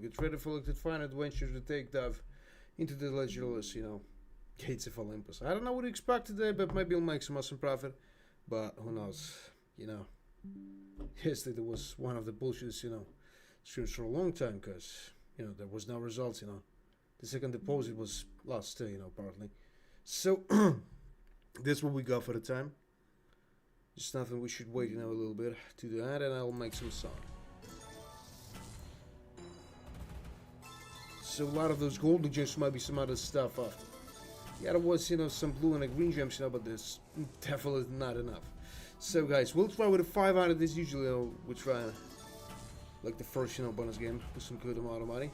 Get ready for like the fine adventure to take dive into the ledgerless, gates of Olympus. I don't know what to expect today, but maybe I'll make some awesome profit. But who knows, Yesterday was one of the bullshits, streams for a long time because, there was no results, The second deposit was lost too, partly. So, that's what we got for the time. Just nothing, we should wait, a little bit to do that, and I'll make some song. So a lot of those golden gems might be some other stuff after. Yeah, there was, some blue and green gems, but there's definitely not enough. So guys, we'll try with a 500 as usually, we'll try like the first, bonus game with some good amount of money.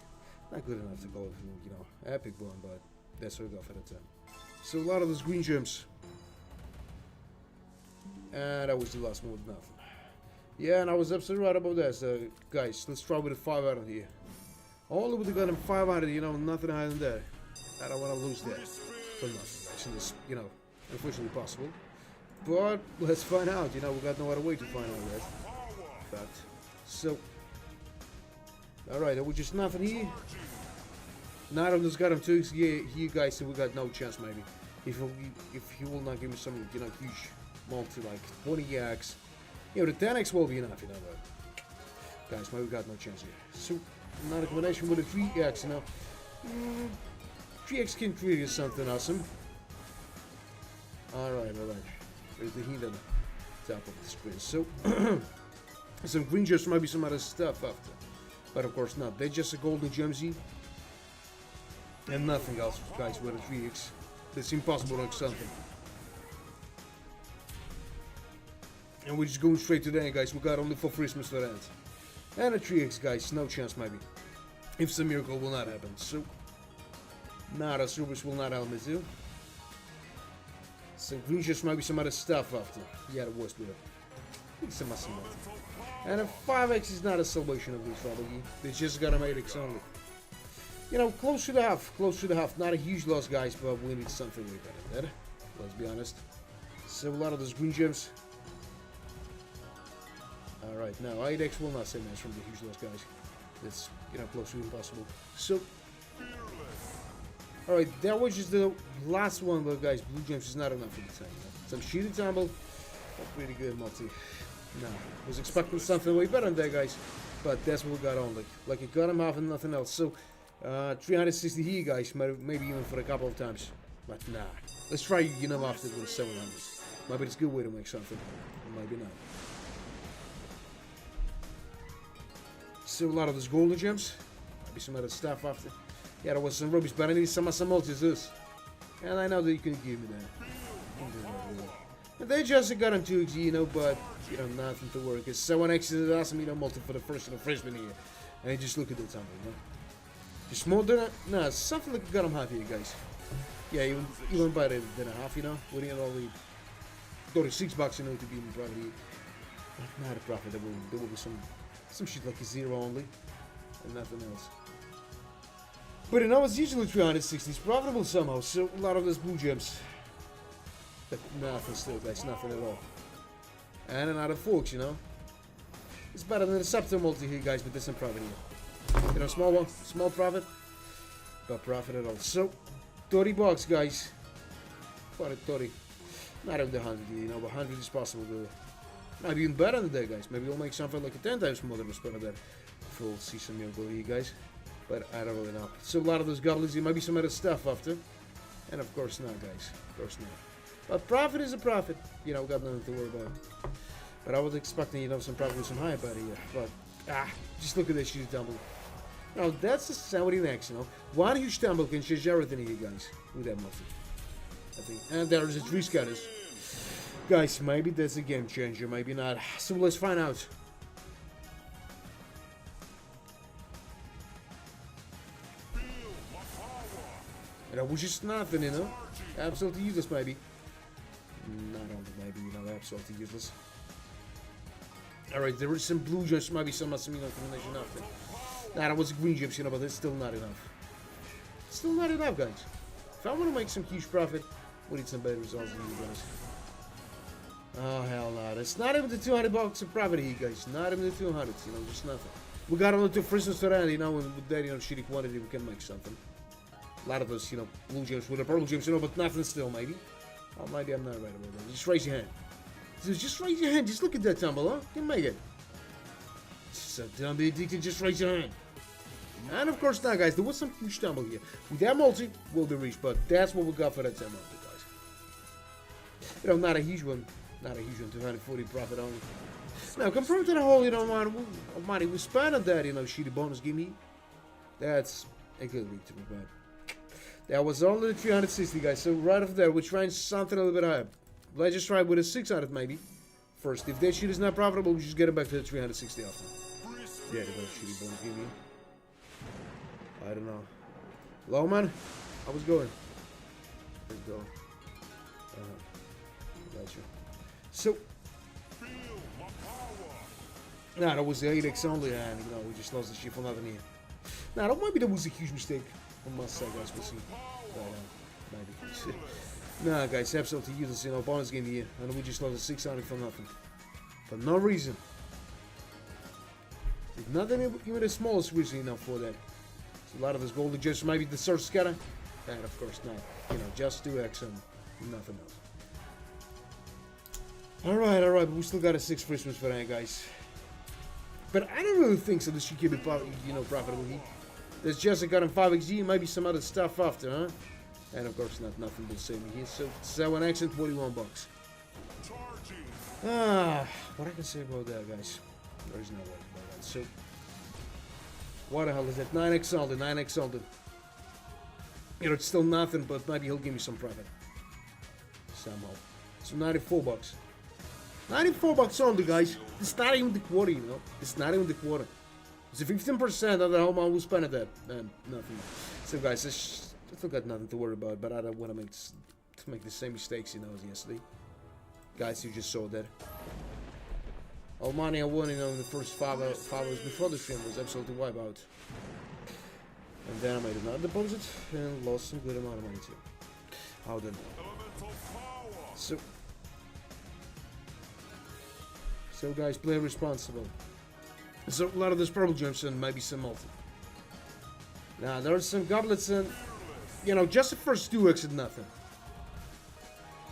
Not good enough to go with, epic one, but that's what we got for the time. So a lot of those green gems. And that was the last one with nothing. Yeah, and I was absolutely right about that. So guys, let's try with a 500 here. All over the gun 500, nothing higher than that. I don't want to lose that for nothing. Actually, it's, unfortunately possible. But let's find out. We got no other way to find out that. Fact. So, alright, there was just nothing here. Neither of us got him 2x here, guys, so we got no chance maybe. If he will not give me some, huge multi like 20x. The 10x will be enough, but guys, maybe we got no chance here. So, another combination with a 3x, 3x can trigger something awesome. Alright. There's the heat on the top of the screen. So, some green gems might be some other stuff after. But of course not. They're just a golden gemsy. And nothing else, guys, with a 3x. It's impossible to make something. And we're just going straight to the end, guys. We got only 4 Christmas for that. And a 3x, guys. No chance, maybe. If some miracle will not happen. So, nada, service will not help me too. Some green gems might be some other stuff after. Yeah, the worst bit. Some awesome. And a 5x is not a salvation of this probably. They just got a 8x only. Close to the half. Not a huge loss, guys, but we need something way better than that. Let's be honest. So a lot of those green gems. Alright, now 8x will not save us from the huge loss, guys. It's, close to impossible. So, alright, that was just the last one, but guys, blue gems is not enough for the time. Some shitty tumble, but pretty good multi. No, was expecting something way better than that, guys, but that's what we got only. Like, it got him off and nothing else. So, 360 here, guys, maybe even for a couple of times. But nah, let's try, after the 700. Maybe it's a good way to make something, or maybe not. So, a lot of those golden gems, maybe some other stuff after. Yeah, there was some rubies, but I need some multis. And I know that you can give me that. And they just got on 2x, but, nothing to work. It's 7x is awesome, multi for the first and the freshman here. And just look at the tumble, Just more than nah, something like got him half here, guys. Yeah, even better than a half, We're in only $36, to be in profit here. Not a profit, there will be some shit like a 0 only. And nothing else. But it's usually 360. It's profitable somehow, so a lot of those blue gems. But nothing still, guys, nothing at all. And another forks, It's better than a scepter multi here, guys, but there's some profit here. Small one, small profit. But profit at all. So, $30, guys. What a 30. Not even the 100 here, but 100 is possible to. Maybe even better than that, guys. Maybe we'll make something like a 10 times more than a spin of that. If we'll see some miracle here, guys. But I don't really know. So a lot of those goblins, there might be some other stuff after. And of course not, guys. Of course not. But profit is a profit. Got nothing to worry about. But I was expecting, some profit with some high about here. But, just look at this huge tumble. Now, that's the 70x, One huge tumble can change everything here, guys. With that multi. I think. And there is a 3 scatters. Guys, maybe that's a game changer, maybe not. So let's find out. And that was just nothing, Absolutely useless, maybe. Not only maybe, absolutely useless. Alright, there is some blue gems, maybe some combination after. Nah, that was a green gems, but it's still not enough. Still not enough, guys. If I want to make some huge profit, we need some better results than you guys. Oh, hell no. It's not even the $200 of profit here, guys. Not even the 200s, just nothing. We got on to Christmas around, you know, and with that, you know, shitty quantity, we can make something. A lot of us, you know, blue gems with the purple gems, you know, but nothing still, maybe. Oh, maybe I'm not right about that. Just raise your hand. Just raise your hand. Just look at that tumble, huh? You can make it. So don't be addicted. Just raise your hand. And of course now, guys, there was some huge tumble here. With that multi, will be reached, but that's what we got for that 10 multi, guys. You know, not a huge one. Not a huge one. 240 profit only. Now, compared to the whole, you know, money we spent on that, you know, shitty bonus gimme. That's a good week to be bad. That was only 360, guys. So right off there, we're trying something a little bit higher. Let's just try with a 600 maybe. First, if that shit is not profitable, we just get it back to the 360 after. Yeah, the shitty bonus gimme. I don't know. Hello, man. How was going? Let's go. Gotcha. So. Nah, that was the 8x only, and you know, we just lost the shit for nothing here. Now, that might be that was a huge mistake. I must say, guys, we'll see. But, maybe. Nah, guys, absolutely useless, you know, bonus game here, and we just lost a 600 for nothing. For no reason. It's not even the smallest reason, you know, for that. So a lot of this golden gems, maybe the search scatter, and of course not. You know, just 2x and nothing else. Alright, but we still got a 6 Christmas for that, guys. But I don't really think so. This should keep it, you know, profitable here. There's just a got him 5xg, maybe some other stuff after, huh? And of course, nothing but save me here. So 7x and 21 bucks. What I can say about that, guys? There is no way about that. So, what the hell is that? 9x solid, 9x solid. You know, it's still nothing, but maybe he'll give me some profit somehow. So 94 bucks. 94 bucks only, guys. It's not even the quarter, you know. It's not even the quarter. It's 15% of the whole amount we spent at that. And nothing. So, guys, I still got nothing to worry about, but I don't want to make the same mistakes, you know, as yesterday. Guys, you just saw that. All money I won, you know, in the first 5 hours before the stream was absolutely wiped out. And then I made another deposit and lost some good amount of money too. How then? So guys, play responsible. So a lot of those purple gems and maybe some multi. Now there are some goblets and, you know, just the first 2x and nothing.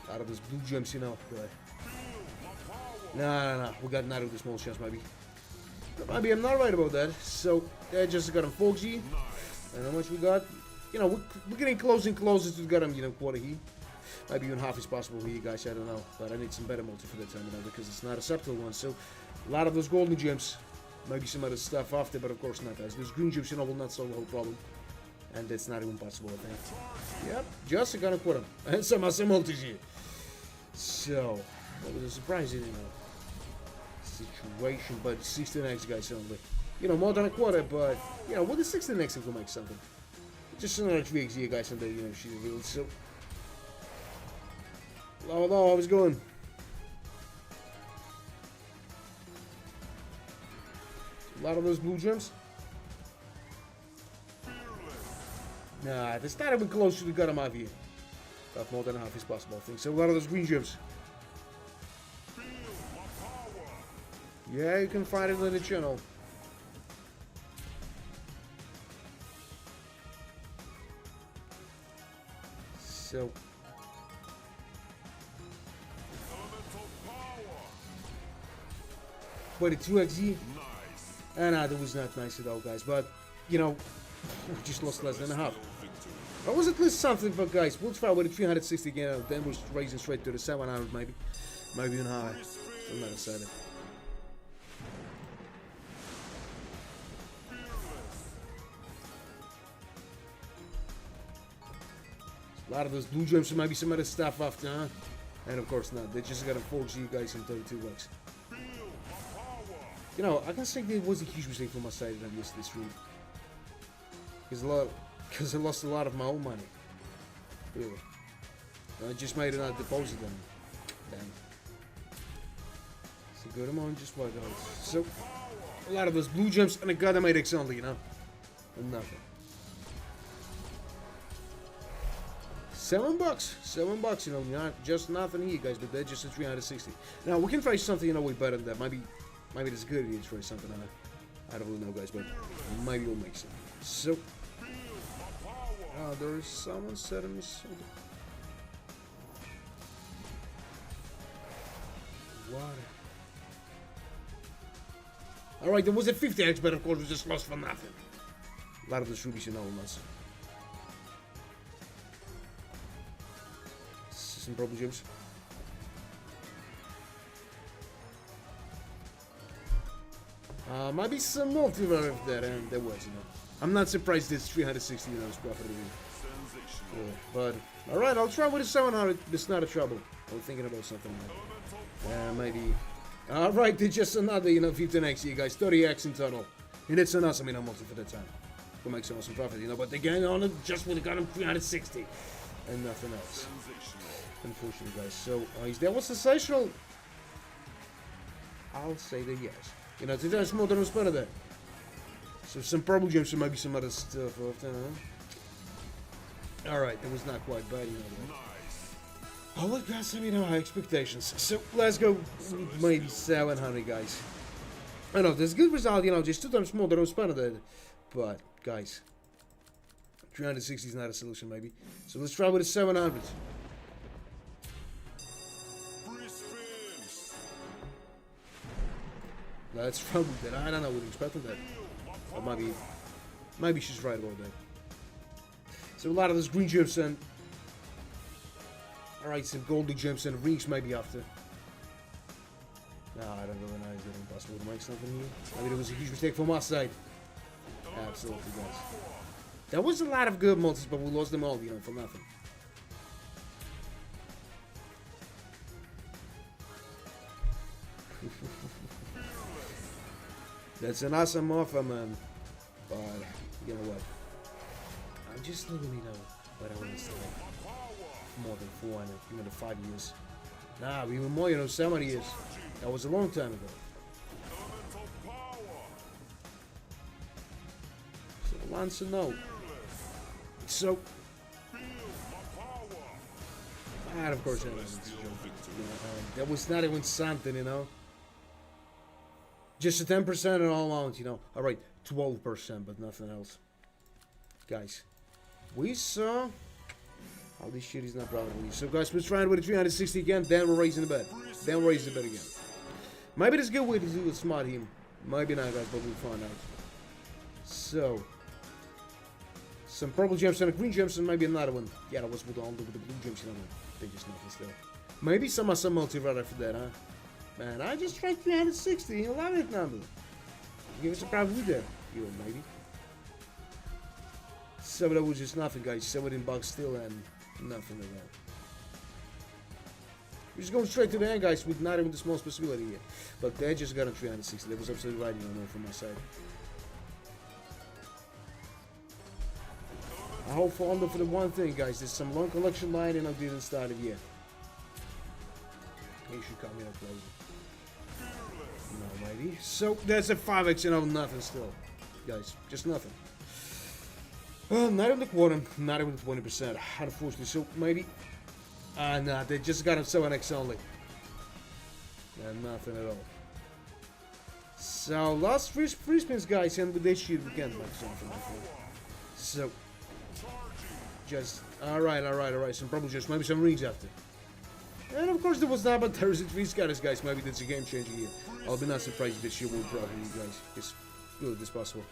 A lot of those blue gems, you know. Right. No. We got not of the small gems maybe. But maybe I'm not right about that. So I just got him 4G. And how much we got? You know, we're getting closer and closer to get him, you know, quarter here. Maybe even half is possible here, guys, I don't know. But I need some better multi for that time, you know, because it's not a subtle one. So, a lot of those golden gems. Maybe some other stuff after, but of course not, guys. Those green gems, you know, will not solve the whole problem. And that's not even possible, I think. Yep, just gonna quit him. And some multis here. So, that was a surprising, you know, situation. But 16x, guys, only. You know, more than a quarter, but, you know, with the 16x, it will make something. Just another 3x here, guys, and then, you know, she's revealed. So, hello, how's it going? A lot of those blue gems. Nah, that's not even close to the gut of my view. Got more than half is possible, I think. So a lot of those green gems. Yeah, you can find it in the channel. So. But it's 2xg. And that was not nice at all, guys. But, you know, we just lost less than a half. That was at least something, but guys, we'll try with a 360 again. Then we're raising straight to the 700, maybe. Maybe even higher. I'm not excited. A lot of those blue gems, maybe some other stuff after, huh? And of course not. They just got a 4G, guys, in 32 bucks. You know, I can say there was a huge mistake from my side that I missed this stream. Because I lost a lot of my own money. Really. I just made another deposit on damn. It's a good amount, just what else. So, a lot of those blue gems, and I got them 8x only, you know. And nothing. $7, you know, not just nothing here, guys, but they're just a 360. Now, we can try something, you know, way better than that. Maybe it's a good idea to try something on it. I don't really know, guys, but maybe we'll make some. So, there is someone setting me something. What? Alright, there was a 50x, but of course we just lost for nothing. A lot of those rubies, you know, nuts. Some purple gems. Maybe some multiverse there, and there was, you know. I'm not surprised it's 360, you know, it's profitable. Yeah, but, alright, I'll try with a 700, it's not a trouble. I'm thinking about something like maybe. Alright, it's just another, you know, 15x here, guys, 30x in total. And it's an awesome, you know, multi for the time. We'll make some awesome profit, you know, but again, on it, just would have got him 360. And nothing else. Unfortunately, guys. So, is that was sensational? I'll say that yes. You know, today's more than was better there. So, some purple gems and maybe some other stuff. Alright, that was not quite bad, you know. Oh, look, guys, you know, high expectations. So, let's go maybe 700, guys. I know, there's a good result, you know, just 2 times more than was better there. But, guys, 360 is not a solution, maybe. So, let's try with a 700. That's probably that. I don't know. We're expecting that. Or maybe she's right about that. So a lot of those green gems and alright, some golden gems and rings maybe after. No, I don't really know. Is it impossible to make something here? I mean, it was a huge mistake from our side. Absolutely, guys. There was a lot of good multis, but we lost them all, you know, for nothing. That's an awesome offer, man. But, you know what? I just don't really know what I want to say. More than 400, you know, the 5 years. Nah, even more, you know, 7 years. That was a long time ago. So, wants to know. So, and of course, that was not even something, you know. Just a 10% on all amounts, you know. Alright, 12%, but nothing else. Guys, we saw how this shit is not profitable. So, guys, we're trying with a 360 again, then we're raising the bet. Then we're raising the bet again. Maybe there's a good way to do a smart him. Maybe not, guys, but we'll find out. So, some purple gems and a green gems, and maybe another one. Yeah, that was with the blue gems, you know. They just nothing still. Maybe some multi-rudder for that, huh? Man, I just tried 360. I love it number. Give us a probably there. You know, maybe. So that was just nothing, guys. 17 bucks still and nothing at all. We're just going straight to the end, guys, with not even the smallest possibility here. But they just got a 360. That was absolutely right, you know, from my side. I hope for only for the one thing, guys. There's some long collection line and I didn't start it yet. You should come here closer. No, maybe. So that's a 5x, you know, nothing still. Guys, just nothing. Well, not even the quarter, not even 20%. Unfortunately, so maybe. Nah, they just got him 7x only. Nothing at all. So, last three spins, guys, and with this shit, we can't make something. So, just. Alright. Some probably just maybe some rings after. And of course, there was not, but there is a 3 scatters, guys. Maybe that's a game changer here. I'll be not surprised if this shit will drop you guys. It's good as possible.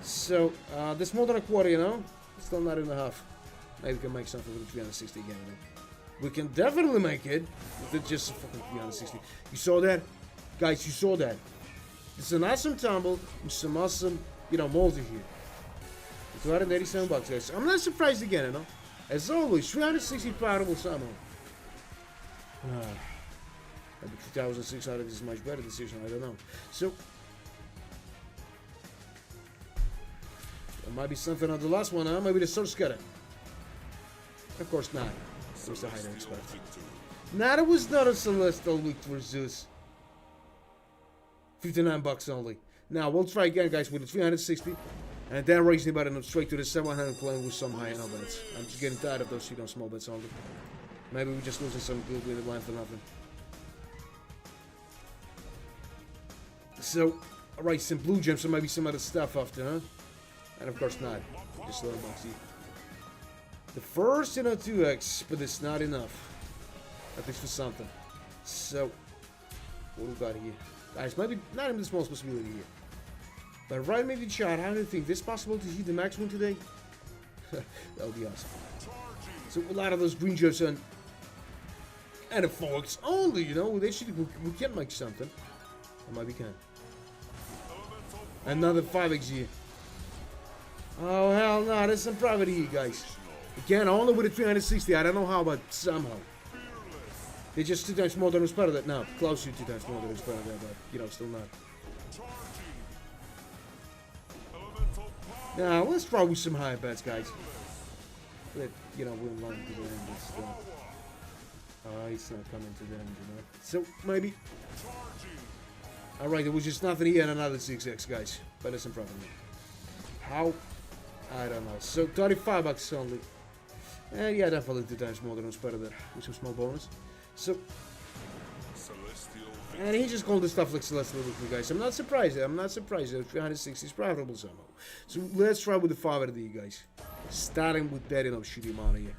So, there's more than a quarter, you know? Still not even a half. Maybe we can make something with the 360 again, you know? We can definitely make it with it just a fucking 360. You saw that? Guys, you saw that. It's an awesome tumble with some awesome, you know, multi here. 287 bucks, guys. I'm not surprised again, you know? As always, 360 profitable somehow. Maybe 2,600 is a much better decision, I don't know. So, there might be something on the last one, huh? Maybe the source scatter. Of course not. It was the higher expect. Nah, it was not a celestial week for Zeus. 59 bucks only. Now, we'll try again, guys, with the 360. And then raising the button straight to the 700 playing with some high end bets. I'm just getting tired of those, you know, small bets only. Maybe we're just losing some good with the blind for nothing. So, Alright, some blue gems, so maybe some other stuff after, huh? And of course not. Just a little moxie. The first, 2x, but it's not enough. At least for something. So, what do we got here? Guys, maybe not even the smallest possibility here. But right, maybe chat, how do you think? This possible to hit the maximum today? That would be awesome. So, a lot of those green gems and a fox only, we can make something. Or maybe can. Another 5x here. Oh, hell no, there's some private here, guys. Again, only with a 360, I don't know how, but somehow. They're just 2 times more than was part of that. No, close to 2 times more than was part of that, but, still not. Now, let's try with some higher bets, guys. That, we're in line to the end, but still. It's not coming to the end, So, maybe. Alright, there was just nothing here and another 6x, guys. But that's some problem. How? I don't know. So, 35 bucks only. And yeah, definitely 2 times more than was part of that. With some small bonus. So, and he just called this stuff like Celestial with me, guys. I'm not surprised. I'm not surprised that 360 is profitable somehow. So let's try with the 5 out of the guys. Starting with that shitty amount here.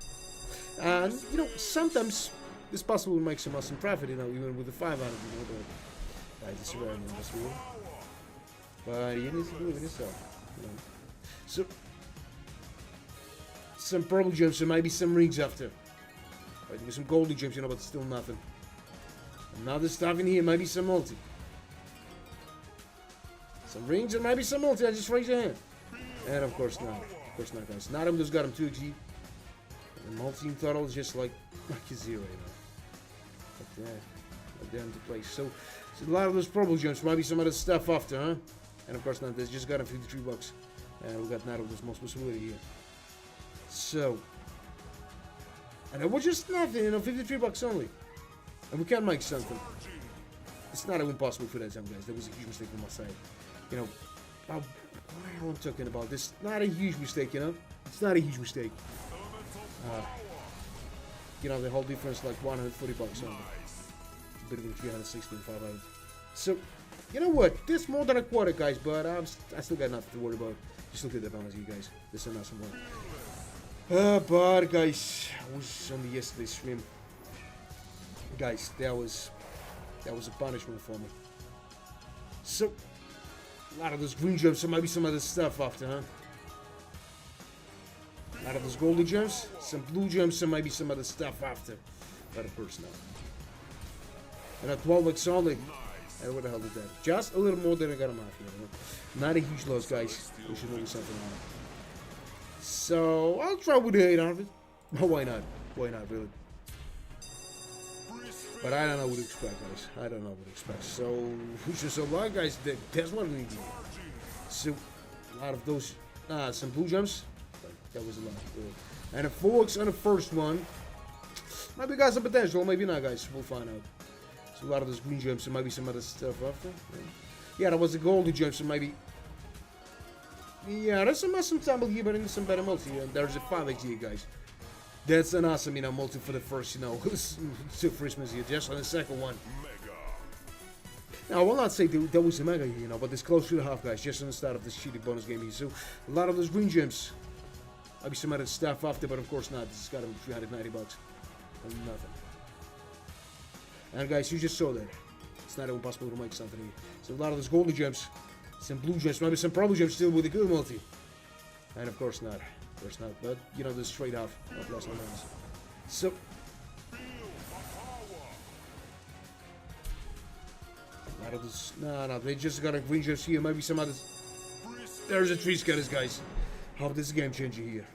And, sometimes it's possible to make some awesome profit, even with the 5 out of but guys, it's rare, that's real. But you need to do it yourself, So, some purple gems, so maybe some rings after. Right, with some golden gems, but still nothing. Another stuff in here, maybe some multi. Some rings and maybe some multi. I just raise your hand. And of course not. Of course not, guys. Not him just got him 2G. And multi in total is just like a 0, But yeah, down to place. So a lot of those purple gems, maybe some other stuff after, huh? And of course not. This just got him 53 bucks. And we got not of this most possibility here. So. And it was just nothing, 53 bucks only. And we can make something. It's not even possible for that time, guys. That was a huge mistake on my side. What am I talking about? This is not a huge mistake, It's not a huge mistake. The whole difference like 140 bucks only. Between 360 and 500. So, you know what? This more than a quarter, guys, but I still got nothing to worry about. Just look at the balance, you guys. This is an awesome one. But guys, I was on the yesterday's stream. Guys, that was a punishment for me. So, a lot of those green gems, so maybe some other stuff after, huh? A lot of those golden gems, some blue gems, so maybe some other stuff after. But of course not. And at 12x only. And what the hell did that? Just a little more than I got him off here. Not a huge loss, guys. We should do something on it. So, I'll try with the 800. Oh, why not? Why not, really? But I don't know what to expect, guys. I don't know what to expect. So, just a lot, guys. That's what we need. So, a lot of those. Some blue gems. That was a lot. And a 4x on the first one. Maybe got some potential. Maybe not, guys. We'll find out. So, a lot of those green gems. And maybe some other stuff after. Yeah, that was the golden gems. So, maybe. Yeah, there's some awesome tumble here, but in some better multi. And there's a 5x here, guys. That's an awesome, multi for the first, to Christmas here, just on the second one. Now, I will not say that was a mega here, but it's close to the half, guys, just on the start of this shitty bonus game here. So, a lot of those green gems. Maybe some other stuff after, but of course not. This has got him 390 bucks. And nothing. And guys, you just saw that. It's not even possible to make something here. So, a lot of those golden gems. Some blue gems, maybe some purple gems still with a good multi. And of course not. Of course not. But, the straight off. No plus, no minus. So. A lot of this. No, they just got a green gems here. Maybe some others. There's a tree scatters, guys. Hope this is a game changer here.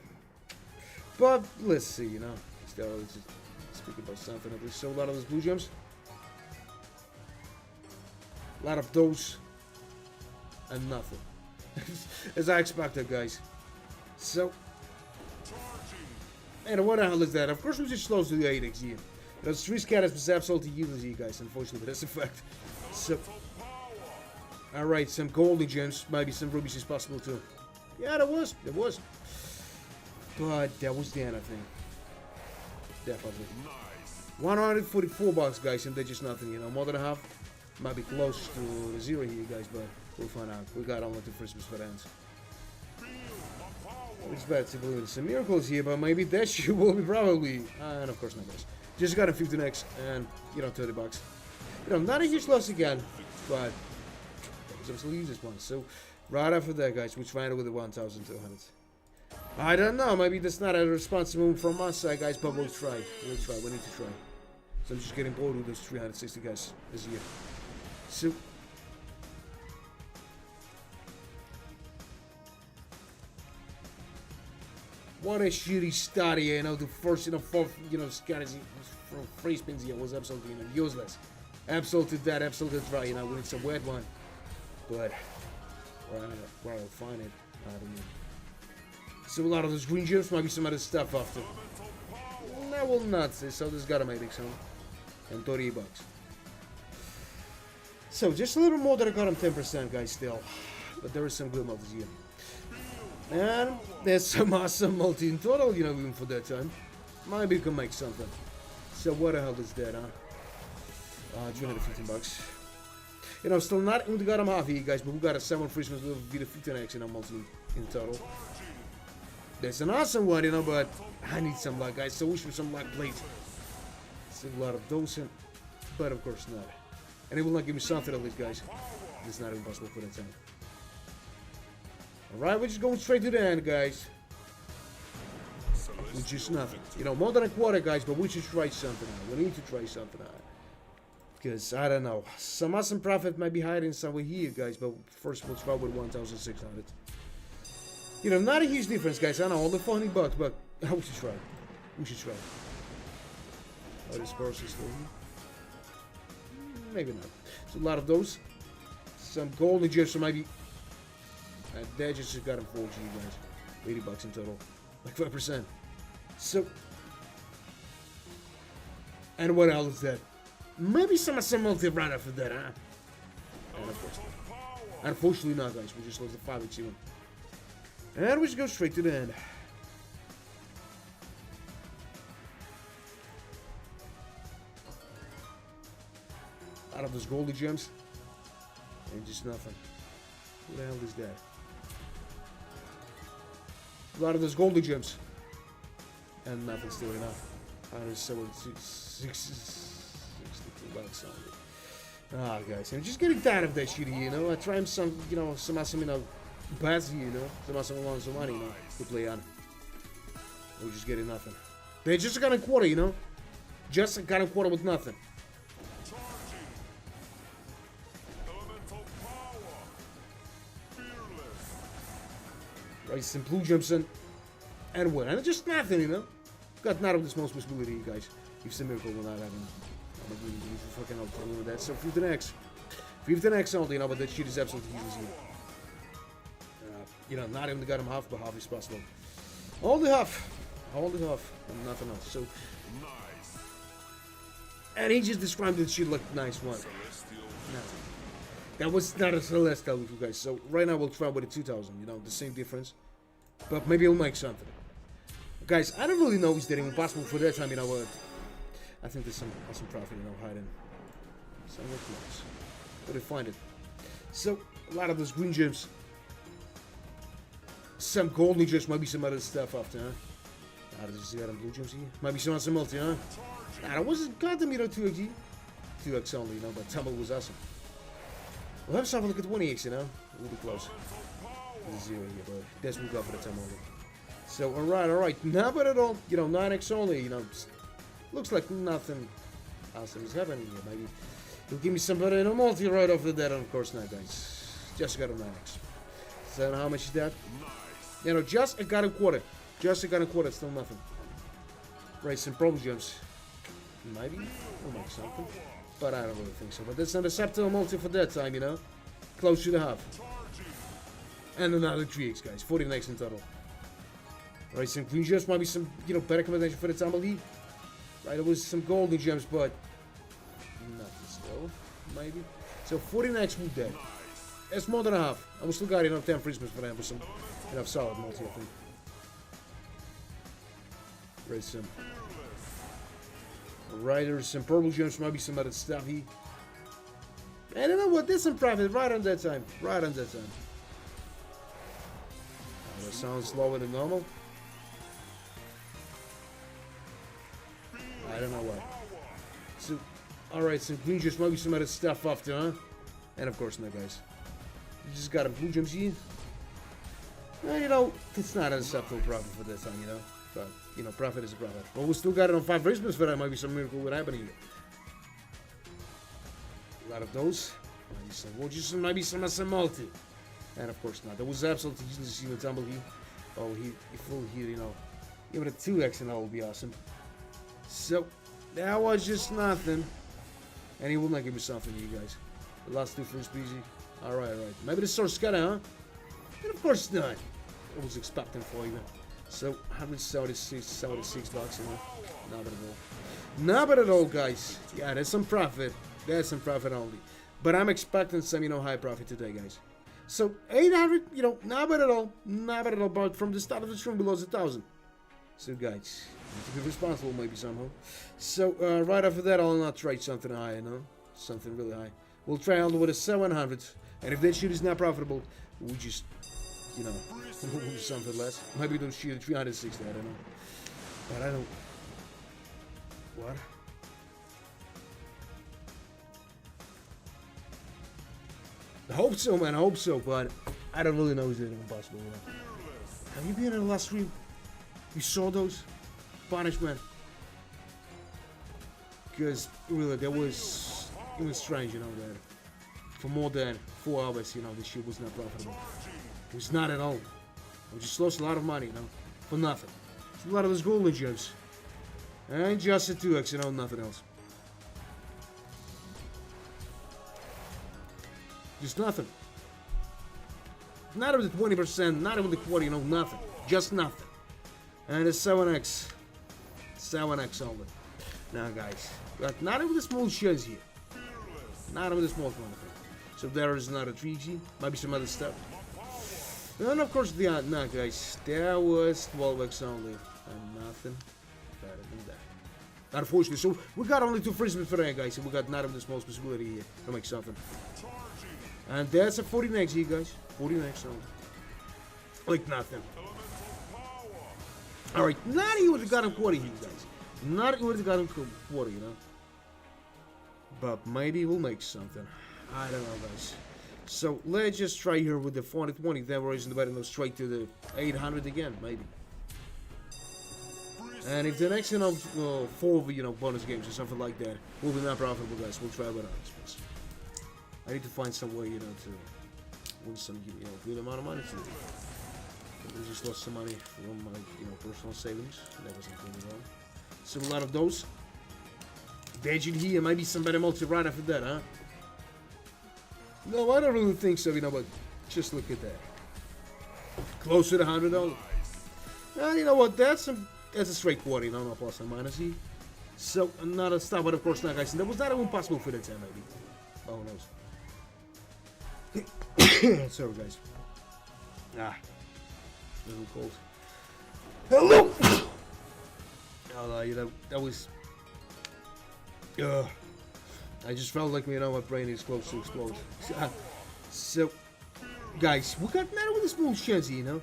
But, let's see, Still, let's just speak about something at least. So, a lot of those blue gems. A lot of those. And nothing. As I expected, guys. So. And what the hell is that? Of course, we just close to the 8x here. Those 3 scatters was absolutely useless here, guys, unfortunately, but that's a fact. So. Alright, some golden gems. Maybe some rubies is possible too. Yeah, there was. There was. But that was the end, I think. Definitely. 144 bucks, guys, and they're just nothing, More than a half. Might be close to the 0 here, guys, but We'll find out. We got only 2 Christmas for ends. It's bad to believe in some miracles here, but maybe that shit will be probably. And of course not, guys. Just got a 15x and, you know, 30 bucks. You know, not a huge loss again, but it was absolutely this one. So, right after that, guys, we tried it with the 1,200. I don't know, maybe that's not a responsible move from us, guys, but we'll try. We'll try. We need to try. So, I'm just getting bored with those 360 guys this year. So, what a shitty start here, you know, the first, you know, 4, you know, strategy from 3 spins here was absolutely, you know, useless. Absolutely dead, absolutely dry, you know, we need some weird one. But, where I'll find it, I don't know. So a lot of those green gems might be some other stuff after. No, well, not, so there's gotta make some. And 30 bucks. So, just a little more than I got on 10%, guys, still. But there is some good multis here. And there's some awesome multi in total, you know, even for that time. Maybe we can make something. So what the hell is that, huh? 315 bucks. You know, still not in the bottom half here, guys, but we got a 7 Christmas with the 15x in our multi in total. That's an awesome one, you know, but I need some luck, guys. So wish for some luck, please. It's a lot of those, but of course not. And it will not give me something at least, guys. It's not impossible for that time. Alright, we're just going straight to the end, guys. Which is nothing. You know, more than a quarter, guys, but we should try something out. We need to try something out. Because, I don't know. Some awesome profit might be hiding somewhere here, guys, but first we'll try with 1,600. You know, not a huge difference, guys. I know, only 400 bucks, but we should try. We should try. Oh, this course is still here. Maybe not. So, a lot of those. Some golden gems, so maybe. That just got him 4G, guys. 80 bucks in total. Like 5%. So. And what else is that? Maybe some multi right after that, huh? And of course not. Unfortunately not, guys. We just lost the 5x. And we just go straight to the end. Out of those golden gems. And just nothing. What the hell is that? A lot of those golden gems. And nothing still enough. 162 bucks on it. Ah, guys, I'm just getting tired of that shit here, you know. I tried some, you know, some awesome, you know, bats here, you know. Some awesome amounts of money, you know, to play on. We're just getting nothing. They just got a quarter, you know. Just got a quarter with nothing. Right, some blue jumps in and win. And it's just nothing, you know. Got not of the smallest possibility, guys. If it's a miracle will not happen. I'm not really fucking out for with that. So 15x. 15x only, you know, but that shit is absolutely useless here. You know, not even got him half, but half is possible. Only half. Only half. And nothing else. So. And he just described that shit like nice one. No. That was not a celestial with you guys. So right now we'll try with a 2,000, you know, the same difference. But maybe we'll make something. Guys, I don't really know if it's that even possible for that time, you know what. I think there's some profit, you know, hiding. Somewhere close. But I find it. So, a lot of those green gems. Some golden gems, maybe some other stuff after, huh? Ah, did you see that in blue gems here? Maybe some awesome multi, huh? Nah, that wasn't goddamn, you know, 2x. 2x only, you know, but Tumble was awesome. We'll have something look at 20x, you know? We'll be close. There's 0 here, but that's what we got for the time only. So, alright. Now, but at all, you know, 9x only, you know, looks like nothing awesome is happening here. Maybe he'll give me some better, you know, multi right off the that, and of course not, guys. Just got a 9x. So, how much is that? You know, just got a quarter. Just got a quarter, still nothing. Right, some problem gems. Maybe we'll make something. But I don't really think so. But that's not a subtle multi for that time, you know. Close to the half. And another 3x, guys. 14x in total. Right, some green gems, might be some, you know, better combination for the Tumble lead. Right, there was some golden gems, but nothing still, maybe. So 14x will dead. That's more than a half. And we still got, you know, 10 Christmas for them with some, you know, solid multi, I think. Right, some. Right, there's some purple gems, maybe some other stuff here. I don't know what, there's some profit right on that time. Right on that time. Oh, that sounds slower than normal. I don't know what. So, alright, so green just maybe some other stuff after, huh? And of course, no, guys. You just got a blue gems here. Well, you know, it's not an acceptable profit for this time, you know. But, you know, profit is a profit. Well, we still got it on 5 races for that. Maybe some miracle would happen here. A lot of those. Maybe some, well, just maybe some multi. And of course not. That was absolutely useless to see the tumble here. Oh, he full here, you know. Even a 2x and all would be awesome. So, that was just nothing. And he will not give me something, you guys. The last 2 first easy. Alright, alright. Maybe the source got it, huh? And of course not. I was expecting for you. So, 176 bucks, you know. Not bad at all. Not bad at all, guys. Yeah, that's some profit. That's some profit only. But I'm expecting some, you know, high profit today, guys. So, 800, you know, not bad at all. Not bad at all. But from the start of the stream below 1,000. So, guys, need to be responsible maybe somehow. So, right after that, I'll not try something high, you know. Something really high. We'll try on with a 700. And if that shoot is not profitable, we'll just, you know, we'll do something less. Maybe don't shoot at 360, I don't know. But I don't... What? I hope so, man. I hope so, but I don't really know if it's impossible. You know? Have you been in the last stream? You saw those? Punishment. Because, really, it was strange, you know, that for more than 4 hours, you know, this shit was not profitable. It was not at all. We just lost a lot of money, you know, for nothing. A lot of those golden gems. And just a 2x, you know, nothing else. Just nothing. Not even the 20%, not even the quarter, you know, nothing. Just nothing. And a 7x. 7x only. Now, guys, got not even the small shares here. Not even the small one. So there is another 3G. Maybe some other stuff. And of course, the no, guys, there was 12x only. And nothing better than that. Unfortunately, so we got only 2 frisbees for that, guys. And we got not even the small possibility here to make something. And that's a 40x here, guys. 40x only. Like nothing. Alright, not even the goddamn quarter here, guys. Not even the goddamn quarter, you know. But maybe we'll make something. I don't know, guys. So let's just try here with the 420. Then we're raising the bet and go straight to the 800 again, maybe. And if the next, you know, 4, you know, bonus games or something like that will be not profitable, guys, we'll try with ours. I need to find some way, you know, to win some, you know, good amount of money today. I just lost some money from my, you know, personal savings. That wasn't really wrong. So a lot of those. Badging here, maybe some better multi right after that, huh? No, I don't really think so, you know, but just look at that. Close to the $100. And you know what? That's a straight quarter, you know, no plus and minus here. So another stop, but of course not, guys. And that was not even possible for that time, maybe. Oh, who knows? Sorry, guys. Ah, a little cold. Hello. Oh, you know, that was. I just felt like, you know, my brain is close to explode. So, guys, we got matter with a small chance, you know.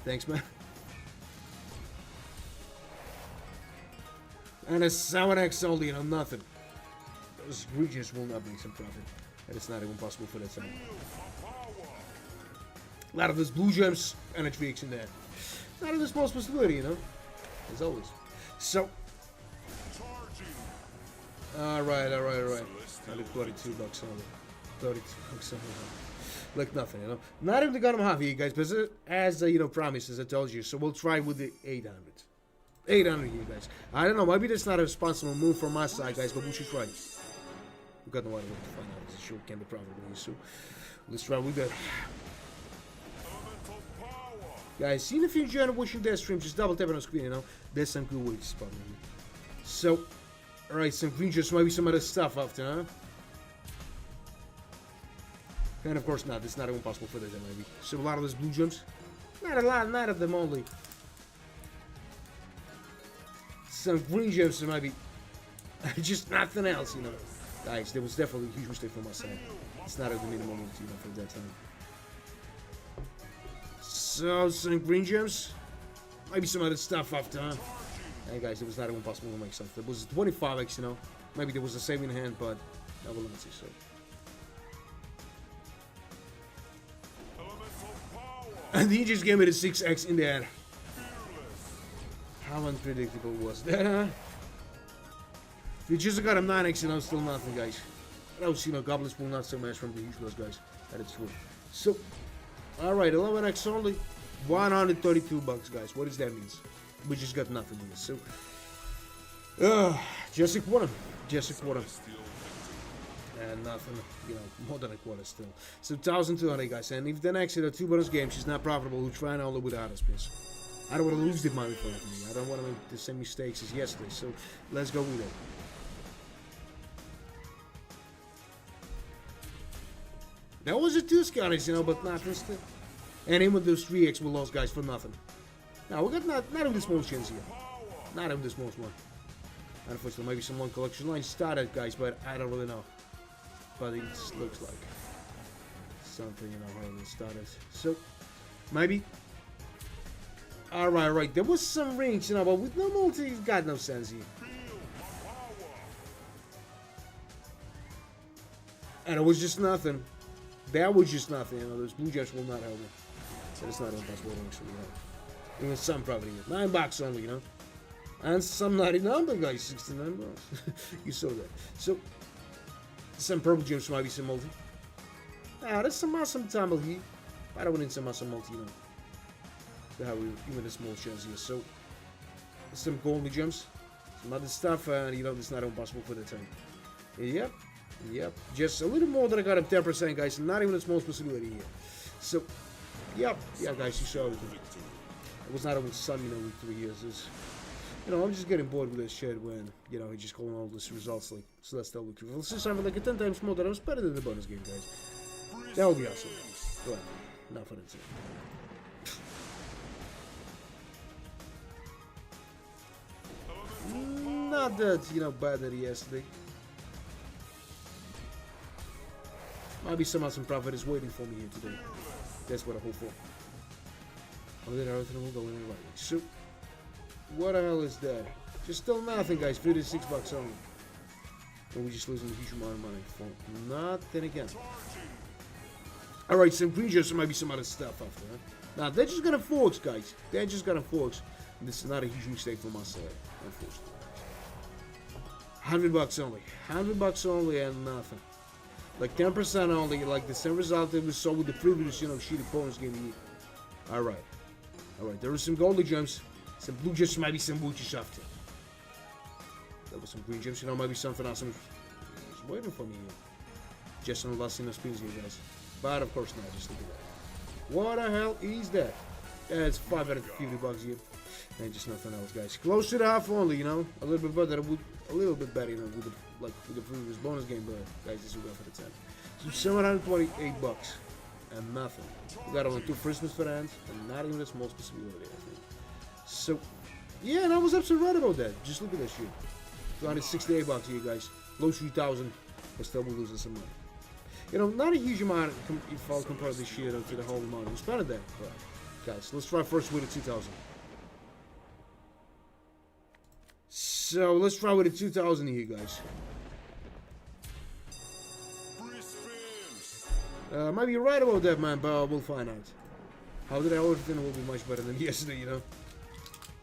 Thanks, man. And a 7x only, you know, nothing. Those regions will not bring some profit. And it's not even possible for that time. A lot of those blue gems and a 3x in there. Not of the small possibility, you know. As always. So. Alright. Only 42 bucks only. 32 bucks only. Like nothing, you know. Not even got them half here, guys. But as you know, promised, as I told you. So we'll try with the 800. 800 here, guys. I don't know. Maybe that's not a responsible move from my side, guys. But we should try. We've got no idea what to find out. It's sure can be profitable here. So let's try with that. Guys, see if you enjoy watching that stream, just double tap on the screen, you know. There's some good ways to spot me. So, alright, some green juice, maybe some other stuff after, huh? And of course not, it's not even possible for that, maybe. So a lot of those blue gems. Not a lot, not of them only. Some green gems, maybe. Just nothing else, you know. Guys, there was definitely a huge mistake from my side. It's not at the minimum multi, for that time. So, some green gems. Maybe some other stuff after, huh? Hey guys, it was not even possible to make something. It was 25x, you know. Maybe there was a saving hand, but I will not say so. And he just gave me the 6x in there. How unpredictable was that, huh? We just got him 9x, you know, still nothing, guys. Those, you know, goblins will not so much from the useless, guys. That is true. So, alright, 11x only. 132 bucks, guys. What does that mean? We just got nothing in this. So, just a quarter. Just a quarter. And nothing, you know, more than a quarter still. So 1,200, guys. And if the next 2 bonus games is not profitable, we'll try and only without us, please. I don't want to lose the money for me. I don't want to make the same mistakes as yesterday. So let's go with it. That was a 2 Scottish, you know, but nothing still. And even those 3x we lost, guys, for nothing. Now we got not even the smallest chance here. Not even the smallest one. Unfortunately, maybe some long collection lines started, guys, but I don't really know. But it looks like something, you know, how it started. So, maybe. Alright. There was some rings, you know, but with no multi, it's got no sense here. And it was just nothing. That was just nothing, you know. Those blue gems will not help me. So it's not impossible to actually help. Even some probably. $9 only, you know. And some 99, guys, 69 bucks. You saw that. So, some purple gems might be some multi. Ah, there's some awesome tumble here. I don't want some awesome multi, you know. To have even the small gems here. So, some golden gems. Some other stuff, and you know, it's not impossible for the time. Yep. Just a little more than I got up 10%, guys. Not even a small possibility here. So, yep. Yeah, guys, you saw it. It was not even sun, you know, with 3 years. You know, I'm just getting bored with this shit when, you know, he's just calling all these results like, so let's tell the truth. Let's just have like a 10 times more that I was better than the bonus game, guys. That would be awesome. Go ahead. Not for that. Not that, you know, bad that yesterday. Might be some awesome profit is waiting for me here today. That's what I hope for. Oh, then everything will go in the right way. So, what the hell is that? Just still nothing, guys. $56 only. And we're just losing a huge amount of money for nothing again. Alright, some green gems, might be some other stuff after, huh? Now, they're just gonna forks, guys. They're just gonna forks. And this is not a huge mistake from my side, unfortunately. $100 only. $100 only and nothing. Like 10% only, like the same result that we saw with the previous, you know, shitty bonus game here. Alright. There were some golden gems. Some blue gems, maybe some boochies after. There was some green gems, you know, maybe something else was waiting for me here. Just on the last spins here, guys. But of course not, just look at that. What the hell is that? It's $550 here. And just nothing else, guys. Close to the half only, you know. A little bit better, you know, with the previous bonus game, but guys, this will go for the 10. So $728 and nothing. We got only 2 Christmas for hands and not even the smallest possibility, I think. So, yeah, and I was absolutely right about that. Just look at that shit. $268 here, guys. Low 3,000, but still we're losing some money. You know, not a huge amount if I'll compare this shit to the whole amount we spent there. But, guys, let's try first with the 2,000. So, let's try with the 2,000 here, guys. Might be right about that, man, but we'll find out. How did I order it? Will be much better than yesterday, you know.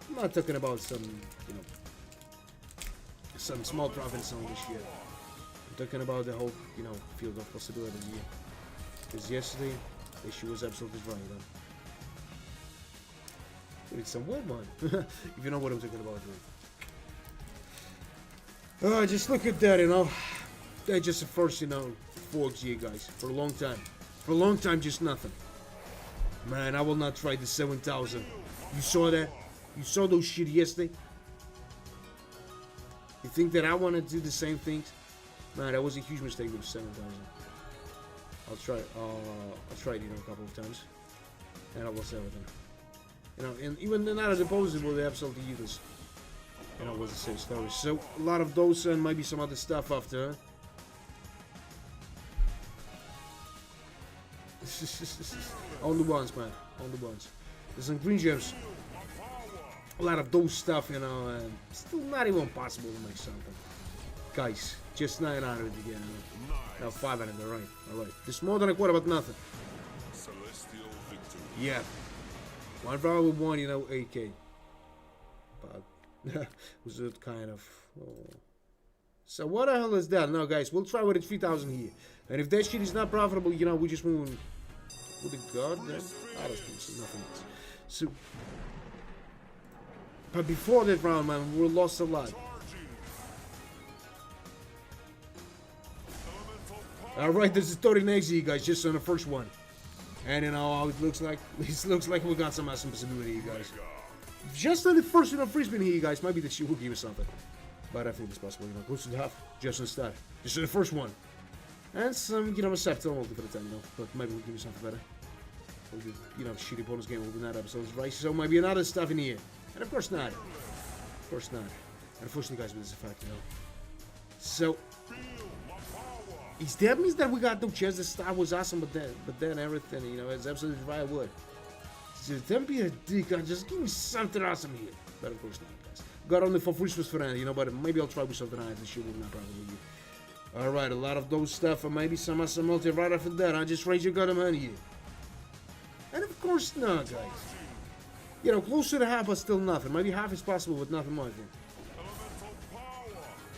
I'm not talking about some, you know, some small profits on this year. I'm talking about the whole, you know, field of possibility here. Because yesterday, the issue was absolutely right, you know. It's some weird one, if you know what I'm talking about. Just look at that, you know. That's just the first, you know, 4G, guys, for a long time. For a long time, just nothing. Man, I will not try the 7,000. You saw that? You saw those shit yesterday? You think that I want to do the same things? Man, that was a huge mistake with 7,000. I'll try it, you know, a couple of times. And I lost everything. You know, and even the night of the poses were absolutely useless. You know, it was the same story. So, a lot of those and maybe some other stuff after. On the ones, man. On the ones. There's some green gems. A lot of those stuff, you know, and still not even possible to make something. Guys, just 900 again. Now 500, alright. Alright. This more than a quarter, but nothing. Yeah. One round with one, you know, 8k. But was it kind of... Oh. So what the hell is that? No, guys, we'll try with it 3,000 here. And if that shit is not profitable, you know, we just move with the god then. Ah, that's nothing else. So... But before that round, man, we lost a lot. Alright, this is 39 here, guys, just on the first one. And you know how it looks like? It looks like we got some awesome possibility, you guys. Just on the first one of free spin here, you guys. Maybe that she will give us something. But I think it's possible, you know. Close to the half, just on the start. Just on the first one. And some, you know, a septal multi for the time, you know. But maybe we'll give you something better. We'll do, you know, shitty bonus game will be that episodes, right? So maybe another stuff in here. And of course not. Of course not. And unfortunately, guys, with this effect, you know. So, is that means that we got no chance. The start was awesome, but then everything, you know, it's absolutely right wood. So don't be a dick. Just give me something awesome here. But of course not, guys. Got only for free for that, you know. But maybe I'll try with something else. And shit will not probably be. All right, a lot of those stuff, and maybe some awesome multi right after that. I just raise your gun money here. And of course not, guys. You know, close to the half, but still nothing. Maybe half is possible, but nothing more, I think.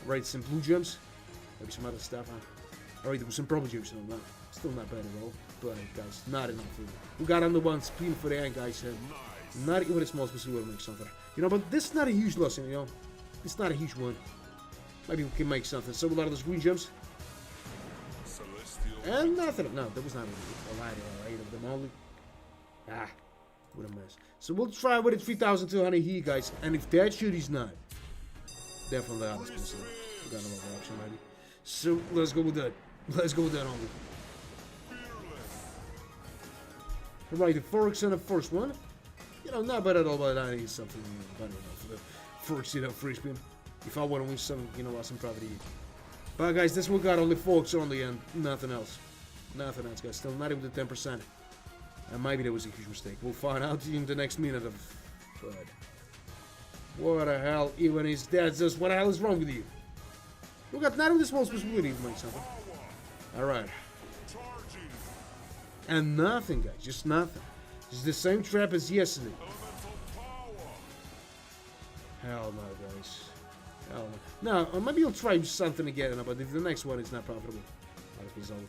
Right, some blue gems. Maybe some other stuff, huh? Alright, there was some purple gems, no, still not bad at all. But, guys, not enough for me. We got on the one spin for the end, guys. Not even a small specific will make something. You know, but this is not a huge loss, you know. It's not a huge one. Maybe we can make something. So, a lot of those green gems. And nothing. No, that was not a lot of them only. Ah. What a mess. So we'll try with it 3,200 here, guys. And if that shit is not, definitely out of this. We got another option, maybe. So let's go with that. Let's go with that only. Alright, the forks on the first one. You know, not bad at all, but I need something better for the forks, you know, free spin. If I want to win some, you know, some profit here. But guys, this one got only forks only and nothing else. Nothing else, guys. Still not even the 10%. And maybe that was a huge mistake. We'll find out in the next minute of... But... What the hell even is that? Just what the hell is wrong with you? We got not even the small possibility to make something. Alright. And nothing, guys. Just nothing. It's the same trap as yesterday. Hell no, guys. Hell no. Now, maybe you'll try something again, but if the next one is not profitable, I'll be over.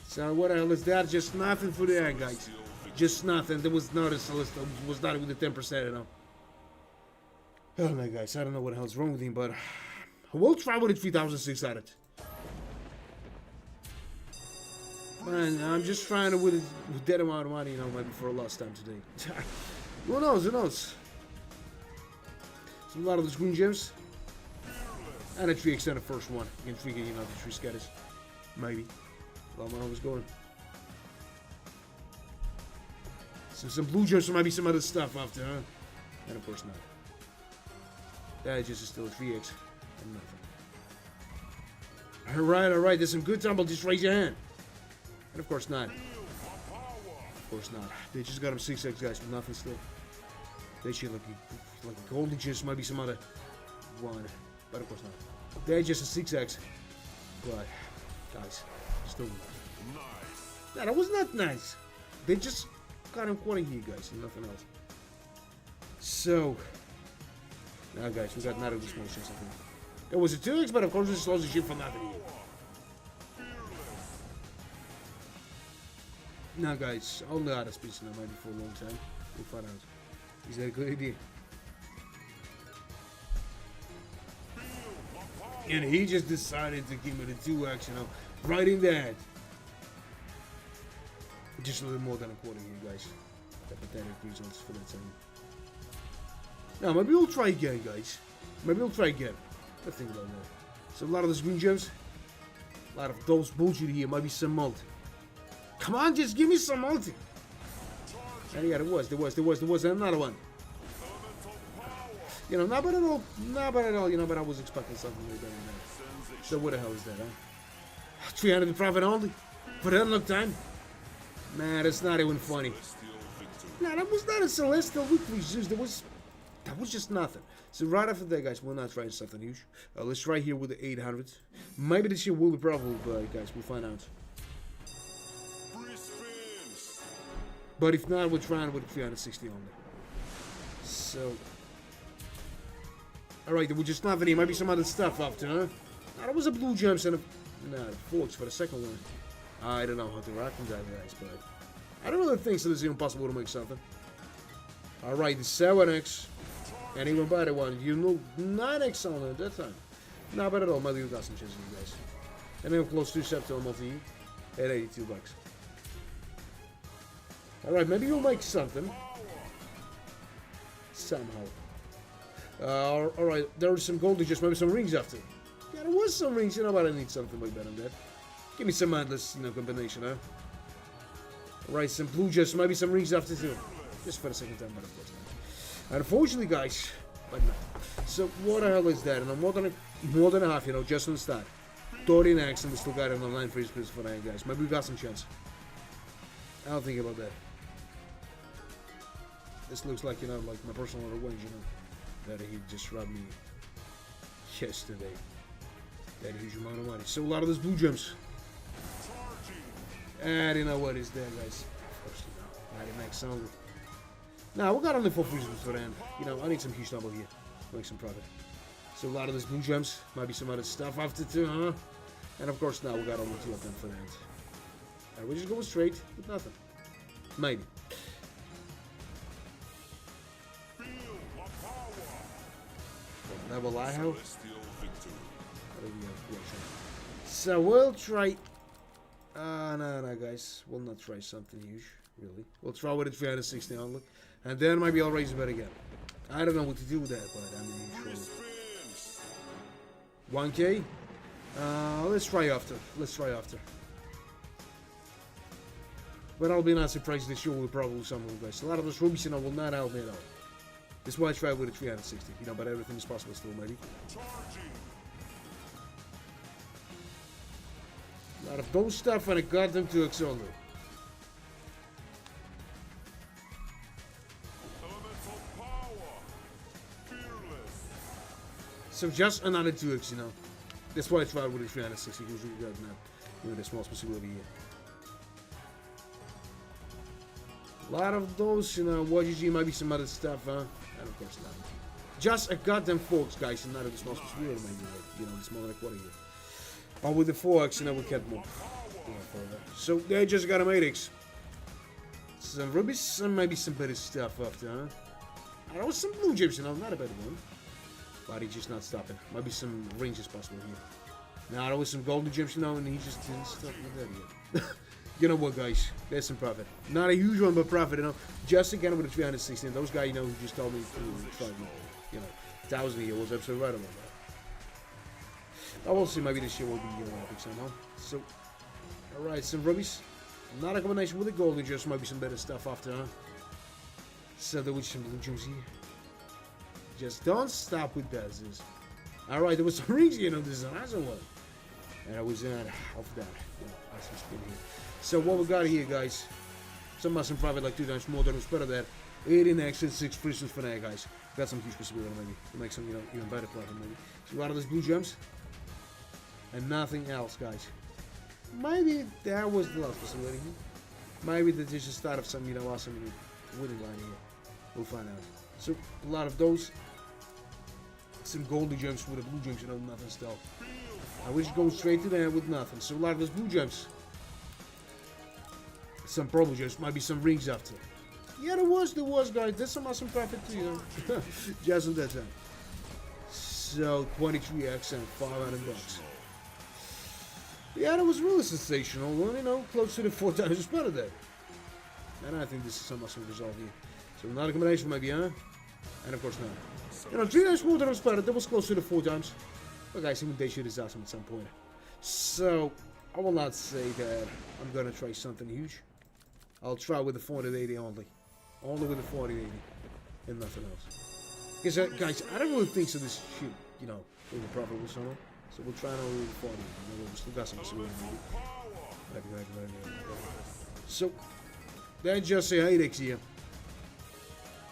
So what the hell is that? Just nothing for the end, guys. Just nothing. There was not a solicitor. Was not even the 10%, you know. Oh my guys, I don't know what the hell's wrong with him, but we'll try with it 3,600. Man, I'm just trying to with that amount of money, you know, maybe for a last time today. Who knows? Who knows? So a lot of those green gems. And a 3x on the first one. You can figure, you know, the 3 scatters. Maybe. Well, I was going. So some blue gems, so maybe some other stuff after, huh? And of course not. That just is still a 3x. And nothing. Alright, there's some good tumble. Just raise your hand. And of course not. Of course not. They just got him 6x, guys, with nothing still. They should look like a golden gems, maybe some other one. But of course not. They're just a 6x. But, guys. Still nice. Yeah, that was not nice. They just got him quoting here, guys, and nothing else. So, now, guys, we got not of this motion. It was a 2x, but of course, this slows the shit for nothing here. Now, guys, only out of space now, maybe for a long time. We'll find out. Is that a good idea? And he just decided to give me the 2x, you know. Right in that. Just a little more than a quarter here, guys. The pathetic results for that time. Now, maybe we'll try again, guys. Maybe we'll try again. Let's think about that. So, a lot of those green gems. A lot of those bullshit here. Maybe some multi. Come on, just give me some multi. And yeah, there was another one. You know, not bad at all. Not bad at all, you know, but I was expecting something like that. So, what the hell is that, huh? 300 profit only. For that long time. Man, that's not even funny. Nah, that was not a celestial victory, Zeus. That was just nothing. So right after that, guys, we're not trying something huge. Let's try here with the 800. Maybe this year will be profitable, but guys, we'll find out. But if not, we're trying with 360 only. So, alright, there was just nothing here. Maybe some other stuff after, huh? That was a blue gems and a forks for the second one. I don't know how to rock them, guys, but I don't really think so. It's even possible to make something. Alright, the 7x. And even better one, you know, 9x only at that time. Not bad at all. Maybe we got some chances, guys. And then we're close to September multi at 82 bucks. Alright, maybe you'll make something. Somehow. Alright, there are some gold just maybe some rings after. Yeah, there was some rings, you know, but I need something way better than that. Give me some endless, you know, combination, huh? Alright, some blue just maybe some rings after too. Just for the second time, but of course not. Unfortunately, guys, but no. So what the hell is that? And I'm more than a half, you know, just on the start. 13x and we still got it on 9 free spins for that, guys. Maybe we got some chance. I'll think about that. This looks like, you know, like my personal revenge, you know, that he just robbed me yesterday. That huge amount of money. So a lot of those blue gems. And you know what is there, guys? First, you know, 90 only. Now we got only 4 free spins for that. You know, I need some huge double here. Make some profit. So a lot of those blue gems. Might be some other stuff after too, huh? And of course now we got only 2 of them for that. And we're just going straight with nothing. Maybe. Level I have. So we'll try. No, guys. We'll not try something huge, really. We'll try with a 360 only. And then maybe I'll raise it bet again. I don't know what to do with that, but I mean, sure. 1k? Let's try after. Let's try after. But I'll be not surprised this show will probably something, guys. A lot of those rubies, you know, will not help me at all. That's why I try with a 360, you know, but everything is possible still, maybe. A lot of those stuff and I got them to Exondo. So just another 2x, you know. That's why I tried with a 360, because we got now, you know, the small possibility here. A lot of those, you know, YGG, maybe some other stuff, huh? And of course not. Just a goddamn forks, guys, and not a small possibility, maybe, you know, the smaller quarter here. But with the 4x, you know, we can't move. So they just got a 8x. Some rubies, and maybe some better stuff after, huh? And there was some blue gems, you know, not a better one. But he's just not stopping. Maybe some range is possible here. Now there was some golden gems, you know, and he just didn't stop with that yet. You know what, guys? There's some profit. Not a huge one, but profit, you know. Just again with the 316. Those guys, you know, who just told me to try, you know, 1,000 a year was absolutely right about that. I will see. Maybe this year will be, you know, epic somehow. So, alright, some rubies. Not a combination with the golden gems. Maybe some better stuff after, huh? So there was some blue gems here. Just don't stop with that, Zeus. Alright, there was some rings, you know, this is an awesome one. And I was in off that. You know, awesome spin here. So what we got here, guys. Some awesome profit like 2 times more than was better than 18x and 6 free spins for that, guys. Got some huge possibility maybe. To make some, you know, even better profit maybe. So a lot of those blue gems. And nothing else, guys. Maybe that was the last possibility here. Maybe that is the start of some, you know, awesome winning line here. We'll find out. So a lot of those. Some golden gems with the blue gems, you know, nothing still. I wish go straight to there with nothing. So a lot of those blue gems. Some purple gems, might be some rings after. Yeah, there was, guys. There's some awesome profit too, you know. Just on that time. So 23x and 500 bucks. Yeah, that was really sensational. Well, you know, close to the 4 times it's better there. And I think this is some awesome result here. So another combination maybe, huh? And of course not. You know, 3 times more than was better. That was close to the 4 times. But guys, even they should is awesome at some point. So I will not say that I'm gonna try something huge. I'll try with the 480 only. Only with the 480 and nothing else. Because guys, I don't really think so this should, you know, will be profitable somehow. So we'll try another 40. We still got some. So that's just a 8x here.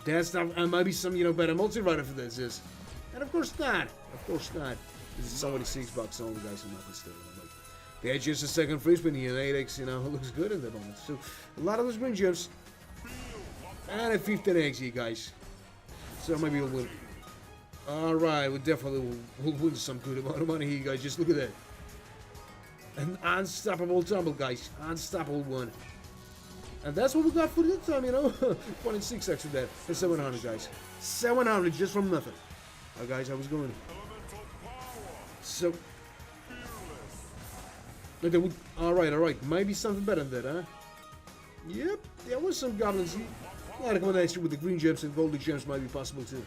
That's not, maybe some, better multi-rider for this is. And of course not. Of course not. This is only $6 only, guys, and nothing still. That's just a second free spin here. 8x, looks good in the moment. So a lot of those green gems. And a 15x here, guys. So maybe we'll win. Alright, we definitely will win some good amount of money here, guys. Just look at that. An unstoppable tumble, guys. Unstoppable one. And that's what we got for this time, 1.6x with that. For 700, guys. 700 just from nothing. Alright, guys, I was going. So. Alright. Maybe something better than that, huh? Yep, there was some goblins here. A lot of combination with the green gems and golden gems might be possible too.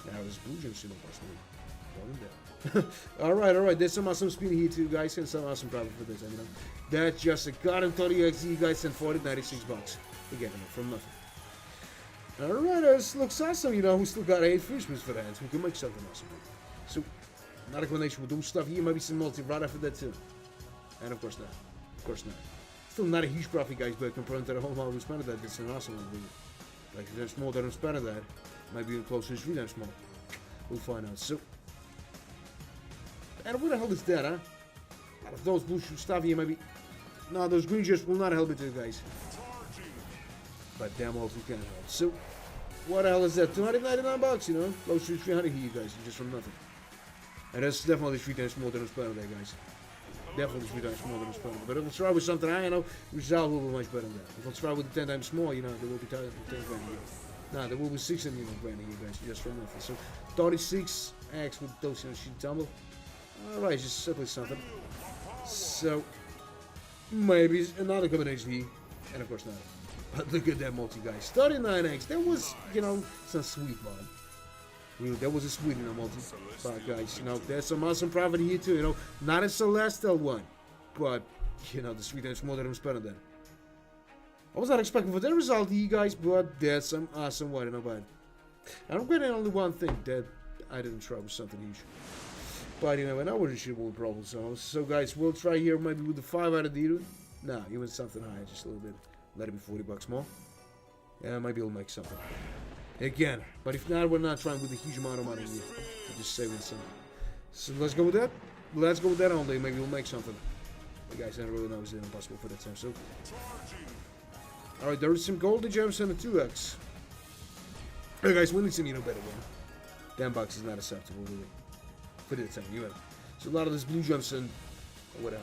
Now there's blue gems still possible. Alright. There's some awesome speed here too, guys, and some awesome profit for this. That's just a Garden 30XE, guys, and 96 bucks. Again, from nothing. Alright, this looks awesome, we still got 8 free spins for that. We can make something awesome. So, not a combination with those stuff here, maybe some multi-rada for that too. And of course not. Still not a huge profit, guys, but compared to the whole amount we spent that, it's an awesome one. Like, if there's more than spent that, might be closer to 3 times more. We'll find out. So, and what the hell is that, huh? Out of those blue stuff here, maybe. No, those green gems will not help it, guys. But damn well, we can help. So, what the hell is that? 299 bucks, Close to 300 here, guys, just from nothing. And that's definitely 3 times more than spent there, guys. Definitely 3 times more than spent. But if we'll try with something high, result will be much better than that. If we'll try with the 10 times more, there will be 10 grand here. No, there will be 6 grand here, guys, just from nothing. So, 36x with those, sheet tumble. Alright, just simply something. So, maybe another combination here. And of course not. But look at that multi, guys. 39x. That was, some sweet, man. Really, that was a sweet multi. But guys, there's some awesome profit here too, Not a celestial one. But, the sweet times more than I'm spending that. I was not expecting for that result here, guys, but that's some awesome one, but I'm getting only one thing that I didn't try with something huge. But and I wasn't sure what problem. So guys, we'll try here maybe with the 5 out of the No, even something higher, just a little bit. Let it be 40 bucks more. Yeah, maybe we'll make something. Again, but if not, we're not trying with a huge amount of money here. We're just saving some. So let's go with that. Let's go with that only. Maybe we'll make something. The guys, I don't really know it's impossible for that time. So, alright, there is some golden gems and a 2x. Hey guys, we need some better one. 10 bucks is not acceptable, really. For the time, So a lot of this blue gems and what else?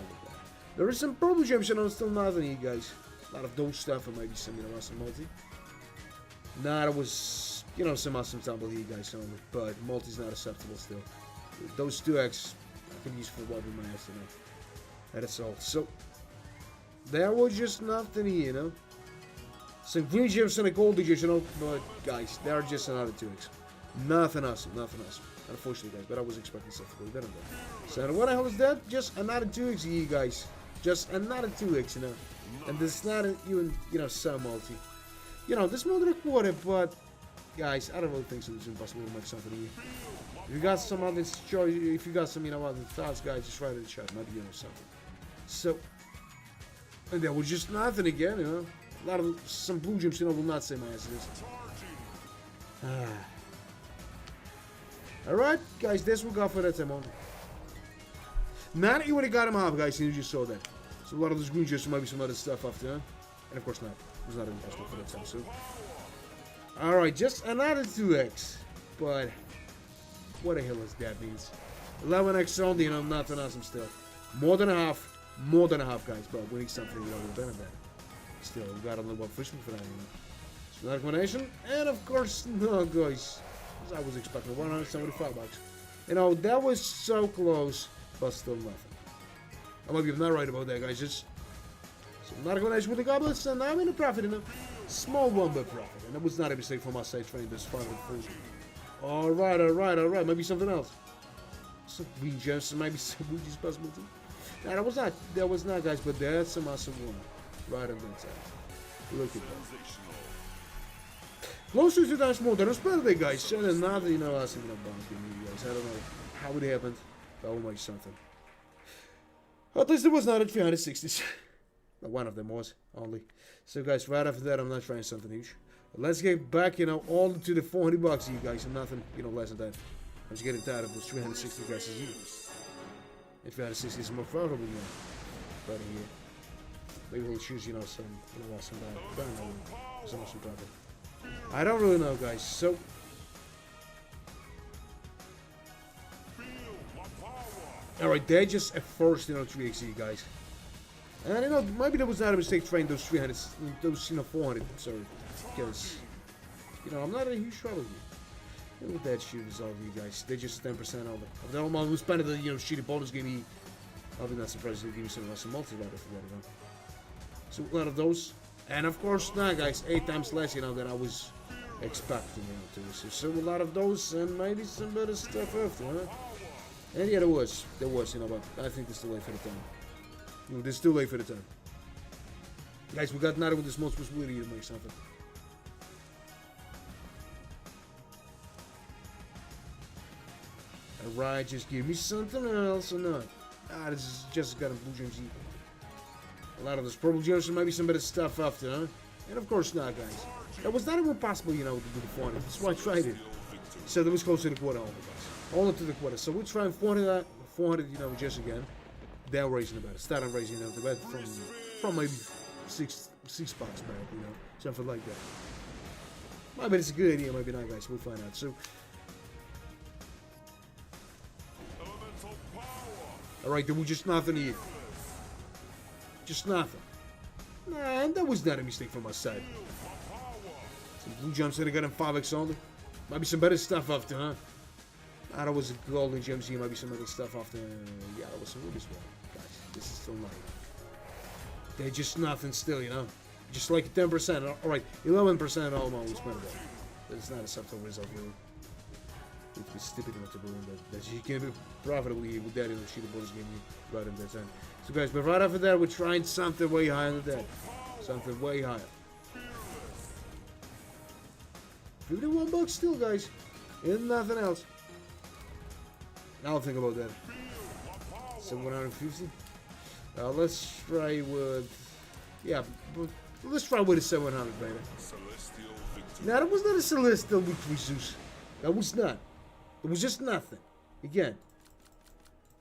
There is some purple gems and still nothing here, guys. A lot of those stuff and maybe some awesome multi. Nah, it was some awesome tumble here, guys, only. But multi's not acceptable still. Those 2x I can use for what we might have to know. That's all. So there was just nothing here, Some green gems and a gold gems, but guys, they are just another 2x. Nothing awesome. Unfortunately, guys, but I was expecting something really better than that. So what the hell is that? Just another 2x here, guys. Just another 2x, And this is not even, some multi. This more than a quarter, but guys, I don't really think so. It's impossible to make something here. If you got some other choice, if you got some, other thoughts, guys, just write it in the chat. Maybe something. So, and there was just nothing again, A lot of some blue gems, will not say my ass is. Alright, guys, that's what we got for that time on. Now that you would have got him off, guys, and you just saw that. So a lot of those green gems, maybe some other stuff after, And of course not. It was not impossible for that time, so. Alright, just another 2x. But, what the hell is that means? 11x only, nothing awesome still. More than a half, guys, but we need something better than that. Still, we got only one fishing for that, So another combination, and of course, no, guys. I was expecting 175 bucks. That was so close, but still nothing. I might be not right about that, guys. Just so not a combination with the goblins, and I'm in a profit, Small one, but profit. And that was not a mistake from my side trying this 540. Alright. Maybe something else. Some green gems, maybe some blue gems possible too. Nah, that was not, guys, but that's some awesome one. Right on that side. Look at that. Close to 2 times more than a spell day, guys. And another, awesome bonus game, guys. I don't know how it happened. That will make something. At least it was not at 360s. One of them was, only. So guys, right after that, I'm not trying something huge. Let's get back, you know, all to the 400 bucks, you guys, and nothing, you know, less than that. I'm just getting tired of those 360 guys as you. And 360 is more favorable, you know. Right here. Maybe we'll choose, you know, some, you know, some awesome profit. I don't really know, guys. So, all right, they're just a first, you know, 3xe, guys. And you know, maybe that was not a mistake trying those 300, those, you know, 400. Sorry, because, you know, I'm not a huge trouble here. Look at that shit is all of you guys. They're just 10% over. Of the amount who spent the, you know, shitty bonus gave me. I'll be not surprised if they give me some multi-rider for that, you know. So a lot of those, and of course, now guys, 8 times less, you know, than I was expecting, you know, to receive. So a lot of those, and maybe some better stuff after, huh? And yeah, there was, you know, but I think it's too late for the time. You know, this is too late for the time. Guys, we got nothing with this most possibility to make something. Alright, just give me something else or not. Ah, this is just got a blue gems. A lot of those purple gems and maybe some better stuff after, huh? And of course not, guys. That was not even possible, you know, to do the 400. That's why I tried it. So that was close to the quarter only, guys. Only to the quarter. So we're trying 400, you know, just again. Then raising the bet. Starting raising, you know, the bet from maybe six bucks back, you know. Something like that. Maybe it's a good idea, maybe not, guys. We'll find out. So, alright, there was just nothing here. Just nothing. Nah, and that was not a mistake from my side. Some blue gems that I got in 5x only. Might be some better stuff after, huh? Ah, that was a golden gems here. Might be some other stuff after. Yeah, that was some rubies well. Guys, this is still nothing. They're just nothing still, you know? Just like 10%. Alright, 11% all amount was spent there. That's not a subtle result, really. It was stupid enough to believe that you can be profitably with that in the sheet of bonus game right in that time. So guys, but right after that, we're trying something way higher than that. Something way higher. 51 bucks still, guys. And nothing else. Now think about that. So 150. Let's try with, yeah, let's try with a 700, baby. Now that was not a celestial victory, Zeus. That was not. It was just nothing. Again,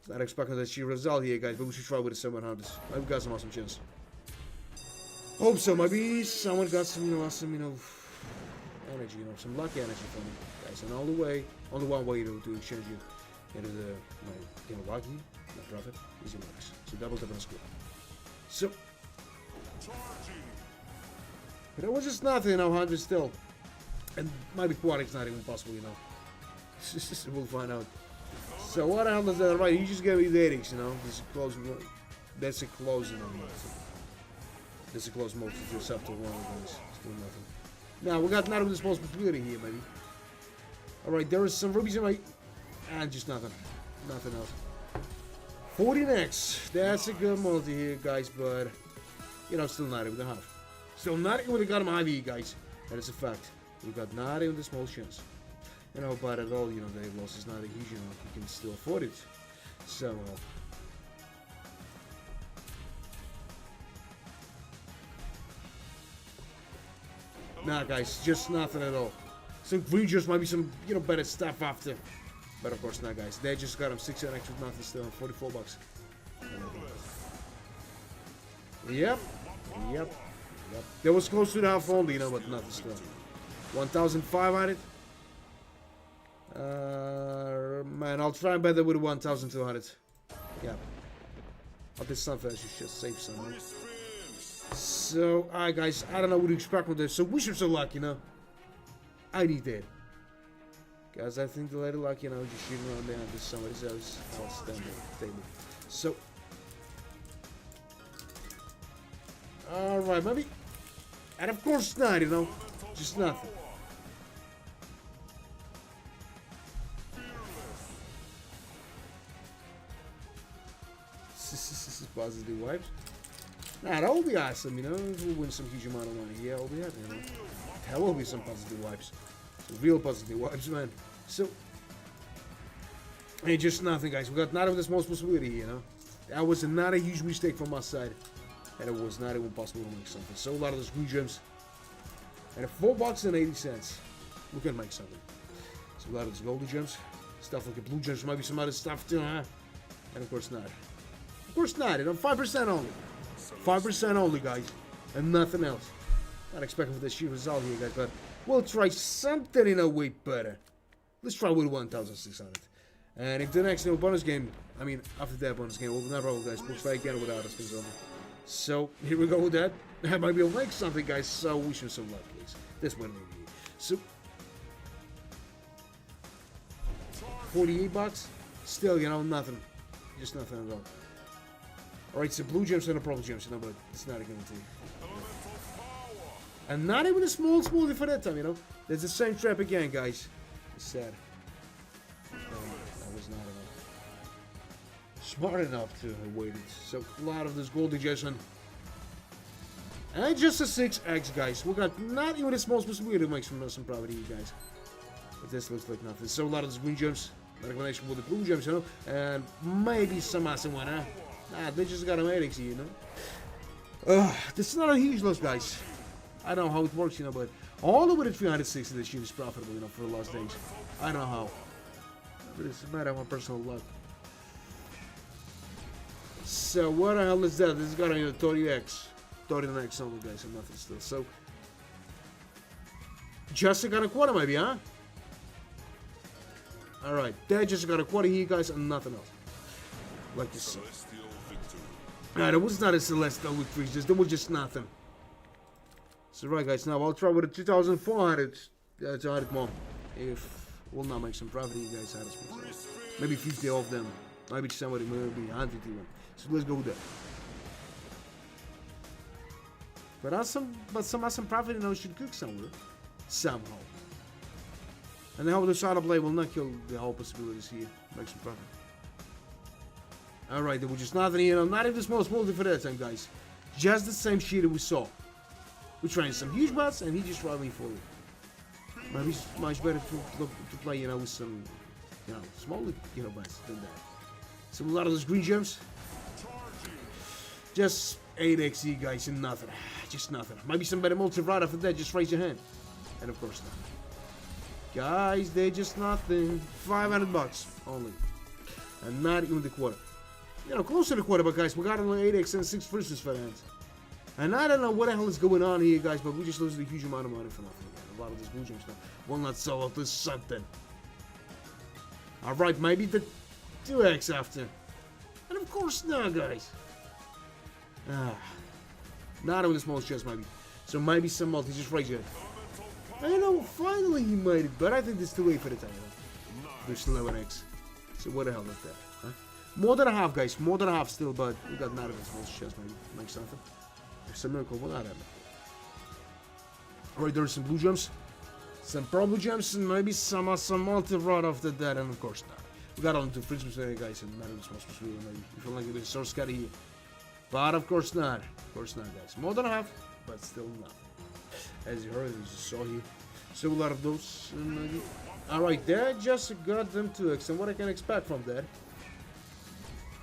not expecting that she result here, guys, but we should try with the 700s. Maybe we got some awesome chance. Hope so. Maybe someone got some, you know, awesome, you know, energy, you know, some lucky energy for me, guys. And all the way, only one way to exchange it into the, you know, lucky, not profit, easy marks. So double tap on the score. So, but it was just nothing, you know, 100 still. And maybe quarter's not even possible, you know. We'll find out. So what the hell is that? Right, he just gave me the 80s, you know. This is a close. That's a closing on that. That's a close motion to yourself to one of those. Still nothing. Now we got not even this possibility here, maybe. Alright, there is some rubies in my, and just nothing. Nothing else. 40 next. That's a good multi here, guys, but you know, still not even the half. Still not even with the got him high here, guys. That is a fact. We got not even the small chance. You know, but at all, you know, the loss is not a huge, you know, you can still afford it. So, nah, guys, just nothing at all. Some green juice might be some, you know, better stuff after. But of course not, guys. They just got him 6 extra with nothing still, 44 bucks. Yep. That was close to the half only, you know, but nothing still. 1,500. Man, I'll try and bet that with 1,200. Yeah. I'll do something. I should just save some. Right? So, alright, guys. I don't know what to expect with this. So, wish him so luck, you know. I need that. Guys, I think the lady luck, you know, just shooting around behind this somebody's else. I'll stand at the table. So. Alright, maybe. And of course not, you know. Just nothing. Positive vibes. Nah, that will be awesome, you know. We'll win some huge amount of money. Yeah, I'll be happy, you know. That will be some positive vibes. Some real positive vibes, man. So, And just nothing, guys. We got not even the smallest possibility, you know. That was not a huge mistake from my side. And it was not even possible to make something. So a lot of those green gems. And at $4.80, we can make something. So a lot of those golden gems. Stuff like the blue gems, might be some other stuff too, huh? And of course not. Of course not, you know, 5% only. 5% only, guys. And nothing else. Not expecting for this sheet result here, guys, but we'll try something in a way better. Let's try with 1,600. And if the next bonus game, I mean, after that bonus game, we'll not roll, guys. We'll try again without us, please. So, here we go with that. I might be able to make something, guys, so we should some luck, please. This one maybe. So, $48. Still, you know, nothing. Just nothing at all. Alright, so blue gems and a purple gems, you know, but it's not a guarantee. And not even a small for that time, you know. There's the same trap again, guys. It's sad. That was not enough. Smart enough to have waited. So a lot of this gold injection. And just a 6x, guys. We got not even a small possibility to make some profit here, guys. But this looks like nothing. So a lot of these green gems. A combination with the blue gems, you know. And maybe some awesome one, huh? Nah, they just got a medics here, you know. This is not a huge loss, guys. I don't know how it works, you know, but all over the 360 this shit is profitable, you know, for the last days. I don't know how. But it's a matter of my personal luck. So what the hell is that? This is got a 30x. 30x only, guys, and nothing still. So just got a quarter maybe, huh? Alright, they just got a quarter here, guys, and nothing else. Like you said. Alright, it was not a celestial victory, there was just nothing. So right, guys, now I'll try with a 2,400 more. If we'll not make some profit, you guys had us. Maybe 50 of them. Maybe somebody, maybe 100 even. So let's go with that. But some profit, you know, should cook somewhere. Somehow. And I hope the shot of play will not kill the whole possibilities here. Make some profit. Alright, there was just nothing, you know, not even the smallest multi for that time, guys. Just the same shit that we saw. We're trying some huge bets, and he just robbed me for it. Maybe it's much better to play, you know, with some, you know, smaller, you know, bets than that. So a lot of those green gems. Just 8xe, guys, and nothing. Just nothing. Maybe some better multi right after that, just raise your hand. And of course not. Guys, they're just nothing. $500 only. And not even the quarter. You know, close to the quarter, but guys, we got only 8x and 6 free for hands. And I don't know what the hell is going on here, guys, but we just lose a huge amount of money for nothing. A lot of this blue gem stuff will not sell out this something. Alright, maybe the 2x after. And of course not, guys. Not even the smallest chest, maybe. So maybe some multi, just right here. I know, finally he made it, but I think there's too late for the time. There's 11x. So what the hell is that? Huh? More than a half, guys. More than a half still, but we got not even the smallest chest, maybe. Make something. There's a miracle, will not happen. Alright, there's some blue gems. Some purple gems, and maybe some multi right after that, and of course not. We got on to free today, guys, and not even small possibility, maybe. We feel like it was so scary here. But of course not. Of course not, guys. More than a half, but still not. As you heard, you just saw here. So a lot of those. Alright, there just got them 2x, and what I can expect from that.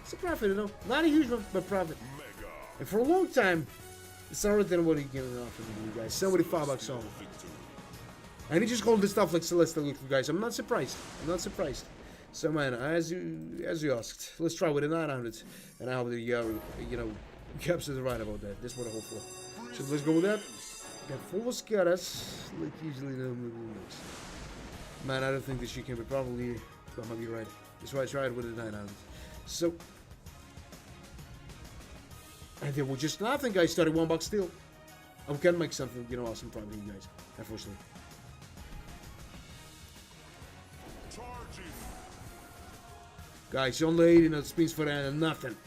It's a profit, you know. Not a huge one, but profit. And for a long time, it's already than what he giving off from you guys. $75 only. And he just called this stuff like Celestial Look, guys. I'm not surprised. I'm not surprised. So man, as you asked, let's try with a 900. And I hope the you know, Caps is right about that. This is what I hope for. So let's go with that. Got 4 scatters, like usually no moves. Man, I don't think this shit can be probably, but I might be right. That's why I tried with a 900. So, and there was just nothing, guys. Started $1 still. I can make something, you know, awesome from you guys. Unfortunately. Guys, only 80 no spins for that and nothing.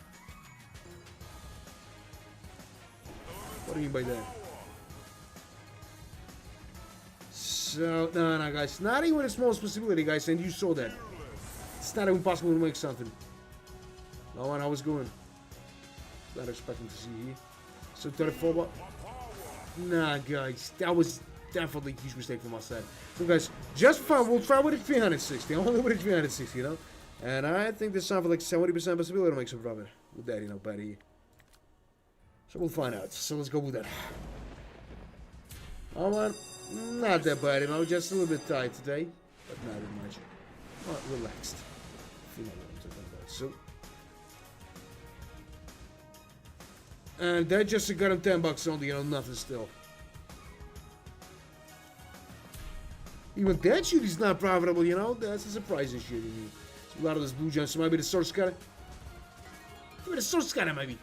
What do you mean by that? So, no, guys. Not even a small possibility, guys, and you saw that. It's not even possible to make something. No one, I was going. Not expecting to see here. So, 34 bucks. Nah, guys. That was definitely a huge mistake from my side. So, guys, just for fun, we'll try with a 360. Only with a 360, you know? And I think there's something like 70% possibility to make some profit with that, you know, buddy. So we'll find out. So let's go with that. Oh man, not that bad, you know, just a little bit tight today, but not that much. Not relaxed. If you know what I'm talking about. So, and that just got him $10 only, you know, nothing still. Even that shit is not profitable, you know. That's a surprising shit. You mean. A lot of this blue gems, so maybe the source cutter. Maybe the source cutter, maybe.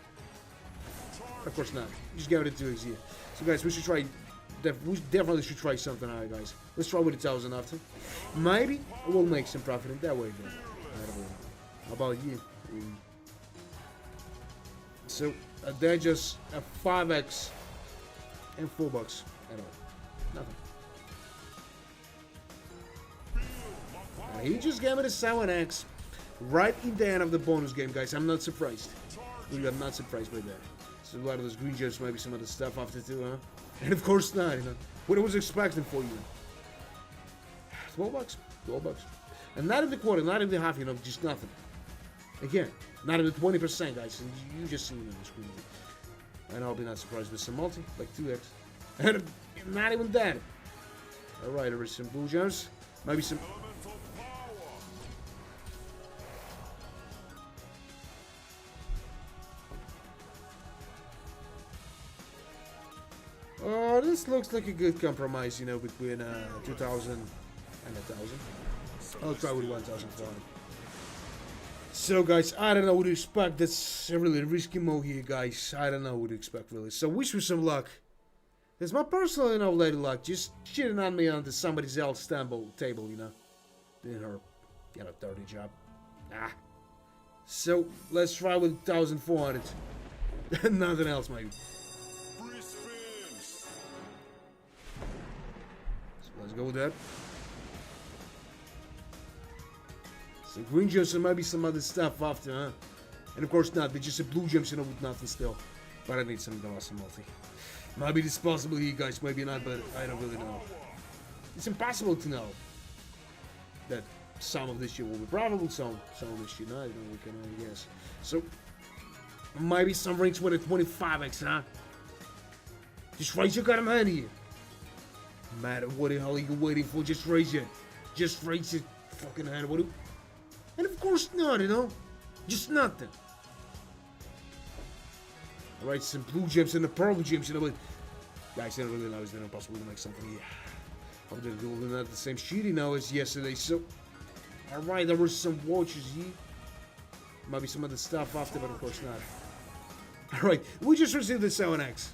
Of course not. Just give it a 2x here. So guys, we should try. We definitely should try something out, guys. Let's try with 1,000 after. Maybe we'll make some profit in that way, then. I don't know. How about you? So they're just a 5x and $4 at all. Nothing. He just gave me the 7x right in the end of the bonus game, guys. I'm not surprised. Really, I'm not surprised by that. So a lot of those green gems, maybe some other stuff after too, huh? And of course not, you know. What I was expecting for you. $12? $12. And not in the quarter, not in the half, you know, just nothing. Again, not in the 20%, guys. And you just seen it on the screen. And I'll be not surprised with some multi, like 2x. And not even that. Alright, there is some blue gems. Maybe some... Oh, this looks like a good compromise, you know, between 2,000 and 1,000. I'll try with 1,400. So, guys, I don't know what to expect. That's a really risky move here, guys. I don't know what to expect, really. So, wish me some luck. It's my personal, you know, lady luck. Just shitting on me onto somebody else's table, you know. Doing her, you know, dirty job. Ah. So, let's try with 1,400. Nothing else, maybe. Let's go with that. So green gems and maybe some other stuff after, huh? And of course not, they're just a blue gems, you know, with nothing still. But I need some awesome multi. Maybe it's possible here, guys, maybe not, but I don't really know. It's impossible to know that some of this shit will be probable, some of this shit not, you know, we can only guess. So, maybe some rings with a 25x, huh? Just raise your goddamn hand here. Matter what the hell are you waiting for? Just raise it. Just raise your fucking hand. What do? And of course not, you know. Just nothing. Alright, some blue gems and the purple gems, you know, but guys, I don't really know. It's not impossible to make something here. Hope they're doing not the same shit, you know, as yesterday. So, alright, there were some watches here. Maybe some other stuff after, but of course not. Alright, we just received the 7x.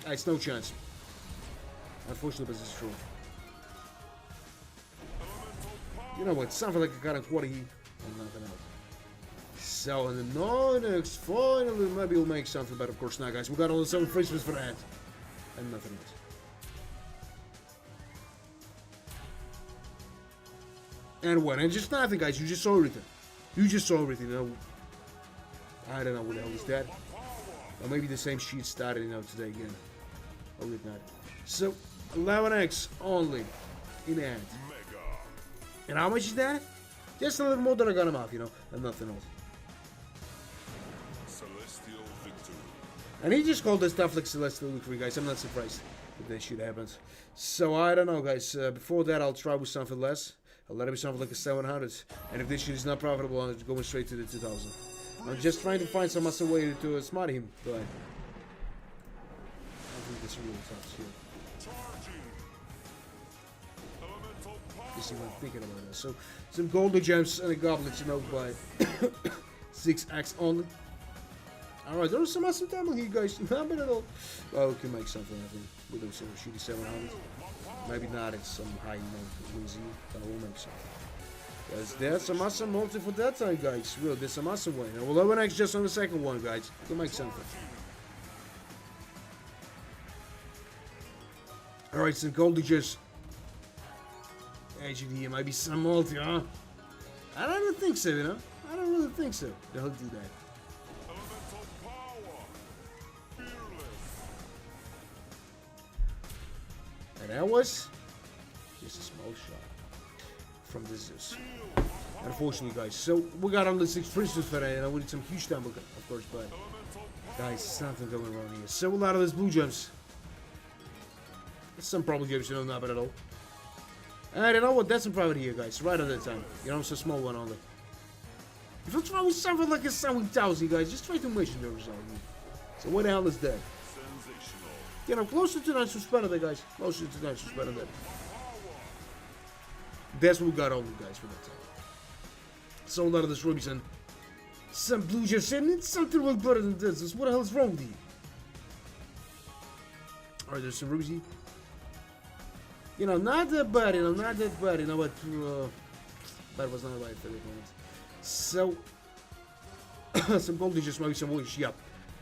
It's no chance. Unfortunately, but this is true. You know what? Something like a kind of quarter here and nothing else. So, and the 9x, finally, maybe we'll make something, but of course not, guys. We got all the 7 free spins for that. And nothing else. And what? And just nothing, guys. You just saw everything. You just saw everything, you know. I don't know what the hell is that. Or maybe the same sheet started, you know, today again. Or did not. So, 11x only in hand. And how much is that? Just a little more than I got him off, you know, and nothing else. Celestial victory. And he just called this stuff like Celestial Victory, guys. I'm not surprised if that shit happens. So, I don't know, guys. Before that, I'll try with something less. I'll let it be something like a 700. And if this shit is not profitable, I'm going straight to the 2000. I'm just trying to find some other way to smart him, but I think this is really tough shit. Just even thinking about this. So, some golden gems and a goblet, you know, by 6x only. Alright, there was some awesome time here, guys. Not bad at all. Well, we can make something, I think, with those shitty 700. Maybe not at some high, you know, wins here, but we'll make something. Because there's some awesome multi for that time, guys. Really, there's some awesome way. And we'll 11x just on the second one, guys. We'll make something. Alright, some golden gems. Actually, here might be some multi, huh? I don't think so, you know? I don't really think so. They'll do that. And that was just a small shot from this Zeus. Unfortunately, guys. So we got on the 6 Princess for that, and we need some huge damage, of course, but guys, something going wrong here. So a lot of those blue gems. Some probably gems you don't know about at all. And you know what? That's some private here, guys. Right at that time. You know, it's a small one only. If you try with something like a 7,000, guys, just try to mention the result. So what the hell is that? You know, closer to 9 suspended there, guys. Closer to 9 suspended there. That's what we got only, guys, for that time. So a lot of this rubies and some blue gems, and it's something way better than this. What the hell is wrong with you? Alright, there's some rubies here. You know, not that bad, you know, not that bad, you know what, that was not right for the moment. So, some gold digits, maybe some wishes, yeah.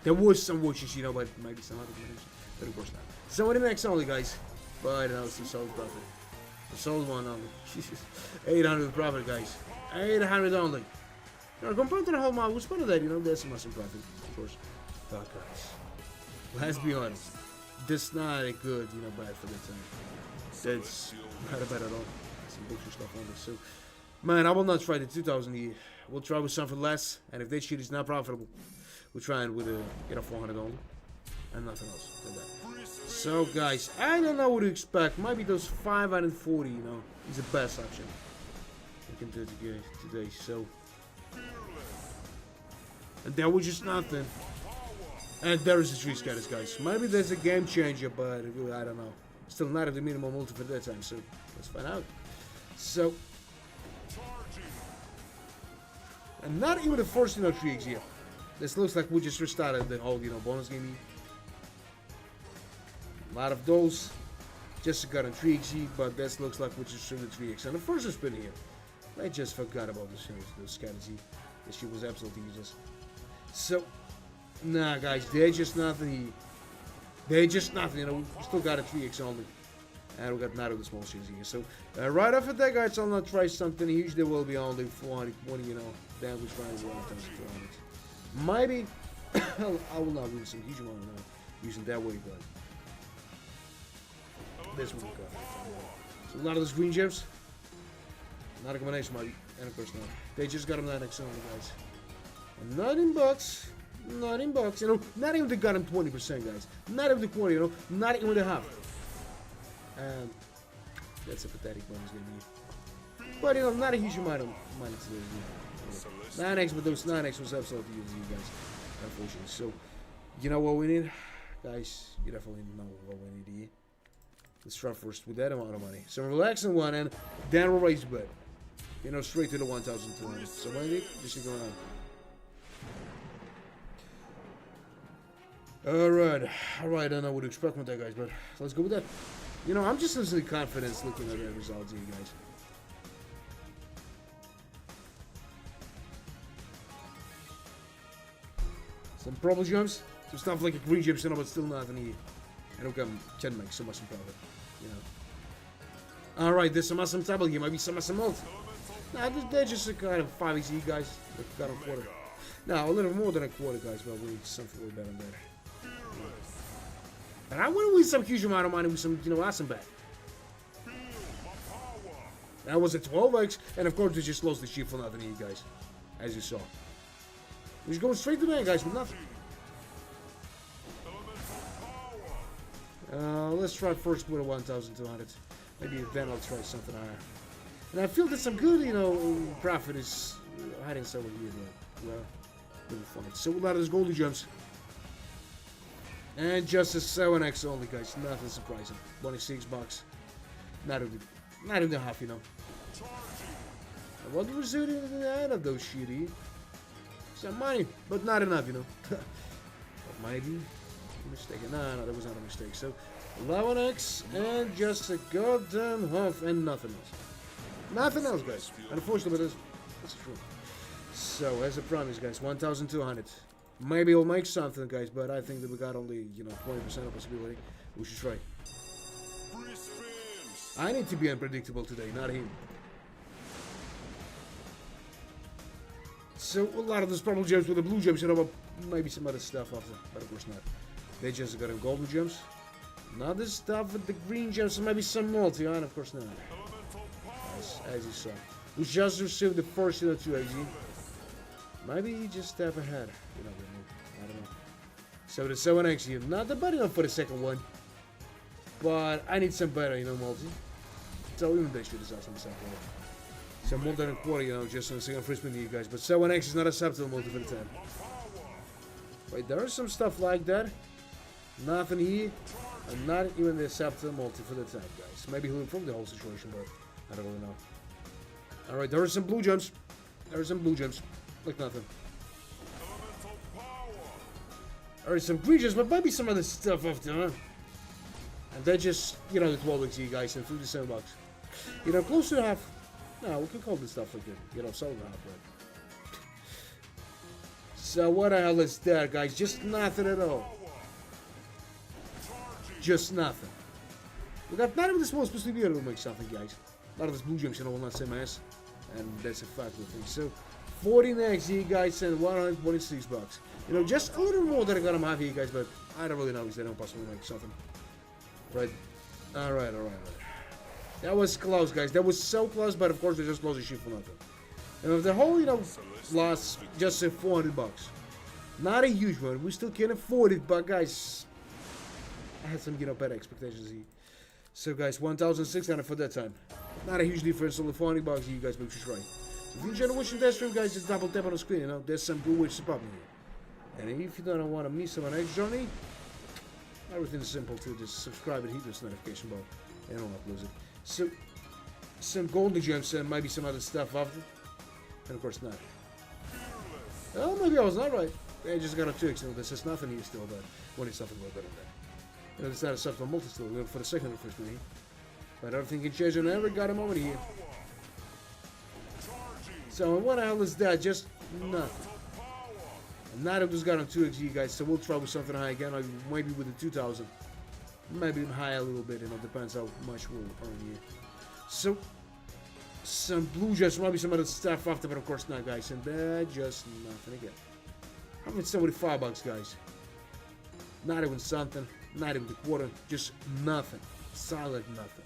There was some wishes, you know, but maybe some other combinations, but of course not. So, in the next only, guys, but no, it's the solid profit. The solid one only. 800 profit, guys. 800 only. You know, compared to the whole mile, what's better than, you know, there's some awesome profit, of course. But, guys, let's be honest, this not a good, you know, bad for the time. That's not bad at all. Some bullshit stuff on this. So, man, I will not try the 2,000 here. We'll try with something less, and if that shit is not profitable, we'll try it with a, you know, 400 only, and nothing else like that. So, guys, I don't know what to expect. Maybe those 540, you know, is the best option we can do today. So, and that was just nothing. And there is a 3 scatters, guys. Maybe there's a game changer, but I don't know. Still not at the minimum multi for that time, so let's find out. So, and not even the first, you know, 3x here. This looks like we just restarted the whole, you know, bonus game here. A lot of those. Just got a 3x, but this looks like we just streamed the 3x. And the first spin here, I just forgot about this, you know, those scatters here. This shit was absolutely useless. So, nah, guys, they're just nothing here. They're just nothing, you know, we still got a 3x only. And we got none of the small shits here. So, right after that, guys, I'll not try something huge. There will be only 420, you know, damage rounds 1,200. Maybe, I will not win some huge amount now, using that way, but this one we got. So, a lot of those green gems, not a combination, maybe, and of course not. They just got them 9x only, guys. And $19. $19, you know, not even they got him 20%, guys. Not even the quarter, you know, not even the half. And that's a pathetic bonus game here. But, you know, not a huge amount of money to 9x, but those 9x was absolutely easy, guys. Unfortunately. So, you know what we need? Guys, you definitely know what we need here. Let's try first with that amount of money. So, relaxing one, and then we'll raise bet. You know, straight to the 1,200. So, what do you need? Just going on. Alright, I don't know what to expect with that, guys, but let's go with that. You know, I'm just losing confidence looking at the results here, guys. Some purple gems, some stuff like a green gems, you know, but still nothing here. I don't can make so much profit, you know. Alright, there's some awesome table here, maybe some awesome multi. Nah, they're just a kind of 5x, guys. Got a quarter. Now, a little more than a quarter, guys, but we need something way better than that. And I want to win some huge amount of money with some, you know, awesome bet. That was a 12x, and of course, we just lost the ship for nothing here, guys. As you saw. We're just going straight to that, guys, with nothing. Let's try first with a 1,200. Maybe then I'll try something higher. And I feel that some good, you know, profit is hiding somewhere here, well, we'll find. So a lot of those golden gems. And just a 7x only, guys. Nothing surprising. $26. Not even the half, you know. And what was it in the end of those shitty? Some money, but not enough, you know. But maybe a mistake. No, that was not a mistake. So 11x and just a goddamn half and nothing else. Nothing else, guys. Unfortunately, that's true. So as a promise, guys, 1,200. Maybe it'll make something, guys, but I think that we got only, you know, 20% of possibility. We should try. I need to be unpredictable today, not him. So, a lot of those purple gems with the blue gems, you know, but maybe some other stuff after, but of course not. They just got golden gems. Not this stuff with the green gems, so maybe some multi, and of course not. Guys, as you saw. We just received the first, 2 XG. Maybe he just step ahead. I don't know. So the 7 XG, not the bad enough for the second one. But I need some better, multi. So even they should have on the second one. So more than a quarter, just on the second first with you guys. But 7X is not acceptable multi for the time. Wait, there is some stuff like that. Nothing here. And not even the acceptable multi for the time, guys. Maybe he'll improve the whole situation, but I don't really know. Alright, there are some blue gems. Like nothing. Alright, some green gems, but maybe some other stuff after, huh? And they're just, the 12 XG, guys, and $57. Close to half. No, we can call this stuff like it. Sold half, right? So what the hell is that, guys? Just nothing at all. Just nothing. We got not even the small supposed to be able to make something, guys. A lot of this blue gems, will not say mass. And that's a fact of things. So 14 XG, guys, and $126. Just a little more than I got on my here, guys, but I don't really know because they don't possibly make something. Right. Alright. That was close, guys. That was so close, but of course they just closed the shit for nothing. And if the whole, loss, just say $400. Not a huge one. We still can't afford it, but guys, I had some, better expectations here. So guys, 1,600 for that time. Not a huge difference, only $400 you guys make sure right. If you enjoy watching that stream, guys, just double tap on the screen, there's some good ways to pop in here. And if you don't want to miss someone next journey, everything's simple too. Just subscribe and hit this notification bell, and I'll upload it. So, some golden gems and maybe some other stuff after, and of course not. Oh, maybe I was not right. I just got a 2x. This is nothing here still, but when it's something about better than that. It's not a subtle multi still. We're for the second or first minute. But everything can change and never got a moment here. So what the hell is that? Just nothing. And neither of us got on 2xg, guys, so we'll try with something high again, maybe with the 2000. Maybe even high a little bit, depends how much we'll earn here. So, some blue gems, maybe some other stuff after, but of course not, guys, and that just nothing again. $175, guys. Not even something, not even the quarter, just nothing. Solid nothing.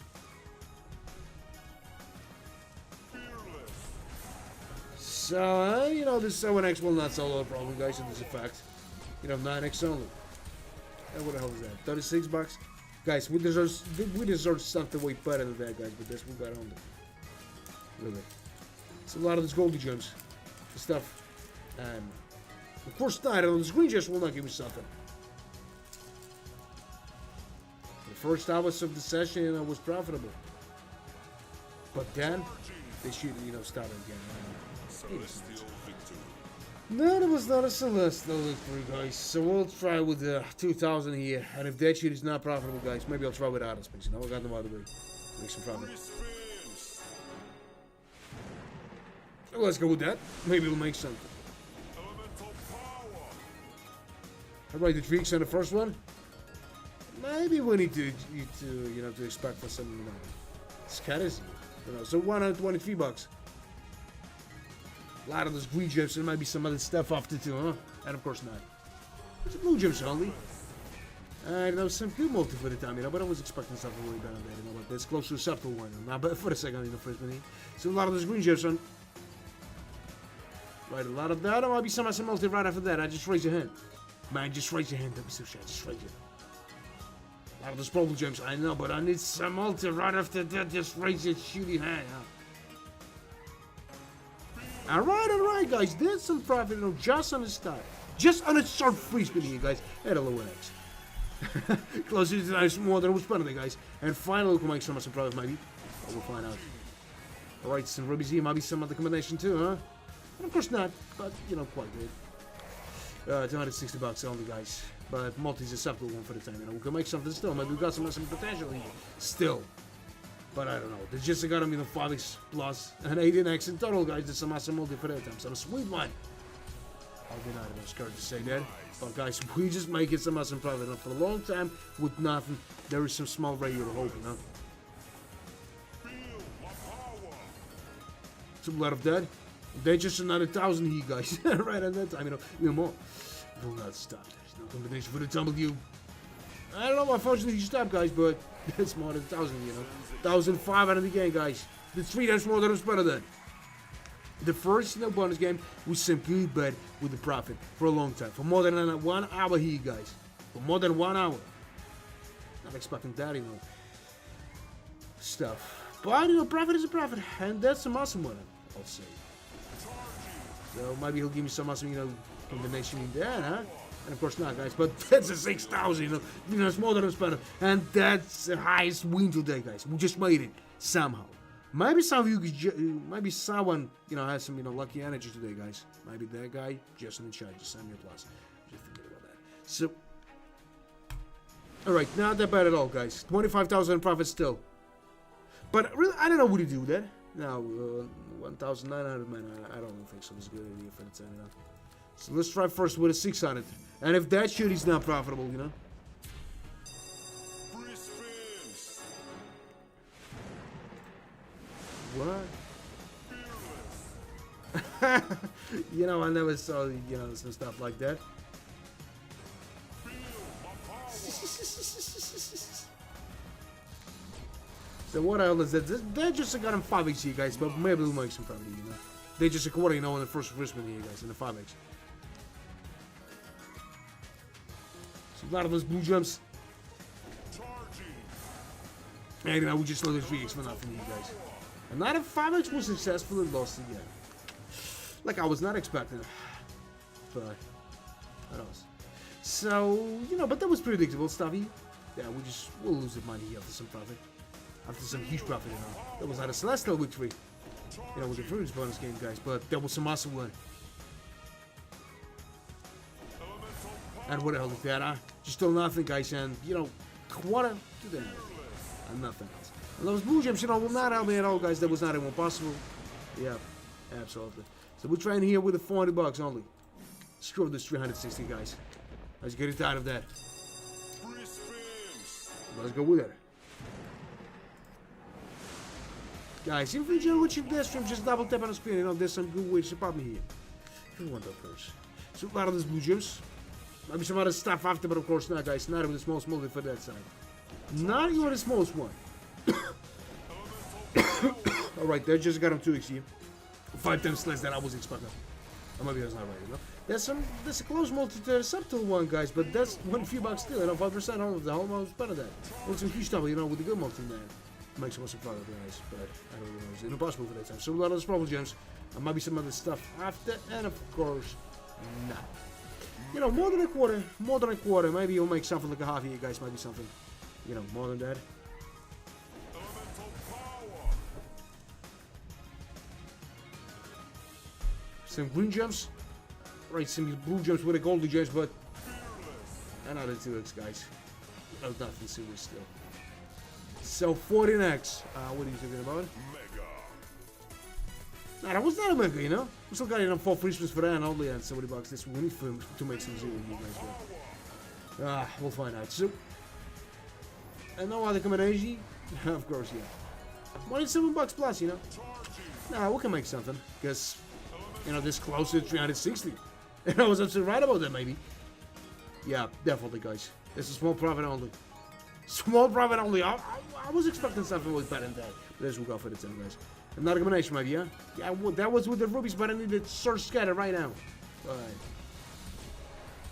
So, this 7X will not solve our problem, guys, and this is a fact. 9X only. And what the hell is that? $36? Guys, we deserve something way better than that, guys, but that's what we got on there. Really. It's a lot of these golden gems. The stuff. And, of course, not. Those green gems will not give me something. The first hours of the session, was profitable. But then, they should, start again. No, it was not a celestial victory, guys. So we'll try with the 2000 here. And if that shit is not profitable, guys, maybe I'll try with outer space. I got them out of the way. Make some profit. So let's go with that. Maybe we'll make something. Alright, the tweaks on the first one. Maybe we need to expect for some, scatters. So $123. A lot of those green gems and maybe some other stuff after too, huh? And of course not. It's blue gems only. And there was some good multi for the time, but I was expecting something really better than that, but that's close to a subtle one. Not bad for the second in the first minute. So a lot of those green gems on. Right, a lot of that. There might be some multi right after that. I just raise your hand. Man, just raise your hand. Don't be so shy. Just raise it. A lot of those purple gems, I know, but I need some multi right after that. Just raise your shitty hand, huh? Alright, guys, there's some profit, just on the start. Just on a short free spin here, guys, at a lower X. Closer to nice more than was better, guys. And finally, we can make some profit, maybe. But we'll find out. Alright, some rubies here, maybe some other combination too, huh? And of course not, but, quite good. $260 only, guys. But multi's a acceptable one for the time, We can make something still. Maybe we got some potential here. Still. But I don't know. There's just got to be the 5x plus and 18x in total, guys. There's some awesome multi for that time. So a sweet one. I'll be not even scared to say that. But guys, we just make it some awesome profit. And for a long time with nothing, there is some small regular hope, So a lot of that. They just another 1,000 here, guys. Right at that time, even more. Will not stop. There's no combination for the W. I don't know why fortunately you stop, guys, but that's more than 1,000, 1,500 again, guys. The 3 times more than was better than. The first bonus game was some good bet with the profit for a long time. For more than 1 hour here, guys. For more than 1 hour. Not expecting that, stuff. But, profit is a profit. And that's some awesome one, I'll say. So maybe he'll give me some awesome, combination in there, huh? And of course not, guys. But that's a 6,000, it's more than a better. And that's the highest win today, guys. We just made it somehow. Maybe some of you, maybe someone, has some, lucky energy today, guys. Maybe that guy just in the chat, just send me a plus. Just thinking about that. So, all right, not that bad at all, guys. 25,000 profit still. But really, I don't know what to do with that. Now, 1,900, man, I don't think so. It's a good idea for the 10 enough. So let's try first with a 600. And if that shit is not profitable, What? I never saw, some stuff like that. So what else is that? They just got him 5x here, guys, but maybe we'll make some profit, They just a quarter, in the first wristband here, guys, in the 5x. So a lot of those blue jumps. And we just loaded 3x for nothing here, guys. And not if 5x was successful and lost again. Like I was not expecting. But what else? So, but that was predictable, Stuffy. Yeah, we'll lose the money after some profit. After some huge profit, That was not a celestial victory. With the first bonus game, guys, but that was some awesome one. And what else is that, huh? Just still nothing, guys, and, quarter to the end. And nothing else. And those blue gems, will not help me at all, guys. That was not even possible. Yeah, absolutely. So we're trying here with the 400 bucks only. Screw this 360, guys. Let's get it out of that. Let's go with it. Guys, if you enjoy watching this stream, just double tap on the screen. There's some good ways to pop me here. If you want, of course. So a lot of these blue gems. Maybe some other stuff after, but of course not, guys. Not even the smallest multi for that side. Not even the smallest one. Alright, they just got him 2x here. 5 times less than I was expecting. Or maybe that's not right, There's a close multi to the subtle one, guys, but that's one few bucks still, 5% all of the whole most better than that. Well, some huge stuff, with the good multi there. Makes some profit, guys, but I don't know, it's impossible for that time. So a lot of those problem gems, and maybe some other stuff after, and of course, not. More than a quarter, maybe you'll make something like a half here, guys, maybe something, more than that. Some green gems, right, some blue gems with the golden gems, but another 2x, guys. Nothing serious still. So 14x, what are you thinking about? Nah, that was not a mega, We still got 4 free spins for that and only at 70 bucks. This we need to make some zero here, guys. We'll find out. So, and no other combination? Of course, yeah. 27 bucks plus, Nah, we can make something, because, this close to 360. And I was absolutely right about that, maybe. Yeah, definitely, guys. This is small profit only. Small profit only. I was expecting something with better than that. But let's go for the 10, guys. Another combination, maybe, yeah? Yeah, that was with the rubies, but I need to search scatter right now.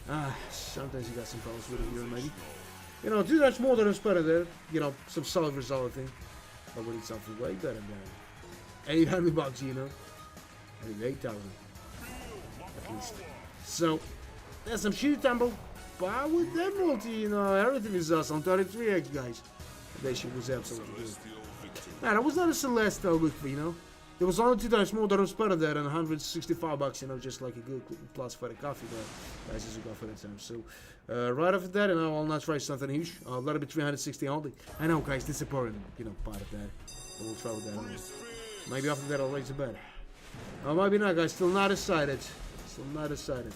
But, sometimes you got some problems with it here, maybe. 2 times more than it's better there. Some solid result, I think. But we need something way better than 800 bucks, I need 8,000. At least. So, there's some shitty tumble. But with that multi, everything is awesome. 33x, guys. That shit was absolutely good. Nah, that was not a celestial victory, There was only 2 times more than was better there and 165 bucks, just like a good plus for the coffee, but guys, this is a go for that time. So, right after that, I'll not try something huge. I'll let it be 360 only. I know, guys, disappointing, part of that. But we'll try with that only. Maybe after that, I'll raise the bet. Oh, maybe not, guys. Still not decided. Still not decided.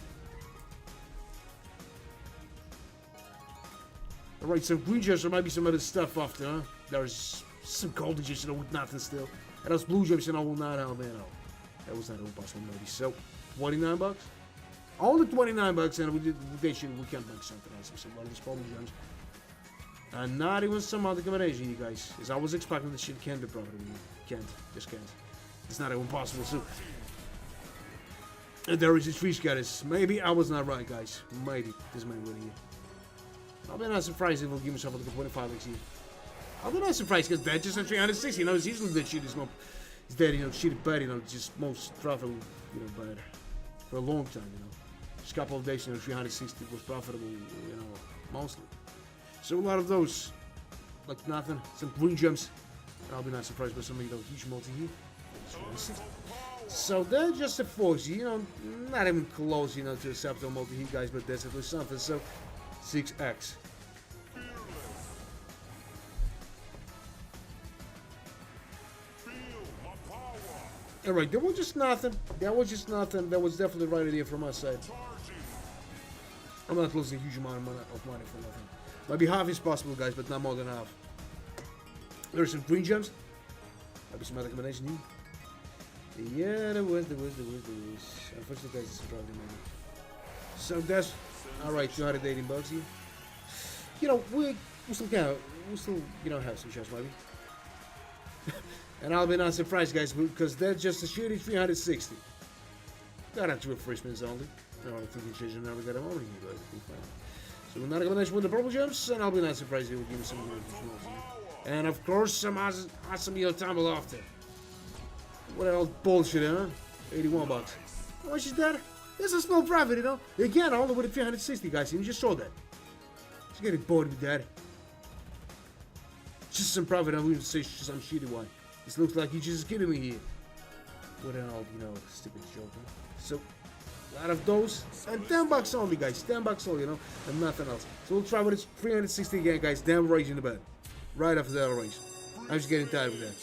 Alright, some green gems or maybe some other stuff after, huh? There's some golden gems, with nothing still. And those blue gems, will not help me at all. That was not impossible, maybe. So, 29 bucks? Only 29 bucks, and we can't make something else. Some of these golden gems. And not even some other combination, you guys. As I was expecting, this shit can't be profitable. Can't. Just can't. It's not even possible. So, there is a three scatters. Maybe I was not right, guys. Maybe. This might win here. I'll be not surprised if we'll give myself a 25x here. I'll be not surprised because that just a 360. You know, it's usually that shit is not. It's that, you know, shit bad, you know, just most profitable, you know, bad. For a long time, you know. Just a couple of days, you know, 360 was profitable, you know, mostly. So a lot of those, like nothing, some green gems. I'll be not surprised by some of those huge multi here. So they're just a 40, you know, not even close, you know, to a septal multi here, guys, but that's at least something. So 6x. Alright, that was just nothing. That was just nothing. That was definitely the right idea from my side. I'm not losing a huge amount of money for nothing. Might be half is possible, guys, but not more than half. There's some green gems. Might be some other combination here. Yeah, there was. Unfortunately, guys, it's a problem, maybe. So that's alright. 218 bucks here. You know, we still you know, have some shots, maybe. And I'll be not surprised, guys, because they're just a shitty 360. Got up to a free spins only. I don't think you should never get them over here, but it'll be fine. So we're not gonna with the purple gems, and I'll be not surprised if we'll give me some good controls. And of course, some awesome Yo tumble after. What else bullshit, huh? 81 bucks. How much is that? That's a small profit, you know? Again, all the way to 360, guys, and you just saw that. Just getting bored with that. Just some profit, I wouldn't say some shitty one. This looks like you're just kidding me here. What an old, you know, stupid joke, huh? So, a lot of those, and 10 bucks only, guys. 10 bucks only, you know, and nothing else. So we'll try with this 360 again, guys. Damn raise in the bed. Right after that raise. I'm just getting tired of that.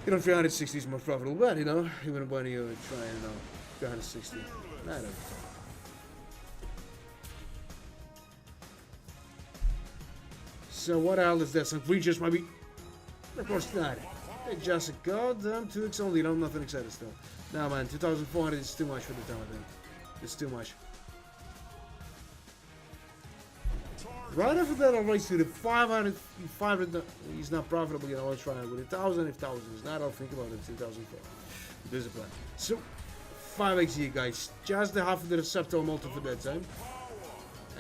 You know, 360 is more profitable bet, you know, even when you try, you know, 360. Not every time. So what else is there? Some creatures might be. Of course not. They just a goddamn 2x only, you know, nothing excited still. Nah, man, 2,400 is too much for the time, I think. It's too much. Right after that, I'll raise to the 500. 500 he's not profitable, you know, I'll try it with 1,000. If 1,000 is not, I'll think about it. 2,004. There's a plan. So, 5x here, guys. Just the half of the Receptor multi for that time.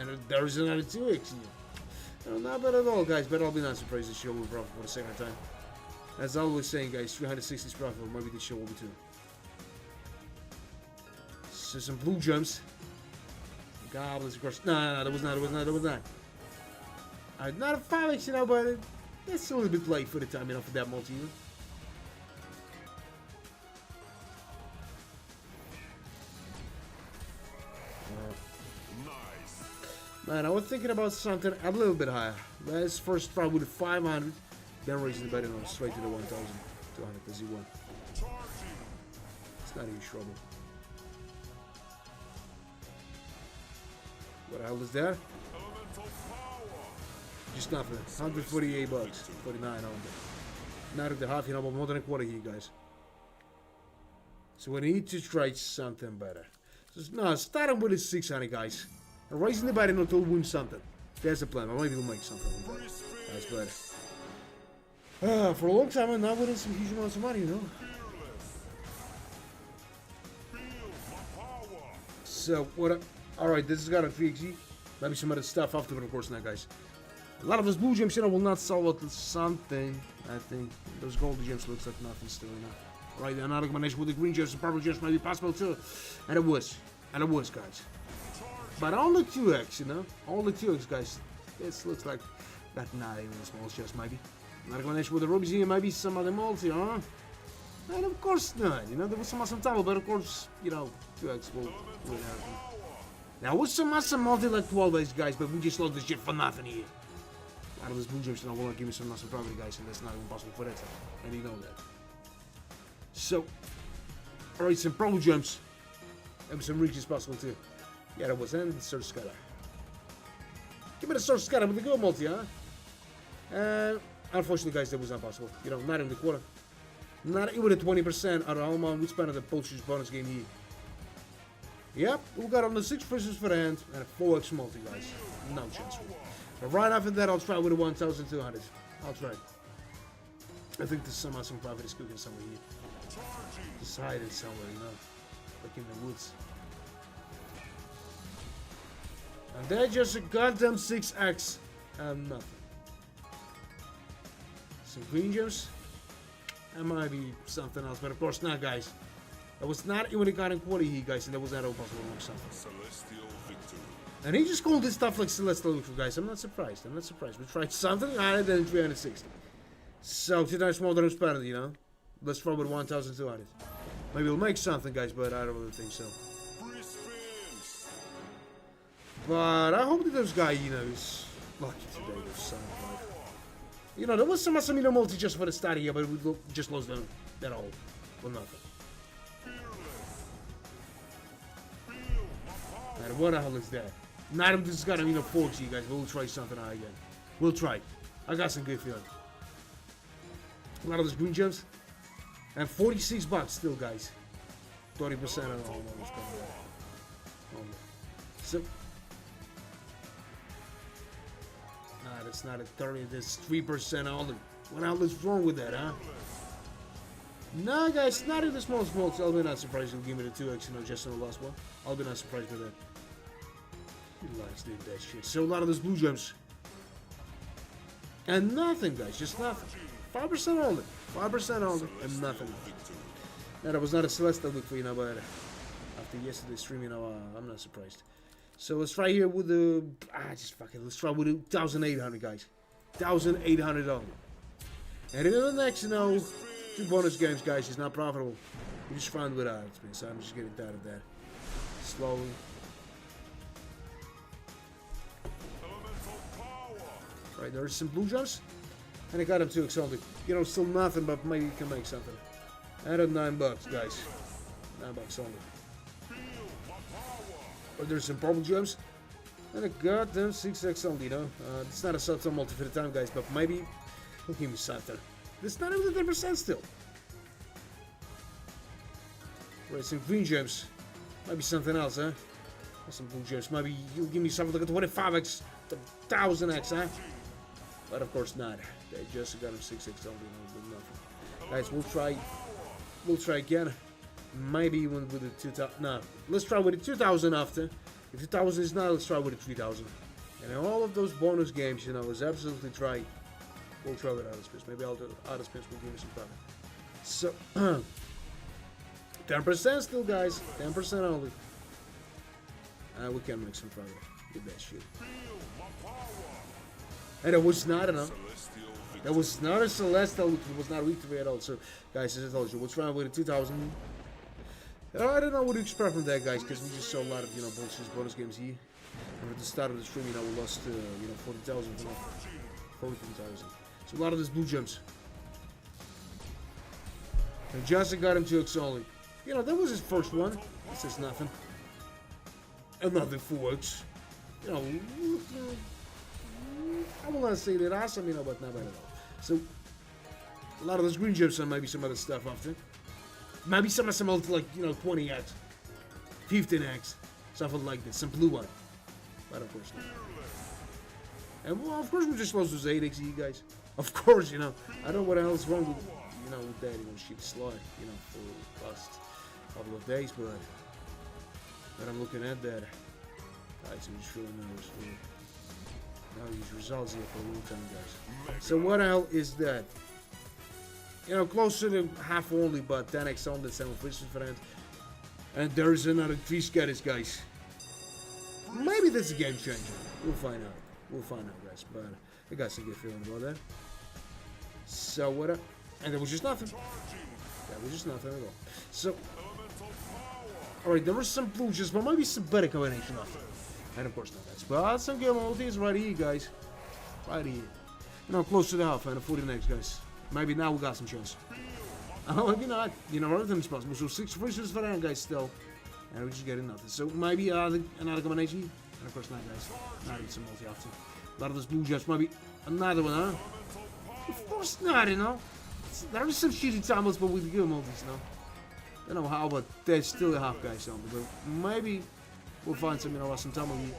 And there's another 2x here. No, not bad at all, guys, but I'll be not surprised this show will be profitable for the second time. As I always saying, guys, 360 is profitable. Maybe this show will be too. So some blue gems. Goblins, of course. No, that was not. Not a 5x, you know, but it's a little bit late for the time, you know, for that multi. Man, I was thinking about something a little bit higher. Let's first try with the 500, then raising the bet on straight to the 1,200 because he won. It's not even trouble. What the hell is that? Just nothing. 148 bucks. 49 on it. Not at the half, you know, but more than a quarter here, guys. So we need to try something better. So, no, starting with the 600, guys. And raising the bet until we win something. That's the plan. Maybe we'll make something with that. That's better. For a long time, I'm not winning some huge amounts of money, you know. So, what? Alright, this has got a 3xg. Maybe some other stuff after, but of course not, guys. A lot of those blue gems, you know, will not sell at something, I think. Those gold gems looks like nothing still, you know. Right, another combination with the green gems and purple gems might be possible too. And it was. Guys. But only 2x, you know? Only 2x, guys. This looks like that not even a small chest, maybe. Another combination with the rubies here, maybe some other multi, huh? And of course not, you know? There was some awesome table, but of course, you know, 2x will happen. Now, with some awesome multi like 12x, guys, but we just lost this shit for nothing here. Out of this blue gems, you know, will not give me some awesome property, guys, and that's not even possible for that time. And you know that. So, alright, some purple gems. And some reaches possible too. Yeah, that was in Search Scatter. Give me the Search Scatter with the gold multi, huh? Unfortunately, guys, that was not possible. You know, not in the quarter. Not even at 20% out of all my we spent on the poachers bonus game here. Yep, we got on the 6 prisoners for the hand and a 4x multi, guys. No chance for it. But right after that, I'll try with a 1,200. I'll try. I think there's somehow some profit is cooking somewhere here. Just hiding somewhere, you know, like in the woods. And they're just a goddamn 6x and nothing. Some green gems. That might be something else, but of course not, guys. That was not even a goddamn quality here, guys, and that was not possible to something. Celestial victory. And he just called this stuff like Celestial Victory, guys. I'm not surprised. I'm not surprised. We tried something higher than 360. So 2 times more than expected, you know. Let's try with 1,200. Maybe we'll make something, guys, but I don't really think so. But I hope that this guy, you know, is lucky today with something. You know, there was some you know, multi just for the start here, but we just lost them at all. Well, nothing. And what the hell is that? Not him just got him, you know, 40, guys. We'll try something out again. We'll try. I got some good feeling. A lot of those green gems. And 46 bucks still, guys. 30% on all those. So. Nah, that's not a 30, that's 3% only. What the hell is wrong with that, huh? Nah, guys, not in the small. I'll be not surprised you'll give me the 2x, you know, just in the last one. I'll be not surprised with that. He likes doing that shit. So a lot of those blue gems. And nothing, guys, just nothing. 5% only. 5% only, and nothing. Now, that was not a Celestial look for you know, but after yesterday's stream, you know, I'm not surprised. So let's try here with the... just fuck it. Let's try with the 1,800, guys. 1,800 only. And in the next, you know, 2 bonus games, guys, is not profitable. You just find without it, man. So I'm just getting tired of that. Slowly. Right, there's some blue gems. And I got them 2x only. You know, still nothing, but maybe you can make something. And at $9, guys. $9 only. But there's some purple gems. And a goddamn 6x only, you know. It's not a subtle multi for the time, guys, but maybe he'll give me something. It's not even 10% still. Right, some green gems. Maybe something else, huh? Some blue gems. Maybe you'll give me something like a 25x, 1,000x, huh? But of course not. They just got him 6x only, you know, nothing. Guys, we'll try. We'll try again. Maybe even with the 2,000. No, let's try with the 2,000 after. If 2,000 is not, let's try with the 3,000. And in all of those bonus games, you know, is absolutely try. We'll try with other spins. Maybe other spins will give me some profit. So 10% still, guys. 10% only. We can make some profit with that shit. And it was not enough. That was not a Celestial. It was not weak to me at all. So, guys, as I told you, we'll try with the 2,000. I don't know what to expect from that, guys, because we just saw a lot of, you know, bonus games here. And at the start of the stream, you know, we lost, you know, 40,000, 14,000. So a lot of these blue gems. And Johnson got him 2x only. You know, that was his first one. This is nothing. Another 4x. You know, I will not say that awesome, you know, but not bad at all. So, a lot of those green gems and maybe some other stuff after. Maybe some multi, like, you know, 20x, 15x, something like that. Some blue one. But of course not. And well, of course we just lost those 8x, you guys. Of course, you know. I don't know what else is wrong with, you know, with that, you know, shit slide, you know, for the past couple of days, but I'm looking at that. Guys, I'm just really nervous for now these results here for a long time, guys. So what the hell is that? You know, closer to half only, but 10x on the 7 fishes for that. And there's another 3 scatters, guys. Maybe that's a game changer. We'll find out. We'll find out, guys. But I got some good feeling about that. So what up? And there was just nothing. That was just nothing at all. So, alright, there was some blue gems, but maybe some better combination of them. And of course not that. But some good multis right here, guys. Right here. You know, close to the half and 40 next, guys. Maybe now we got some chance. Maybe not. You know, everything's possible. So 6 fishes for that, guys, still. And we're just getting nothing. So maybe another combination. And of course not, guys. Not even some multi after. A lot of those blue gems. Maybe another one, huh? Of course not, you know. There is some shitty tumbles, but with good multis, you know. I don't know how, but there's still a half, guys, on. But maybe we'll find some, you know, some tumble here.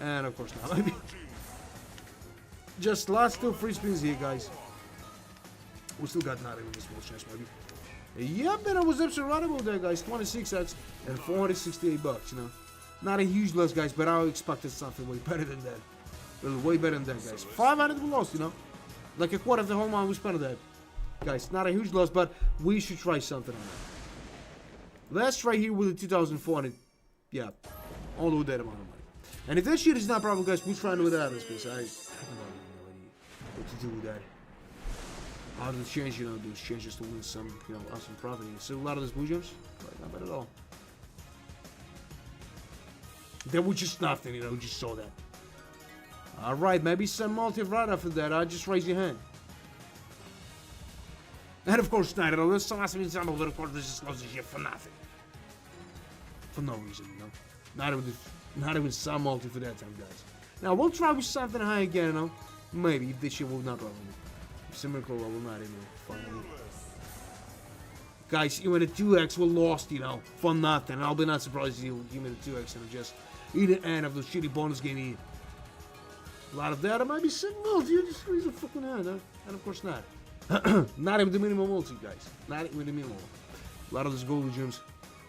And of course not. Maybe. Just last 2 free spins here, guys. We still got not even a small chance, maybe. Yep, and I was absolutely right about that, guys. 26x and 468 bucks, you know. Not a huge loss, guys, but I expected something way better than that. Really, way better than that, guys. 500 we lost, you know. Like a quarter of the whole amount we spent on that. Guys, not a huge loss, but we should try something on that. Let's try here with the 2,400. Yeah, only with that amount of money. And if that shit is not problem, guys, we're trying with that space. I have no idea what to do with that. How to change, you know, those changes to win some, you know, awesome profit. So a lot of those blue gems, right, not bad at all. That was just nothing, you know, we just saw that. Alright, maybe some multi right after that. Just raise your hand. And of course, not at all. There's some awesome example, but of course, there's just lots of shit for nothing. For no reason, you know. Not even some multi for that time, guys. Now, we'll try with something high again, you know. Maybe if this shit will not run. Similar will not even finally. Guys, even the 2x were lost, you know, for nothing. I'll be not surprised if you give me the 2x and just eat the end of the shitty bonus game here. A lot of that, it might be some multi. You just raise a fucking hand, huh? And of course not. Not even the minimum multi, guys. Not even the minimum. A lot of those golden gems.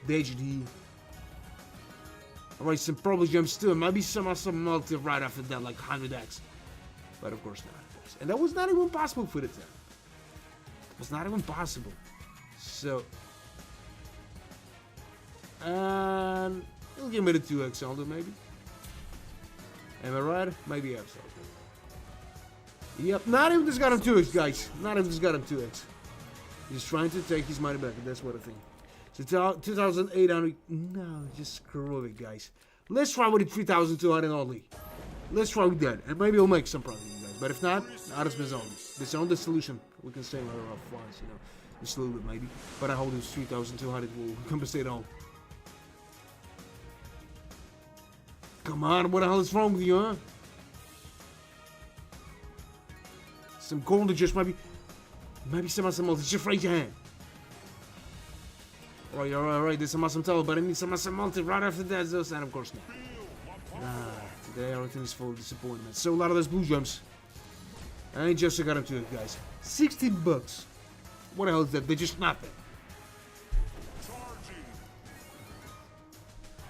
DHD. Alright, some probably gems still. Maybe some multi right after that, like 100x. But of course not. And that was not even possible for the time. It was not even possible. So. And he'll give me the 2x Aldo, maybe. Am I right? Maybe absolutely. Yep, not even just got him 2x, guys. Not even just got him 2x. He's trying to take his money back, and that's what I think. So 2,800. No, just screw it, guys. Let's try with the 3,200 only. Let's try with that, and maybe we'll make some profit, guys. But if not, it's Bizon. Bizon the solution. We can stay rather off once, you know. Just a little bit, maybe. But I hope this 3,200 will compensate all. Come on, what the hell is wrong with you, huh? Some golden just maybe some awesome multi. Just raise your hand. Alright, there's some awesome total, but I need some awesome multi right after that, Zeus, and of course not. Today everything is full of disappointment. So a lot of those blue gems. I ain't just got them to it, guys. 16 bucks. What the hell is that? They're just nothing.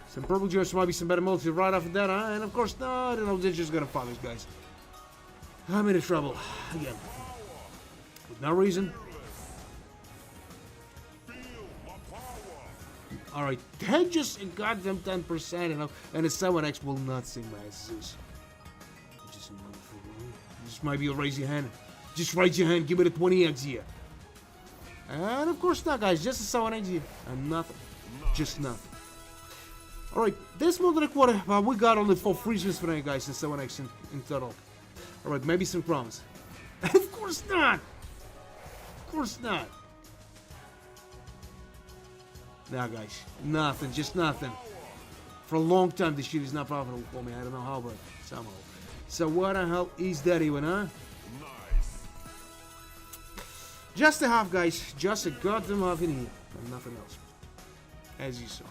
Some purple gems might be some better multi right after that, huh? And of course not. They're just gonna follow us, guys. I'm in trouble again. With no reason. Alright, they just got them 10%, you know, and the 7x will not sing my Zeus. Just maybe you'll raise your hand. Just raise your hand, give it a 20x here. And of course not, guys, just a 7x here. And nothing. Just nothing. Alright, this more than a quarter, but we got only 4 free spins for now, guys, and 7x in total. Alright, maybe some crumbs. Of course not! Of course not. Nah, guys. Nothing. Just nothing. For a long time, this shit is not profitable for me. I don't know how, but somehow. So what the hell is that even, huh? Nice. Just a half, guys. Just a goddamn half in here. And nothing else. As you saw.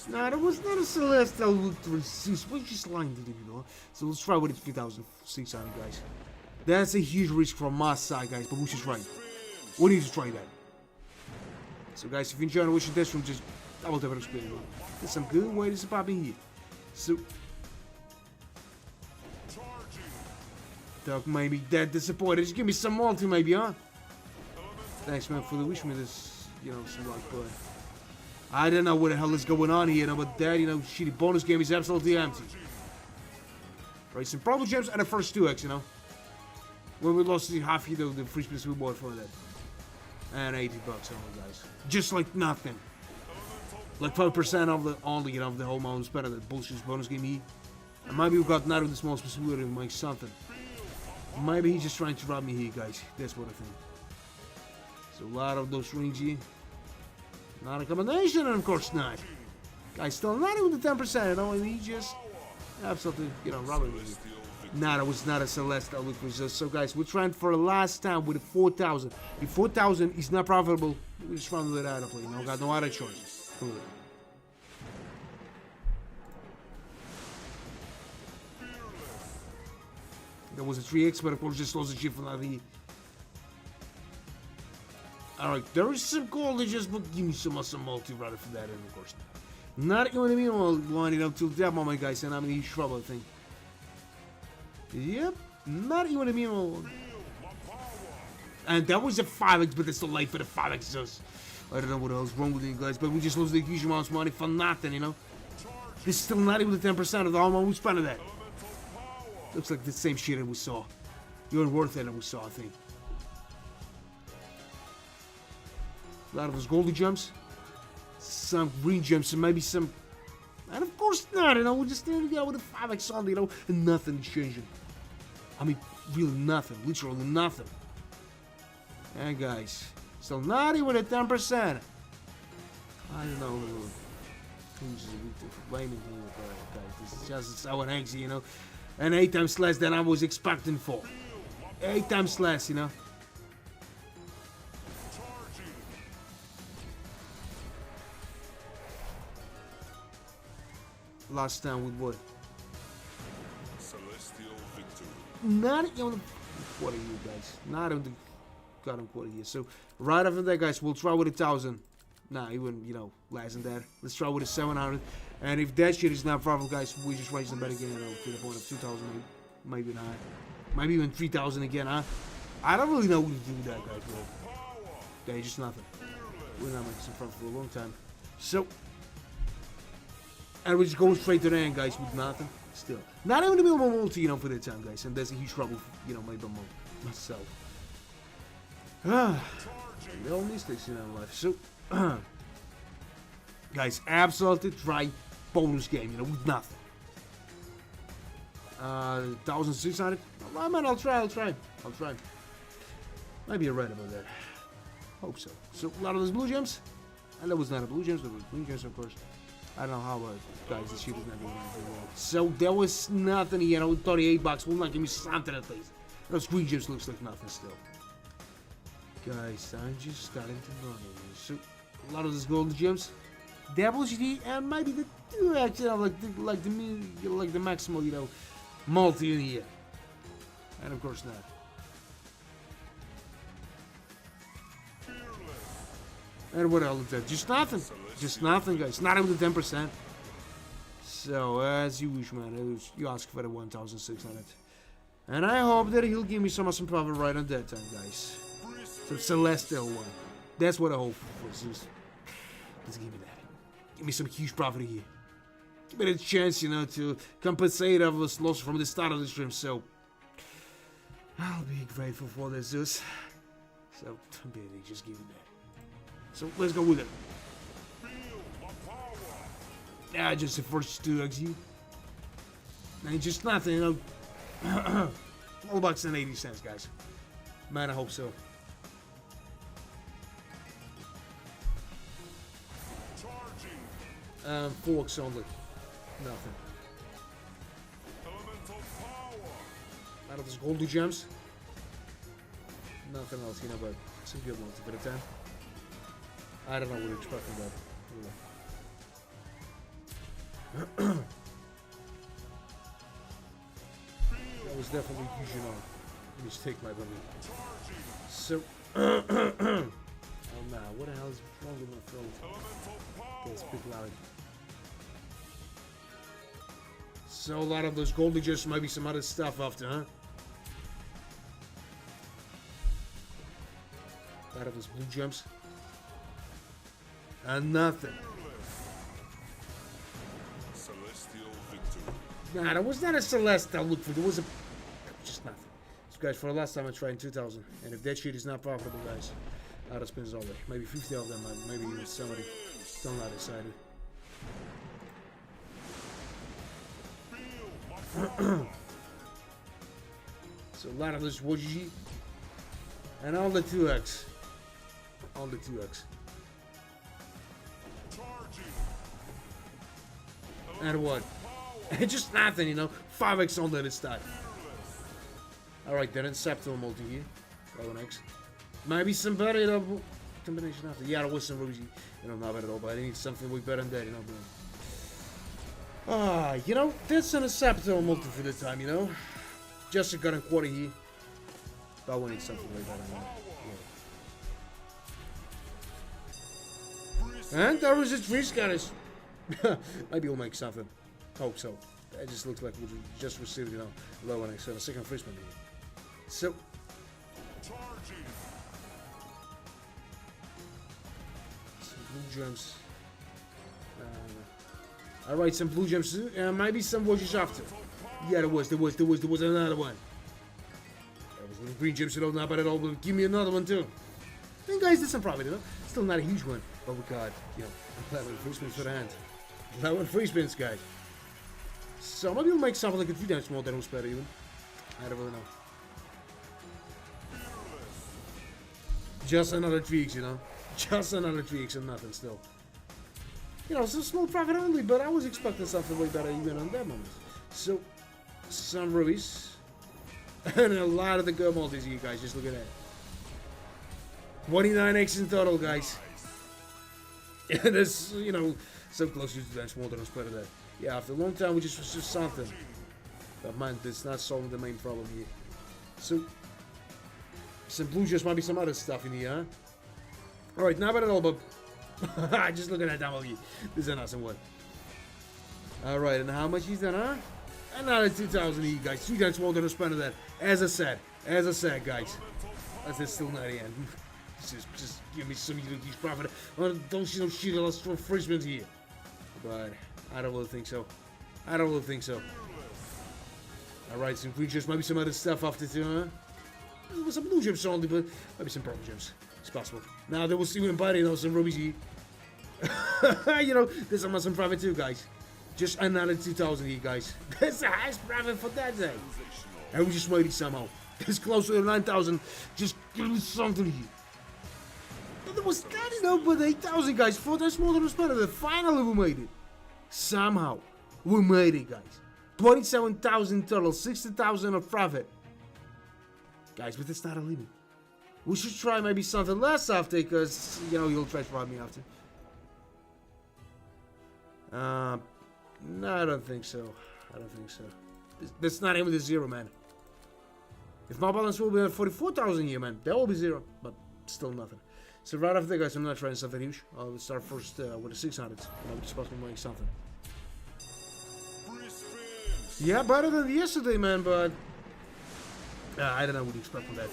Nah, that was not a Celestial look to receive. We just lined it, you know. So let's try with it 3,600, guys. That's a huge risk from my side, guys, but we should try it. We need to try that. So, guys, if you enjoyed watching this from just double tap and explain. There's some good ways to pop in here. So, Doc may be that disappointed. Just give me some multi, maybe, huh? Thanks, man, for the wish me this, you know, some luck, but I don't know what the hell is going on here, you know, but that, you know, shitty bonus game is absolutely empty. Right, some purple gems and the first 2x, you know. When we lost the half, you know, the free spins we bought for that. And 80 bucks only, guys. Just like nothing. Like 5% of the only, you know, of the whole amount spent on that bullshit bonus game here. And maybe we got not of the small possibility to make something. Maybe he's just trying to rob me here, guys. That's what I think. So a lot of those rings here. Not a combination, and of course not. Guys, still not even the 10%, you know, and he just absolutely, you know, robbing me. Nah, that was not a Celeste look for us. So guys, we're trying for the last time with a 4,000. If 4,000 is not profitable, we just run with it out of play. You know, got no other choice. There was a 3x, but of course just lost the shit from that here. Alright, there is some colleges, but give me some multi rather for that, and of course not going to be winding up till that moment, guys, and I'm in huge trouble, I think. Yep, not even a meal. And that was a 5x, but it's too late for the 5x. Just, I don't know what else wrong with you guys, but we just lost the huge amounts of money for nothing, you know. This is still not even the 10% of the amount we spent on that. Looks like the same shit that we saw. You're worth it that we saw, I think. A lot of those golden gems, some green gems, and maybe some. And of course not, you know. We're just there to go with a 5x on, you know, and nothing is changing. I mean, really nothing, literally nothing. And guys, still not even at 10%. I don't know who's blaming here, guys. This is just so eggs, you know, and 8 times less than I was expecting for. 8 times less, you know. Last time with what? Celestial victory. Not even a quarter here, guys. Not even the goddamn quarter here. So right after that, guys, we'll try with 1,000. Nah, even, you know, less than that. Let's try with a 700. And if that shit is not a problem, guys, we just raise them back again, you know, to the point of 2,000, maybe not. Maybe even 3,000 again, huh? I don't really know what to do with that, guys, bro. Okay, just nothing. We're not making some profit for a long time. So, and we just go straight to the end, guys, with nothing. Still. Not even the minimum multi, you know, for that time, guys. And that's a huge trouble, you know, maybe myself. No mistakes in our life. So, guys, absolutely try bonus game, you know, with nothing. 1,600. I mean, I'll try. Maybe you're right about that. Hope so. So, a lot of those blue gems. And that was not a blue gems, but it was green gems, of course. I don't know how, guys, this shit is not doing anything well. So, there was nothing, you know, 38 bucks. Will not give me something at least. Those green gems looks like nothing still. Guys, I'm just starting to run. So, a lot of those golden gems. WGD, and maybe the 2x, you know, like the maximal, you know, multi in here. And of course not. And what else is that? Just nothing. Just nothing, guys. Not even the 10%. So, as you wish, man. You ask for the 1,600. And I hope that he'll give me some profit right on that time, guys. Some celestial one. That's what I hope for. Just give me that. Give me some huge profit here. Give me the chance, you know, to compensate of this loss from the start of the stream. So, I'll be grateful for this, Zeus. So, just give me that. So let's go with it. Yeah, just the first 2x. And just nothing, you know. $12.80, guys. Man, I hope so. Forks only. Nothing. Out of those golden gems. Nothing else, you know, but some good ones a bit of time. I don't know what you're expecting about. That was definitely huge, you know. Mistake, my buddy. So, oh nah, what the hell is wrong with my throat? Okay, speak loud. So a lot of those golden gems, maybe some other stuff after, huh? A lot of those blue gems. And nothing. Celestial victory. Nah, there was not a Celeste I looked for. There was just nothing. So guys, for the last time I tried in 2,000. And if that shit is not profitable, guys, out of spins all day. Maybe 50 of them, maybe even 70. Still not decided. So a lot of this Wojji. And all the 2x. All the 2x. And what? Just nothing, you know. 5x on that this time. Alright, then it's Septo multi here. 11x. Maybe some better, you know, combination after. Yeah, there was some rubies. You know, not bad at all, but I need something way better than that, you know. You know, that's an Septo multi for the time, you know. just a gun and quarter here. But we need something like that. Yeah. And there was a tree scanners. Maybe we'll make something. Hope so. It just looks like we just received, low one X. So a second freshman here. So. Some blue gems. Alright, some blue gems. Maybe some watches after. Yeah, there was another one. There was little green gems, not bad at all, but give me another one too. And guys, there's some profit, Still not a huge one, but we got, 11 free spins for the hand. 11 free spins, guys. So maybe we'll make something like a 3 times more than was better even. I don't really know. Just another 3x, Just another 3x and nothing still. Some small profit only, but I was expecting something way better even on that moment. So, some rubies. And a lot of the good multis here, guys. Just look at that. 29x in total, guys. And that's, so close to 2 times more than was better than. Yeah, after a long time, which was just something. But man, that's not solving the main problem here. So, some blue gems, might be some other stuff in here, huh? Alright, not bad at all, but just look at that W. This is an awesome one. Alright, and how much is that, huh? Another 2,000 here, guys. 3 times more than I spent on that. As I said, guys. That's still not the end. Just give me some huge profit. Don't see no shit else for freshman here. But I don't really think so. Alright, some green gems, maybe some other stuff after too, huh? There was some blue gems only, but maybe some purple gems. It's possible. Now there was even better, some rubies here. There's some profit too, guys. Just another 2,000 here, guys. That's the highest profit for that day. And we just made it somehow. It's close to 9,000. Just give me something here. But there was that, but 8,000, guys. 4 times more than was better. Finally, we made it. Somehow, we made it, guys. 27,000 total, 60,000 of profit. Guys, but that's not a limit. We should try maybe something less after, because, you'll try to rob me after. No, I don't think so. That's not even the 0, man. If my balance will be at 44,000 here, man, that will be 0, but still nothing. So right after that, guys, I'm not trying something huge. I'll start first with the 600s, and I'm just supposed to make something. Yeah, better than yesterday, man, but I don't know what to expect from that.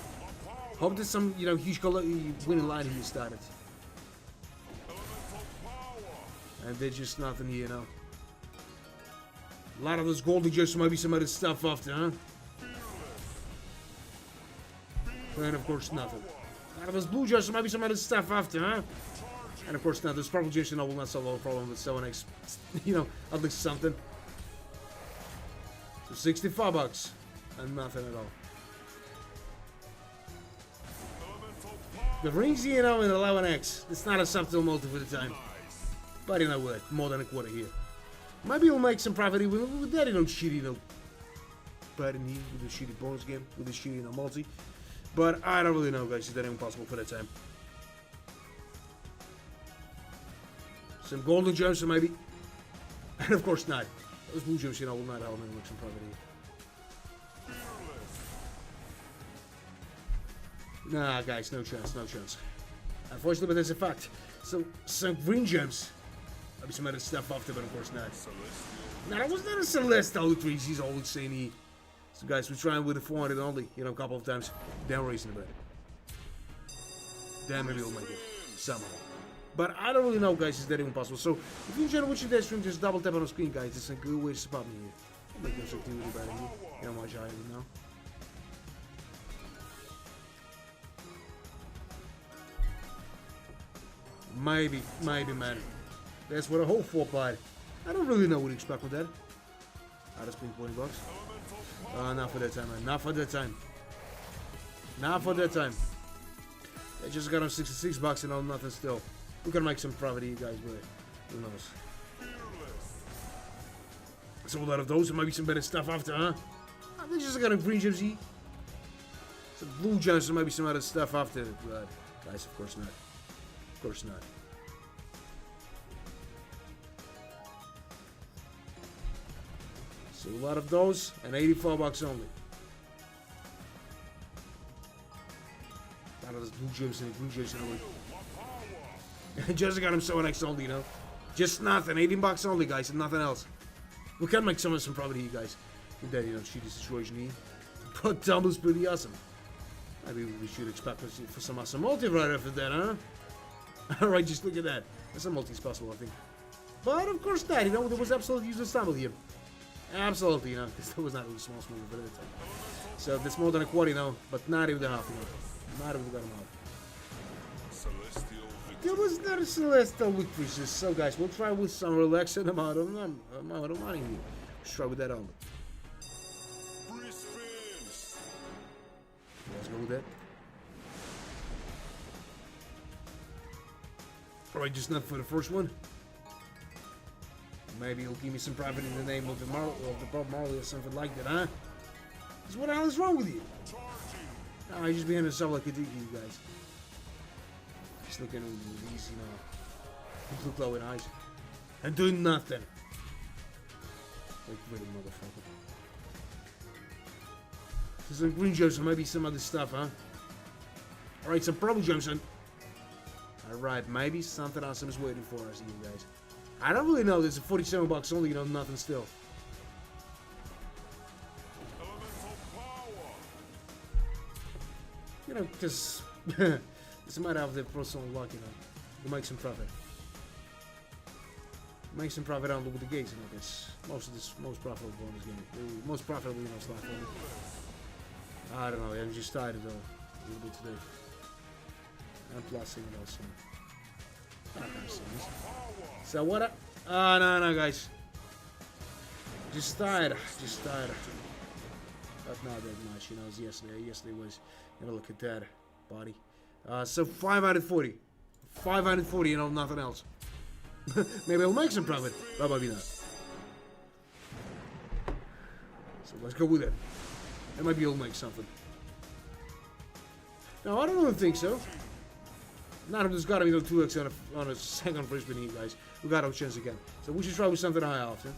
Hope there's some, huge winning line here started. And they're just nothing here, A lot of those golden gems, maybe some other stuff after, huh? And of course, nothing. A lot of those blue gems, maybe some other stuff after, huh? And of course, not. Those purple gems, will not solve a problem with 7x. At least something. So 65 bucks. And nothing at all. The rings here, in 11x. It's not a subtle multi for the time. But what? More than a quarter here. Maybe we'll make some profit with that, shitty, but in here with the shitty bonus game, with the shitty, multi. But I don't really know, guys. Is that impossible for that time? Some golden gems, maybe. And of course not. Those blue gems, will not help me make some profit here. Nah, guys, no chance. Unfortunately, but that's a fact. So, some green gems. Maybe some other stuff after, but of course not. Now, that was not a Celestial 3s, he's always saying he. So, guys, we're trying with the 400 only, a couple of times. Then we're racing about it. Then maybe we'll make it. Somehow. But I don't really know, guys, is that even possible? So, if you enjoyed watching that stream, just double tap on the screen, guys. It's a good way to support me here. Make no activity better here. You know, much higher now. Maybe, man. That's what I hope for, but I don't really know what to expect with that. I just spent 20 bucks. Not for that time, man. Not for that time. I just got on 66 bucks and all nothing still. We're gonna make some profit here, guys, but who knows? So a lot of those, and maybe some better stuff after, huh? They just got a green gems here. Some blue gems, and maybe some other stuff after, but guys, of course not. Of course not. So a lot of those, and 84 bucks only. Out of those blue gems and green gems, just got him 7x only, you know. Just nothing. 18 bucks only, guys, and nothing else. We can make some profit here, guys. With that, you know, shitty situation here. But double's pretty awesome. Maybe we should expect for some awesome multi right after that, huh? Alright, just look at that. There's some multis possible, I think. But of course not, you know, there was absolutely useless stumble here. Absolutely, you know, because there was not really small movement at the time. So that's more than a quarter, you know, but not even half, you know. Not even got him out. Celestial victory. There was not a celestial victory, so guys, we'll try with some relaxing amount of money here. Let's try with that only. Free spins. Let's go with that. Alright, just not for the first one. Maybe he'll give me some profit in the name of the Bob Marley or something like that, huh? Because what the hell is wrong with you? Oh, he's just behind himself like a dicky, you guys. Just looking easy now. Look low in eyes. And doing nothing. Like, really, motherfucker. There's some green gems and maybe some other stuff, huh? Alright, some purple gems and... Alright, maybe something awesome is waiting for us here, guys. I don't really know. There's a 47 bucks only, you know, nothing still. Elemental power. You know, because it's a matter of the personal luck, you know. You make some profit. Make some profit on with the gates, you know, because most profitable bonus game. The most profitable, you know, slot only. I don't know, I'm just tired though. A little bit today. And plus, you know, some. I don't know, so what up? No, guys. Just tired. But not that much, you know, as yesterday. Yesterday was, you know, look at that body. So 540. 540, you know, nothing else. Maybe I'll make some profit, but maybe not. So let's go with it. And maybe he'll make something. No, I don't really think so. Not if there's got to be no 2x on a second first spin here, guys. We got our chance again. So we should try with something high often.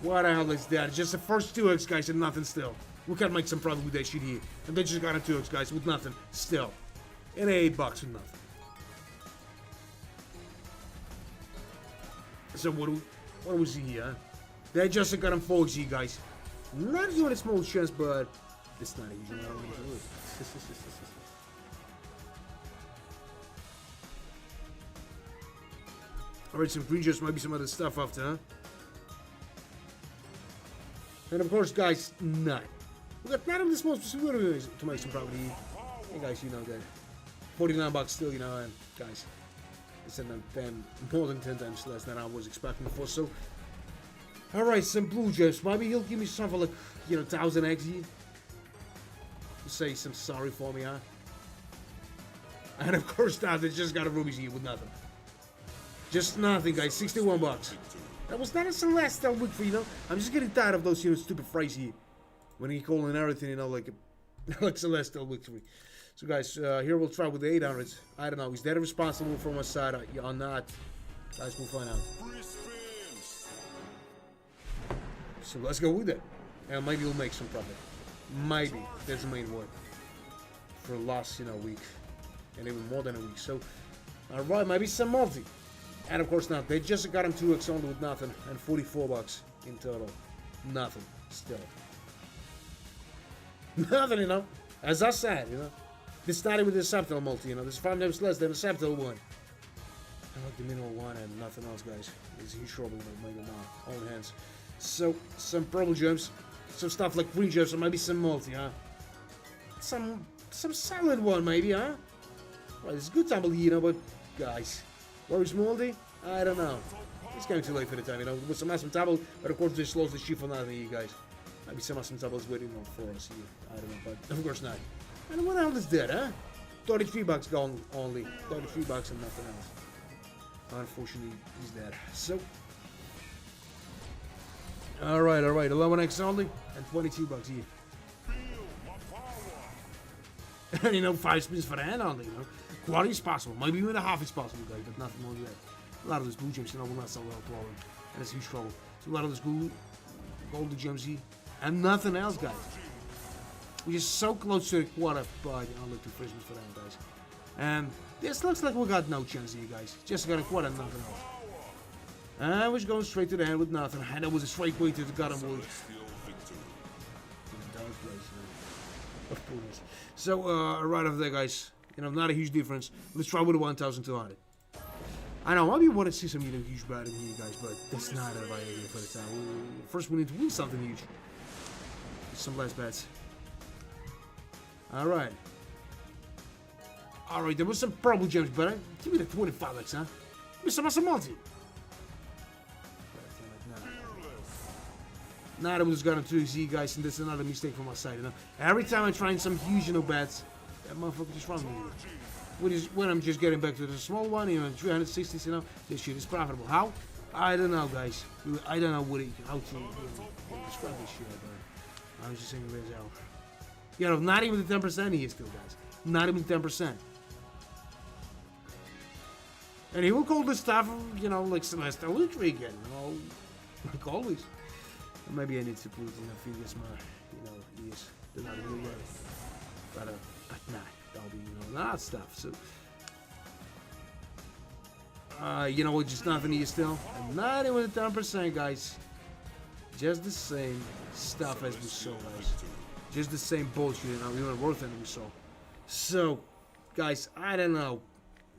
What the hell is that? Just the first 2x, guys, and nothing still. We can make some profit with that shit here. And they just got a 2x, guys, with nothing still. And 8 bucks with nothing. So what do we see here, huh? They just got him 4G, guys. Not even a small chance, but it's not easy. I don't know what to do. Alright, some green juice, maybe some other stuff after, huh? And of course, guys, none. We got none of the small possibilities to make some profit here. Hey, guys, you know that. 49 bucks still, you know, and guys, it's more than 10 times less than I was expecting before, so. Alright, some blue gems. Maybe he'll give me something like, you know, 1000 eggs here. Say some sorry for me, huh? And of course not, they just got a rubies here with nothing. Just nothing, guys. 61 bucks. That was not a celestial week for, you know. I'm just getting tired of those, you know, stupid phrases here. When he calling everything, you know, like celestial victory. So guys, here we'll try with the 800s. I don't know, is that responsible for my side or not? Guys, we'll find out. So let's go with it. And maybe we'll make some profit. Maybe. That's the main word. For last, you know, week. And even more than a week. So, alright, maybe some multi. And of course not. They just got him 2x only with nothing. And 44 bucks in total. Nothing. Still. Nothing, you know. As I said, you know. This started with the subtle multi, you know. This is 5 times less than the subtle one. I like the minimal one and nothing else, guys. It's huge trouble, you know, making my own hands. So, some purple gems, some stuff like green gems, or maybe some multi, huh? Some solid one, maybe, huh? Well, it's a good tumble, you know, but, guys, where is multi? I don't know. It's going too late for the time, you know. With some awesome tumble, but of course, this slows the shit for nothing, you guys. Maybe some awesome tumbles waiting on for us here. I don't know, but of course not. And what else is that, huh? 33 bucks gone only. 33 bucks and nothing else. Unfortunately, he's dead. So. Alright, 11x only, and 22 bucks here. And you know, 5 spins for the hand only, you know. Quality is possible, maybe even a half is possible, guys, but nothing more than that. A lot of those blue gems, you know, will not sell without problem, and it's huge trouble. So a lot of those golden gems here, and nothing else, guys. We're just so close to the quarter, but only 2 frisbees for them, guys. And this looks like we got no chance here, guys. Just got a quarter, nothing else. And we're going straight to the end with nothing. And that was a straight way to the Garden Wood. Of course. So, right over there, guys. You know, not a huge difference. Let's try with a 1,200. I know, maybe you want to see some, huge bet in here, guys, but that's not a right idea for the time. First, we need to win something huge. Some less bets. Alright. Alright, there was some Purple Gems, but give me the 25x, huh? Give me some multi. Nah, that was gonna do see, guys, and this is another mistake from my side, Every time I try some huge, bets, that motherfucker just runs me. When I'm just getting back to the small one, 360s, this shit is profitable. How? I don't know, guys. I don't know how to describe this shit, but I was just saying this out. Not even the 10% he is still, guys. Not even 10%. And he will call this stuff, like Celestial Victory again, like always. Maybe I need to put fingers more, ears. They're not here yet. But nah, that'll be, that stuff. So, just nothing here still. And not even 10%, guys. Just the same stuff as we saw, guys. Just the same bullshit, even worse than we saw. So, guys, I don't know.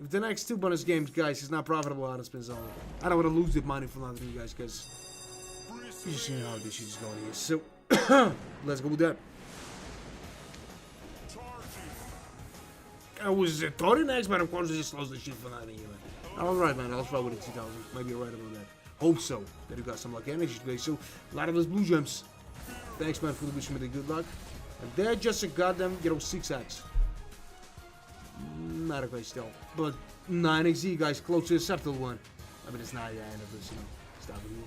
If the next 2 bonus games, guys, is not profitable out of spins only, I don't want to lose the money from nothing, you guys, because you just how this shit is going here. So, let's go with that. I was thought next, but of course, I just lost the shit for nothing, Alright, man, I'll try with the 2,000. Maybe you're right about that. Hope so. That you got some lucky energy today. So, a lot of those blue gems. Thanks, man, for the wishing me the good luck. And they're just a goddamn, 6x. Not a great still. But 9XZ, guys, close to a acceptable one. I mean, it's not the end of this, Stop it here.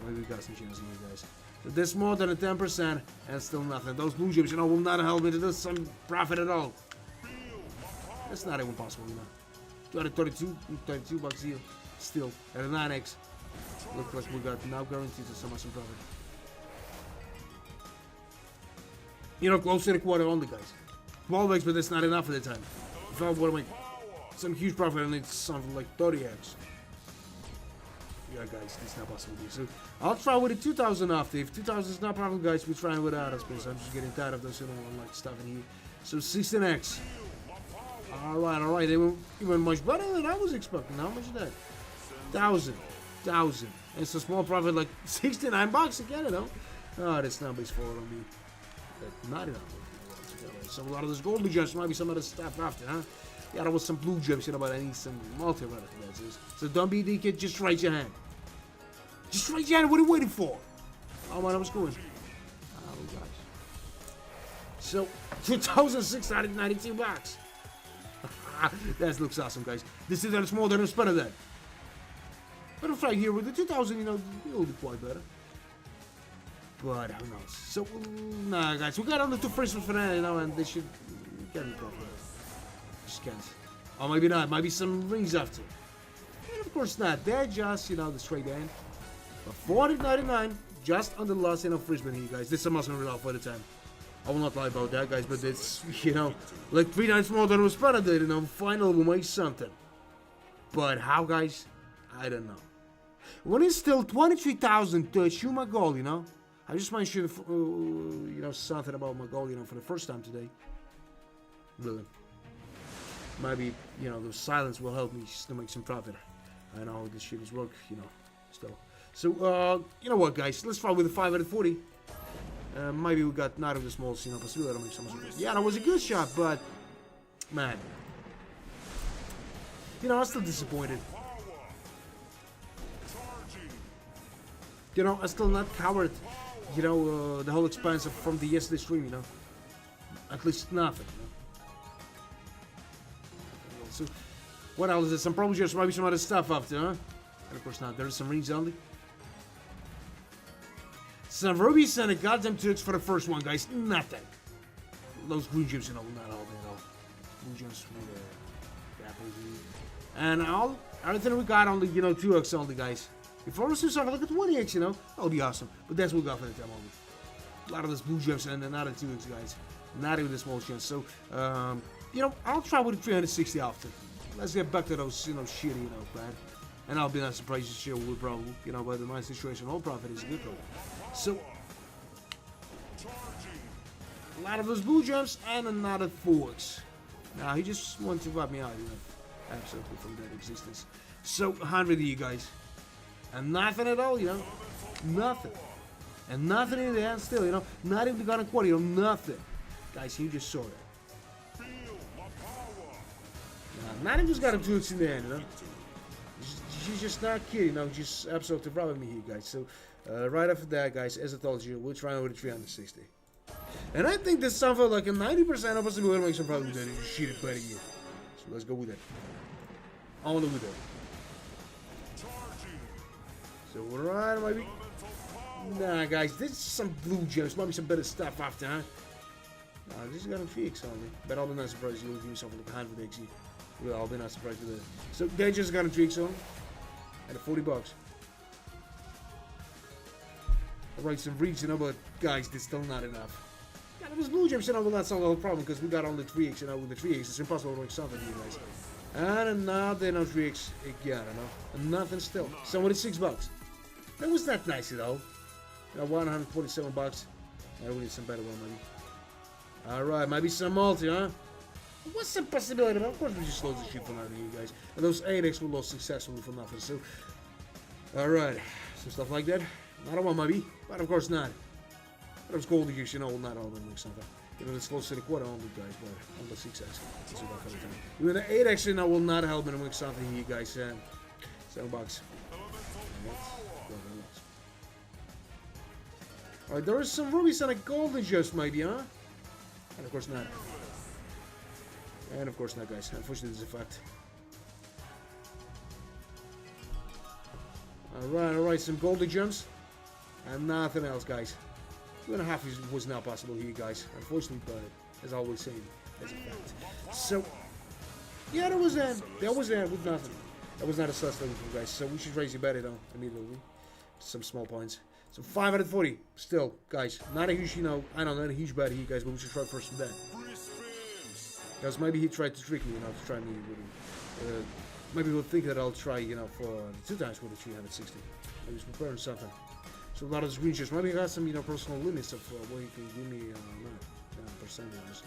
Maybe we got some chances here, guys. But this more than a 10%, and still nothing. Those blue gems, will not help me to do some profit at all. That's not even possible, 232 bucks here. Still, at a 9x. Looks like we got now guaranteed to some profit. Close to the quarter only, guys. 12x, but that's not enough at the time. If I want to make some huge profit, I need something like 30x. Yeah, guys, that's not possible. So I'll try with a 2,000 after. If 2,000 is not profitable, guys, we're trying with out of space. I'm just getting tired of those like stuff in here. So 16x. Alright. They were even much better than I was expecting. How much is that? 1,000. And it's a small profit, like 69 bucks again, Oh, that's not base forward on me. But not enough. So a lot of those gold gems might be some of the stuff after, huh? Yeah, there was some blue gems, but I need some multi-relic. So don't be the kid, just raise your hand. Just raise your hand, what are you waiting for? Oh man, I was going. Oh gosh. So 2,692 bucks. That looks awesome, guys. This is more than a spin of that. But I'm right here with the 2,000, it'll be quite better. But who knows? So, nah, guys, we got only 2 first for that, and they should get me profit. Just can't. Or maybe not. Maybe some rings after. And of course not. They're just, the straight end. But 499, just on the last end of Frisbee here, guys. This is a must win for the time. I will not lie about that, guys, but it's, like 3 times more than was spread did, finally we'll make something. But how, guys? I don't know. When it's still 23,000 to achieve my goal, I just want to show, something about my goal, for the first time today. Really. Maybe, the silence will help me to make some profit. I know how this shit is work, still. So, you know what, guys? Let's try with the 5 out of 40. Maybe we got not of the smalls, but still gotta make some profit. Yeah, that was a good shot, but, man. I'm still disappointed. I'm still not covered. The whole expense from the yesterday stream, At least nothing, So, what else is there? Some probably just maybe some other stuff after, huh? And of course not. There's some rings only. Some rubies and a goddamn 2x for the first one, guys. Nothing. Those blue gems, not helping at all. Blue gems with the apples. And everything we got only, 2x only, guys. If I was to do something like a 20x, that'll be awesome. But that's what we got for the time only. A lot of those blue gems and another 2x, guys. Not even the small chance. So, you know, I'll try with the 360 after. Let's get back to those, you know, shitty, you know, man. And I'll be not surprised to share with probably, you know, but in my situation, all profit is a good profit. So, a lot of those blue gems and another 4x. Now, he just wants to wipe me out, you know, absolutely from that existence. So, 100 of you guys. And nothing at all, you know, nothing. And nothing in the end still, you know, not even the gun and quarter, you know, nothing. Guys, you just saw it. Not even just got him 2x in the end, you know. She's just not kidding, you know, just absolutely robbing me here, guys. So, right after that, guys, as I told you, we're trying with a 360. And I think there's something like a 90% of us will make some problem with that if you shoot it better here. So let's go with that. Only with that. So we're right, maybe. Nah, guys, this is some blue gems. Might be some better stuff after, huh? Nah, this is got a 3x only. But I'll be not surprised you will give yourself like 100 x. Well, I'll be not surprised with that. So they just got a 3x on. At $40. Alright, some reach, you know, but guys, this is still not enough. Yeah, it was blue gems, you know, well, that's not a problem because we got only 3x, you know, with the 3x, it's impossible to make something here, guys. And another no 3x again, you know, and nothing still. So with $6. That was not nice at all. You know, $147. I we need some better one, maybe. Alright, maybe some multi, huh? What's the possibility? Of course, we just lost the shit for nothing, you guys. And those 8x we lost successfully for nothing. So, alright, some stuff like that. Not one, maybe, but of course not. But it was gold use, you know, not all of them, like something. You know, it's close to the quarter only, guys, but on the 6x. That's about every time. Even the 8x, you know, will not help me to make something here, guys. $7. Alright, there is some rubies and a golden just maybe, huh? And of course not. And of course not, guys. Unfortunately, this is a fact. Alright, some golden gems. And nothing else, guys. 2.5 was not possible here, guys. Unfortunately, but as I always say, as a fact. So, yeah, that was with nothing. That was not a sus level, guys. So we should raise your bet, though, immediately. Some small points. So 540, still, guys. Not a huge, you know, I don't know, not a huge bet here, guys, but we should try for some bet. Because maybe he tried to trick me, you know, to try me with maybe he'll think that I'll try, you know, for 2 times with the 360. Maybe he's preparing something. So a lot of the screenshots. Maybe he has some, you know, personal limits of what he can give me, percentages.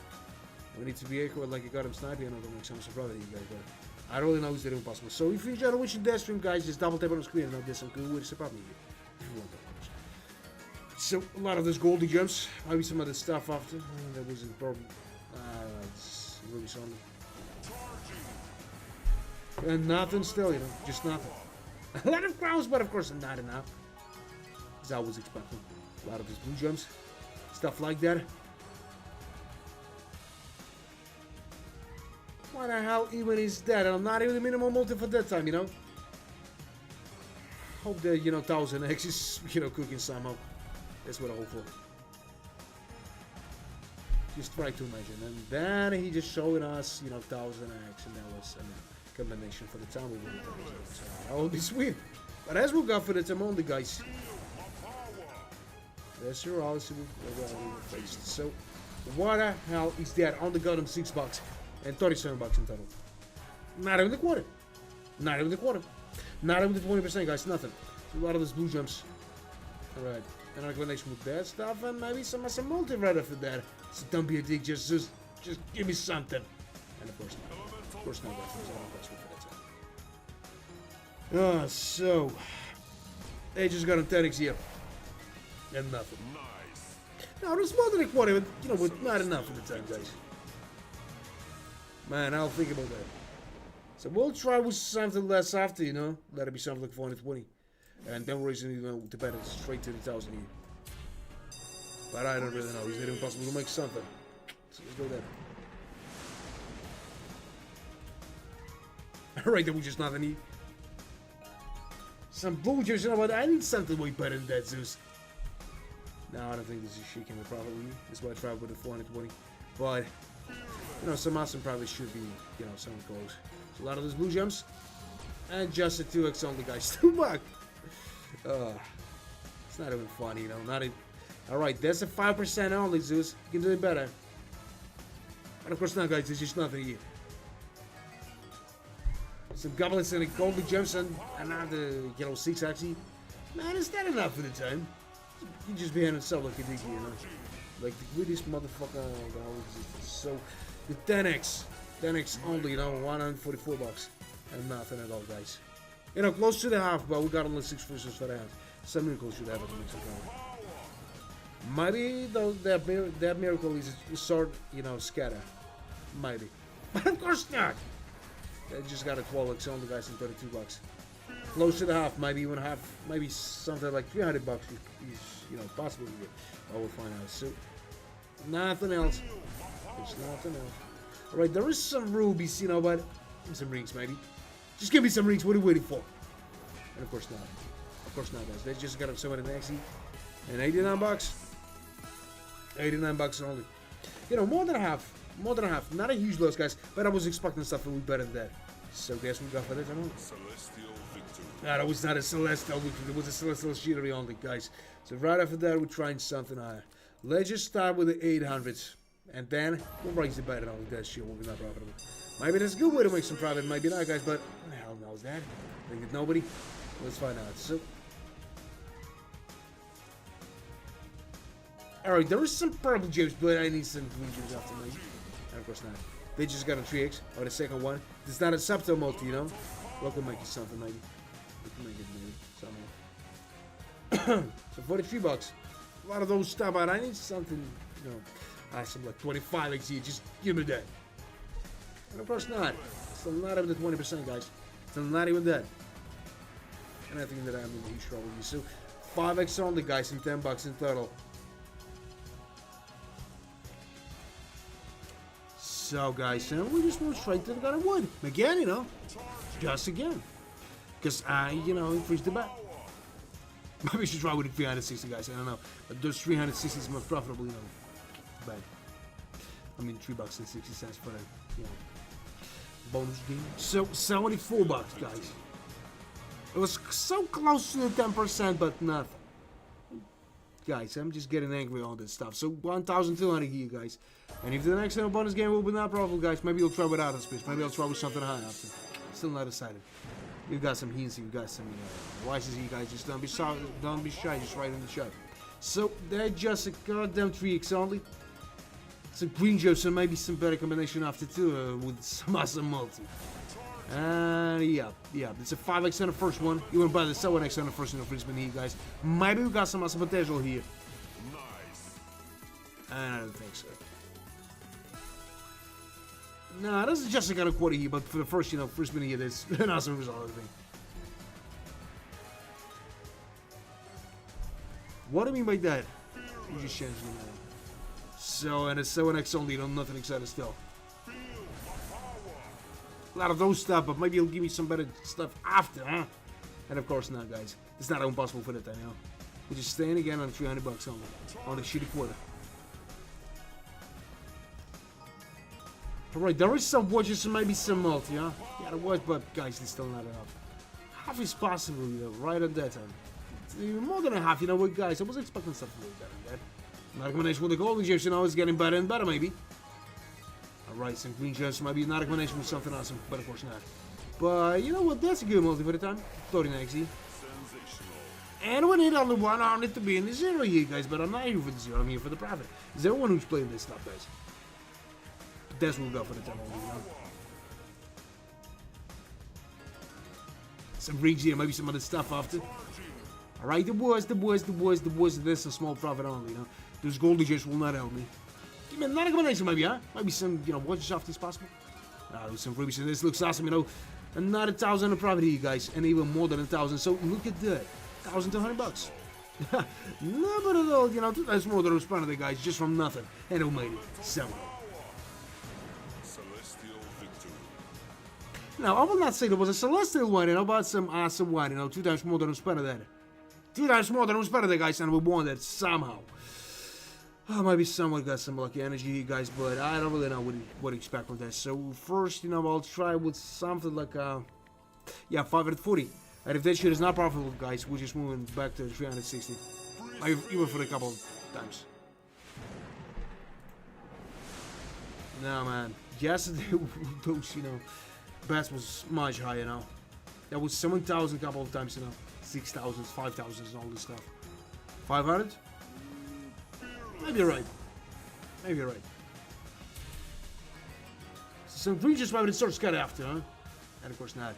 We need to be accurate like you got him sniping, and I'll make some surprise you guys, but I really know it's impossible. So if you enjoyed watching that stream, guys, just double tap on the screen and I'll get some good way to support me if you want that. So a lot of those golden gems, maybe some other stuff after. That wasn't a problem. It's really solid. And nothing still, you know, just nothing. A lot of crowns, but of course not enough. As I was expecting. A lot of these blue gems, stuff like that. What the hell even is that? I'm not even the minimum multi for that time, you know. Hope that, you know, 1000x is, you know, cooking somehow. That's what I hope for. Just try to imagine. And then he just showing us, you know, 1000x, and that was a combination for the time we were. So that would be sweet. But as we got for the time only, guys. That's your policy. So, what the hell is that? On the goddamn $6 and $37 in total. Not even the quarter. Not even the quarter. Not even the 20%, guys. Nothing. So a lot of those blue gems. Alright. And a combination with that stuff, and maybe some multi right after that. So don't be a dick. Just give me something. And of course not. Of course not. So they just got him 10x here. And nothing. Nice. No, there's more than a quarter, but you know, with not enough at the time, guys. Man, I'll think about that. So we'll try with something less after, you know. Let it be something like 420. And then we're raising, you know, the bet straight to the 1000 here. But I don't really know. Is it impossible to make something? So let's go there. Alright, then we just nothing need. Some blue gems, you know what? I need something way better than that, Zeus. No, I don't think this is shaking the profit with you. That's why I tried with the 420. But, you know, some awesome probably should be, you know, some close. So a lot of those blue gems. And just a 2x only, guys. $2. It's not even funny, you know. Alright, that's a 5% only, Zeus. You can do it better. And of course not, guys, there's just nothing here. Some goblins and a golden gems and another yellow 6 actually. Man, is that enough for the time? You just behind yourself like a dick, you know? Like the greatest motherfucker. So, the 10x. 10x only, you know, 144 bucks. And nothing at all, guys. You know, close to the half, but we got only 6 versus for the hand. Some miracles should happen to me sometime. Maybe though that miracle is sort, you know, scatter. Maybe. But of course not. I just got a 12x only, guys, and 32 bucks. Close to the half, maybe even half, maybe something like 300 bucks is, you know, possible here. I will find out. So, nothing else. There's nothing else. Alright, there is some rubies, you know, but some rings, maybe. Just give me some rings. What are you waiting for? And of course not. Of course not, guys. They just got up some of the next and 89 bucks. 89 bucks only. You know, more than half. More than half. Not a huge loss, guys. But I was expecting stuff a little better than that. So guess what we got for that, I Celestial victory. No, that was not a celestial victory. It was a celestial shittery only, guys. So right after that, we're trying something higher. Let's just start with the 800s. And then we'll raise the bet and all that shit will be not profitable. Maybe that's a good way to make some profit. Maybe not, guys. But who the hell knows that? Think that nobody? Let's find out. So, alright, there is some purple gems, but I need some green gems after me. And of course not. They just got a 3x, or the second one. It's not a subtle multi, you know? We can make it something, maybe. We can make it maybe, somehow. So 43 bucks. A lot of those stuff, but I need something, you know, some like 25x here. Just give me that. And of course not. Still not even the 20%, guys. Still not even that. And I think that I'm in huge trouble here. So 5x only, guys, and 10 bucks in total. So, guys, we just went straight to the god of wood. Again, you know. Just again. Because I, you know, increased the bet. Maybe we should try with the 360, guys. I don't know. But those 360 is more profitable, you know. Bet. I mean, $3.60 for a, you know, bonus game. So, 74 bucks, guys. It was so close to the 10%, but nothing. Guys, I'm just getting angry on this stuff. So 1,200 here, guys. And if the next bonus game will be not profitable, guys, maybe you'll try without a space. Maybe I'll try with something high after. Still not decided. You got some hints, you got some wishes here, guys. Just don't be shy, just right in the shot. So they're just a goddamn 3x only. Some green gems, so maybe some better combination after too with some awesome multi. And yeah, it's a 5x on the first one. You want to buy the 7x on the first one of Brisbane here, guys. Maybe we got some awesome potential here. Nice. And I don't think so. Nah, this is just a kind of quarter here, but for the first, you know, first minute here, there's an awesome result, I think. What do you mean by that? You just changed the name. So, and a 7x only, you know, nothing exciting still. A lot of those stuff, but maybe he'll give me some better stuff after, huh? And of course not, guys. It's not impossible for that time, you know. We're just staying again on 300 bucks only. On a shitty quarter. Alright, there is some watches and maybe some multi, huh? Yeah, there was, but guys, it's still not enough. Half is possible, you know, right at that time. It's even more than a half, you know what, guys? I was expecting something a little better than that. My recommendation with the golden gems, you know, is getting better and better, maybe. Alright, some green gems, maybe not a combination with something awesome, but of course not. But, you know what, that's a good multi for the time. 39 XE. And we need only 100 to be in the zero here, guys, but I'm not here for the zero, I'm here for the profit. Is everyone who's playing this stuff, guys? But that's what we got for the time only, you know? Some rings here, maybe some other stuff after. Alright, the boys, there's a small profit only, you know? Those golden gems will not help me. Give me another combination, maybe, huh? Maybe some, you know, watches after is possible. There's some rubies, and this looks awesome, you know. Another 1,000 of profit here, guys, and even more than 1,000. So look at that, 1,200 bucks. Not bad at all, you know. That's more than I was spending there, guys, just from nothing, and we made it somehow. Celestial victory. Now, I will not say there was a celestial one, you know, but some awesome one, you know, 2 times more than I spent there. 2 times more than I spent there, guys, and we won that somehow. Maybe someone got some lucky energy here, guys, but I don't really know what to expect from that. So first, you know, I'll try with something like, yeah, 540. And if that shit is not profitable, guys, we're just moving back to 360. Even for a couple times. No, man. Yesterday, those, you know, bets was much higher, you know. That was 7,000 a couple of times, you know. 6,000, 5,000 and all this stuff. 500? Maybe you're right. Maybe you're right. Some green just might have started scared after, huh? And of course not.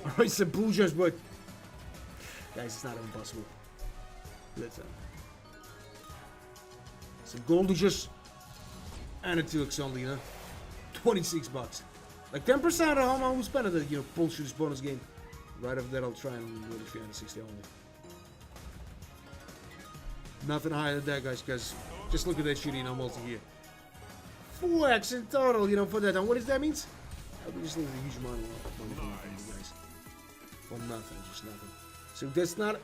Alright, some blue just, but guys, it's not even possible. Let's some gold just and a 2x only, you know. 26 bucks. Like 10% of how much we spent on the, you know, bullshit this bonus game. Right after that, I'll try and do the 360 only. Nothing higher than that, guys, because just look at that shit, you know, multi here. 4x in total, you know, for that. And what does that mean? We just lose a huge amount of money from you guys. For nothing, just nothing. So that's not,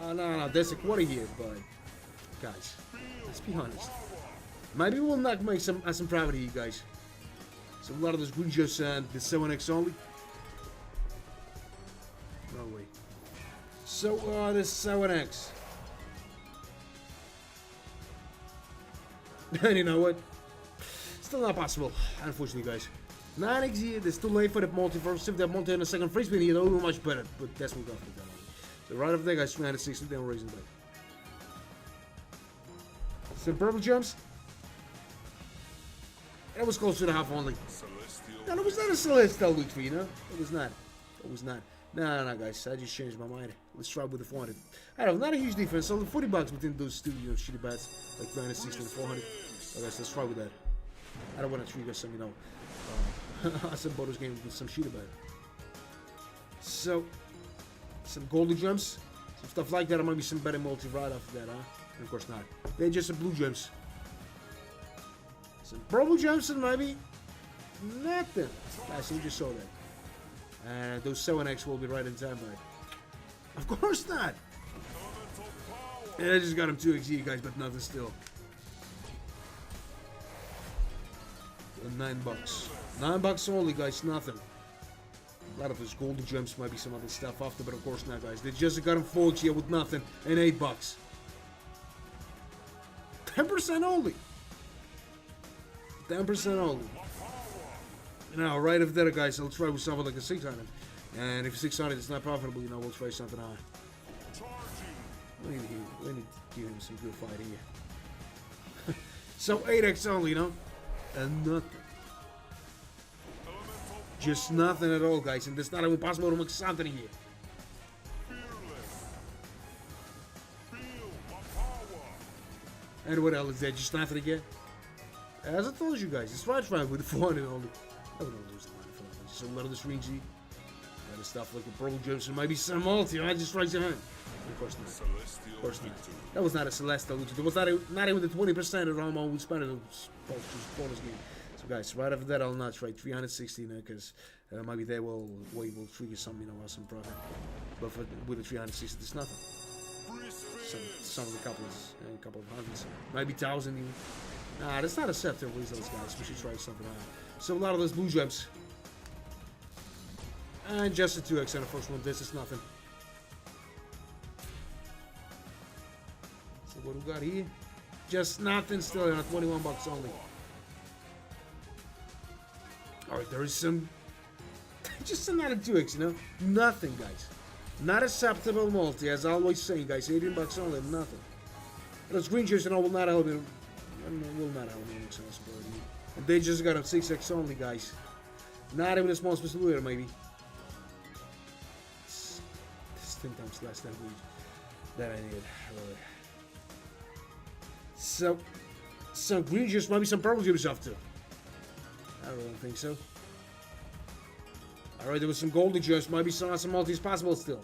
no, that's a quarter here, but guys, let's be honest. Maybe we'll not make some profit here, guys. So a lot of those green juice and the 7x only. No way. So the 7x. And you know what? Still not possible, unfortunately, guys. 9x here, it's too late for the multiverse. If that multi in a second free spin here, that would be much better. But that's what we got for that. So right after that, guys, 360, then we're raising back. Some purple gems. That was close to the half only. No, it was not a celestial loot for you, know? It was not. It was not. No, guys, I just changed my mind. Let's try with the 400. I don't know, not a huge difference. So 40 bucks between those two, you know, shitty bets, like 360 and 400. So guys, let's try with that. I don't want to trigger some, you know, some bonus game with some shitty bet. So, some golden gems, some stuff like that. There might be some better multi right after that, huh? And of course not. They're just some blue gems. Some purple gems and maybe nothing. Guys, you just saw that. And those 7x will be right in time, right? Of course not. And I just got him 2x here, guys, but nothing still. And $9. $9 only, guys, nothing. A lot of those golden gems might be some other stuff after, but of course not, guys. They just got him 4x here with nothing and $8. 10% only. 10% only. Now, right after that, guys, I'll try with something like a 600. And if 600 is not profitable, you know, we'll try something high. We need to give him some good fight here. So 8x only, you know? And nothing. Just nothing at all, guys. And it's not even possible to make something here. And what else is there? Just nothing again? As I told you guys, it's right with the 400 only. I'm gonna lose the money for that. Just a little this ring G. And stuff like a purple gems and maybe some multi. I just raise your hand. Of course not. Of course not. That was not a celestial loot. It was not even the 20% of how much we spent on the bonus game. So guys, right after that, I'll not trade 360 now because maybe they will trigger some, you know, some profit. But with the 360, there's nothing. Some of the couple of hundreds, maybe 1,000 even. Nah, that's not acceptable with those guys. We should try something out. So a lot of those blue gems. And just a 2x on the first one. This is nothing. So what we got here? Just nothing still at $21 only. Alright, there is some. Just another 2x, you know? Nothing, guys. Not acceptable multi, as I always say, guys. $18 only, nothing. Those green chips, you know, will not help me. Will not help me. And they just got a 6x only, guys. Not even a small special lawyer, maybe. It's 10 times less than that I need. Really. So, some green juice, maybe some purple juice after. I don't really think so. Alright, there was some golden juice, maybe some multis possible still.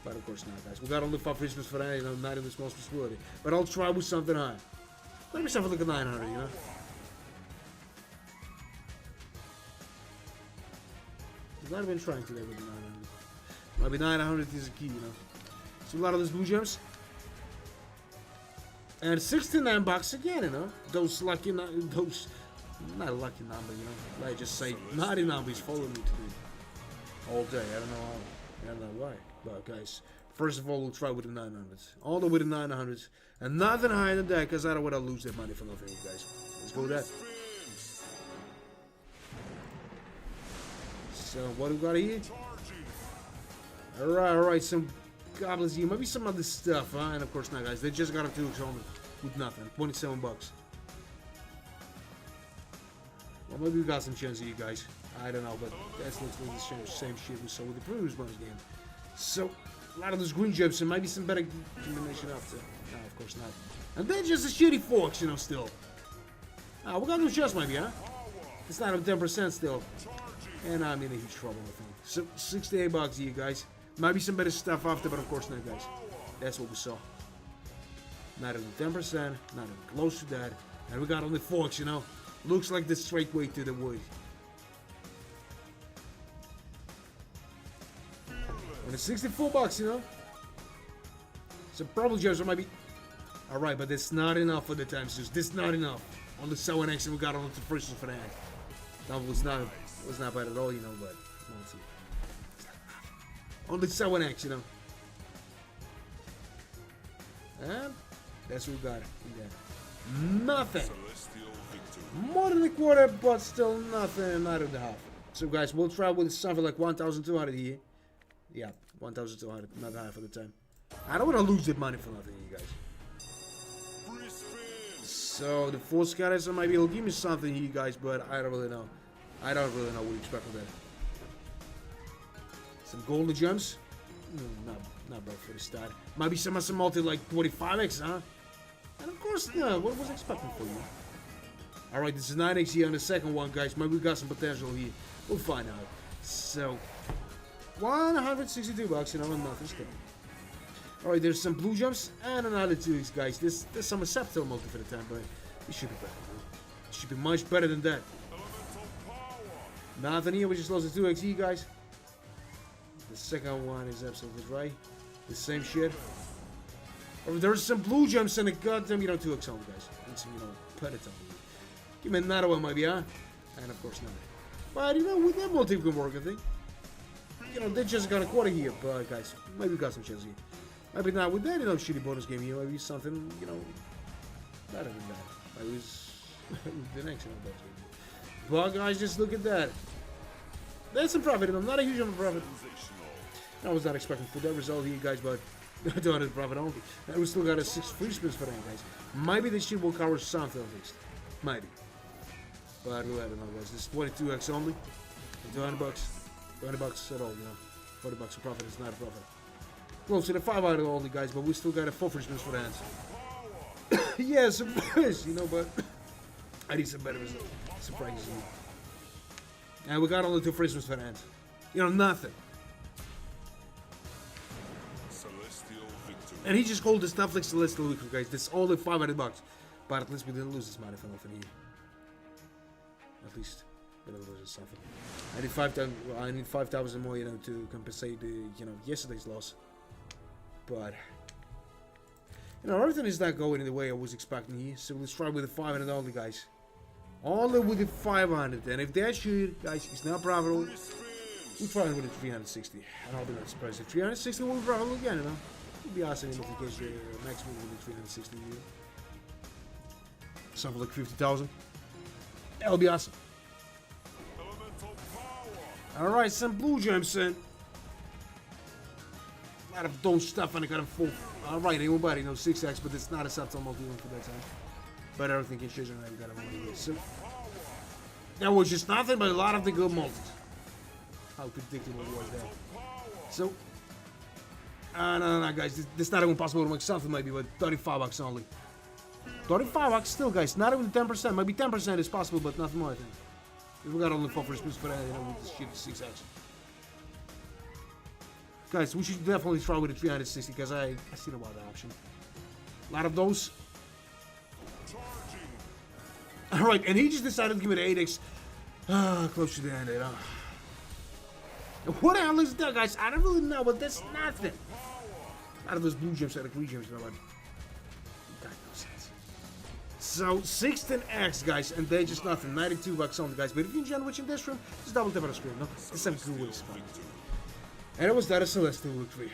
But of course not, guys. We got only 5 Christmas for that, you know, not even small possibility. But I'll try with something high. Maybe something like a 900, you know? I've not been trying today with the 900. Maybe 900 is a key, you know? So a lot of those blue gems. And $69 again, you know? Those lucky, those, not a lucky number, you know? Like I just say, naughty numbers follow me today. all day. I don't know how. I don't know why. But guys, first of all, we'll try with the 900s. All the way to 900s. And nothing higher than that, because I don't want to lose that money for nothing, you guys. Let's go with that. So, what do we got here? Alright, some goblins here. Maybe some other stuff, huh? And of course not, guys. They just got a 2x on with nothing. 27 bucks. Well, maybe we got some chance here, guys. I don't know, but that's literally the same shit we saw with the previous bonus game. So, a lot of those green gems, and maybe some better combination after. No, of course not. And then just a shitty forks, you know, still. We got no chance, maybe, huh? It's not at 10% still. And I'm in a huge trouble, I think. So, 68 bucks here, guys. Maybe some better stuff after, but of course not, guys. That's what we saw. Not even 10%, not even close to that. And we got only forks, you know. Looks like the straight way to the wood. And it's 64 bucks, you know. Some purple gems, or maybe. Alright, but that's not enough for the time use. This is not enough. On the 7x, and we got on the first for that. That was not bad at all, you know, but let's see. On the 7x, you know. And that's what we got. Nothing. More than a quarter, but still nothing, not in the half. So guys, we'll try with something like 1,200 here. Yeah, 1,200, not high for the time. I don't want to lose that money for nothing, you guys. So the 4 scatters, so maybe he'll give me something here, guys, but I don't really know. I don't really know what you expect from that. Some golden gems. Not bad for the start. Maybe some multi like 25x, huh? And of course, no, what was I expecting for you? Alright, this is 9x here on the second one, guys. Maybe we got some potential here. We'll find out. So, 162 bucks, you know, and nothing's good. Alright, there's some blue gems and another 2x, guys. There's some acceptable multi for the time, but it should be better. It should be much better than that. Nothing here, we just lost the 2x here, guys. The second one is absolutely right. The same shit. Oh, there's some blue gems and a goddamn, you know, 2x on, guys. And some, you know, predator. Give me another one, maybe, huh? And of course not. But, you know, with that multi can work, I think. You know, they just got a quarter here, but, guys, maybe we got some chance here. Maybe not with that, you know, shitty bonus game here. Maybe something, you know, better than that. Maybe it's the next one. But, guys, just look at that. That's some profit, and I'm not a huge amount of profit. I was not expecting for that result here, guys, but 200 profit only. And we still got a 6 free spins for that, guys. Maybe this shit will cover something at least. Maybe. But we'll have it now, guys. This is 22x only. 200 bucks. 20 bucks at all, you know. 40 bucks of profit is not a profit. Close to the 500 only, guys, but we still got a 4 free spins for that. Yeah, surprise, you know, but I need some better surprises here. And we got only 2 free spins for that. You know, nothing. And he just called the stuff like Celestial Victory, guys. This only 500 bucks. But at least we didn't lose this money for nothing here. At least we didn't lose something. I need 5,000 more, you know, to compensate the, you know, yesterday's loss. But, you know, everything is not going in the way I was expecting here. So let's try with the 500 only, guys. Only with the 500. And if that shit, guys, is not profitable, we'll try with the 360. And I'll be not surprised if 360 will be profitable again, you know. It'd be awesome if the case maximum will be 360 here. Something like 50,000. That'll be awesome. Alright, some blue gems and a lot of those stuff and I got a full. Alright, anybody knows 6x, but it's not a subtle multi-one for that time. But everything can change and I got a multi. So that was just nothing but a lot of the good multis. How predictable was that? So no, guys, this is not even possible to make something maybe, but 35 bucks only. 35 bucks still, guys, not even 10%. Maybe 10% is possible, but nothing more, I think. If we got only 4 free spins for that, you know, with this shit 6x. Guys, we should definitely try with the 360, because I seen about the option. A lot of those. Alright, and he just decided to give me the 8x. Close to the end, you know. What the hell is that, guys? I don't really know, but that's nothing. A lot of those blue gems are like green gems, you know what? Got no sense. So, 16x, guys, and they're just nothing. 92 bucks only, guys. But if you enjoyed watching this stream, just double tap on the screen, no? This is some good ways. And it was that a celestial victory.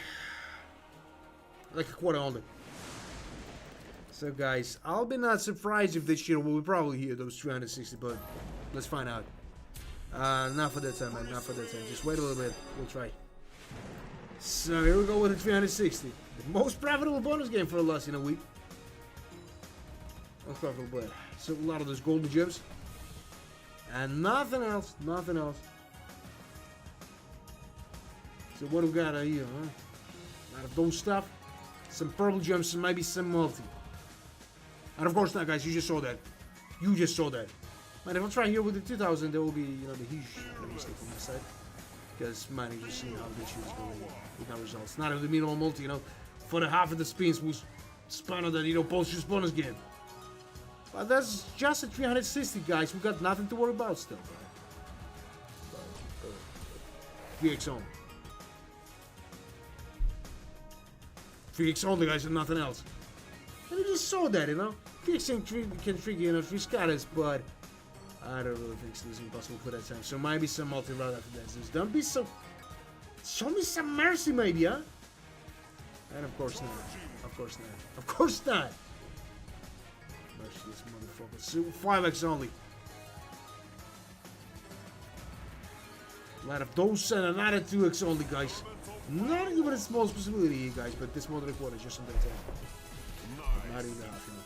Like a quarter only. So guys, I'll be not surprised if this year we'll probably hear those 360, but let's find out. Not for that time, man. Not for that time. Just wait a little bit. We'll try. So here we go with the 360. The most profitable bonus game for us in a week. Most profitable bet. So a lot of those golden gems. And nothing else. Nothing else. So what do we got here, huh? A lot of those stuff. Some purple gems and maybe some multi. And of course not, guys. You just saw that. You just saw that. Man, if I try here with the 2000, there will be, you know, the huge mistake on my side. Because, man, you just see how this shit is going with no results. Not even the minimal multi, you know. For the half of the spins was spun on that, you know, post bonus game. But that's just a 360, guys. We got nothing to worry about still, right? 3x only. 3x only, guys, and nothing else. And you just saw that, you know. 3x can trigger, you know, 3 scatters, but I don't really think so. It's impossible for that time. So maybe some multi right after that. Just don't be so. Show me some mercy, maybe, huh? And of course not. Of course not. Of course not. Merciless motherfucker. So 5x only. A lot of those and another 2x only, guys. Not even a small possibility here, guys, but this more than a quarter just on that time. Not even half, you know.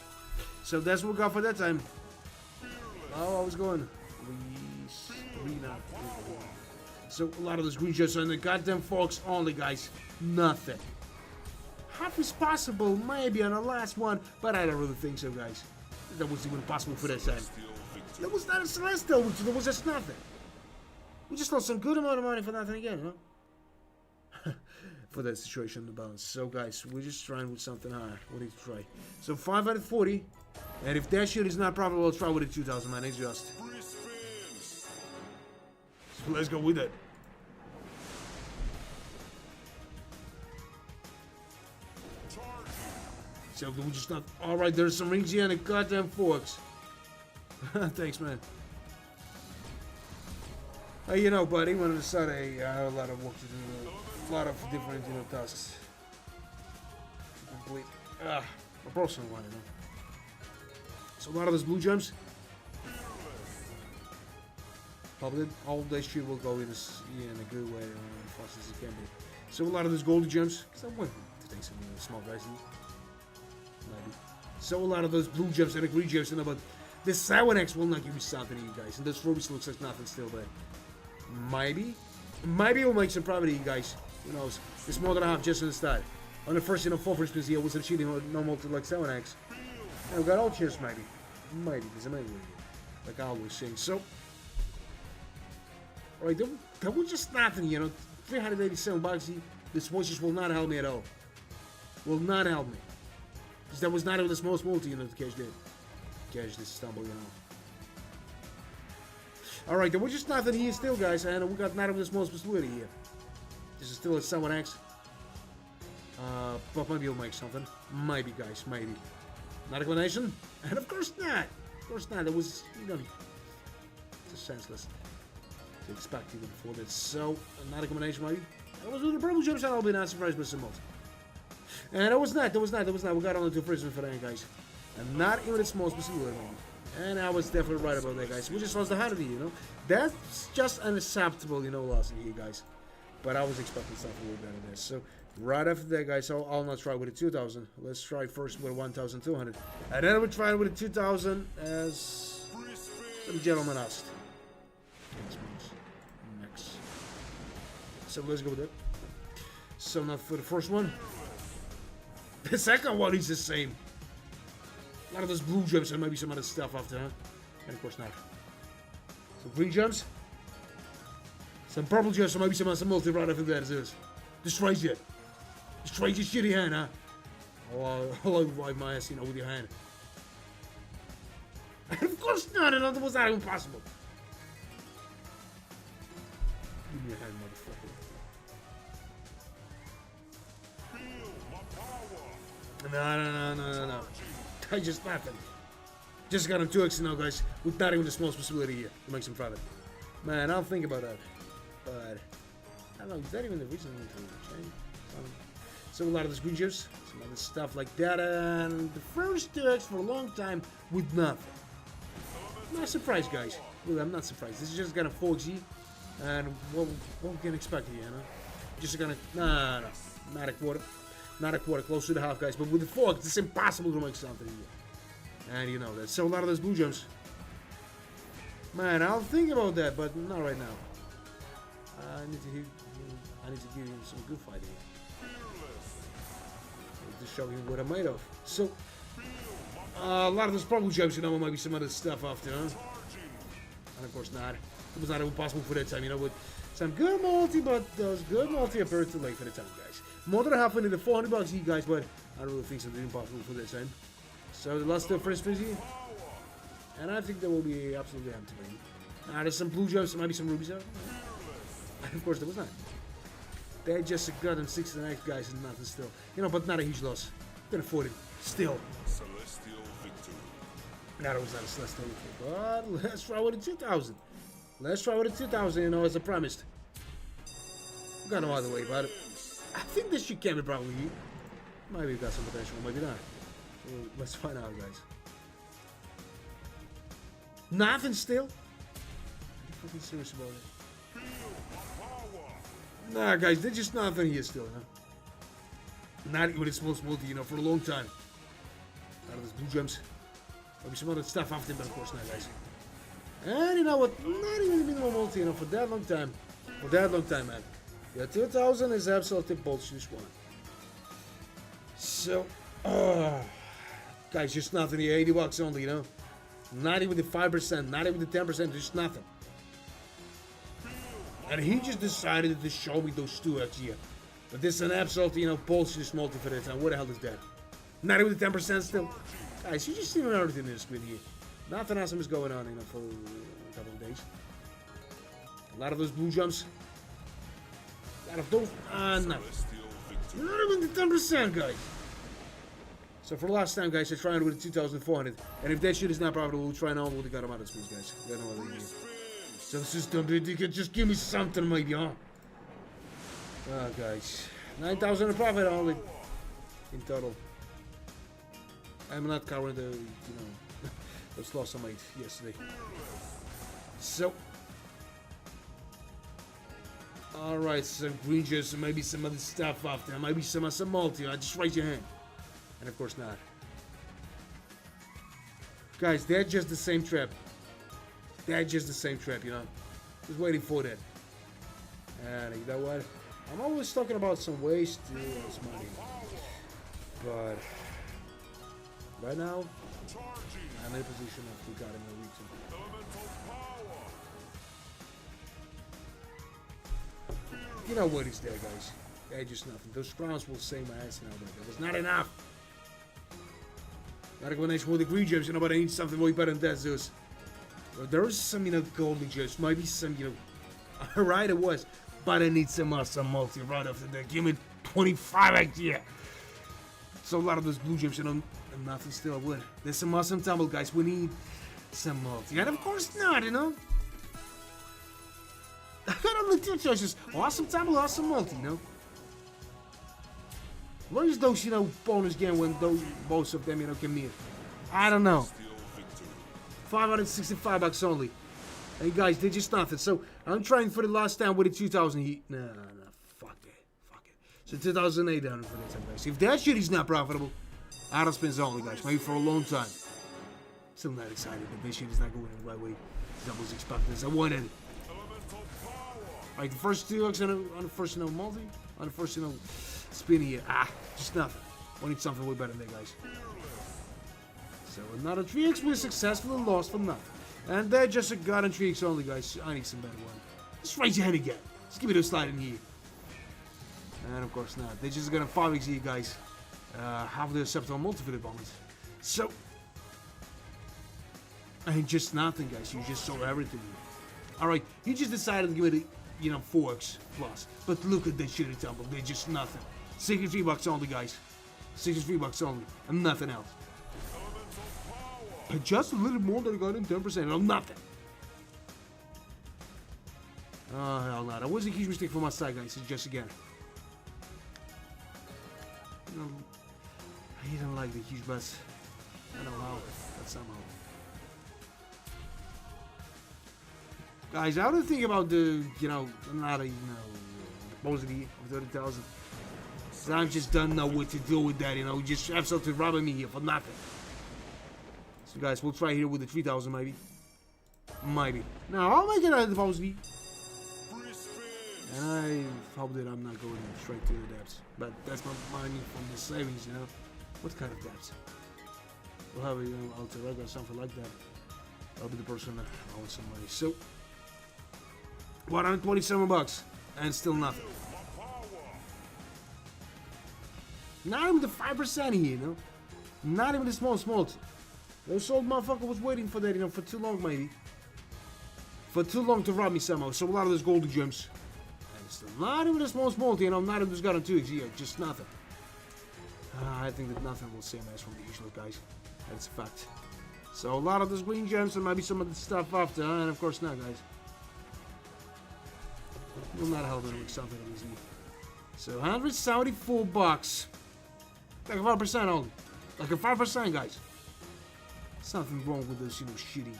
So that's what we got for that time. Oh, I was going. So a lot of those green gems and the goddamn forks only, guys. Nothing. Half is possible, maybe on the last one, but I don't really think so, guys. That was even possible for that time. That was not a celestial, there was just nothing. We just lost some good amount of money for nothing again, huh? For that situation in the balance. So, guys, we're just trying with something higher. We need to try. So 540. And if that shit is not profitable, we'll try with the 2000, man. It's just. So let's go with it. So we just not. Alright, there's some rings here and a goddamn forks. Thanks, man. You know, buddy, when I decided I have a lot of work to do, a lot of different, you know, tasks. Complete. A personal one, you know. So a lot of those blue gems. Probably all this shit will go in a good way, as fast as it can be. So a lot of those golden gems. Because I want to take some small guys in. Maybe. So a lot of those blue gems and the green gems, you know, but this 7x will not give me something to you guys. And this rubies looks like nothing still there. Maybe we'll make some profit, you guys. Who knows? It's more than I have just in the start. On the first, you know, 4 first spins here, I wasn't cheating no multi like 7x. And we got all cheers, maybe. Maybe, because I'm angry. Like I always say. So, alright, that was just nothing, you know. 387 bucks. This voices will not help me at all. Will not help me. Because that was not even the smallest multi, you know, the cash did. Cash this stumble, you know. Alright, there was just nothing here still, guys, and we got not even the smallest possibility here. This is still a 7x. But maybe we'll make something. Maybe, guys, maybe. Not a combination? And of course not! Of course not, it was, you know, it's just senseless to expect even before that. So, not a combination, maybe. That was with the purple gems, and I'll be not surprised by some multi. And it was not. We got only 2 prisons for that, guys. And not even the smallest possibility. And I was definitely right about that, guys. We just lost the 100, you know. That's just unacceptable, you know, loss in here, guys. But I was expecting something a little better there. So, right after that, guys, I'll not try with the 2000. Let's try first with 1200. And then we'll try with the 2000 as some gentlemen asked. Next. So, let's go with it. So, now for the first one. The second one is the same. A lot of those blue gems and maybe some other stuff after, huh? And of course not. Some green gems. Some purple gems and maybe some multi right after that is. Destroy it. Destroy your shitty hand, huh? I'll wipe my ass, you know, with your hand. And of course not, and that was not even possible. Give me your hand, motherfucker. No. I just nothing. Just got him 2x now, guys, with not even the smallest possibility here to make some profit. Man, I'll think about that. But I don't know, is that even the reason to change? So a lot of the green chips, some other stuff like that, and the first turks for a long time with nothing. Not surprised, guys. Well, I'm not surprised. This is just gonna 4G, and what we can expect here, you know? Just gonna, no, not a quarter. Not a quarter, close to the half, guys. But with the fork, it's impossible to make something here. And you know that. So a lot of those blue gems. Man, I'll think about that, but not right now. I need to give him some good fight here. To show him what I'm made of. So, a lot of those purple gems, you know, might be some other stuff after, huh? And of course not. It was not even possible for that time, you know, with some good multi, but those good multi appear too late for the time, guys. More than half into the $400 here, guys, but I don't really think so. It's impossible for that time. So the last first spin here. And I think there will be absolutely empty. There's some blue gems, might be some rubies out. And of course there was not. They just got them 6 and 8 guys and nothing still. You know, but not a huge loss. Can afford it. Still. Celestial victory. No, it was not a celestial victory. But let's try with a 2000. Let's try with a 2000, you know, as I promised. Got no other way about it. I think this shit can be probably here. Maybe we got some potential, maybe not. So let's find out, guys. Nothing still? Are you fucking serious about it? Nah, guys, there's just nothing here still, huh? Not even its most multi, you know, for a long time. Out of those blue gems. Maybe some other stuff after, but of course not, guys. And you know what? Not even minimal multi, you know, for that long time. For that long time, man. Yeah, 2000 is absolutely bullshit, this one. So, guys, just nothing here. $80 only, you know. Not even the 5%, not even the 10%, just nothing. And he just decided to show me those 2x here. But this is an absolute, you know, bullshit multi for that time. What the hell is that? Not even the 10% still? Guys, you just seen everything in this screen here. Nothing awesome is going on, you know, for a couple of days. A lot of those blue jumps. A lot of those. Nothing. Not even the 10%, guys. So for last time, guys, I tried with a 2,400. And if that shit is not profitable, we'll try now with the God of speeds, guys. We got no other idea. So this is done, dude. You could just give me something, maybe, huh? Guys. 9,000 in profit only. In total. I'm not covering the, you know, those loss I made yesterday. So. Alright, some green juice and maybe some other stuff after. Maybe some multi. Just raise your hand. And of course not. Guys, they're just the same trap. They're just the same trap, you know. Just waiting for that. And you know what? I'm always talking about some ways to lose money. But right now, I'm in a position of we got him a reason. You know what is there, guys? They're just nothing. Those crowns will save my ass now, but that was not enough. Not a combination with the green gems, you know, but I need something way better than that, Zeus. Well, there is some, you know, golden gems. Maybe some, you know, right it was. But I need some multi right after that. Give me 25 idea. So a lot of those blue gems, you know, and nothing still would. There's some awesome tumble, guys. We need some multi. And of course not, you know. I got only 2 choices. Awesome tumble, awesome multi, you know. Where is those, you know, bonus game when those both of them, you know, can meet? I don't know. $565 only. Hey guys, they're just nothing. So I'm trying for the last time with a 2,000 heat. No, fuck it. So 2,800 for that time, guys. If that shit is not profitable, auto spins only, guys. Maybe for a long time. Still not excited, but this shit is not going the right way as I was expecting. As I wanted. Alright, the first 2 hooks on the first, you know, multi, on the first, you know, spin here. Just nothing. We need something way better than that, guys. So another 3x was successfully lost for nothing. And they're just a god and 3x only, guys. I need some better one. Just raise your hand again. Just give me those slide in here. And of course not. They're just gonna 5x here, guys. Have the acceptable multi-fitted bonus. So. And just nothing, guys. You just saw everything. Alright, you just decided to give it a, you know, 4x plus. But look at that shitty tumble. They're just nothing. $63 only, guys. $63 only. And nothing else. Just a little more than I got in 10%. No, nothing. Oh, hell no. That was a huge mistake from my side, guys. Just again. You know, I didn't like the huge bets. I don't know how, but somehow. Guys, how do you think about the, not a, supposedly of 30,000? I just don't know what to do with that, just absolutely robbing me here for nothing. So guys, we'll try here with the 3,000 maybe. Maybe. Now, I'll make it out of the supposedly. And I hope that I'm not going straight to the depths. But that's my money from the savings, What kind of depths? We'll have a, alter ego or something like that. I'll be the person that owns some money. So, 127 bucks. And still nothing. Not even the 5% here, Not even the small. Those old motherfucker was waiting for that, for too long maybe. For too long to rob me somehow. So a lot of those golden gems. And still not even the small, not even just got on 2x here. Just nothing. I think that nothing will save us from the usual guys. That's a fact. So a lot of those green gems and maybe some of the stuff after, and of course not, guys. Will not help me with something easy. So 174 bucks. Like a 5% only. Like a 5%, guys. Something wrong with this, shitty,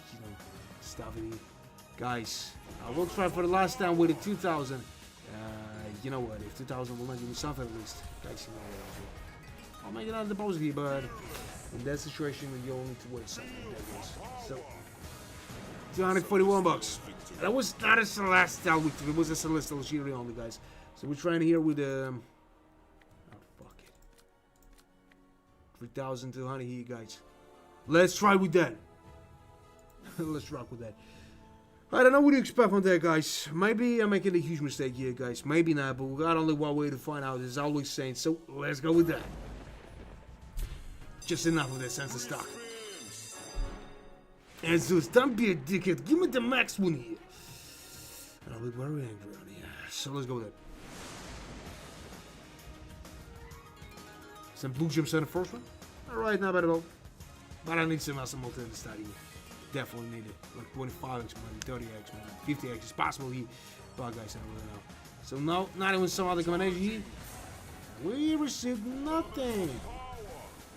stuff in here. Guys, I will try for the last time with a 2,000. You know what? If 2,000 will not give me something at least, guys, I'll make it out of the deposit here, but in that situation, you'll need to wait something. So, 241 bucks. That was not a celestial victory. It was a celestial shield only, guys. So we're trying here with oh fuck it, 3,200 here, guys. Let's try with that. Let's rock with that. I don't know what you expect from that, guys. Maybe I'm making a huge mistake here, guys. Maybe not, but we got only one way to find out. As always saying, so let's go with that. Just enough of that sense of stock. And Zeus, don't be a dickhead. Give me the max one here. And I'll be very angry on here. So let's go with that. Some blue gems on the first one. Alright, not bad at all. But I need some multi in the start here. Definitely need it. Like 25x, maybe 30x, maybe 50x is possible here. But guys, I don't really know. So no, not even some other combination here. We received nothing.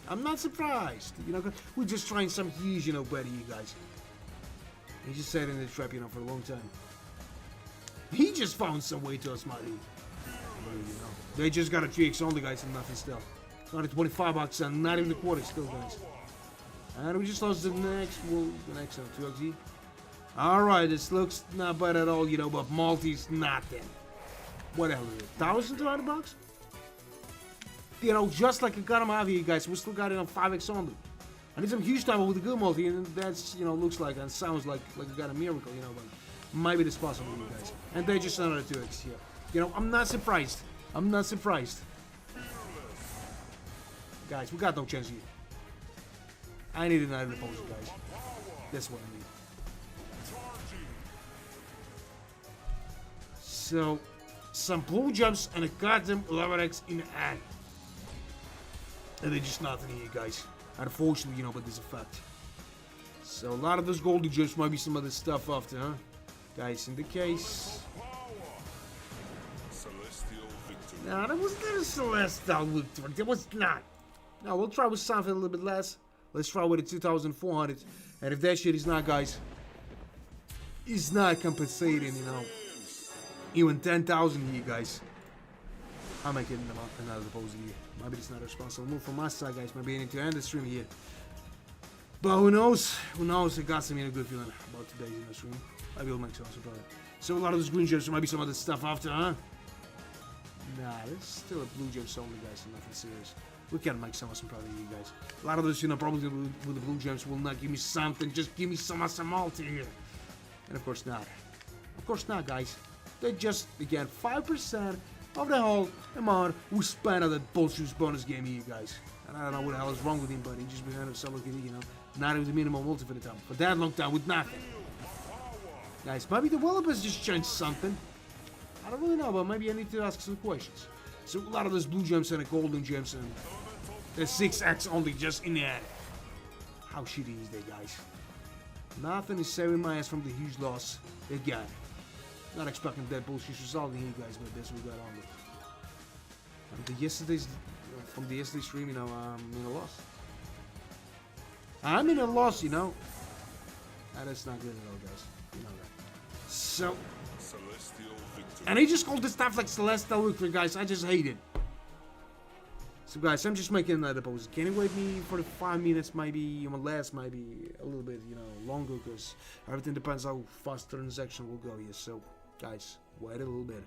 I'm not surprised. We're just trying some huge, bet here, guys. He just sat in the trap, for a long time. He just found some way to outsmart me. They just got a 3x only, guys, and nothing still. Not at 25 bucks and not even the quarter still, guys. And we just lost the next 2x. Alright, this looks not bad at all, but multi's nothing. What else is it? 1,200 bucks? Just like I got him out here, guys, we still got it on 5x only. I need some huge time with a good multi, and that's, looks like and sounds like we got a miracle, but maybe it's possible, you guys. And they just another 2x here. I'm not surprised. I'm not surprised. Guys, we got no chance here. I need another deposit, guys. That's what I need. So, some blue jumps and a goddamn 11x in the ad. And they're just nothing here, guys. Unfortunately, but there's a fact. So, a lot of those golden jumps might be some other stuff after, huh? Guys, in the case... No, that was not a celestial victory. That was not. Now, we'll try with something a little bit less. Let's try with a 2,400. And if that shit is not, guys, is not compensating, even 10,000 here, guys, I'm making another deposit here. Maybe it's not a responsible move from my side, guys. Maybe I need to end the stream here. But who knows? Who knows? I got some good feeling about today's in the stream. I will make some surprise. So a lot of those green gems, maybe some other stuff after, huh? Nah, there's still a blue gems only, guys, and nothing serious. We can make some probably here, guys. A lot of those, probably with the blue gems will not give me something. Just give me some multi here. And of course not. Of course not, guys. They just, again, 5% of the whole amount we spent on that bullshit bonus game here, guys. And I don't know what the hell is wrong with him, but he just behind himself looking, not even the minimum multi for the time. For that long time with nothing. Guys, maybe the developers just changed something. I don't really know, but maybe I need to ask some questions. So a lot of those blue gems and the golden gems and the 6x only just in the ad. How shitty is that, guys? Nothing is saving my ass from the huge loss again. Not expecting that bullshit result here, guys, but that's what we got on with. From the yesterday's stream, you know, I'm in a loss. I'm in a loss, you know. That is not good at all, guys. You know that. So, Celestial victory. and he just called this stuff like Celestial Victory, guys. I just hate it. So, guys, I'm just making another pose. Can you wait me for the 5 minutes, maybe, or less, maybe a little bit, you know, longer, because everything depends how fast the transaction will go here. So, guys, wait a little bit.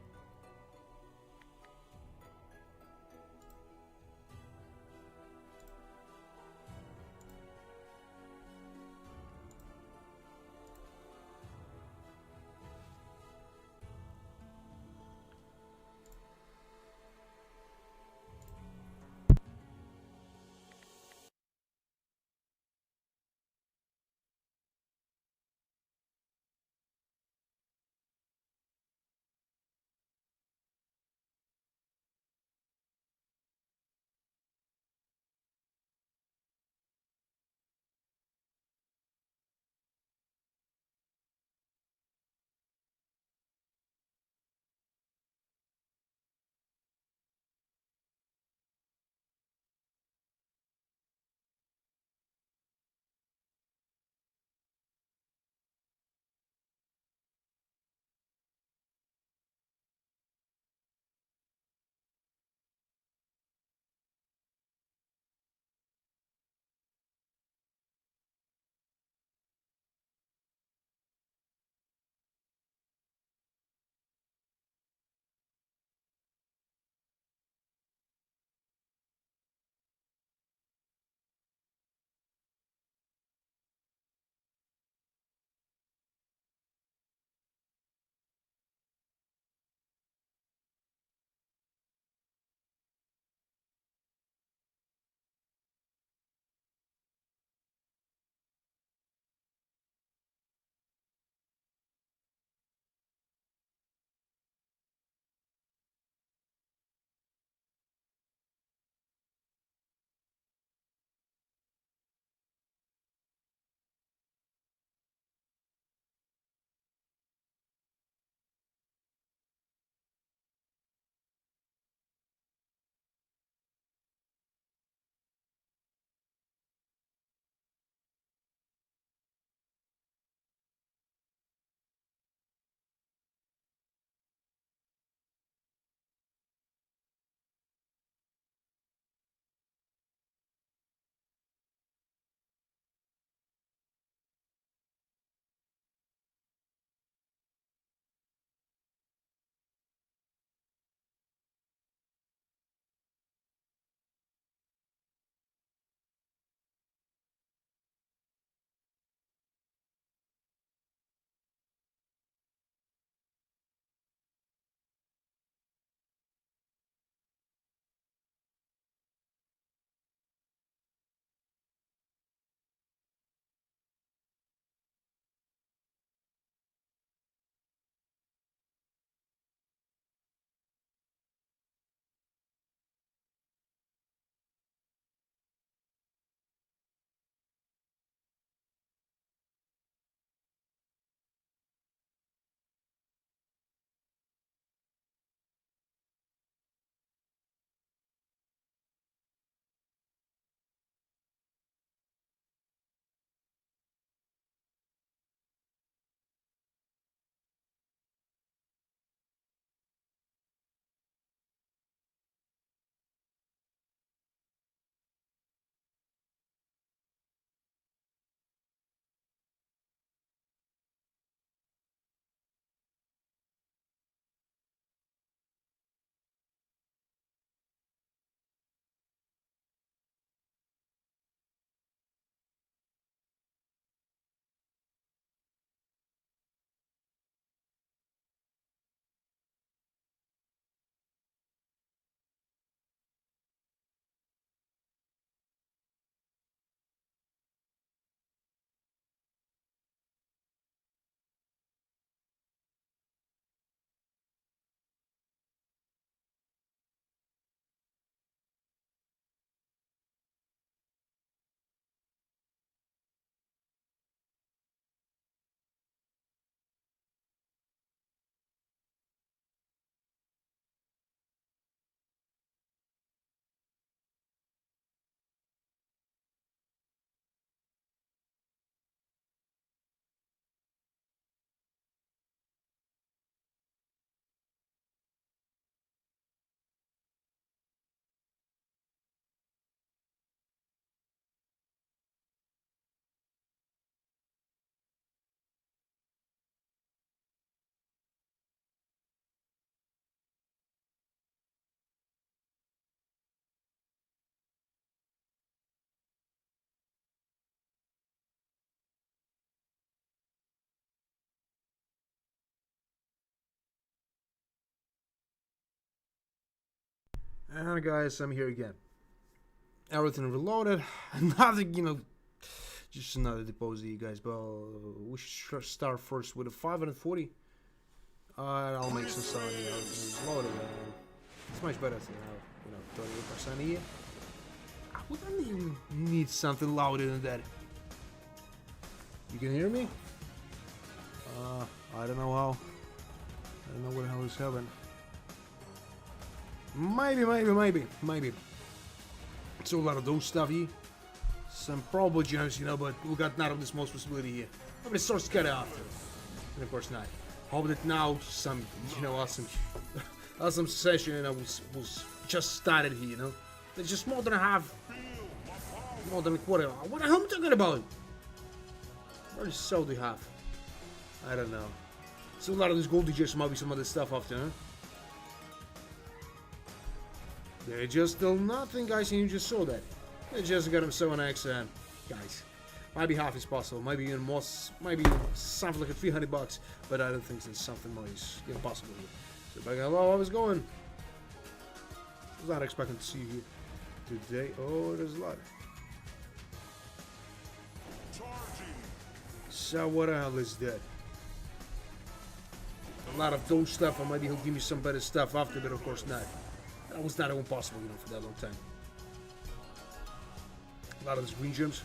And guys, I'm here again. Everything reloaded. Nothing, just another deposit, you guys. But we should start first with a 540. I'll make some sound here. Everything is loaded. It's much better to have, 38% here. I wouldn't even need something louder than that. You can hear me? I don't know how. I don't know what the hell is happening. Maybe. So a lot of those stuff here. Some probable gems, but we got none of this most possibility here. But it starts to get after. And of course not. Hope that now some, awesome session, was just started here, There's just more than a half, more than a quarter. What the hell am I talking about? What is so do you have? I don't know. So a lot of these gold digits might be some other stuff after, huh? They're just still nothing, guys, and you just saw that. They just got him 7x, and guys, maybe half is possible, maybe even more, maybe something like a 300 bucks, but I don't think there's something more is possible here. So back hello, how was going? I was not expecting to see you here today. Oh, there's a lot. So what the hell is that? A lot of those stuff, or maybe he'll give me some better stuff after, but of course not. That was not even possible, for that long time. A lot of these green gems.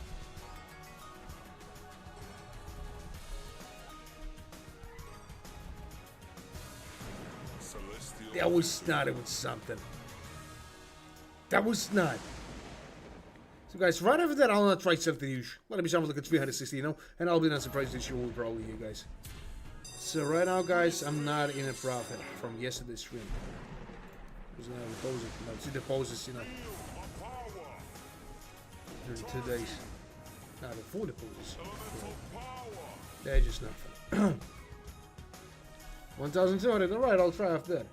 That was not even something. That was not. So guys, right after that, I'll not try something huge. Let it be something like a 360, and I'll be not surprised this year will probably here, guys. So right now, guys, I'm not in a profit from yesterday's stream. There's another deposit. See deposits, during 2 days. Now the 4 deposits. They're just nothing. 1,200. All right, I'll try after that.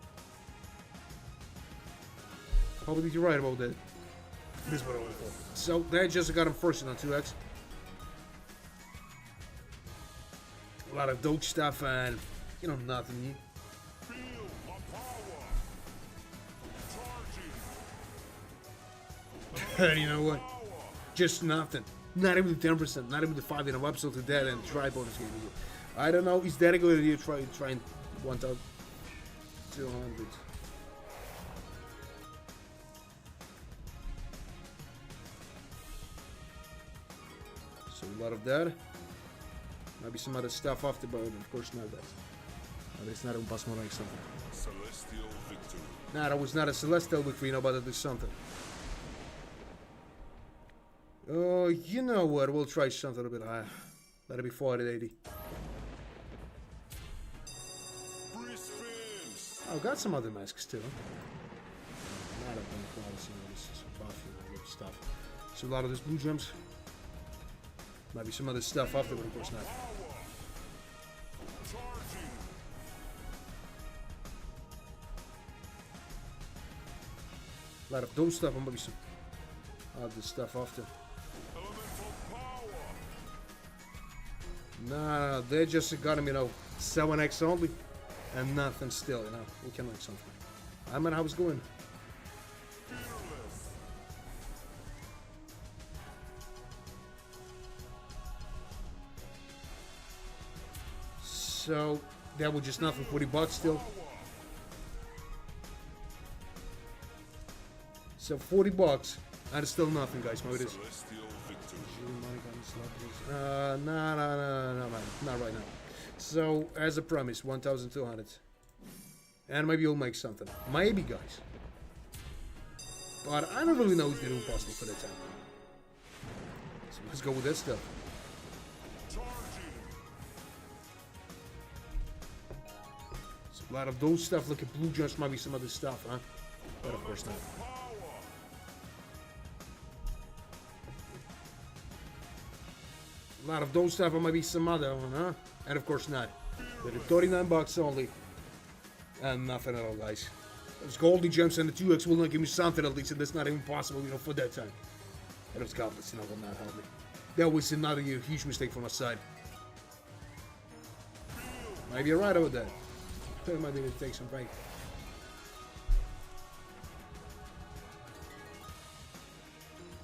Hopefully you're right about that. This is what I went for. So they just got him first on 2x. A lot of dope stuff and nothing here. You know what? Just nothing. Not even the 10%. Not even the 5 in a website to that and try bonus game. I don't know. Is that a good idea? Trying 1,200. So a lot of that. Maybe some other stuff after, but of course not that. But it's not impossible to make something. Celestial victory. Nah, that was not a celestial victory, but it is something. Oh, you know what? We'll try something a bit higher. Let it be 480. Oh, got some other masks too. Not a bunch of this is buff, stuff. So a lot of this blue gems. Might be some other stuff after, but of course not. A lot of those stuff, and maybe some other stuff after. Nah, they just got him, 7x only, and nothing still, we can make something. I mean, how it's going. So that was just nothing. 40 bucks still. So 40 bucks, and it's still nothing, guys. Maybe it is. No, man, not right now. So as a promise, 1,200, and maybe you'll make something. Maybe, guys. But I don't really know if they're impossible for that time. So let's go with that stuff. So a lot of those stuff, like a blue gems, might be some other stuff, huh? But of course not. A lot of those stuff, or maybe some other one, huh? And of course not. But 39 bucks only. And nothing at all, guys. Those goldy gems and the 2x will not give me something at least, and that's not even possible, for that time. And those goblins, will not help me. That was another huge mistake from my side. Maybe you're right about that. I might need to take some break.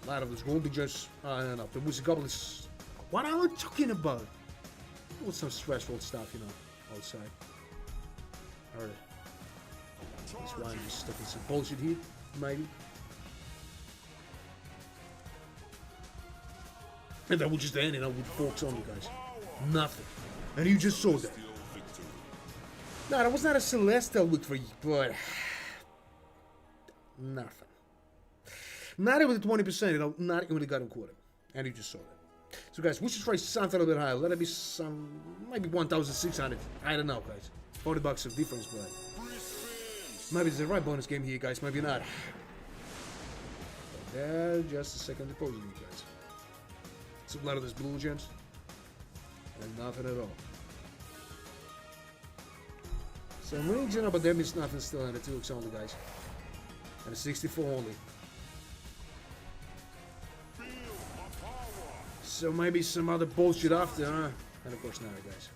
A lot of those golden just, no, there was a couple of, what are we talking about? There was some stressful stuff, you know, outside. Alright. This one is stuck in some bullshit here, maybe. And that would just end, you know, with forks on you guys. Nothing. And you just saw that. Still victory. No, that was not a celestial victory, but nothing. Not even the 20%, you know, not even the gotten quarter. And you just saw that. So guys, we should try something a little bit higher. Let it be some, maybe 1,600. I don't know, guys. $40 of difference, but maybe it's the right bonus game here, guys. Maybe not. But there, just a second deposit, you guys. So a lot of those blue gems, and nothing at all. So I'm really general, but there means nothing still in the 2x only, guys. And a 64 only. So maybe some other bullshit after, huh? And of course not, guys.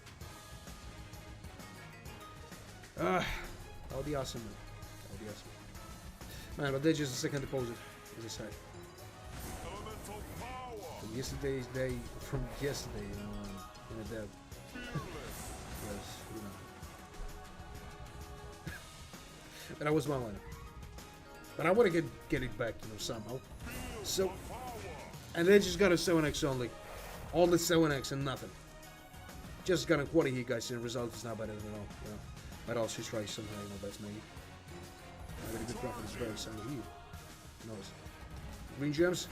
That'll be awesome, man. That'll be awesome. Man, but there's just a second deposit, as I said. From yesterday's day, from yesterday, you know, in a deb. Yes, you know. But that was my line. But I want to get it back, you know, somehow. So, and they just got a 7x only. All the 7x and nothing. Just got a quarter here, guys, and the result is not better than all, you know. But I'll just try somehow, you know, that's maybe. I got a good profit, it's very similar here. Nice. Green gems.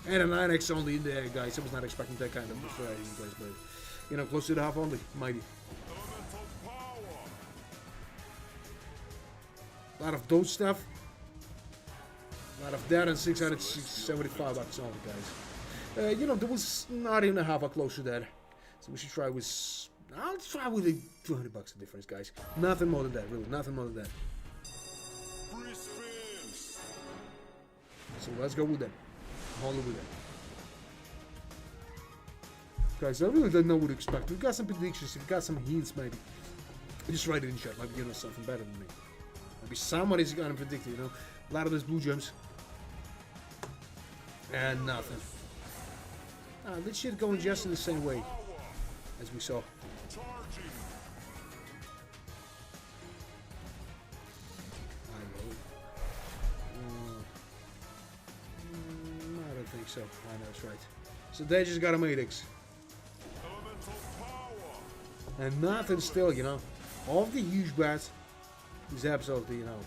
And a 9x only in there, guys. I was not expecting that kind of variety, you guys, but, you know, close to the half only. Mighty. A lot of those stuff. A lot of that and 675 bucks only, guys. You know, there was not even a half a close to that. So we should try with, I'll try with the 200 bucks of difference, guys. Nothing more than that, really. Nothing more than that. So let's go with that. All over that. Guys, I really don't know what to expect. We've got some predictions, we've got some hints, maybe. Just write it in chat, maybe you know something better than me. Maybe somebody's gonna predict it, you know. A lot of those blue gems. And nothing. This shit going just in the same way as we saw. I don't think so. I know that's right. So they just got a Medix. And nothing still, you know. All of the huge bats is absolutely, you know,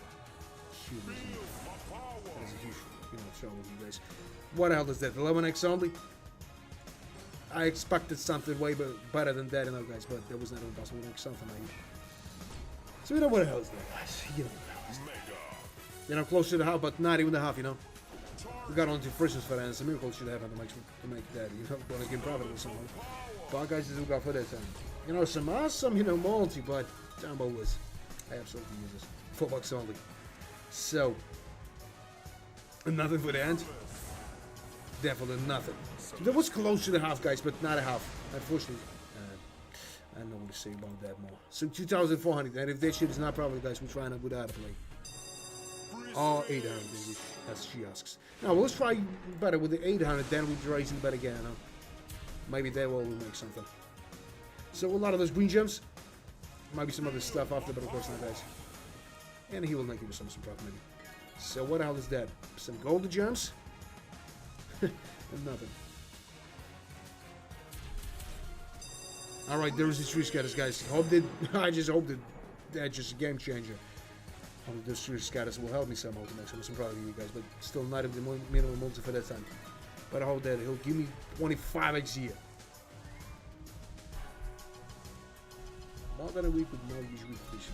huge. That is a huge, you know, show with you guys. What the hell is that? 11x only? I expected something way better than that, you know, guys, but that was not even possible. Like something like that. So you know what the hell is that, guys? You know what the hell is that? You know, close to the half, but not even the half, you know. We got on to Christmas for that, and some miracles should happen to make that, you know, going to get profitable somehow. But guys, this is what we got for that time. You know, some awesome, you know, multi, but Jumbo was absolutely useless. $4 only. So, nothing for the end. Definitely nothing. So that was close to the half, guys, but not a half. Unfortunately, I don't know what to say about that more. So 2,400, and if that shit is not profitable, guys, we're trying to go out of play. Or 800, as she asks. Now, let's try better with the 800, then we'll raise it better again. Maybe that will make something. So, a lot of those green gems. Maybe some other stuff after, but of course not, guys. And he will make it with some profit, maybe. So, what the hell is that? Some golden gems? And nothing. Alright, there is the tree scatters, guys. I just hope that that's just a game changer. Those tree scatters will help me somehow to make some product of you guys, but still not at the minimum multi for that time. But I hope that he'll give me 25x here. More than a week with no use repetition.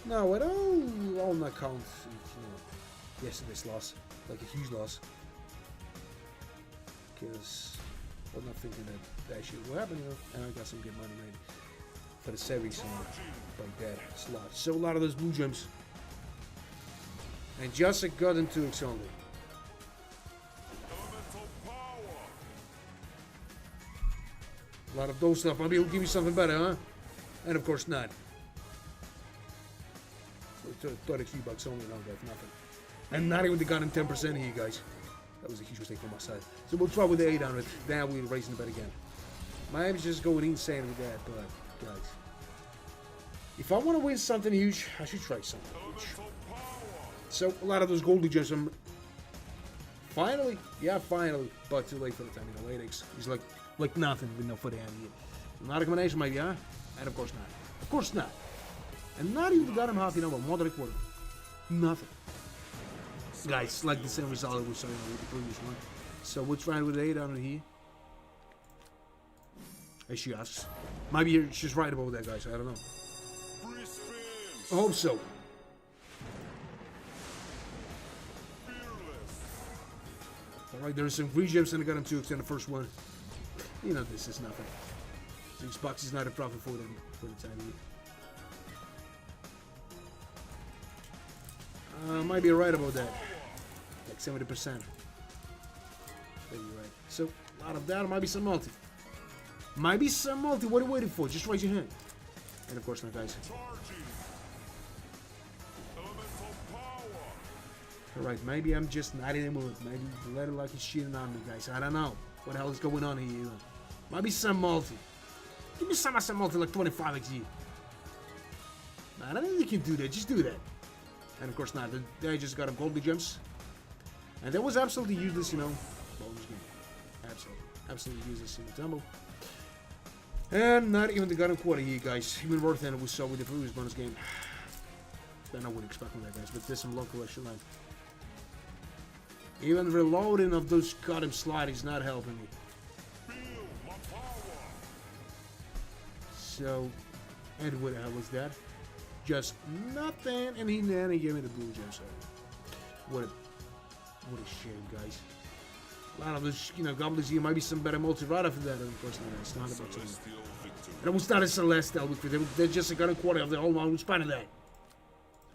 No, at all not count, you know, yesterday's loss, like a huge loss. Because I was not thinking that shit will happen, you know, and I got some good money made for the series like that slot. So a lot of those blue gems. And just a god and 2x only. A lot of those stuff. Maybe he'll give you something better, huh? And of course not. So $33 only, no, that's nothing. And not even the gun in 10% here, guys. That was a huge mistake from my side. So we'll try with the 800. Then we're raising the bet again. Maybe just going insane with that, but guys, if I want to win something huge, I should try something huge. So a lot of those goldie gems, finally, but too late for the time. You know, 8x. He's like nothing with no footy hand here. Not a combination, maybe, huh? And of course not. Of course not. And not even got him half, you know, but more than a quarter. Nothing. Guys, like the same result we saw, you know, with the previous one. So we'll try with 800 here. As she asks. Maybe she's right about that, guys. I don't know. I hope so. Alright, there's some free gems and I got him 2x in the first one. You know, this is nothing. $6 is not a profit for them for the time being. Might be right about that. Like 70%. Maybe right. So, a lot of that. Might be some multi. Might be some multi. What are you waiting for? Just raise your hand. And of course not, guys. Alright, maybe I'm just not in the mood. Maybe the letter like is cheating on me, guys. I don't know. What the hell is going on here? Might be some multi. Give me some multi like 25x. Nah, I don't think you can do that. Just do that. And of course not. They just got a gold gems. And that was absolutely useless, you know. Bonus game. Absolutely useless in the tumble. And not even the gun and quarter here, guys. Even worse than it was so with the previous bonus game. Then I wouldn't expect from that, guys. But there's some local collection line. Even reloading of those goddamn slide is not helping me. So, and what the hell was that? Just nothing, and he gave me the blue gem. So, what a shame, guys. A lot of those, you know, goblins here might be some better multi right after that, and of course not. It's not about to. And it was not a Celestial because they're just a gun and quarter of the whole one who's spending that.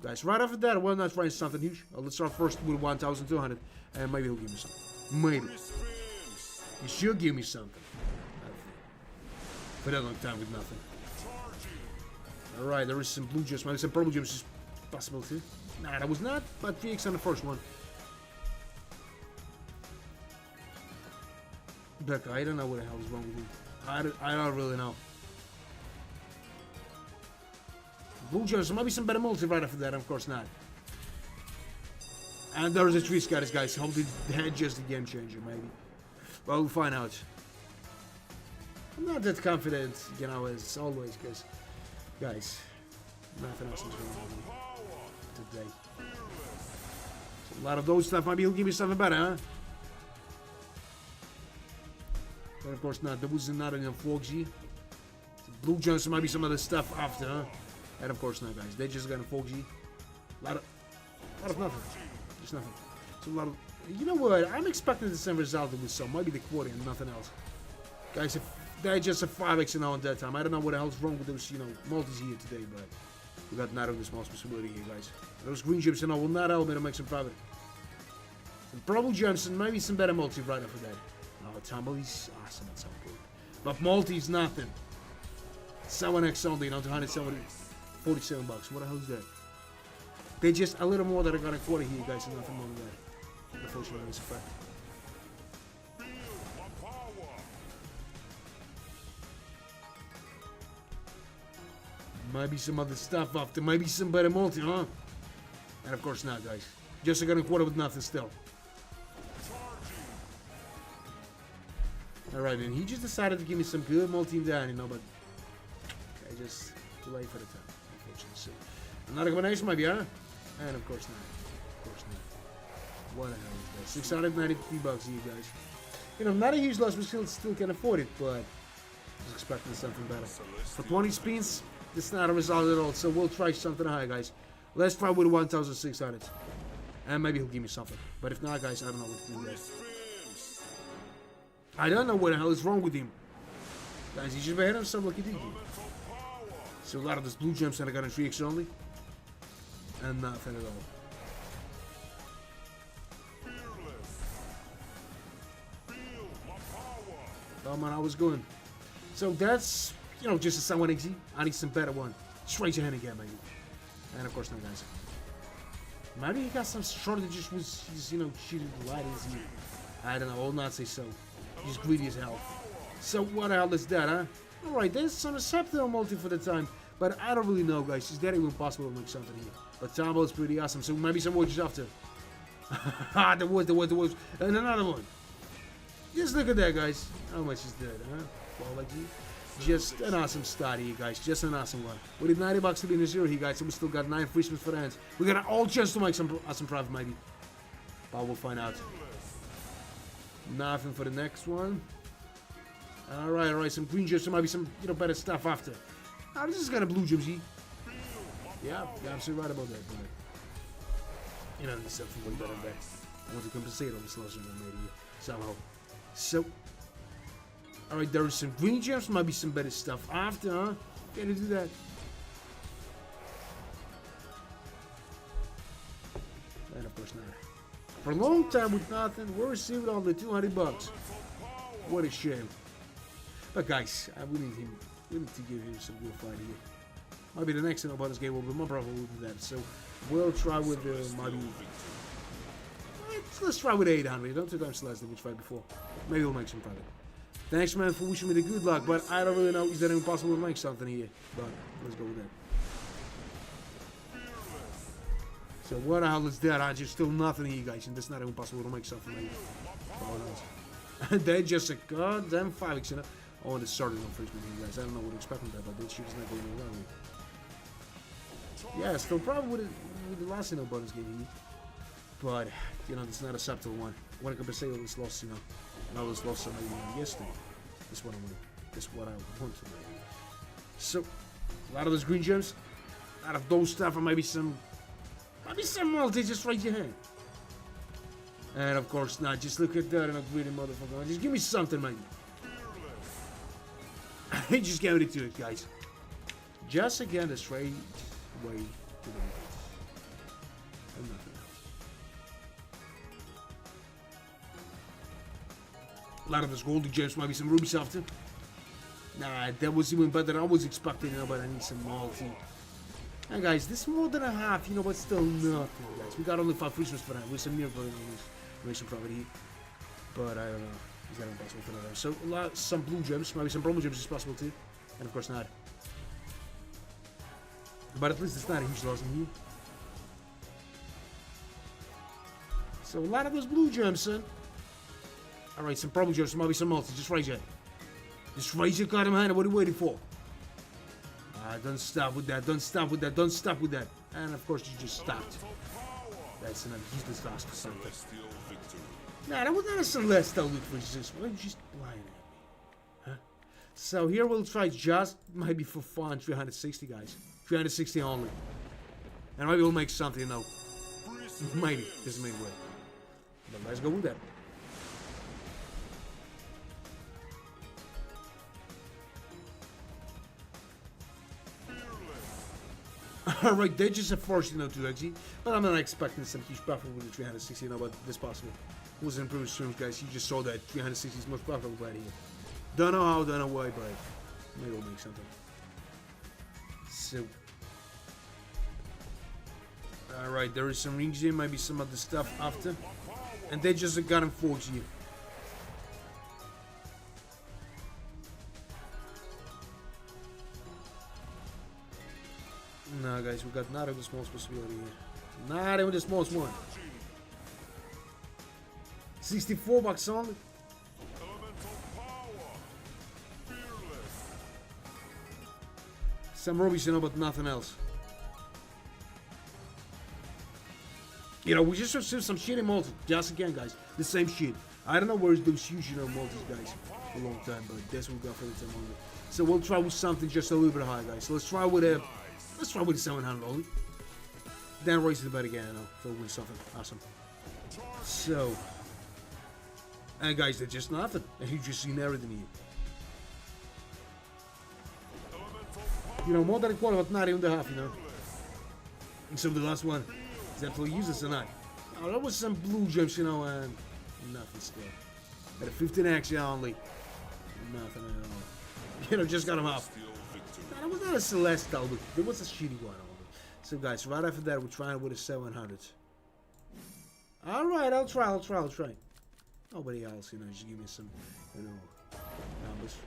Guys, right after that, we're not trying something huge. Let's start first with 1,200, and maybe he'll give me something. Maybe. He should give me something. For that long time with nothing. Alright, there is some blue gems, maybe some purple gems is possible too. Nah, that was not, but 3x on the first one. Look, I don't know what the hell is wrong with him. I don't really know. Blue gems, there might be some better multi right after that, of course not. And there's a 3 scatters, guys. Hopefully that's just a game changer, maybe. Well, we'll find out. I'm not that confident, you know, as always, because, guys, nothing else is going on today. So a lot of those stuff, maybe he'll give me something better, huh? But of course not. There was not enough 4G. Blue gems, might be some other stuff after, huh? And of course not, guys. They just got a 4G. A lot of nothing. Just nothing. So a lot of. You know what? I'm expecting the same result with some. Maybe the quarter and nothing else. Guys, if they just a 5x now on that time. I don't know what the hell's wrong with those, you know, multis here today, but we got not of the small possibility here, guys. Those green gems, you know, will not help me to make some profit. Some purple gems and maybe some better multi right after that. Oh, tumble is awesome at some point. But multi is nothing. 7x only, you know, 270. $47. What the hell is that? They just a little more than I got a quarter here, guys, and nothing more than that. Unfortunately, it's a fact. Maybe some other stuff after, maybe some better multi, huh? And of course not, guys. Just I got a quarter with nothing still. Alright, and he just decided to give me some good multi down, you know, but I just too late for the time. So, another combination might be, huh? And of course not. Of course not. What the hell is that? 693 bucks here, guys. You know, not a huge loss, we still can afford it, but I was expecting something better. For 20 spins, it's not a result at all, so we'll try something higher, guys. Let's try with 1,600. And maybe he'll give me something. But if not, guys, I don't know what to do there. I don't know what the hell is wrong with him. Guys, he should be hitting something like he did. So a lot of those blue gems that I got in 3x only. And nothing at all. Oh man, I was good. So that's, you know, just a somewhat easy. I need some better one. Just raise your hand again, maybe. And of course, no, guys. Maybe he got some shortages with his, you know, cheated light. I don't know, I'll not say so. He's greedy as hell. So what the hell is that, huh? Alright, there's some Scepter multi for the time. But I don't really know, guys. Is that even possible to make something here? But Tombo is pretty awesome, so maybe some watches after. Ah, the wood. And another one. Just look at that, guys. How much is that, huh? Quality. Just an awesome start here, guys. Just an awesome one. We did 90 bucks to be in the zero here, guys, so we still got 9 free spins for the hands. We got an all chance to make some profit, maybe. But we'll find out. Nothing for the next one. Alright, some green gems, so maybe some, better stuff after. Now, this is kind of blue gems here. Yeah, you're absolutely right about that, but there's something way better than that. I want to compensate on this loss I made here, somehow. So, alright, there is some green gems, might be some better stuff after, huh? Can you do that? And of course not. For a long time with nothing, we're receiving all the 200 bucks. What a shame. But guys, we need to give him some real fight here. Maybe the next bonus game will be more probable than that. So we'll try with maybe. Let's try with 800. Don't 2 times less than we tried before. Maybe we'll make some profit. Thanks, man, for wishing me the good luck. But I don't really know. Is that impossible to make something here? But let's go with that. So what the hell is that? I just still nothing here, guys, and it's not impossible to make something like that. They're just a goddamn 5x, Oh, and it started on first minute, guys. I don't know what to expect from that, but that shit is not going around. Yeah, still probably with the last bonus game here. But, it's not a subtle one. I want to compensate all this loss, and all this loss I made yesterday. That's what I want. That's what I want to make. So, a lot of those green gems, a lot of those stuff, and maybe some multi. Just raise your hand. And of course not. Just look at that and a greedy motherfucker. Just give me something, man. Just get ready to it, guys. Just again the straight way to the right. And nothing else. A lot of those golden gems, maybe some rubies after. Nah, that was even better than I was expecting, but I need some multi. And guys, this is more than a half, but still nothing, guys. We got only 5 free spins for that. With some near some property. But I don't know. Is that impossible for another? So some blue gems, maybe some purple gems is possible too. And of course not. But at least it's not a huge loss in here. So a lot of those blue gems, son. Alright, some purple gems, maybe some multi. Just raise it. Just raise your goddamn hand. What are you waiting for? Don't stop with that. Don't stop with that. Don't stop with that. And of course you just stopped. That's an useless loss for something. Nah, that was not a celestial loot for Jesus. Why are you just lying at me? Huh? So here we'll try just maybe for fun 360, guys. 360 only. And maybe we'll make something, Maybe. This is the main way. But let's go with that. Alright, they just a force, to exit. But I'm not expecting some huge profit with the 360, but this possible. It was an improved streams, guys. You just saw that 360 is most profitable right here. Don't know how, don't know why, but maybe we'll make something. So. Alright, there is some rings here, maybe some other stuff after. And they just got him 4G. No, guys, we got not even the smallest possibility here. Not even the smallest one. 64 bucks only. Some rubies, but nothing else. We just received some shitty multis. Just again, guys, the same shit. I don't know where's those huge, multis, guys, for a long time, but that's what we got for the time only. So we'll try with something just a little bit high, guys. So let's try with a 700 only. Then raise the bet again, so we'll win something awesome. So, and guys, they're just nothing. And you just seen everything here. More than a quarter, but not even the half, And so the last one is absolutely useless or not. Oh, that was some blue gems, and nothing still. At a 15x only. Nothing at all. Just got him off. That was not a celestial, but there was a shitty one only. So guys, right after that, we're trying with a 700. Alright, I'll try. Nobody else, you know, just give me some, you know, numbers.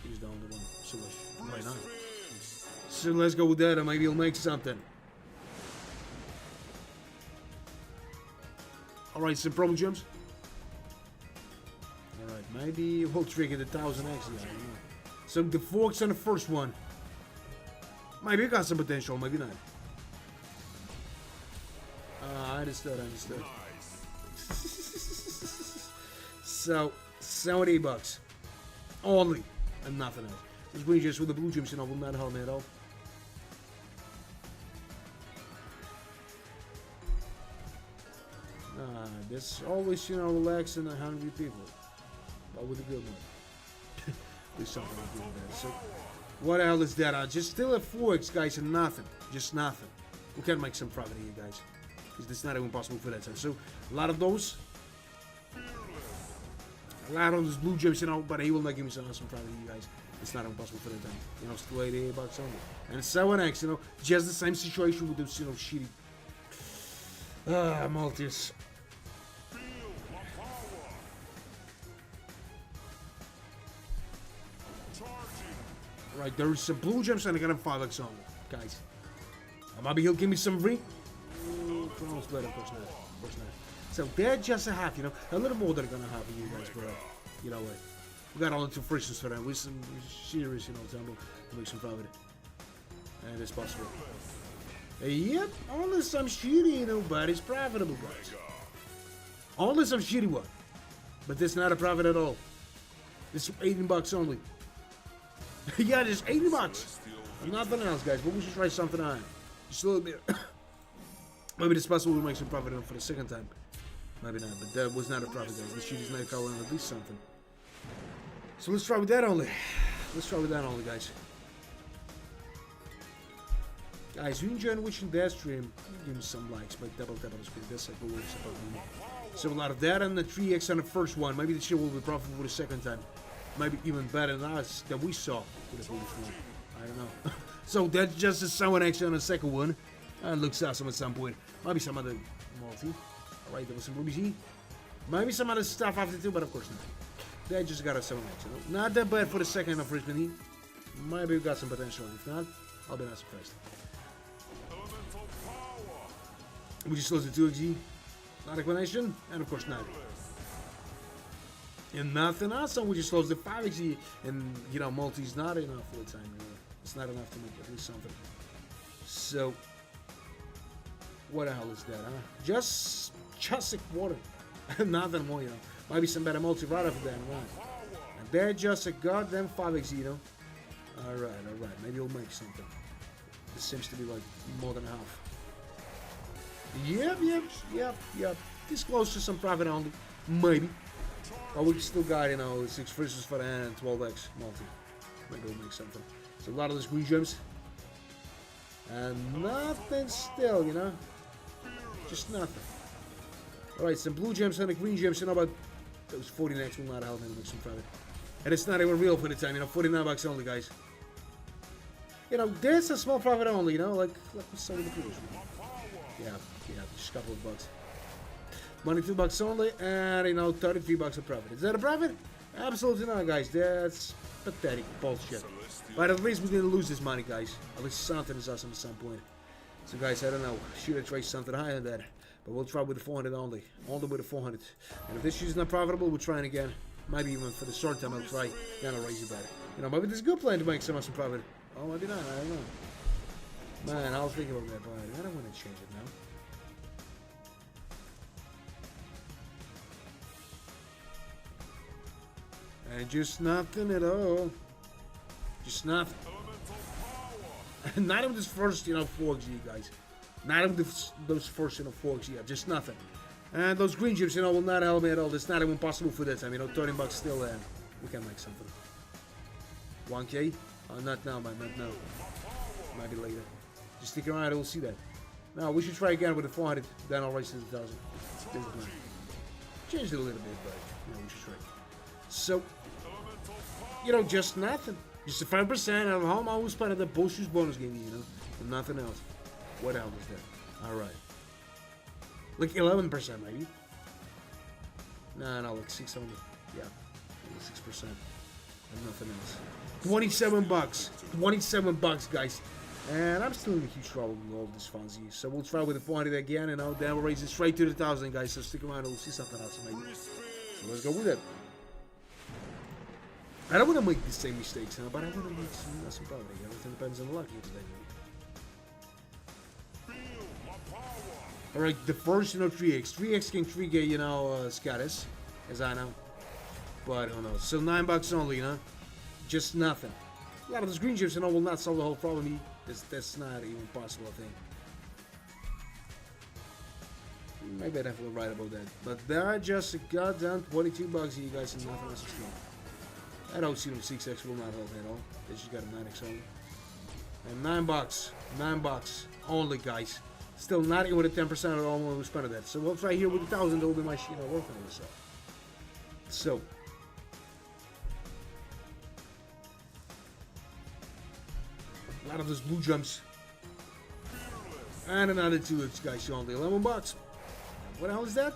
He's the only one. So why not? So let's go with that and maybe he'll make something. Alright, some problem gems. Alright, maybe we'll trigger the 1000x. Yeah, I don't know. So the forks on the first one. Maybe it got some potential, maybe not. I understood. So, $70 only, and nothing else. This green just with the blue gems, you know, will not help me at all. There's always, you know, relaxing and hungry people, but with a good one. There's something to do with that. So, what the hell is that? Just still at 4x, guys, and nothing. Just nothing. We can make some profit here, guys. Because it's not even possible for that time. So, a lot of those. A lot of those blue gems, you know, but he will not give me some awesome profit here, guys. It's not impossible for that time. You know, still $88 only. And 7x, you know, just the same situation with those, you know, shitty multis. Right, there's some blue gems and I got him 5x only, guys. Maybe he'll give me some free. Almost better, of course not. Of course not. So they're just a half, you know, a little more than gonna have for you guys, bro. You know what? We got all the 2 frictions for that with some serious, you know, tumble to make some profit. And it's possible. Yep, only some shitty, you know, but it's profitable, guys. Only some shitty one. But this not a profit at all. This is $18 only. Yeah, just $80. Nothing else, guys. But we should try something on. Just a little bit. Maybe it's possible we make some profit for the second time. Maybe not, but that was not a profit, guys. This shit is not calling at least something. So let's try with that only. Let's try with that only, guys. Guys, if you enjoyed watching that stream, give me some likes. But double tap on the screen. That's like what we're supposed to do. So a lot of that and the 3x on the first one. Maybe the shit will be profitable for the second time. Maybe even better than us that we saw with the previous one. I don't know. So that's just a 7x on the second one. And looks awesome at some point. Maybe some other multi. Alright, there was some rubies here. Maybe some other stuff after too, but of course not. They just got a 7x. You know? Not that bad for the second of Richmond here. Maybe we got some potential. If not, I'll be not surprised. We just lost the 2x. Not explanation, and of course not. And nothing else, so we just lost the 5x. And you know, multi's not enough for the time. You know? It's not enough to make at least something. So, what the hell is that, huh? Just a quarter. Nothing more, you know. Maybe some better multi right after that, right? And they're just a goddamn 5x, you know. Alright. Maybe we'll make something. This seems to be like more than half. Yep. This close to some profit only. Maybe. But we still got, you know, 6 versus for the hand and 12x multi. Maybe we'll make something. So a lot of those green gems. And nothing still, you know. Just nothing. Alright, some blue gems and the green gems, you know, about those 49x will not help me to make some profit. And it's not even real for the time, you know, $49 only, guys. You know, there's a small profit only, you know, like we saw with the previous one. Yeah, just a couple of bucks. $22 only, and you know, $33 of profit. Is that a profit? Absolutely not, guys. That's pathetic bullshit. But at least we didn't lose this money, guys. At least something is awesome at some point. So, guys, I don't know. Should I try something higher than that? But we'll try with the 400 only. Only with the 400. And if this shit is not profitable, we'll try it again. Maybe even for the short time, I'll try. Then I'll raise it back. You know, maybe there's a good plan to make some awesome profit. Oh, maybe not. I don't know. Man, I'll think about that, but I don't want to change it now. And just nothing at all. Just nothing. Not even this first, you know, 4G, guys. Not even those first, you know, 4G. Just nothing. And those green gems, you know, will not help me at all. It's not even possible for that time. You know, $13 still, and we can make something. 1K? Oh, not now, man. Not now. Maybe later. Just stick around, we'll see that. Now, we should try again with the 400. Then I'll raise to the 1,000. Change it a little bit, but, you know, we should try. So, you know, just nothing. Just a 5% of home. I always play the bullshit bonus game, you know, and nothing else. What else is that? Alright. Like 11% maybe. No, like 600. Yeah, 6%. And nothing else. 27 bucks. 27 bucks, guys. And I'm still in a huge trouble with all this fancy. So we'll try with the 400 again, and then we'll raise it straight to the 1,000, guys. So stick around, we'll see something else maybe. So let's go with it. I don't want to make the same mistakes now, but I want to make some power. Everything depends on the luck here today. Alright, the first, 3x. 3x can trigger, scatters, as I know. But who knows? So 9 bucks only, just nothing. A lot of those green chips, will not solve the whole problem. That's not even possible, I think. Maybe I'd have to write about that. But there are just a goddamn 22 bucks here, guys, and nothing else is wrong. I don't see them 6x will not help at all. They just got a 9x only. And 9 bucks. 9 bucks. Only, guys. Still not even with a 10% of all when we spent that. So we'll try here with 1,000. That will be my working on this. So. A lot of those blue jumps. And another 2x, guys. So only 11 bucks. What the hell is that?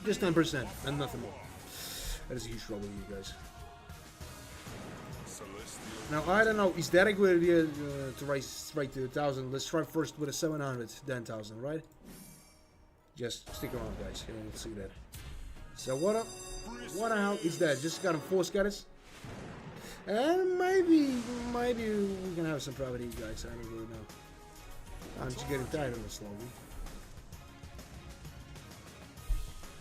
Just 10% and nothing more. That is a huge trouble here, guys. Now, I don't know. Is that a good idea to raise straight to 1,000? Let's try first with a 700, then 1,000, right? Just stick around, guys. We'll see that. So what the hell is that? Just got 4 scatters? And maybe we can have some property, guys. I don't really know. I'm just getting tired of it slowly.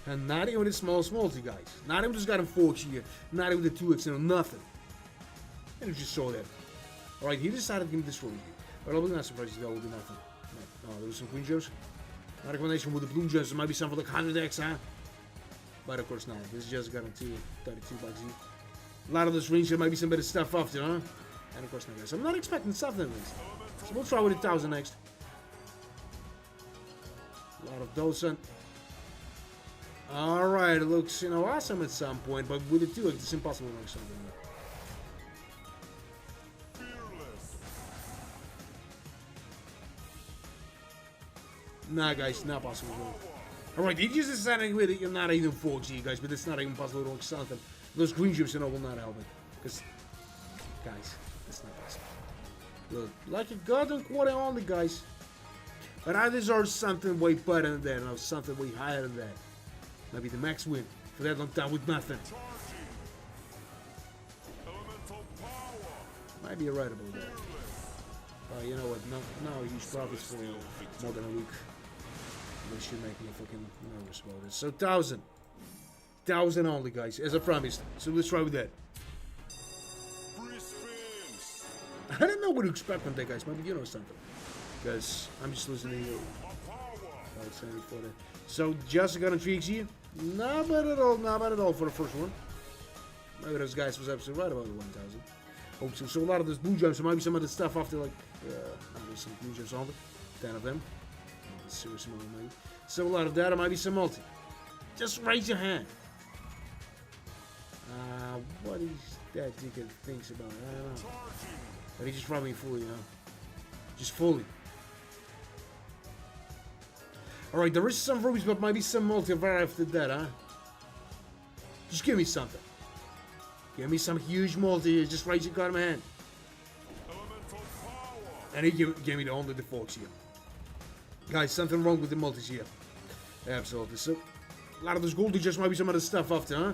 And not even with the small two guys. Not even just got 4x here. Not even the 2x, nothing. And you just saw that. Alright, he decided to give me this roll here. But I'll be not surprised there will be nothing. No, there was some green gems. Not a combination with the blue gems. There might be some for like 100x, huh? But of course not. This is just guaranteed 32 bucks here. A lot of this range, there might be some better stuff after, huh? And of course not, guys. I'm not expecting something at least. So we'll try with 1,000 next. A lot of those, son. Alright, it looks, awesome at some point, but with the 2x, it's impossible to make something. Nah, guys, not possible. Alright, he just decided with it, you're not even 4G, guys, but it's not even possible to make something. Those green chips, will not help it. Because, guys, it's not possible. Look, like a goddamn quarter only, guys. But I deserve something way better than that, something way higher than that. Maybe the max win for that long time with nothing. Might be right about that. You know what? No huge profits for more than a week. This should make me fucking nervous about it. So 1,000. 1,000 only, guys, as I promised. So let's try with that. I don't know what to expect from that, guys. Maybe you know something. Because I'm just listening to you. So just got a 3x here. Not bad at all for the first one. Maybe those guys was absolutely right about the 1,000. Oh, so a lot of those blue gems, there might be some other stuff after, like, there's some blue gems on it. 10 of them. Seriously, maybe. So a lot of that, there might be some multi. Just raise your hand. What is that dickhead thinks about it? I don't know. But he just robbed me fully, Just fully. Alright, there is some rubies, but maybe some multi right after that, huh? Just give me something. Give me some huge multi. Just raise your goddamn hand. And he gave me only the forks here. Guys, something wrong with the multis here. Absolutely. So, a lot of those gold just might be some other stuff after, huh?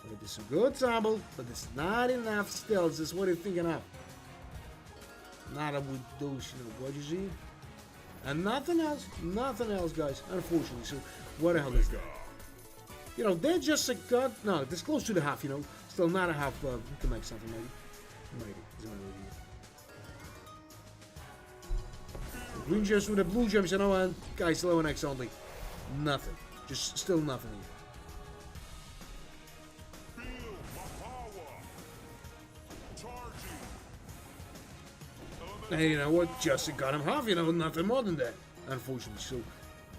But it is a good sample, but it's not enough still. This is what you're thinking of. Not with those, what you see? And nothing else, guys, unfortunately. So, what the hell is that? They're just a cut. No, it's close to the half, Still not a half, we can make something, maybe. Maybe. Green gems with the blue gems, and guys, low and X only. Nothing. Just still nothing here. Hey, you know what? Just got him half, nothing more than that. Unfortunately, so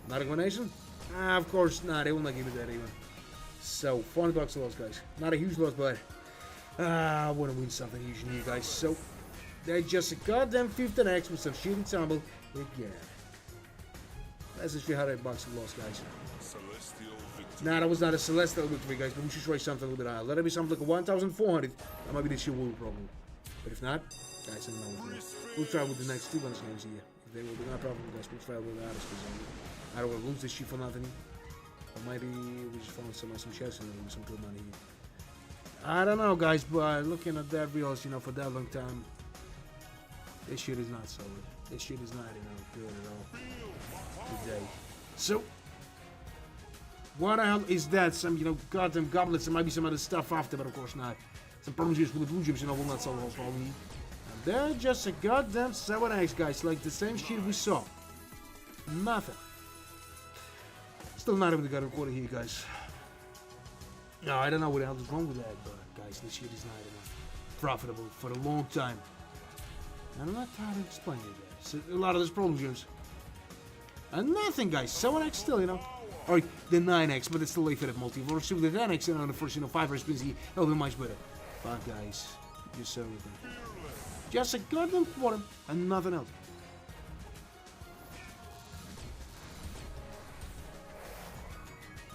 not a combination? Of course not. They will not give me that even. So, 400 bucks loss, guys. Not a huge loss, but I want to win something huge in here, guys. So, they're just a goddamn 15x with some shitty tumble again. That's just 300 bucks loss, guys. Celestial victory. Nah, that was not a celestial victory, guys, but we should try something a little bit higher. Let it be something like a 1,400. That might be the shit will problem. But if not, guys, I don't know what to do. We'll try with the next two bonus games here. If they will be not problem, guys, we'll try with the others, because I don't want to lose this shit for nothing. Or maybe we just found some chests and some good money here. I don't know, guys, but looking at that reels, you know, for that long time, this shit is not solid. This shit is not, you know, good at all today. So, what the hell is that? Some, you know, goddamn goblets. There might be some other stuff after, but of course not. Some problems with the blue gems, you know, will not solve the whole problem. And they're just a goddamn 7x, guys, like the same shit we saw. Nothing. Still not even got a quarter here, guys. No, I don't know what the hell is wrong with that, but guys, this shit is not enough profitable for a long time. And I'm not tired of explaining it, guys. So a lot of those problem gems. And nothing, guys. 7x still, you know. Or the 9x, but it's still late for that multi. Or see with the 10x, you know, the first, you know, 5 spins here, that'll be much better. But guys, just everything. Just a goddamn quarter and nothing else.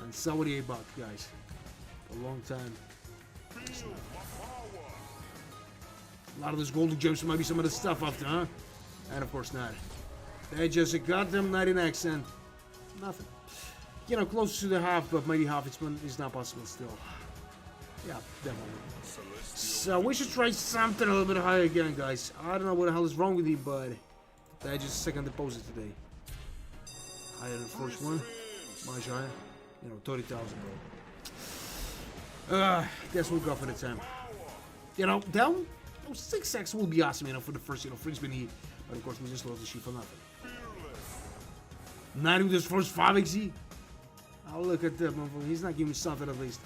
And 78 bucks, guys. A long time. A lot of those golden gems might be some of the stuff after, huh? And of course not. They're just a goddamn 19x and nothing. You know, close to the half, but maybe half it's not possible still. Yeah, definitely. So we should try something a little bit higher again, guys. I don't know what the hell is wrong with you, but I just second deposit today. Higher than the first one. Much higher. You know, 30,000, bro. Guess we'll go for the 10. You know, down 6x will be awesome, you know, for the first, you know, free spin here. But of course, we just lost the sheet for nothing. Not even this first 5x here. Oh, look at that, motherfucker. He's not giving me something at least.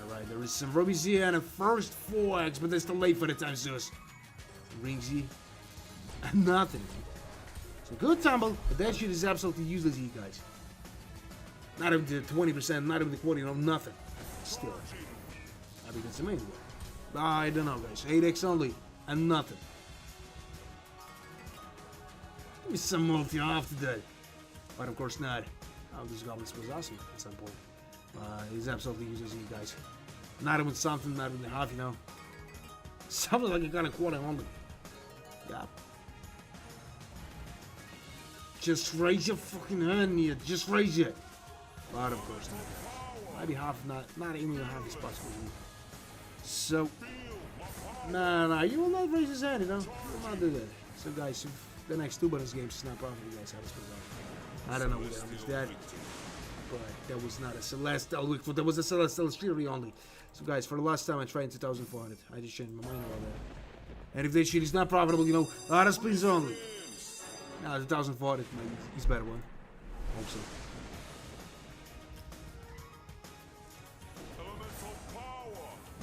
Alright, there is some rubies here and a first 4x, but they're still late for the time, Zeus. Rings here. And nothing. So good tumble, but that shit is absolutely useless here, guys. Not even the 20%, not even the quarter, you know, nothing. Still. I think that's amazing. I don't know, guys. 8x only, and nothing. Give me some multi after that. But of course not. Oh, this goblin was awesome at some point. He's absolutely useless, you guys. Not even something, not even half, you know. Something like I got a quarter only. Yeah. Just raise your fucking hand here. Just raise it. But of course not. Maybe half, not even half is possible. So, nah, you will not raise his hand, you know. You will not do that. So, guys, if the next two bonus games is not profitable, guys, how to split out. I don't know what the hell is that. But that was not a celestial. Look, that was a celestial theory only. So, guys, for the last time, I tried 2,400. I just changed my mind about that. And if this shit is not profitable, you know, a lot of spins only. Now, 2,400, maybe he's better one. Hope so.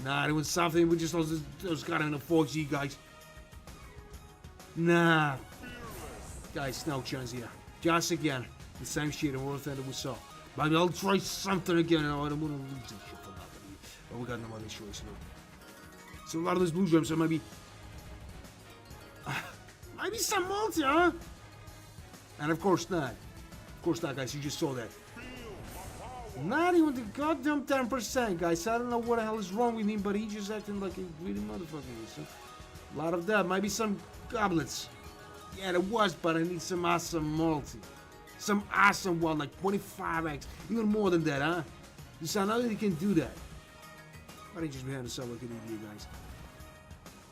Nah, it was something. We just lost those kind of 4G guys. Nah. Guys, no chance here. Just again. The same shit and worth that we saw. Maybe I'll try something again. I don't want to lose this shit for nothing. But we got no other choice, you know. So a lot of those blue gems are maybe... maybe some multi, huh? And of course not. Of course not, guys. You just saw that. Not even the goddamn 10%, guys. I don't know what the hell is wrong with him, but he just acting like a greedy motherfucker. So, a lot of that. Maybe some goblets. Yeah, there was, but I need some awesome multi. Some awesome one, like 25x. Even more than that, huh? You I know that he can do that. But he just behind the cell like an idiot, guys.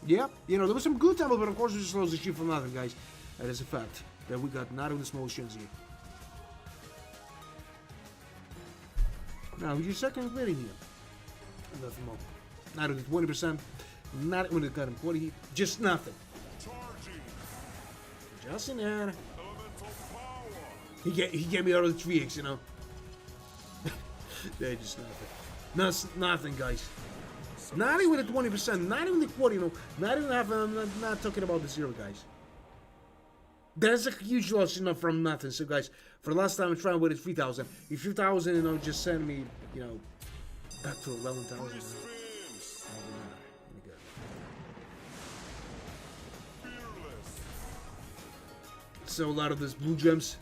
Yep, you know, there was some good time, but of course we just lost the shit for nothing, guys. That is a fact. That we got not even the small chance here. Now, your second bidding here. Nothing more. Not even 20%. Not even the cut him 40 heat. Just nothing. Just in there. He gave me out of the 3x, you know. They're just nothing. Nothing, guys. Not even the 20%. Not even the quarter, you know. Not even half. I'm not talking about the zero, guys. That's a huge loss, you know, from nothing. So, guys, for the last time I'm trying with it 3,000. If 3,000, you know, just send me, you know, back to 11,000. So a lot of these blue gems.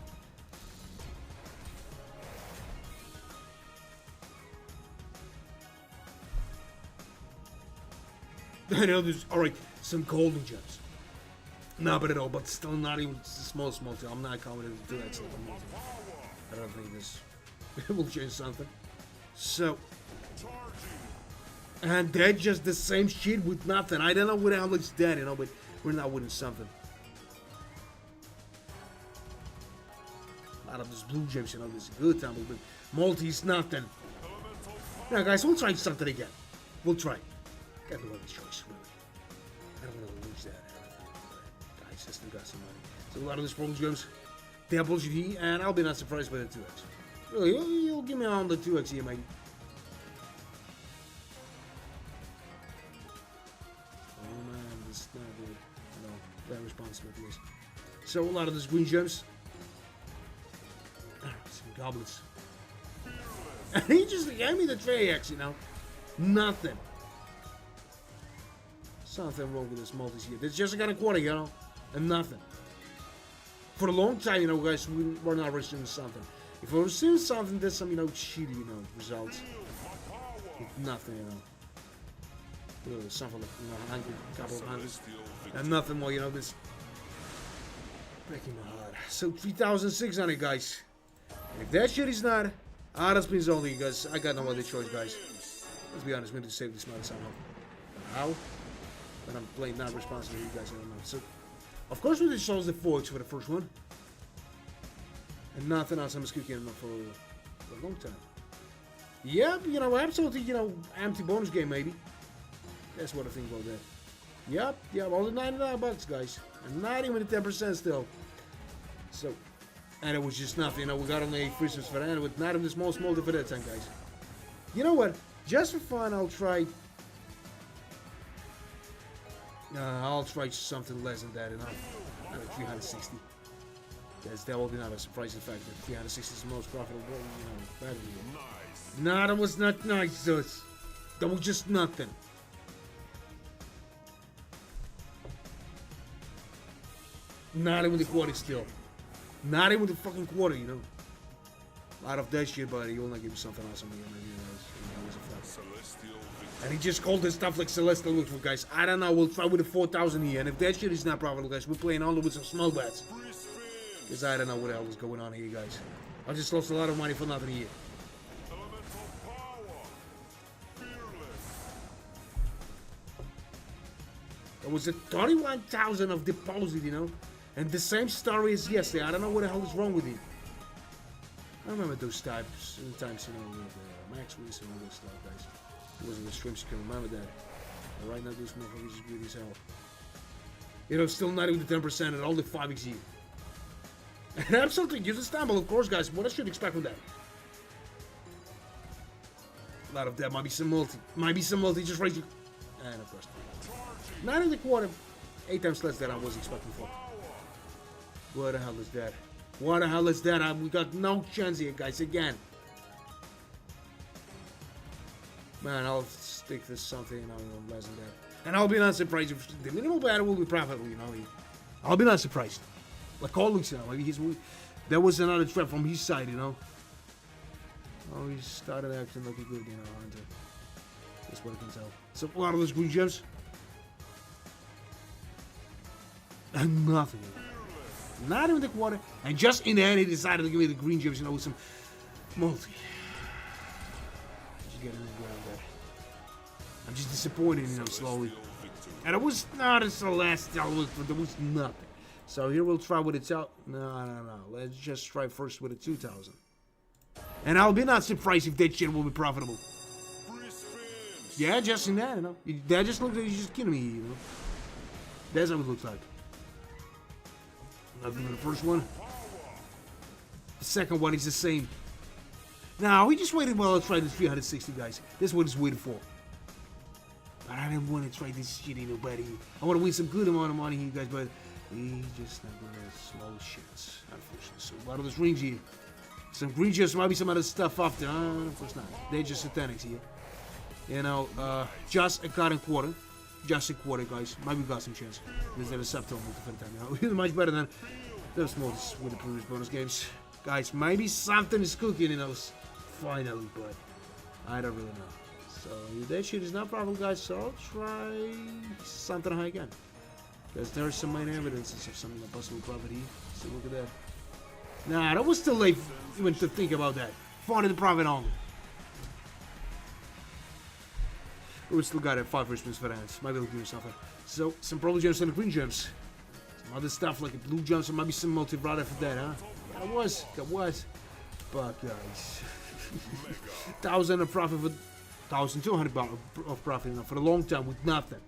I know there's, alright, some golden gems. Not bad at all, but still not even small. I'm not confident to do that. I don't think this will change something. So, and they're just the same shit with nothing. I don't know what the hell it's dead, you know, but we're not winning something. A lot of this blue gems, you know, this is a good time, but multi's nothing. Now, guys, we'll try something again. We'll try. Got no other choice, really. I don't want to lose that. Guys, I still got some money. So a lot of this blue gems, they're bullshit here, and I'll be not surprised by the 2x. Really, you'll give me on the 2x here, mate. Oh man, this is not good. No, very responsible to this. So a lot of these green gems. Some goblets. And he just gave me the 3x, you know. Nothing. Something wrong with this multis here. It's just got a quarter, you know. And nothing. For a long time, you know, guys, we're not receiving something. If we're receiving something, there's some, you know, shitty, you know, results. With nothing, you know. Something like, you know, 100, couple of hundred. And nothing more, you know, this. Breaking my heart. So 3,600, guys. And if that shit is not honest means only, guys, I got no other choice, guys. Let's be honest, we need to save this money somehow. How? But I'm playing not responsible, you guys, I don't know. So, of course, we just chose the 4x for the first one. And nothing else I'm cooking enough for a long time. Yep, you know, absolutely, you know, empty bonus game, maybe. That's what I think about that. Yep, only 99 bucks, guys. And not even 10% still. So, and it was just nothing, you know, we got only 8 Christmas for that, and with not even the small for that time, guys. You know what? Just for fun, I'll try something less than that, you know. Like 360. That will be not a surprising fact that 360 is the most profitable, you know, battle. Nice. Nah, that was not nice, dudes. That was just nothing. Not even the quarter still. Not even the fucking quarter, you know. A lot of that shit, but he will not give you something else on me. Maybe, you know, it's a fact. And he just called this stuff like Celestial Victory, guys. I don't know, we'll try with the 4,000 here. And if that shit is not profitable, guys, we're playing only with some small bets. Because I don't know what the hell is going on here, guys. I just lost a lot of money for nothing here. There was a 31,000 of deposit, you know. And the same story as yesterday. I don't know what the hell is wrong with it. I remember those times, you know, with Max Weiss and all that stuff, guys. It wasn't the streams, you can remember that. But right now, this motherfucker is good as hell. You know, still not even the 10% and all the 5x here. And absolutely, use the stumble, of course, guys. What I should expect from that. A lot of that might be some multi. Might be some multi, just raise you. And of course, not in the quarter. 8 times less than I was expecting for. What the hell is that? What the hell is that? We got no chance here, guys, again. Man, I'll stick to something, you know, less than that. And I'll be not surprised if the minimal battle will be profitable, you know. I'll be not surprised. Like all looks now, maybe there was another trap from his side, you know. Oh, he started acting looking good, you know, and that's what I can tell. So a lot of those green gems. And nothing. Not even the quarter. And just in the end, he decided to give me the green gems, you know, with some multi. Just getting around there. I'm just disappointed, you know, slowly. And it was not a celestial, there was nothing. So here we'll try with the no. Let's just try first with the 2,000. And I'll be not surprised if that shit will be profitable. Yeah, just in that, you know. That just looks like he's just kidding me, you know. That's how it looks like. Nothing in the first one. The second one is the same. Now, we just waited while I tried this 360, guys. This is what it's waiting for. But I didn't want to try this shit, you know, buddy. I want to win some good amount of money here, guys, but he just not gonna slow shits, unfortunately. So a lot of those rings here. Some green gems, might be some other stuff after. Of course not. They're just satanics here. You know, just a cotton quarter. Just a quarter, guys. Maybe we got some chance. Because they're a subtotal multi-time, you know. Much better than those modes with the previous bonus games. Guys, maybe something is cooking in those finally, but I don't really know. So that shit is not profitable, guys. So I'll try something high again. Because there are some minor evidences of something possible profit here. So look at that. Nah, that was still late even to think about that. Finding the profit only. We still got it 5 spins for hands. Maybe we'll do something. So some purple gems and the green gems. Some other stuff like blue gems and maybe some multi-brother for that, huh? That was. But guys, 1,000 of profit for 1,200 of profit for a long time with nothing.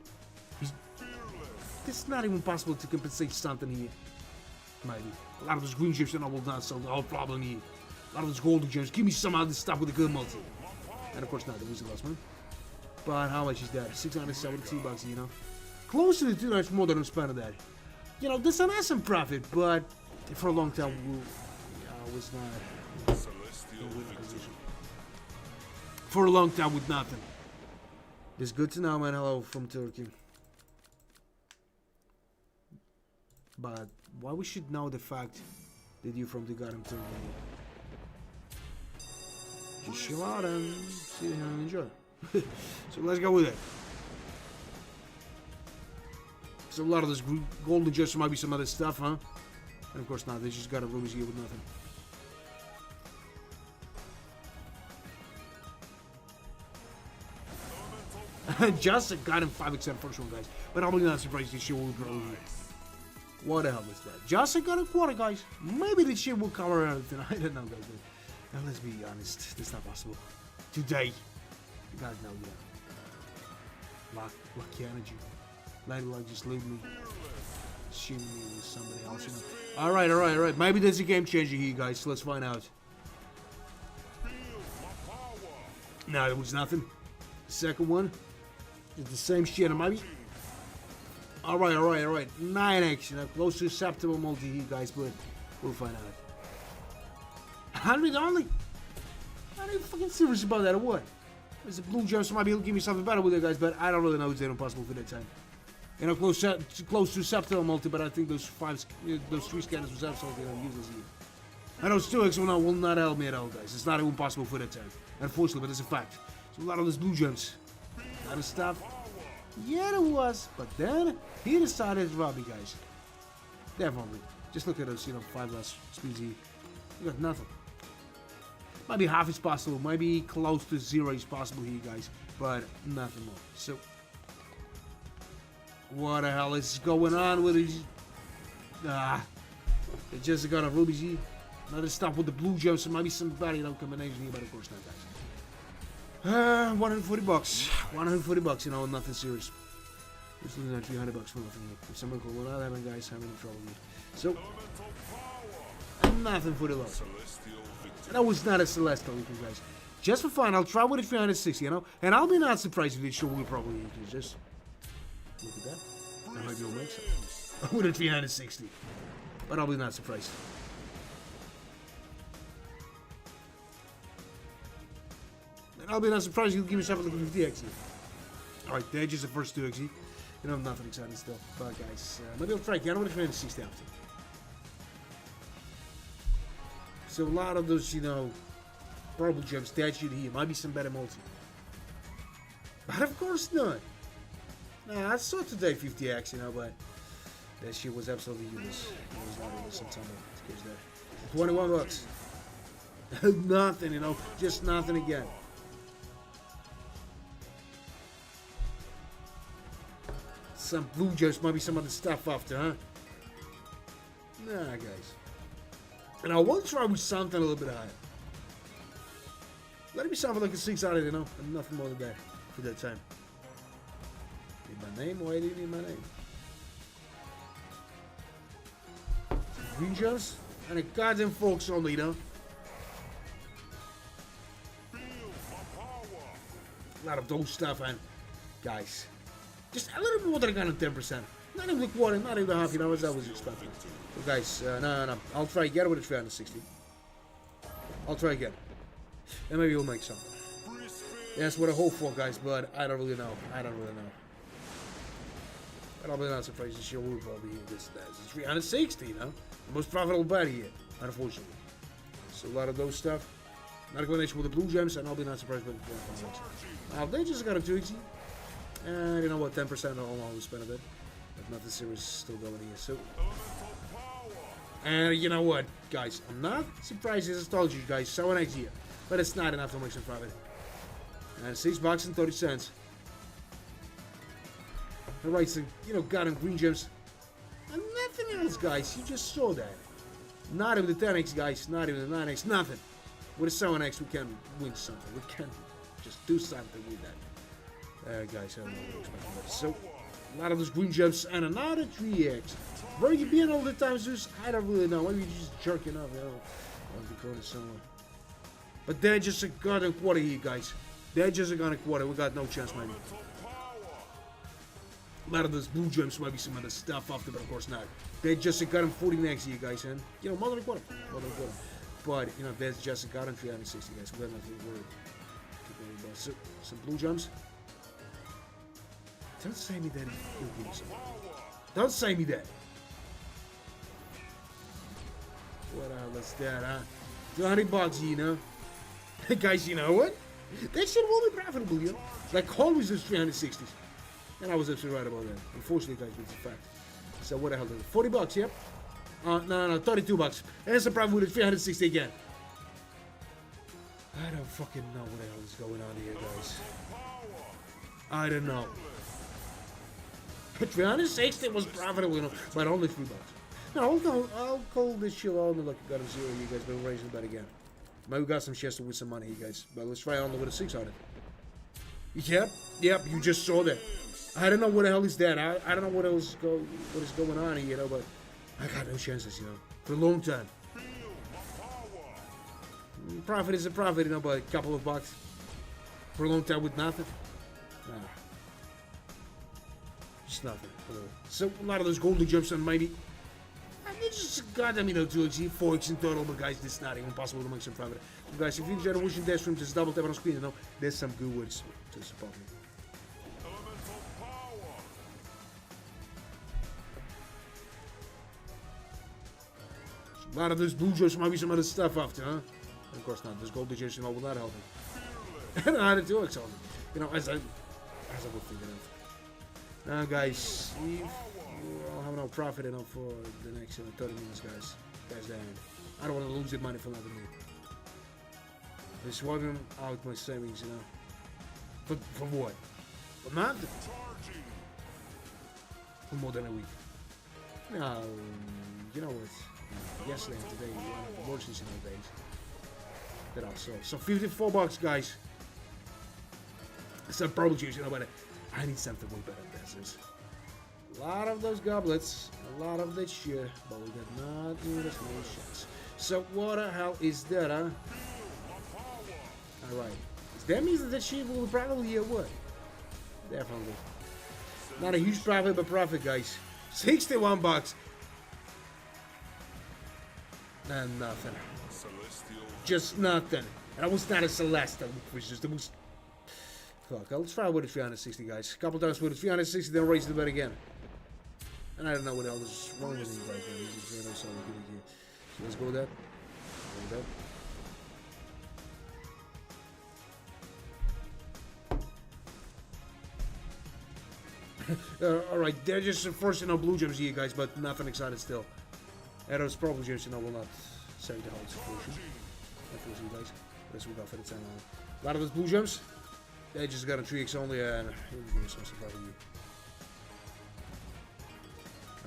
It's not even possible to compensate something here. Maybe. A lot of those green gems and I will not sell the whole problem here. A lot of those golden gems. Give me some other stuff with a good multi. And of course not, the losing last one. But how much is that? 672 bucks, you know? Close to the 2 times more than I'm spending that. You know, that's an awesome profit, but for a long time, I was not in a winning position. For a long time with nothing. It's good to know, man. Hello from Turkey. But why we should know the fact that you're from the goddamn Turkey? Just chill out and sit here and enjoy. So let's go with it. So a lot of this golden gems might be some other stuff, huh? And of course not. They just got a rubies here with nothing. Just got him 5% first one, guys. But I'm not surprised this shit will grow here. What the hell is that? Just got a quarter, guys. Maybe this shit will come around tonight. I don't know, guys. Now let's be honest. That's not possible. Today. God, no, yeah. Lucky energy. Lady like just leave me. Shooting me with somebody else, you know. Alright. Maybe there's a game changer here, guys. So let's find out. No, it was nothing. Second one. It's the same shit, maybe. Alright. 9x, you know. Close to acceptable multi here, guys, but we'll find out. 100 only? Are you fucking serious about that or what? There's a blue gem, so maybe he'll give me something better with it, guys, but I don't really know if it's impossible for that time. You know, close to acceptable multi, but I think those 3 scanners was absolutely useless here. And those 2x will not help me at all, guys. It's not even possible for that time. Unfortunately, but it's a fact. So a lot of those blue gems. A lot of stuff. Yeah, there was. But then, he decided to rob me, guys. Definitely. Just look at those, you know, 5 less speeds here. You got nothing. Maybe half is possible. Maybe close to 0 is possible here, guys. But nothing more. So, what the hell is going on with these? They just got a rubies here. Another stuff with the blue gems. So maybe some better, you know, combination here, but of course not, guys. 140 bucks. 140 bucks, you know, nothing serious. Just losing that 300 bucks for nothing here. If someone cool, we're not having guys having trouble here. So, nothing for the loss. That was not a celestial, you guys. Just for fun, I'll try with a 360, you know? And I'll be not surprised if this show will probably increase. Just look at that. I might be able to make some. With a 360. But I'll be not surprised. And I'll be not surprised you'll give me something like 50x. Alright, there's just the first 2x. You know, nothing exciting still. But guys, maybe I'll try again with a 360 after. So a lot of those, you know, purple gems, that shit here, might be some better multi. But of course not. Nah, I saw today 50x, you know, but that shit was absolutely useless. It was not really some time to catch that. 21 bucks. Nothing, you know, just nothing again. Some blue gems, might be some other stuff after, huh? Nah, guys. And I will try with something a little bit higher. Let it be something like a 600, you know, and nothing more than that for that time. Need my name? Why do you need my name? Green gems and a goddamn folks only, you know. A lot of those stuff, and guys, just a little bit more than I got on 10%. Not even the quarter, not even the half, you know, as I was expecting. So guys, no. I'll try again with a 360. I'll try again. And maybe we'll make something. That's what I hope for, guys, but I don't really know. But I'll be not surprised this year will probably be this. It's 360, you know? The most profitable bet here, unfortunately. So a lot of those stuff. Not a combination with the blue gems, and I'll be not surprised with the black gems. Now, they just got a 2 easy. And you know what, 10% I'll always spend a bit. But nothing serious still going here, so... And you know what, guys, I'm not surprised as I told you guys, so next year. But it's not enough to make some profit. And $6 and 30 cents. Alright, so, you know, got him green gems. And nothing else, guys, you just saw that. Not even the 10x, guys, not even the 9x, nothing. With a 7x, we can win something. We can just do something with that. Guys, I don't know what to expect. So, a lot of those green gems and another 3x. Where you been all the time, Zeus? I don't really know. Maybe you're just jerking off, you know. I'll be going somewhere. But they're just a goddamn quarter here, guys. They're just a goddamn quarter. We got no chance, maybe. A lot of those blue gems might be some other stuff after, but of course not. They just got him 40 next year, guys, and you know, more than a quarter. But you know, there's just a got him 360, guys. We got nothing to worry about. So, some blue gems. Don't say me that he'll give me something. Don't say me that. What the hell is that, huh? $200, you know. Guys, you know what? That shit will be profitable, you know. Like always, those 360s. And I was absolutely right about that. Unfortunately, guys, it's a fact. So what the hell is it? $40, yep. No, $32. And it's a problem with the 360 again. I don't fucking know what the hell is going on here, guys. I don't know. 360 was profitable, you know, but only $3. No, I'll call this shit on like I got a 0. You guys been raising that again. Maybe we got some chest with some money, you guys. But let's try on with a 6 on it. Yep, you just saw that. I don't know what the hell is that. I don't know what is going on here, you know, but I got no chances, you know, for a long time. Profit is a profit, you know, but a couple of bucks for a long time with nothing. Nah. Just nothing. So a lot of those golden gems and maybe it's just goddamn, you know, 2x, 4x in total, but guys, it's not even possible to make some profit. So guys, if you enjoyed watching that stream, just double tap on the screen, you know, there's some good words to support me. A lot of those blue gems might be some other stuff after, huh? And of course not. Those gold gems, you know, will not help me. And I had a 2x on it. You know, as I would figure out. Now, guys, I'll have no profit enough for the next 30 minutes, guys. That's the end. I don't want to lose the money for nothing. Just wiping out my savings, you know. For what? For nothing. For more than a week. No, you know what? Yesterday and today, one of the more seasonal days that I saw. So $54, guys. Some purple juice, you know, but I need something way better than this. A lot of those goblets, a lot of that shit, but we got not even as many shots. So what the hell is that, huh? Alright. That means that shit will probably be what? Definitely. Not a huge profit, but profit, guys. $61. And nothing. Just nothing. And I was not a Celestial, which is the most... Fuck, let's try with a 360, guys. A couple times with a 360, then raise the bet again. And I don't know what else is wrong with him right now. He's just so let's go with that. Go with that. Alright, they're just forcing on blue gems here, guys, but nothing excited still. And those purple gems, you know, will not save the whole situation. Unfortunately, guys. Let's move out for the 10 now. A lot of those blue gems, they just got a 3x only, and here we go, some survival you.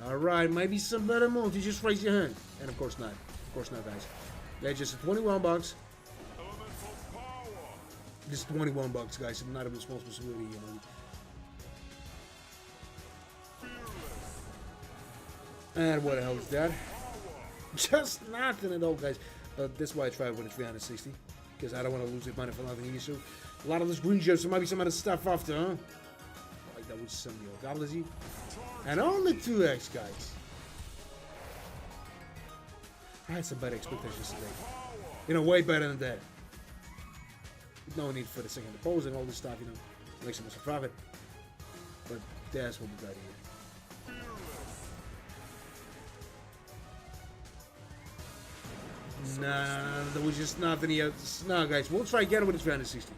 Alright, maybe some better multi, just raise your hand. And of course not. Of course not, guys. They're just $21. Just $21, guys. I'm not even small possibility, you know. And what the hell is that? Just nothing at all, guys. That's why I tried with a 360. Because I don't want to lose it money for nothing either. So, a lot of those green gems, there might be some other stuff after, huh? Like that with some goblins. And only 2x, guys. I had some better expectations today. You know, way better than that. No need for the second pose and all this stuff, you know. Make some profit. But that's what we got here. Nah, there was just nothing here. No, guys, we'll try again with the 360.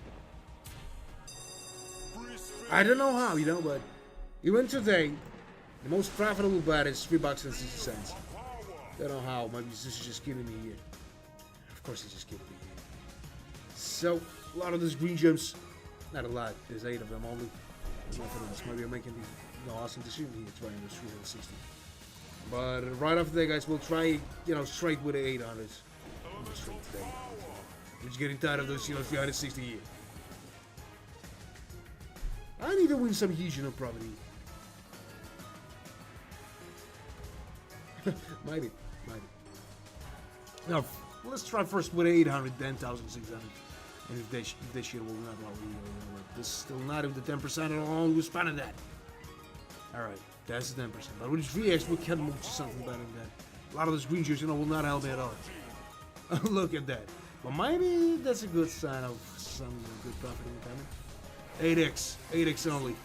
I don't know how, but even today, the most profitable bet is $3.60. Don't know how. Maybe this is just kidding me here. Of course, it's just kidding me here. So, a lot of those green gems. Not a lot. There's 8 of them only. Nothing else. Maybe I'm making the awesome decision here trying this 360. But right after that, guys, we'll try, straight with the 800s. Straight today. I'm just getting tired of those, 360 here. I need to win some huge property. Maybe. Now, let's try first with 800, then 1,600. And if this shit will not allow me, this is still not even the 10% at all. Who's spending that? Alright, that's the 10%. But with 3x, we can move to something better than that. A lot of those green juice, will not help me at all. Look at that. But maybe that's a good sign of some good profit incoming. 8x only.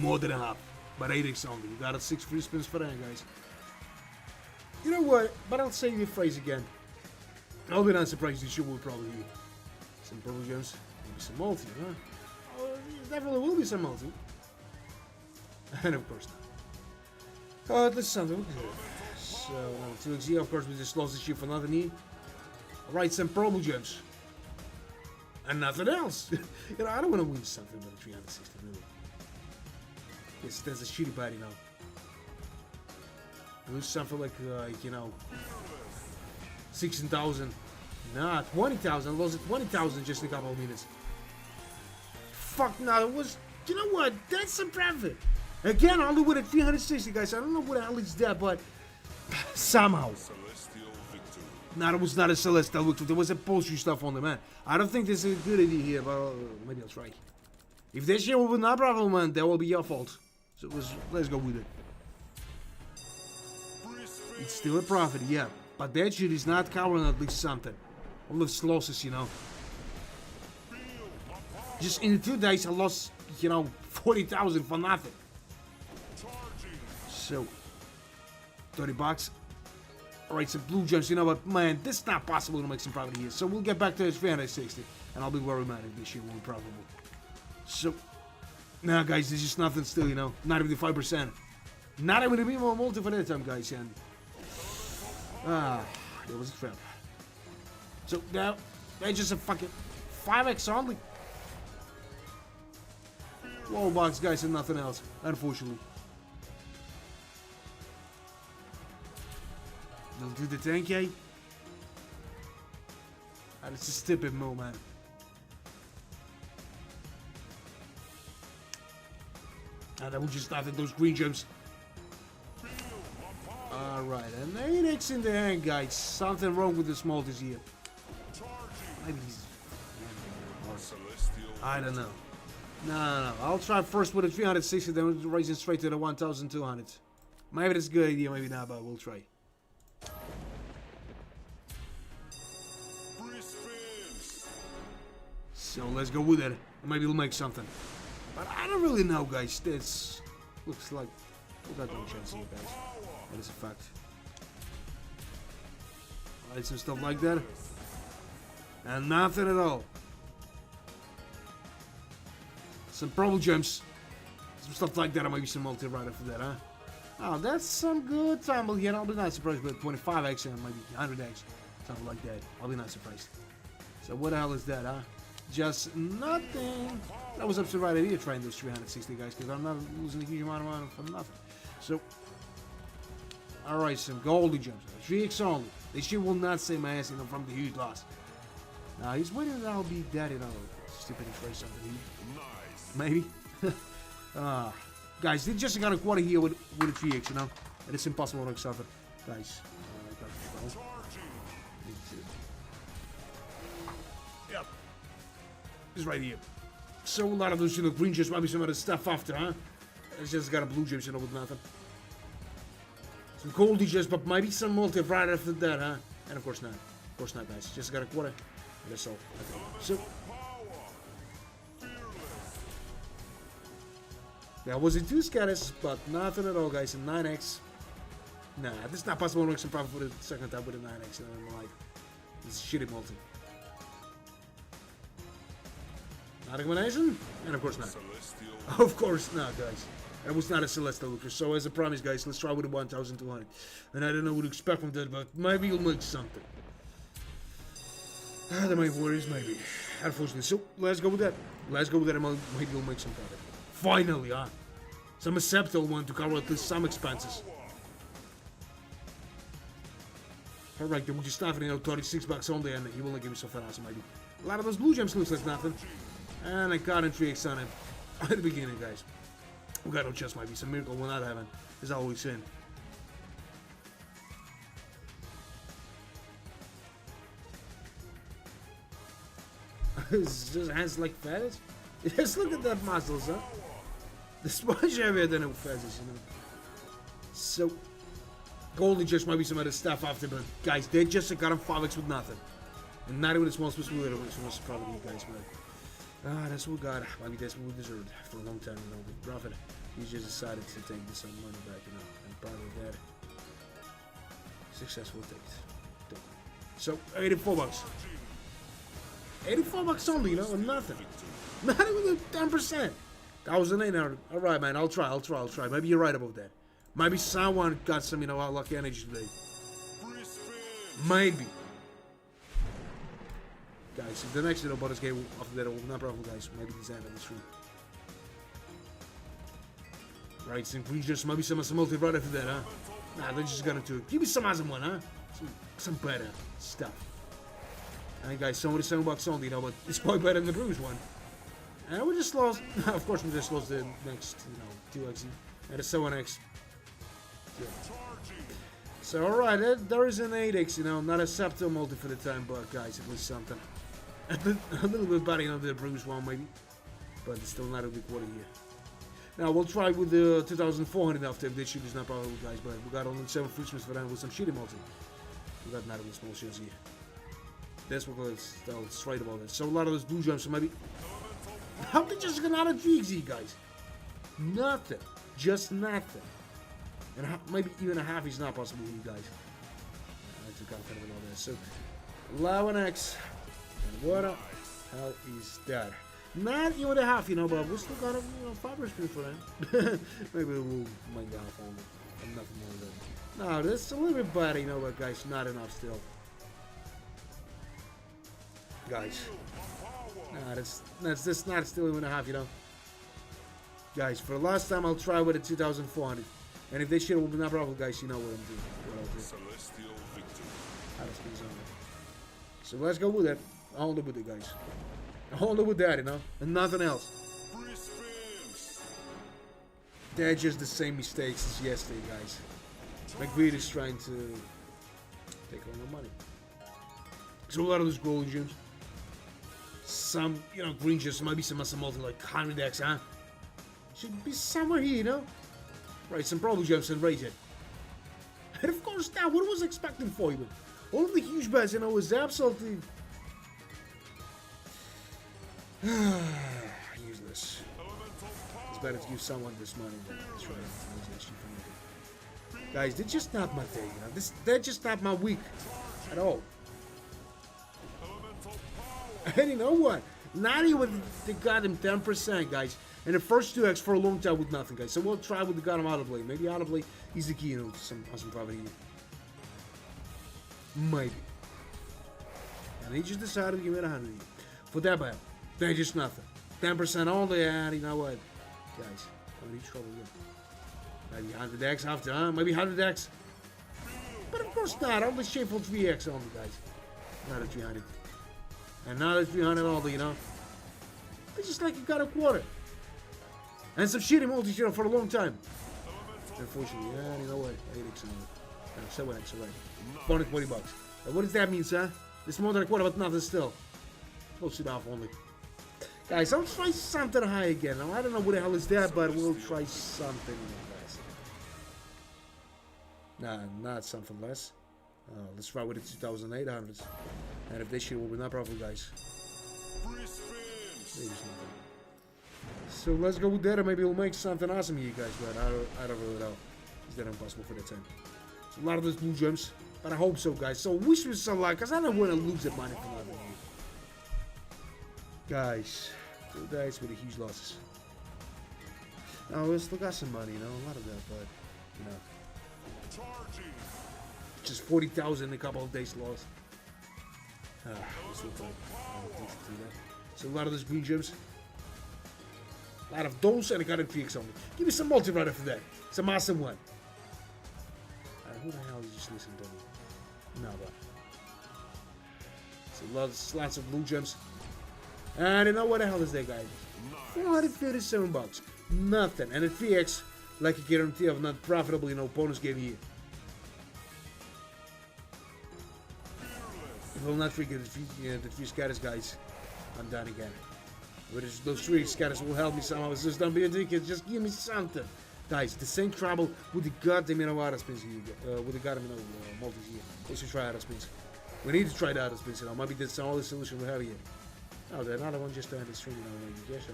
More than a half. But 8x only. You got 6 free spins for that, guys. You know what? But I'll say the phrase again. I'll be not surprised this show will probably be some purple gems. Maybe some multi, huh? Oh, there definitely will be some multi. And of course not. This is something we can do. So, 2xg, of course, we just lost the ship for nothing here. Alright, some purple gems. And nothing else. I don't want to win something with a 360, really. Yes, that's a shitty party now. Lose something like 16,000. Nah, 20,000. Lost 20,000 just in a couple of minutes. Fuck no, it was. You know what? That's some profit. Again, I'll do it at 360, guys. I don't know what the hell is that, but somehow. No, it was not a celestial victory. There was a poultry stuff on the man. I don't think this is a good idea here, but maybe I'll try. If this year will not profit, man, that will be your fault. So let's go with it. It's still a profit, yeah. But that shit is not covering at least something. All those losses, Just in the 2 days, I lost, 40,000 for nothing. So, 30 bucks. Alright, some blue gems, but man, this is not possible to make some profit here. So we'll get back to this 360, and I'll be worried mad if this shit will be profitable. So, nah, guys, there's just nothing still, Not even the 5%. Not even the minimum multi for that time, guys, and there was a trap. So now, that's just a fucking 5x only. Wall box, guys, and nothing else, unfortunately. They'll do the 10k. And it's a stupid move, man. And that was just nothing, those green gems. Alright, and 8x in the hand, guys. Something wrong with the multis here. Maybe he's... I don't know. No. I'll try first with a 360, then raising straight to the 1,200. Maybe that's a good idea, maybe not, but we'll try. So let's go with it. Maybe we'll make something. But I don't really know, guys. This looks like we got no chance here, guys. That is a fact. Alright, some stuff like that. And nothing at all. Some purple gems. Some stuff like that, or maybe some multi right after that, huh? Oh, that's some good tumble here. I'll be not surprised with 25x and maybe 100x. Something like that. I'll be not surprised. So what the hell is that, huh? Just nothing. That was up to the right idea trying those 360, guys, because I'm not losing a huge amount of money for nothing. So, alright, some goldy gems. 3x only. This shit will not save my ass, from the huge loss. Now, he's waiting that I'll be dead, stupid trade something. Maybe. Guys, they just got a quarter here with a 3x, And it's impossible to suffer. Guys, yep. It's right here. So a lot of those, green gems, maybe some other stuff after, huh? It's just got a blue gems, with nothing. Some goldy gems, but maybe some multi right after that, huh? And of course not. Of course not, guys. Just got a quarter. That's all. Okay. So that was in 2 scatters, but nothing at all, guys. In 9x. Nah, this is not possible to make some profit for the second time with a 9x in my life. This is shitty multi. Not a combination? And of course not. Celestial. Of course not, guys. That was not a Celestial Lucas. So as I promised, guys, let's try with a 1,200. And I don't know what to expect from that, but maybe you'll make something. There might be worries, maybe. Unfortunately. So let's go with that. Let's go with that and maybe you'll make some profit. Finally, huh? Some acceptable one to cover at least some expenses. Alright, then we'll just start for 36 bucks only and he will give me something awesome, maybe. A lot of those blue gems looks like nothing. And I got in 3x on him at the beginning, guys. We got no chest, might be some miracle we're not having. Is all we've seen. His hands like feathers? Just look at that muscles, huh? The sponge area than no feathers, you know. So, Goldie just might be some other stuff after, but guys, they just got him 5x with nothing. And not even a small special little, which was probably you guys, but that's what we got. Maybe that's what we deserved for a long time, you know. With Prophet, he just decided to take this some money back, you know. And part of that, successful take. So, 84 bucks. 84 bucks only, you know, and nothing. Not even 10%. 1,800. Alright, man, I'll try. Maybe you're right about that. Maybe someone got some, you know, lucky energy today. Maybe. Guys, if the next little bonus game after that will not problem, guys. Maybe this end on the stream. Right, some creatures, maybe some multi-rod after that, huh? Nah, they're just gonna do it. Give me some awesome one, huh? Some better stuff. And guys, some of the 7 bucks only, you know, but it's quite better than the Bruce one. And we just lost, of course we just lost the next, you know, 2x and a 7x. Yeah. So alright, there is an 8x, you know, not a Septo multi for the time, but guys, at least something. A little bit better, you know, the Bruce one maybe. But it's still not a big quarter here. Now we'll try with the 2,400 after if this shit is not probably, guys, but we got only 7 free spins for that with some shitty multi. We got not even small shares here. That's what let's tell straight about it. So a lot of those blue gems, so maybe. How they just get out of GXE, guys? Nothing. Just nothing. And maybe even a half is not possible with you guys. I took out kind of all this. So 11x. And what the hell is that? Not even a half, you know, but we still got a, you know, 5 spin for that. Maybe we'll make the half only. And nothing more than that. No, that's a little bit better, you know, but guys, not enough still. Guys, nah, that's not still even a half, you know. Guys, for the last time, I'll try with a 2,400, and if this shit will be not problem, guys, you know what I'm doing. What I'll do. Celestial victory. So let's go with that. I'll do with it, guys. I'll do with that, you know, and nothing else. They're just the same mistakes as yesterday, guys. McVeigh is trying to take all my money. So a lot of those golden gems. Some, you know, green gems, maybe some muscle multi like 100x, huh? Should be somewhere here, you know? Right, some probably gems and raise it. And of course, now, what was I expecting for you? All of the huge bets, you know, was absolutely useless. It's better to give someone this money than this, right? Guys, they're just not my day, you know? They're just not my week at all. And you know what? Not even they got him 10%, guys. And the first 2x for a long time with nothing, guys. So we'll try with the got him audibly. Maybe audibly he's the key, you know, to some profit here. Maybe. And he just decided to give it 100 for that bad. They're just nothing. 10% only, and you know what? Guys, I'm in trouble here. Maybe 100x after, huh? Maybe 100x. But of course not. Only shameful 3x only, guys. Not a 300. And now that's 300 all, you know. It's just like you got a quarter. And some shitty multi, you know, for a long time. Unfortunately, yeah, you know what? 8x on it. 7x, alright. 420 bucks. And what does that mean, sir? It's more than a quarter, but nothing still. Close enough only. Guys, I'll try something high again. Now, I don't know what the hell is that, but we'll try something, guys. Nah, not something less. Let's try with the 2,800s. And if this shit will be not profitable, guys. So let's go with that, and maybe we'll make something awesome here, guys. But I don't really know. Is that impossible for that time? a lot of those blue gems. But I hope so, guys. So wish me some luck, because I don't want to lose that money for nothing. Guys, 2 days with the huge losses. Now, we still got some money, you know, a lot of that, but, you know. Just 40,000 in a couple of days lost. So a lot of those green gems. A lot of those, and I got a 3x only. Give me some multi-rider for that. Some awesome one. Who the hell is just listening to me? No, but. So lots of blue gems. And you know what the hell is that, guy? 437 bucks. Nothing. And a 3x, like a guarantee of not profitable, you know, bonus game here. I will not forget the 3 scatters, guys. I'm done again. But those 3 scatters will help me somehow. It's just don't be a dickhead. Just give me something. Guys, the same trouble with the goddamn auto spins here. With the goddamn multis here. Let's try auto spins. We need to try the auto spins, you know. Maybe that's the only solution we have here. Oh, the another one just had the string, you know. Yes,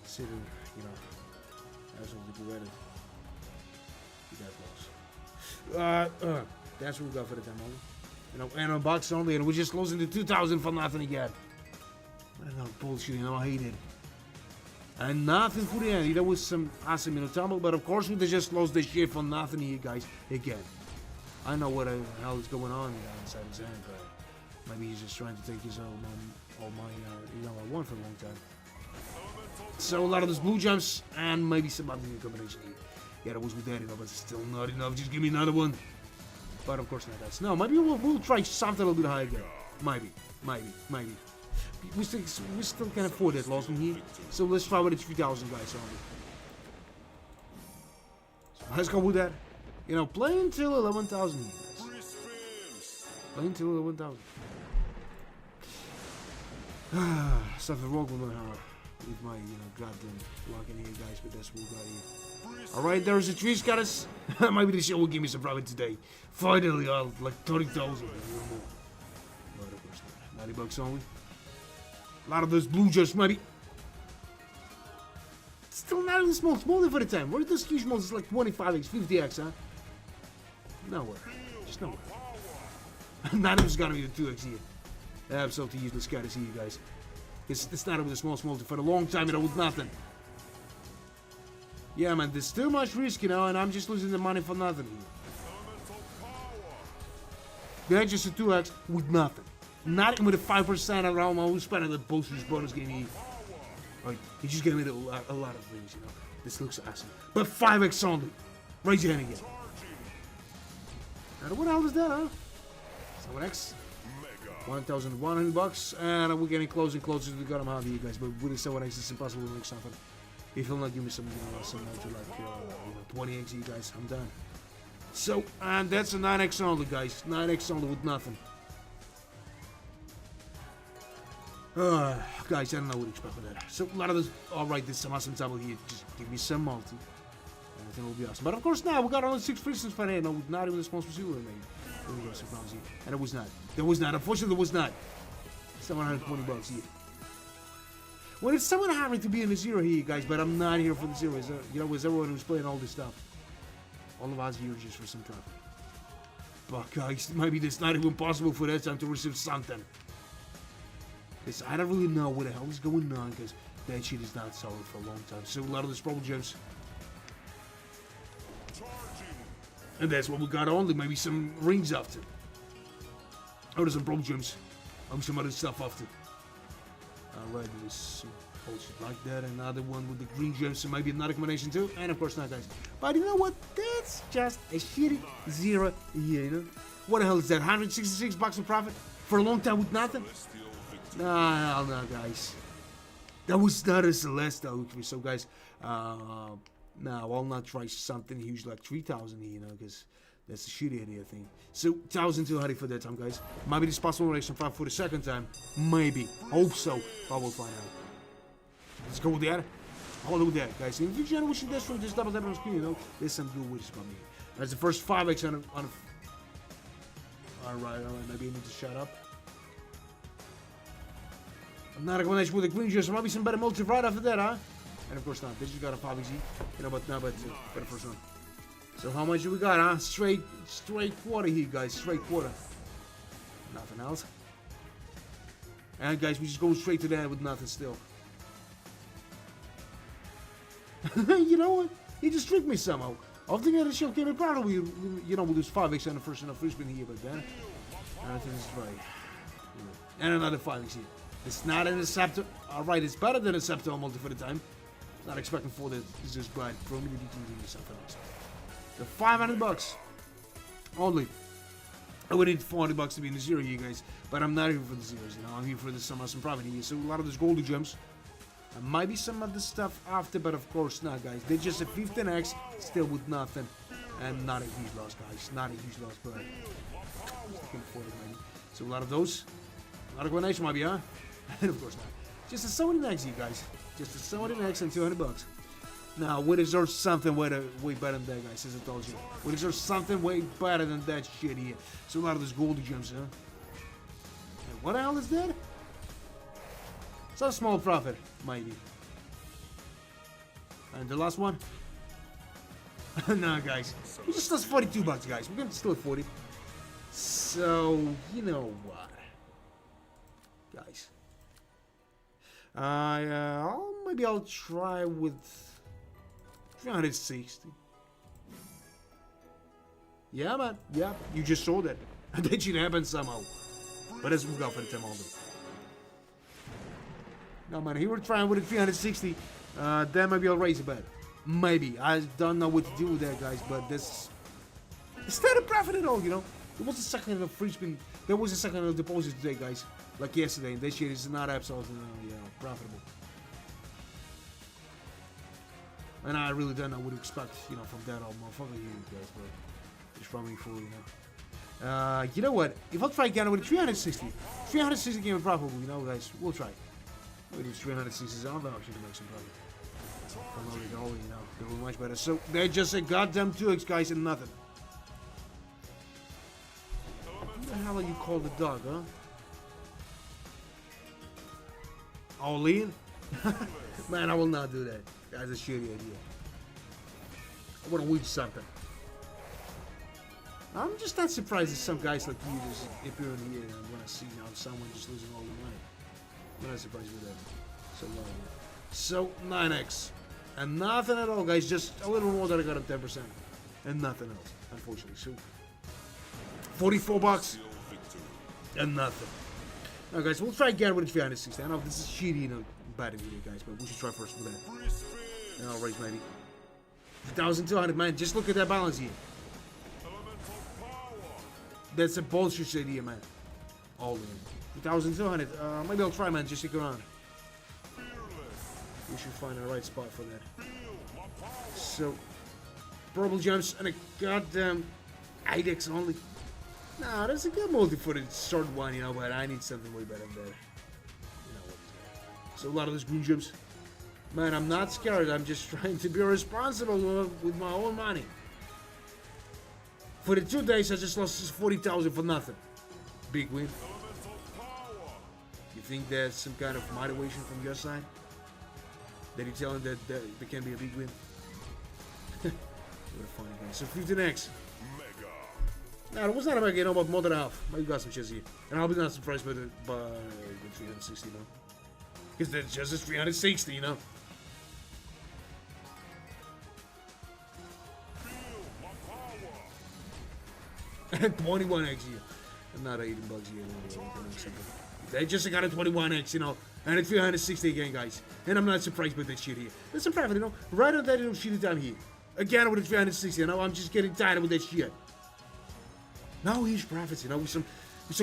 sitting, you know. Absolutely correct. You guys lost. That's what we got for the time only. You know, and on box only, and we're just closing to 2,000 for nothing again. What a bullshit, you know, I hate it. And nothing for the end. That was some awesome, you know, tumble, but of course we just lost the shit for nothing here, guys. Again. I know what the hell is going on inside his head, but maybe he's just trying to take his all money, you know, I won for a long time. So a lot of those blue gems, and maybe some other new combination here. Yeah, that was with that, you know, but still not enough. Just give me another one. But of course not, guys. No, maybe we'll try something a little bit higher again. Maybe. We still can afford that loss one here. So let's try with the 3,000, guys, only. So let's go with that. You know, play until 11,000, guys. Play until 11,000. Something wrong with my, you know, goddamn luck in here, guys, but that's what we got here. Alright, there's the 3 scatters. Maybe this show will give me some profit today. Finally, I'll like 30,000. But of course not. 90 bucks only. A lot of those blue gems, maybe. Still not even small for the time. Where are those huge models? It's like 25x, 50x, huh? Nowhere. Just nowhere. None of it's gonna be the 2x here. Absolutely useless scatters here, guys. It's not with a small for a long time, you know, with nothing. Yeah, man, there's too much risk, you know, and I'm just losing the money for nothing here. They're just a 2x with nothing. Not even with a 5% around my own spend on the bonus game here. Right, he just gave me a lot of things, you know. This looks awesome. But 5x only. Raise your hand again. Now, what the hell is that, huh? 7x. 1,100 bucks, and we're getting closer and closer to the bottom half here, guys. But with the 7x, it's impossible to make something. If you'll not give me some, you know, some to like 20x here, guys, I'm done. So, and that's a 9x only, guys. 9x only with nothing. Guys, I don't know what to expect with that. So, a lot of this. Alright, there's some awesome double here. Just give me some multi. Everything will be awesome. But of course, now we got only 6 free for there. No, not even the sponsor receiver remaining. And it was not. There was not. Unfortunately, there was not. 720 bucks here. Well, it's someone having to be in the zero here, guys, but I'm not here for the zero. You know, it's everyone who's playing all this stuff. All of us here just for some profit. But, guys, maybe it's not even possible for that time to receive something. Because I don't really know what the hell is going on, because that shit is not solid for a long time. So, a lot of these problem gems. And that's what we got only. Maybe some rings after. Or there's some problem gems. Maybe some other stuff after. Alright, there's some bullshit like that. Another one with the green gems. So maybe another combination too. And of course not, guys. But you know what? That's just a shitty zero here, you know? What the hell is that? 166 bucks in profit? For a long time with nothing? Nah, no, guys. That was not a Celestial. So, guys, now I'll not try something huge like 3,000 here, you know, because that's a shitty idea thing. So 1,200 for that time, guys. Maybe this possible relation 5 for the second time. Maybe. Hope so. But we'll find out. Let's go with that. Hold on with that, guys. And if you're wishing this from just double tap on the screen, you know, there's some good wishes coming here. That's the first 5x on a Alright, maybe I need to shut up. I'm not a combination with the green juice, so maybe some better multi right after that, huh? And of course not. This just got a 5x, you know, but no, but for the first one. So how much do we got, huh? Straight quarter here, guys. Straight quarter. Nothing else. And guys, we just go straight to the end with nothing still. You know what? He just tricked me somehow. I was thinking the show came in probably, you know, we'll lose 5x on the first spin here, but then I think it's right. And another 5x here. It's not an Scepter. Alright, it's better than a Scepter multi for the time. Not expecting for this, just but probably you can do something else. So 500 bucks. Only. I would need 400 bucks to be in the zero here, guys. But I'm not here for the zeros, you know. I'm here for some profit here. So a lot of those golden gems. There might be some other stuff after, but of course not, guys. They're just a 15x, still with nothing. And not a huge loss, guys. Not a huge loss, but I can afford it, maybe. So a lot of those. A lot of coordination might be, huh? And of course not. Just a 70x here, guys. Just a 70x and 200 bucks. Now, we deserve something way better than that, guys, as I told you. We deserve something way better than that shit here. So a lot of those golden gems, huh? And what the hell is that? It's a small profit, maybe. And the last one? Nah, guys. We just lost 42 bucks, guys. We're gonna still at 40. So, you know what? Guys. Maybe I'll try with 360. Yeah, man. Yeah, you just saw that. That should happen somehow. But let's move on for the time only. No, man, he were trying with a 360. Then maybe I'll raise a bet. Maybe. I don't know what to do with that, guys, but this... It's not a profit at all, you know? There was a second of free spin. There was a second of deposit today, guys. Like yesterday. And this shit is not absolutely, profitable. And I really don't know what to expect, you know, from that old motherfucker here, guys, but it's probably full, you know. You know what? If I'll try again with a 360. 360 game profitable, you know, guys. We'll try. Maybe 360 on the option to make some profit. You know, they're much better. So they're just a goddamn 2x, guys, and nothing. What the hell are you called the dog, huh? All in? Man, I will not do that. That's a shitty idea. I want to win something. I'm just not surprised that some guys like you just appear in here and I want to see now someone just losing all the money. I'm not surprised with that. So 9x. And nothing at all, guys. Just a little more than I got at 10%. And nothing else, unfortunately. So 44 bucks. And nothing. Now, guys, we'll try again with the 360. I know this is shitty, you know, bad video, guys, but we should try first with that. And I'll raise maybe 1,200, man. Just look at that balance here. That's a bullshit idea, man. All in. 1,200. Maybe I'll try, man. Just stick around. We should find the right spot for that. So, purple gems and a goddamn 8x only. Nah, that's a good multi for the short one, you know, but I need something way better than that. You know what? So a lot of those green gems. Man, I'm not scared. I'm just trying to be responsible with my own money. For the 2 days, I just lost 40,000 for nothing. Big win. You think there's some kind of motivation from your side? That you tell him that there can be a big win? What a funny game. So 15x. No, it was not a mega, you know, but more than half. Maybe got some shit here. And I'll be not surprised by the 360, you know. Because that's just a 360, you know. And 21x here. I'm not 18 bucks here. They just got a 21x, you know. And a 360 again, guys. And I'm not surprised by that shit here. That's a profit, you know. Right on that little shitty time here. Again with a 360, you know. I'm just getting tired with that shit. No huge profits, you know, with some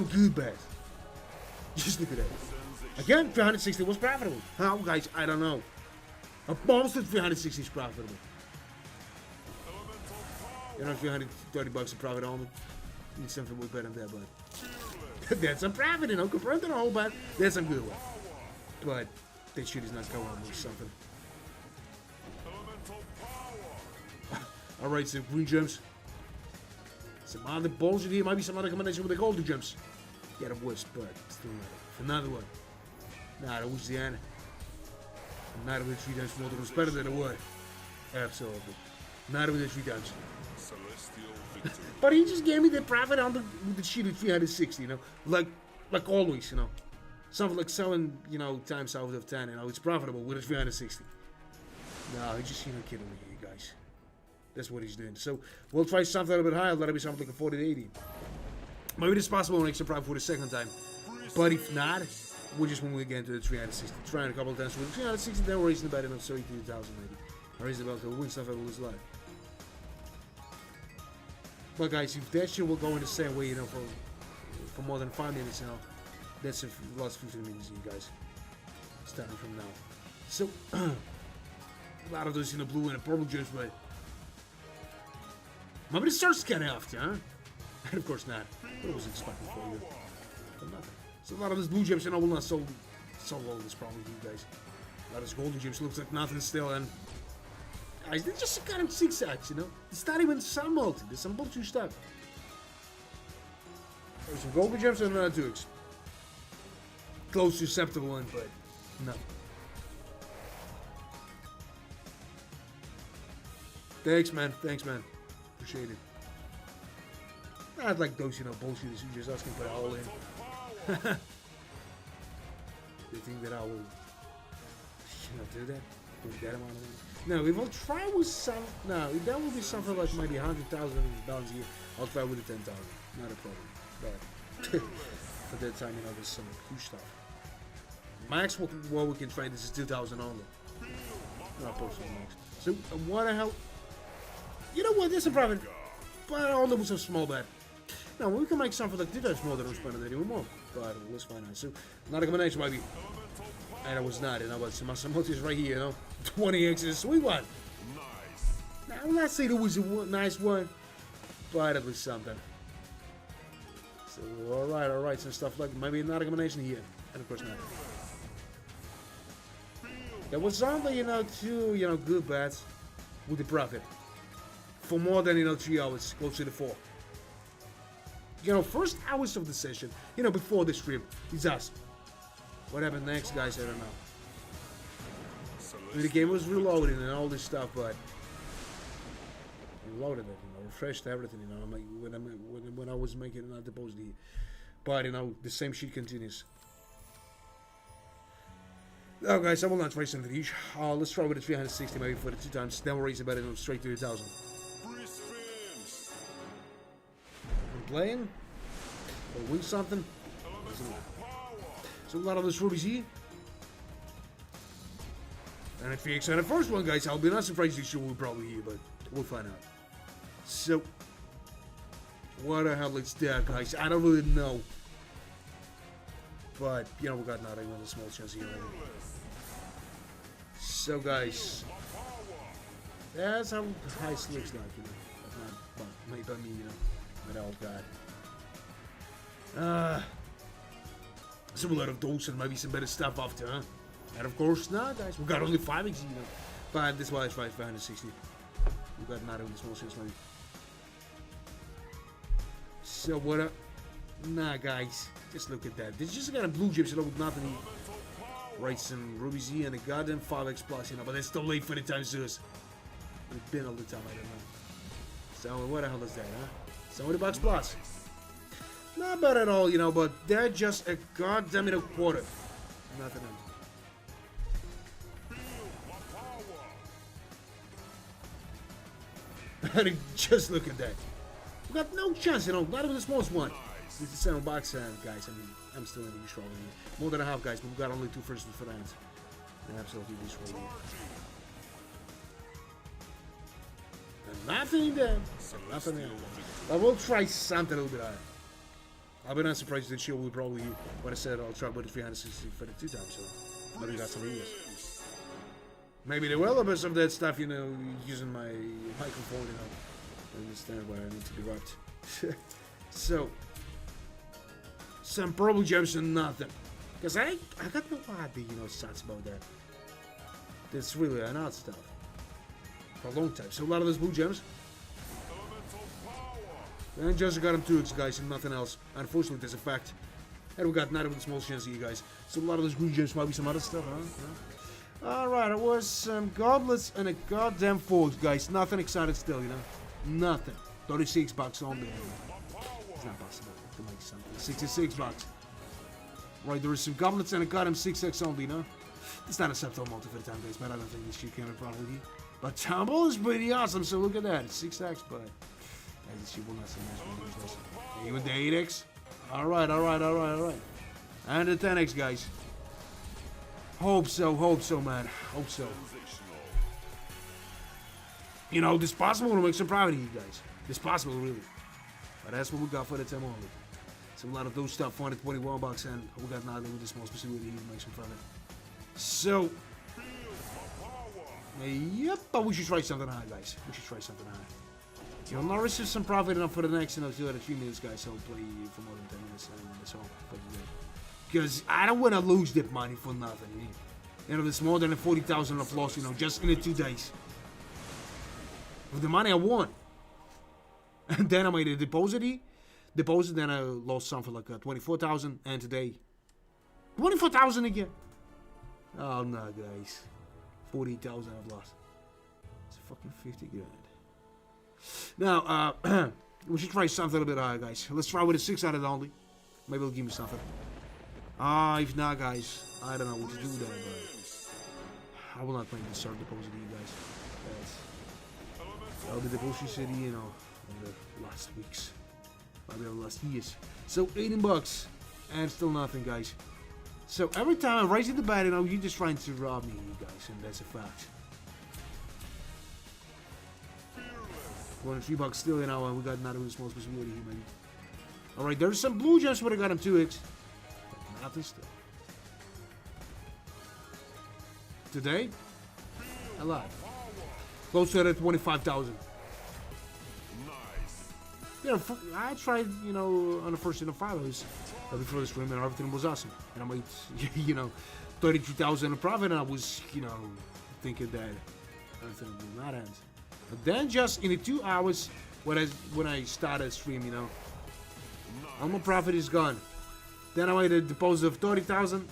good bets. Just look at that. Again, 360 was profitable. How, guys? I don't know. A monster 360 is profitable. You know, 330 bucks of profit only. Need something way better than that, but that's a profit, you know, compared to the whole bet. That's some good one. But that shit is not going on with something. Alright, so green gems. Some other bullshit here. Might be some other combination with the golden gems. Yeah, it was, but still another one. Nah, that was the end. Not with 3 times more, it was better than it was. Absolutely. Not with the 3 times. But he just gave me the profit on the sheet of 360, you know, like always, you know. Something like 7, you know, times out of 10, you know, it's profitable with a 360. No, he's just, you know, kidding me, you guys. That's what he's doing. So we'll try something a little bit higher. That'll be something like a 40 to 80. Maybe it's possible on extra profit for the second time. But if not, we'll just move again to the 360. Trying a couple of times with the 360, then we're raising the bet enough 32,000 maybe. Or raising the bet to win stuff and lose life. But guys, if that shit will go in the same way, you know, for more than 5 minutes now, that's the last 15 minutes, you guys. Starting from now. So, a lot of those in the blue and the purple juice, but maybe it starts kind of after, huh? And of course not. What was expecting for you? But nothing. So a lot of those blue gems, you know, will not so low this problem, you guys. A lot of those golden gems looks like nothing still, and guys, they're just kind of zigzags, you know. It's not even some multi. There's some bullshit stuff. There's some golden gems and another 2x. Close to acceptable one, but no. Thanks, man. Thanks, man. Appreciate it. Not like those, you know, bullshitters who just asking for it all in. They think that I will, you know, do that? With that amount of money? No, if I'll try with some, no, if that will be something like maybe $100,000 a year, I'll try with the 10,000. Not a problem. But for that time, you know, there's some huge stuff. Max, what we can try, this is 2,000 only. Not personal max. So, what the hell? You know what? There's a profit. But all of us a small bet. Now, we can make something like 2 times more than I'm spending that even more. But let's find out. So, not a combination, maybe. And I was not, you know, but some multis right here, you know. 20x is a sweet one. Now, I'm not saying it was a nice one, but at least something. So, alright, some stuff like maybe not a combination here. And of course not. There was something, you know, 2, you know, good bets with the profit. For more than, you know, 3 hours, close to the 4. You know, first hours of the session, you know, before the stream, it's us. What happened next, guys, I don't know. I mean, the game was reloading and all this stuff, but reloaded it, you know, refreshed everything, you know, when I was making not the post here. But, you know, the same shit continues. Now, guys, I will not try something huge. Let's try with the 360 maybe for the 2 times. Then we'll raise the bet and straight to 1,000. I'm playing. Or win something. So a lot of those rubies here. And if you excited the first one, guys, I'll be not surprised if we'll probably here, but we'll find out. So, what the hell is that, guys? I don't really know. But, you know, we got not even a small chance here already. So, guys, that's how heist looks like, you know. Not made by me, you know. But oh god. So a lot of those and maybe some better stuff after, huh? And of course not, guys. We got only 5x, you know. But this was right 560. We got not even the small chance maybe. So what up? Nah, guys. Just look at that. They just got a blue chips, you know, with nothing. Right, some rubies here and a goddamn 5x plus, you know. But it's still late for the time zoos. It's been all the time, I don't know. So what the hell is that, huh? $70 plus. Not bad at all, you know, but they're just a goddamn a quarter. Nothing else. And just look at that. We got no chance, you know, not even the smallest one. It's the $7, guys. I mean, I'm still in the destroying it. More than a half, guys, but we got only 2 firsts for that. And absolutely destroying it. And nothing there. Nothing there. I will try something a little bit higher. I'll be not surprised that she will probably, what I said, I'll try with the 360 for the 2 times, so maybe that's some ideas. Maybe they will, but some of that stuff, you know, using my microphone, you know, I understand where I need to be wrapped. So, some purple gems and nothing. Because I got no idea, you know, stats about that. That's really an odd stuff. For a long time. So a lot of those blue gems. And just got them 2x, guys, and nothing else. Unfortunately, there's a fact. And we got not even a small chance here, guys. So a lot of those green gems might be some other stuff, huh? Alright, it was some goblets and a goddamn forge, guys. Nothing excited still, you know? Nothing. $36 only. It's not possible to make something. $66. Right, there is some goblets and a goddamn 6x only, no? It's not acceptable multi for the time, guys, but I don't think this shit can probably. But Tumble is pretty awesome, so look at that. It's 6x, but this shit will not seem nice. Even the 8x. Alright. And the 10x, guys. Hope so, man. Hope so. You know, this possible to make some profit here, guys. This possible, really. But that's what we got for the time only. So a lot of those stuff, $421, and we got nothing with this most specifically to make some profit. So, yep, but we should try something high, guys. We should try something high. You'll not receive some profit enough for the next, 2 or 3 minutes, guys. So I'll play for more than 10 minutes, and that's all. Because I don't want to lose that money for nothing. You know, there's more than 40,000 of loss, just in the 2 days. With the money I won. And then I made a deposit, then I lost something like 24,000, and today 24,000 again. Oh no, guys, 40,000 I've lost. It's fucking 50 grand. Now, we should try something a bit higher, guys. Let's try with a 600 only. Maybe it'll give me something. If not, guys, I don't know what to do there, but I will not play the start deposit here, guys. That's the deposit city, in the last weeks. Maybe the last years. So $18 and still nothing, guys. So every time I raise the bet, you're just trying to rob me, you guys, and that's a fact. $23 still, and we got another small possibility here, maybe. Alright, there's some blue gems, but I got them 2x. But nothing still. Today, a lot. Close to 25,000. Yeah, I tried, on the first 5 hours before the stream, and everything was awesome. And I made, 33,000 in profit, and I was, thinking that everything would not end. But then, just in the 2 hours when I started stream, all my profit is gone. Then I made a deposit of 30,000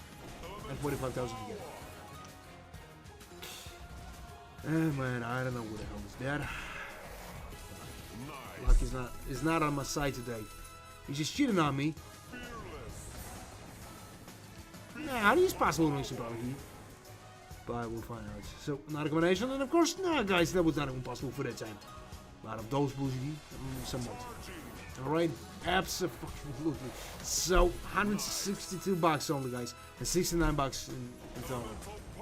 and 45,000 again. And man, I don't know what the hell is that. Luck is not on my side today. He's just cheating on me. Nah, how is it possible to make some profit here? But we'll find out. So, not a combination, and of course, no, guys, that was not impossible for that time. A lot of those bullshit, somewhat. Alright, absolutely. So, $162 only, guys, and $69 in total.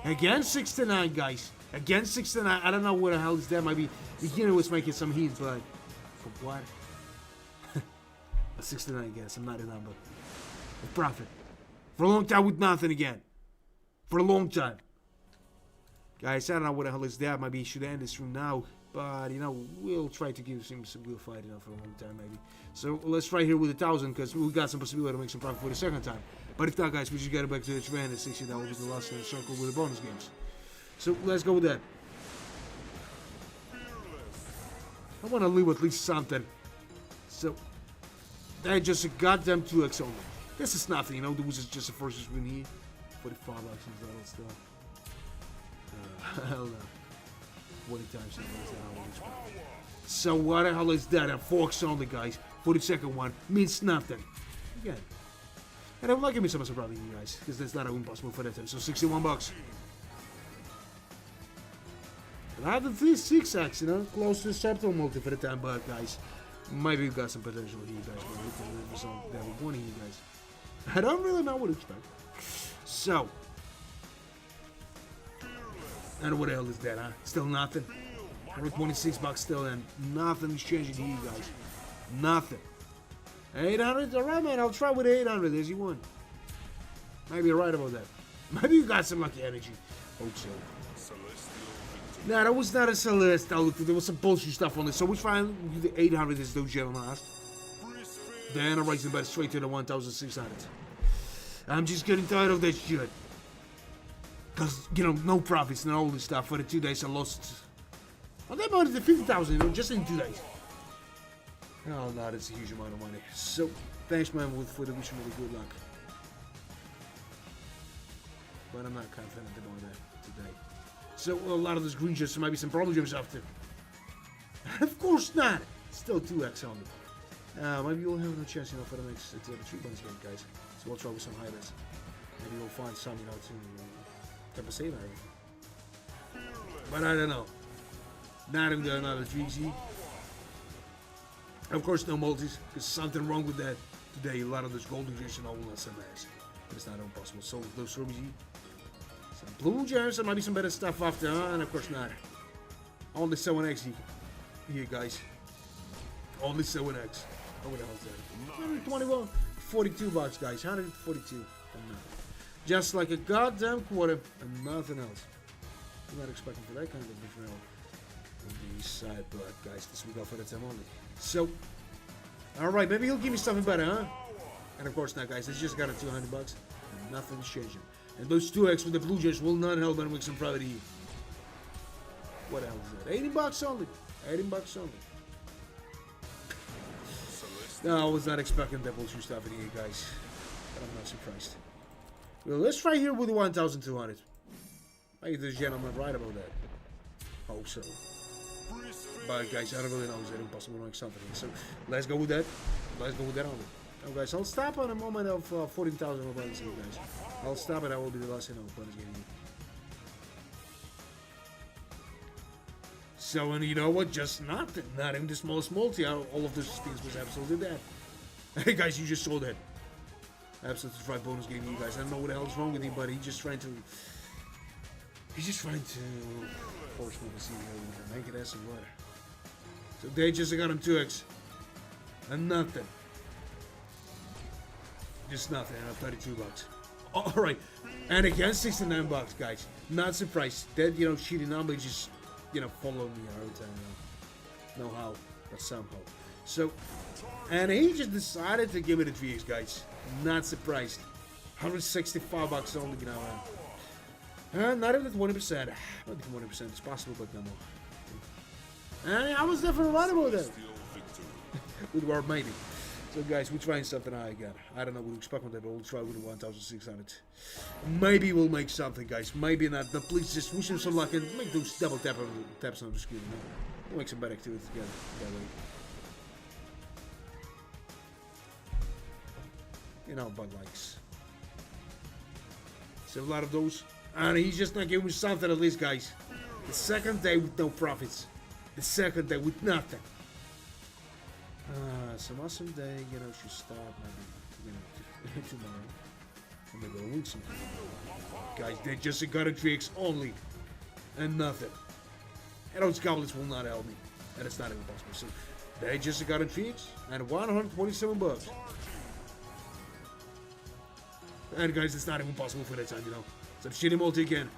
Again, 69, guys. Again, 69. I don't know where the hell is that. Maybe the beginner was making some heat, but for what? 69 again. Some 99, but with profit. For a long time with nothing again. For a long time. Guys, I don't know what the hell is that. Maybe you should end this room now. But, we'll try to give him some good fight, for a long time, maybe. So, let's try here with 1,000, because we got some possibility to make some profit for the second time. But if not, guys, we just get it back to the 360. That will be the last in the circle with the bonus games. So, let's go with that. I want to leave at least something. So, that's just a goddamn 2x only. This is nothing, There was just a first win here. 45 actions, still. Hell no. 40 times. So, what the hell is that? A 4x only, guys. 42nd one means nothing. Again. And I would like to give me some probably, you guys, because that's not impossible for that time. So, $61. And I have the 6x, close to the septal multi for the time, but guys, maybe we got some potential here, guys. But we can live for some that we want here, guys. I don't really know what to expect. So, and what the hell is that, huh? Still nothing. $126 still, and nothing's changing here, guys. Nothing. 800, alright, man. I'll try with 800. There's you one. Maybe you're right about that. Maybe you got some lucky energy. Hope so. Nah, that was not a Celestial. There was some bullshit stuff on this. So we try and do the 800 as those gentlemen asked. Then I raise the bet straight to the 1,600. I'm just getting tired of that shit. Because, no profits and all this stuff. For the 2 days I lost. Well, that amount is 50,000, just in 2 days. Oh, no, that's a huge amount of money. So, thanks, man, for the wishing me good luck. But I'm not confident about that today. So, a lot of those green gems, there might be some problem gems after. Of course not. Still 2x on it. Maybe you'll have no chance, you know, for the next the 3 bonus game, guys. So we'll try with some highlights. Maybe we'll find some, you know, to compensate everything. But I don't know. Not even another 3Z. Of course, no multis, because something wrong with that. Today, a lot of those golden gems and all will not some ass. But it's not impossible. So, those rubies, some blue gems, there might be some better stuff after, and of course not. Only 7x here, guys. Only 7x. Oh, what the hell is that? 121, 42 bucks, guys. 142. Just like a goddamn quarter and nothing else. I'm not expecting for that kind of different on the side, but guys, this will go for the time only. So, alright, maybe he'll give me something better, huh? And of course not, guys. It's just got a 200 bucks and nothing's changing. And those 2x with the blue gems will not help and make some private E. What the hell is that? 80 bucks only. 80 bucks only. No, I was not expecting that bullshit stuff in here, guys. But I'm not surprised. Well, let's try here with 1,200. Maybe this gentleman right about that. Hope so. But guys, I don't really know. Is that impossible to make something? So let's go with that. Let's go with that only. Now, guys, I'll stop on a moment of 14,000 bonus here, guys. I'll stop it. That will be the last, you know, bonus game here. So, and you know what? Just nothing. Not even the smallest multi. All of those spins was absolutely dead. Hey, guys, you just saw that. Absolutely right bonus game, you guys. I don't know what the hell's wrong with him, but he's just trying to. He's just trying to force me to see how make it as and what. So they just got him 2x. And nothing. Just nothing. And 32 bucks. Alright. And again, 69 bucks, guys. Not surprised. That, you know, shitty number just, you know, follow me all the time. Know how, but somehow. So, and he just decided to give it a 3x, guys. Not surprised. 165 bucks only, you know. Not even at 20%. Maybe 20% is possible, but no more. And I was definitely right about that. With word maybe. So guys, we're trying something out again. I don't know what to expect with that, but we'll try with 1,600. Maybe we'll make something, guys. Maybe not. But please just wish him some luck and make those double taps on the screen. You know? We'll make some better activities together that way. You know, Bud likes. So a lot of those. And he's just not giving me something at least, guys. The second day with no profits. The second day with nothing. Some awesome day, you know, should start maybe, you know, tomorrow. And maybe a week something. Guys, they just got a 3x only. And nothing. And those goblins will not help me. And it's not even possible. So, they just got a 3x and 147 bucks. And guys, it's not even possible for that time, you know. Some shitty multi again.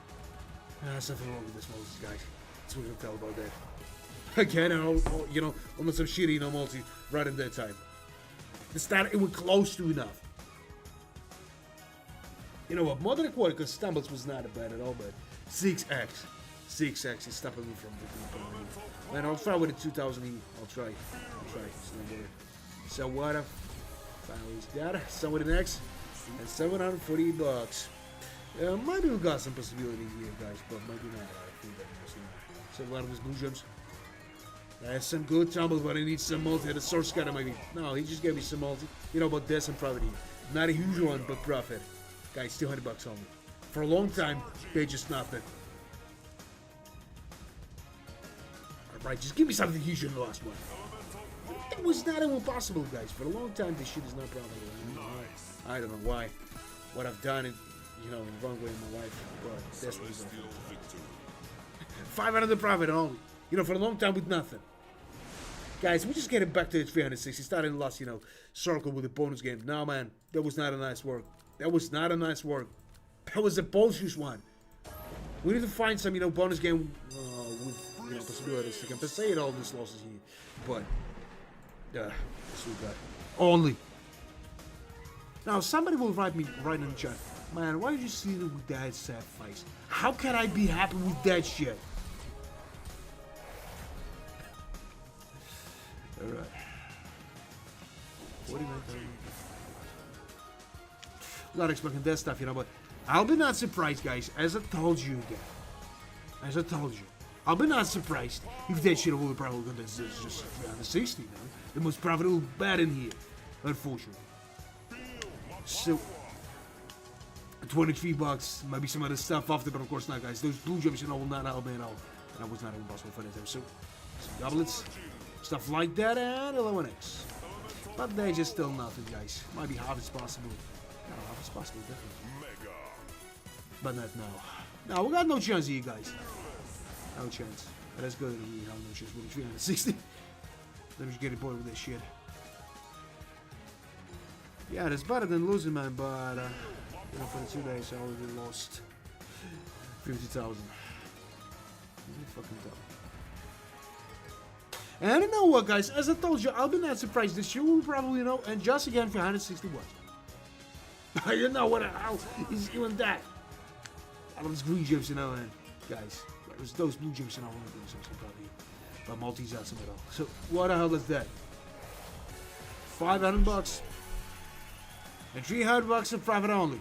Something wrong with this multi, guys. That's what we can tell about that. Again, you know, almost some shitty, you know, multi right in that time. The start, it was close to enough. You know what? More than a quarter, because Stumbles was not bad at all, but 6x. 6x is stopping me from the group. Man, I'll try with a 2,000 E. I'll try. So what if I was that? So with the next. And 740 bucks. Maybe we got some possibility here, guys, but maybe not. I think that was not. So a lot of these blue gems. That's some good tumbles, but I need some multi. The source scatter maybe. No, he just gave me some multi. You know, but there's some profit here. Not a huge one, but profit. Guys, 200 bucks only. For a long time, they just nothing. Alright, just give me something huge in the last one. That was not even possible, guys. For a long time, this shit is not profitable. I don't know why. What I've done, you know, in the wrong way in my life. But that's what it's 500 profit only. You know, for a long time with nothing. Guys, we just getting back to the 360. Starting the last, you know, circle with a bonus game. No, man, that was not a nice work. That was not a nice work. That was a bullshit one. We need to find some, you know, bonus game with, you know, possibilities to compensate all these losses here. But, that's what we got. Only. Now, somebody will write in the chat, man, why did you see it with that sad face? How can I be happy with that shit? Alright. What do you mean? Not expecting that stuff, you know, but I'll be not surprised, guys, as I told you again. As I told you. I'll be not surprised if that shit will probably go to just 360 now. The most profitable bet in here, unfortunately. So, 23 bucks, maybe some other stuff after, but of course not, guys. Those blue gems, will not help me at all. And that was not even possible for that time. So, some goblets, stuff like that, and 11x. But they're just still nothing, guys. Might be half as possible. No, half as possible, definitely. But not now. No, we got no chance here, guys. No chance. But that's good that we have no chance with 360. Let me just get a bored with this shit. Yeah, it's better than losing, man, but you know, for the 2 days I already lost 50,000. Fucking dumb. And you know what, guys? As I told you, I'll be not surprised this year. Will probably, and just again for 160 bucks. You know what the hell is even that? I love those green gems, and guys. There's those blue gems, I want to do something probably. But multis out some at all. So what the hell is that? 500 bucks. And 300 bucks in private only.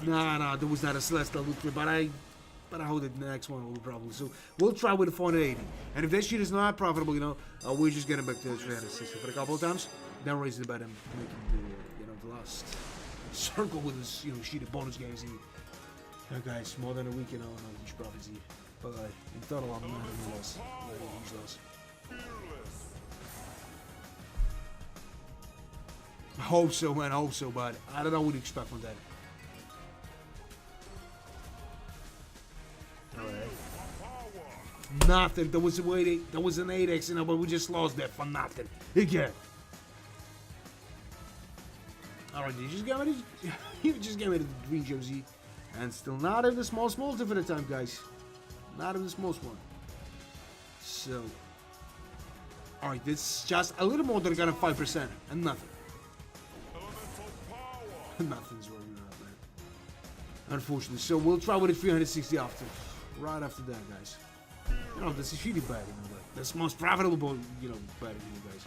Nah, there was not a celestial victory, but I hold it the next one will probably. So we'll try with the 480. And if that shit is not profitable, we're just getting back to 360 for a couple of times. Then raise the bet and making the the last circle with this sheeted bonus games here. Guys, more than a week, no huge profits here. But in total, I'm not in loss. Not a huge loss. I hope so, man. I hope so, but I don't know what to expect from that. Alright. Nothing. There was a way there was an 8x, but we just lost that for nothing. Again. Alright, you just get rid of the green jersey. And still not in the small for the time, guys. Not in the smallest one. So. Alright, this is just a little more than 5%. And nothing. Nothing's working out, man. Unfortunately. So we'll try with a 360 after. Right after that, guys. This is really bad, but that's the most profitable, bad, guys.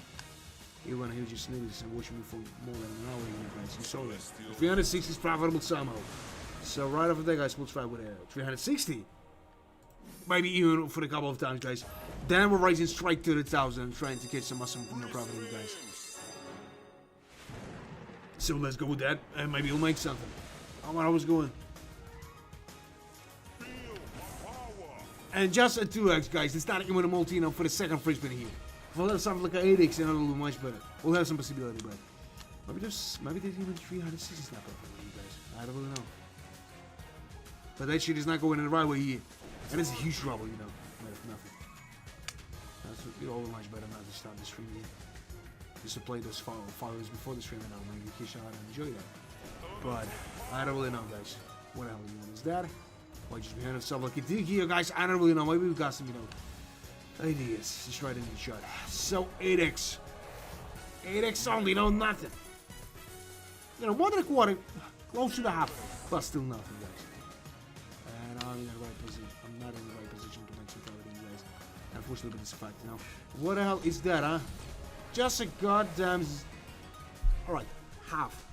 You want to hear just snippets and watch me for more than an hour, guys. You saw that. 360 is profitable somehow. So right after that, guys, we'll try with a 360. Maybe even for a couple of times, guys. Then we're rising straight to the 1,000, trying to catch some awesome profit, guys. So let's go with that, and maybe we'll make something. How I was going. And just a 2x, guys. It's not even a multi, for the second free spin here. If I have something like an 8x, and a little much better. We'll have some possibility, but maybe there's even 360 snap up for you guys. I don't really know. But that shit is not going in the right way here. And it's a huge trouble, But if nothing. That's all much better not to start the stream here. Just to play those files before the stream and I'll maybe kiss out and enjoy that. But I don't really know, guys. What the hell is that? Why just behind stuff like a dig here, guys? I don't really know. Maybe we've got some, ideas. Just right in the shot. So 8x. 8x only, nothing. 1.25, close to the half, but still nothing, guys. And I'm in the right position. I'm not in the right position to make some profit, guys. Unfortunately, but it's a fact, What the hell is that, huh? Just a goddamn. Alright, half.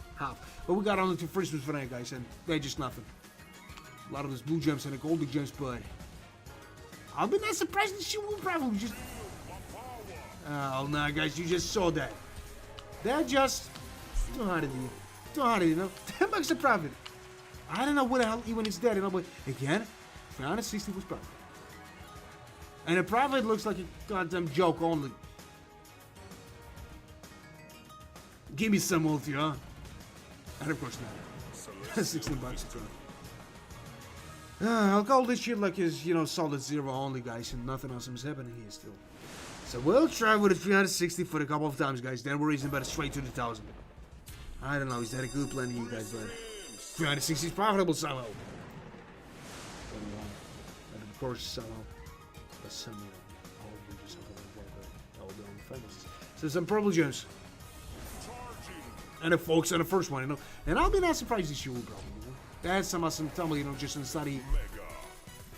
But we got only 2 free spins for that, guys, and they're just nothing. A lot of those blue gems and the golden gems, but I'll be not surprised that she will probably just. Oh, nah, guys, you just saw that. That just. 200, 10 bucks a profit. I don't know what the hell even is that, but again, 360 was profit. And the profit looks like a goddamn joke only. Give me some multi, huh? And of course not. 16 bucks a profit. I'll call this shit like his, solid zero only, guys, and nothing else is happening here still. So we'll try with a 360 for a couple of times, guys. Then we're raising about straight to the 1,000. I don't know, is that a good plan here, guys? But 360 is profitable somehow. And of course, somehow. But some, something like that. But I'll be on the famous. So some purple gems. And the folks on the first one, And I'll be not surprised if you will probably, That's some awesome tumble, just in the study.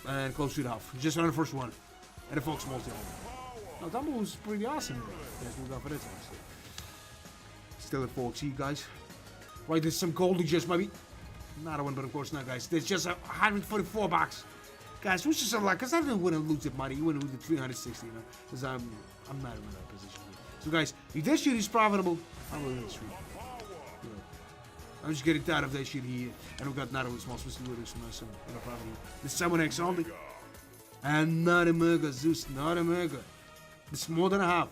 And close to the half. Just on the first one. And the folks multi. Now, tumble was pretty awesome. Guys, we'll go for that time. Still at folks, you guys. Right, there's some golden gems, maybe. Another one, but of course not, guys. There's just 144 bucks. Guys, which is a lot, because I didn't want to lose that money. You want to lose the 360, you know, because I'm not in that position here. So, guys, if that shit is profitable, I'm going to stream. You know, I'm just getting tired of that shit here. And we got another one small special with some profitable. The 7x only. And not a mega, Zeus, not a mega. It's more than a half.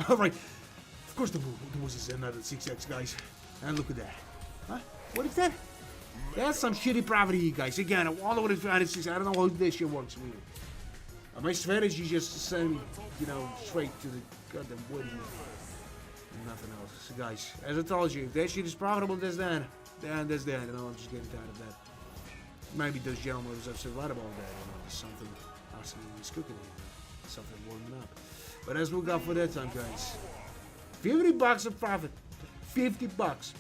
Alright. Of course, there was another 6x, guys. And look at that. Huh? What is that? That's some shitty profit here, guys. Again, all over the 360. I don't know how this shit works, really. My strategy just to send me, you know, straight to the goddamn wood here. Nothing else. So, guys, as I told you, if that shit is profitable, that's that. Then that's that. You know, I'm just getting tired of that. Maybe those gentlemen was upset right about that. You know, there's something awesome is cooking here. Something warming up. But as we got for that time, guys. 50 bucks of profit. 50 bucks.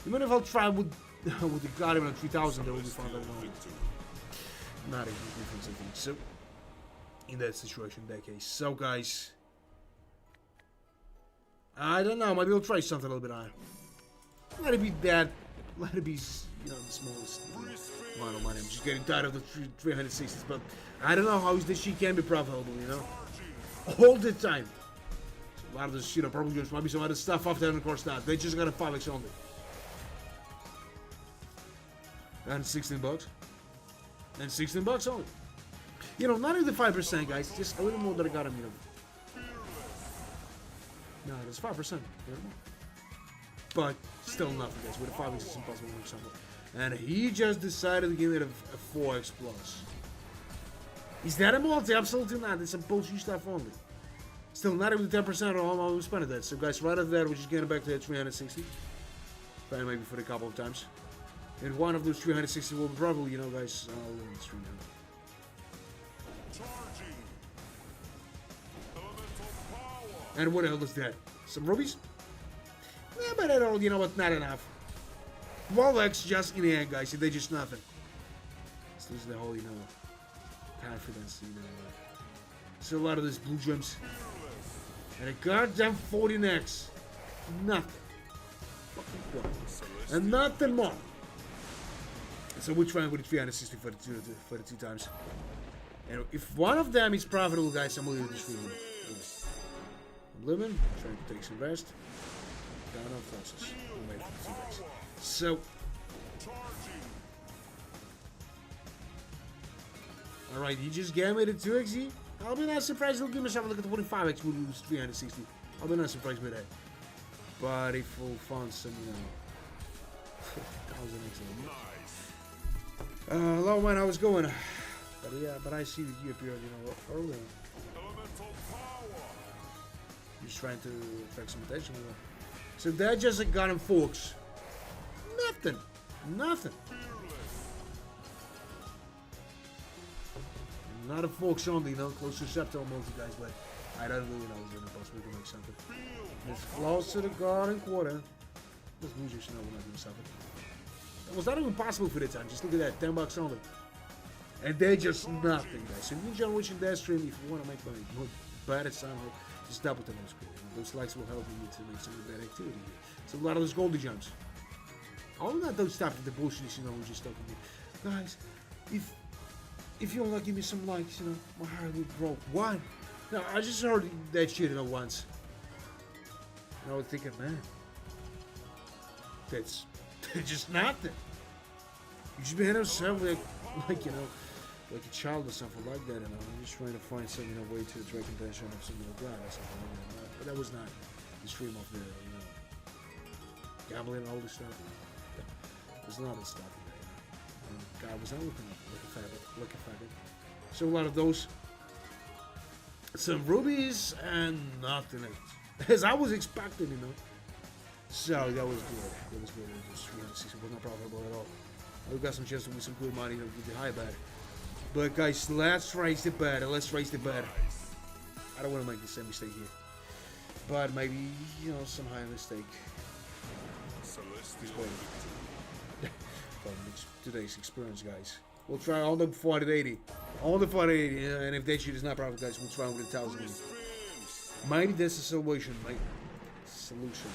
Even if I'll try with the Guardian at 3,000, that would be fun. Not a huge difference, I think. So, in that situation, in that case. So, guys. I don't know. Maybe I'll try something a little bit higher. Let it be that. Let it be, you know, the smallest amount of money. I'm just getting tired of the 360s. But I don't know how this shit can be profitable, you know. All the time. So a lot of this, you know, probably just might be some other stuff off there, and of course not. They just got a 5x only. And 16 bucks. And 16 bucks only. You know, not even the 5%, guys. Just a little more that I got him, you know. No, it's 5%. But still nothing, guys. With a 5x, it's impossible to make something. And he just decided to give it a 4x plus. Is that a multi? Absolutely not. It's some bullshit stuff only. Still not even 10% of all I'm spending that. So, guys, right after that, we're just getting back to that 360. Trying maybe for a couple of times. And one of those 360 will probably, you know, guys, I'll win the stream now. And what else is that? Some rubies? Yeah, but I don't, you know what, not enough. 12x just in the end, guys. They're just nothing. So this is the whole, you know, confidence, you know. So a lot of these blue gems. And a goddamn 14x. Nothing. And nothing more. So we're trying with the 360 for the two times. And if one of them is profitable, guys, I'm leaving this room. I'm living, trying to take some rest. Down on process. Wait for 2 days. So. Alright, he just gave me the 2xe. I'll be not surprised. He'll give myself a look at the 45x. We'll lose 360. I'll be not surprised by that. But if we'll find some, you know. 1000x. Hello, man, how's it going? But yeah, but I see that you appeared, you know, earlier. Just trying to attract some attention. So that just a gun and forks. Nothing. Nothing. Not a forks only, you know, close to September multi guys, but I don't really know if it's possible to make something. It's close to the garden quarter. Let's lose your snow, we're not doing something. It was not even possible for the time. Just look at that, 10 bucks only. And they're just nothing, guys. So if you enjoy watching that stream, if you want to make money, more better somehow, just double the nose screen. Those likes will help you to make some of that activity here. So a lot of those goldie jumps. All of that don't stop with the bullshit, you know, we're just talking here. Guys, if you don't give me some likes, you know, my heart will grow. Why? No, I just heard that shit, you know, once. And I was thinking, man, that's just nothing. You should be handling yourself like, you know, like a child or something like that, you know. I'm just trying to find some, you know, way to attract attention of some little guy or something like that. But that was not the stream of the, you know, gambling and all this stuff. It was not the stuff in there, you know. God was not looking like a faggot. So a lot of those, some rubies and nothing else. As I was expecting, you know. So that was good. That was good. It was 360. It was not profitable at all. We got some chance to win some good money with the high bet. But guys, let's raise the bet. Let's raise the bet. I don't want to make the same mistake here. But maybe, you know, some high mistake. From today's experience, guys. We'll try on the 480. On the 480. And if that shit is not profitable, guys, we'll try with 1,000. Maybe that's the solution, mate. Solution.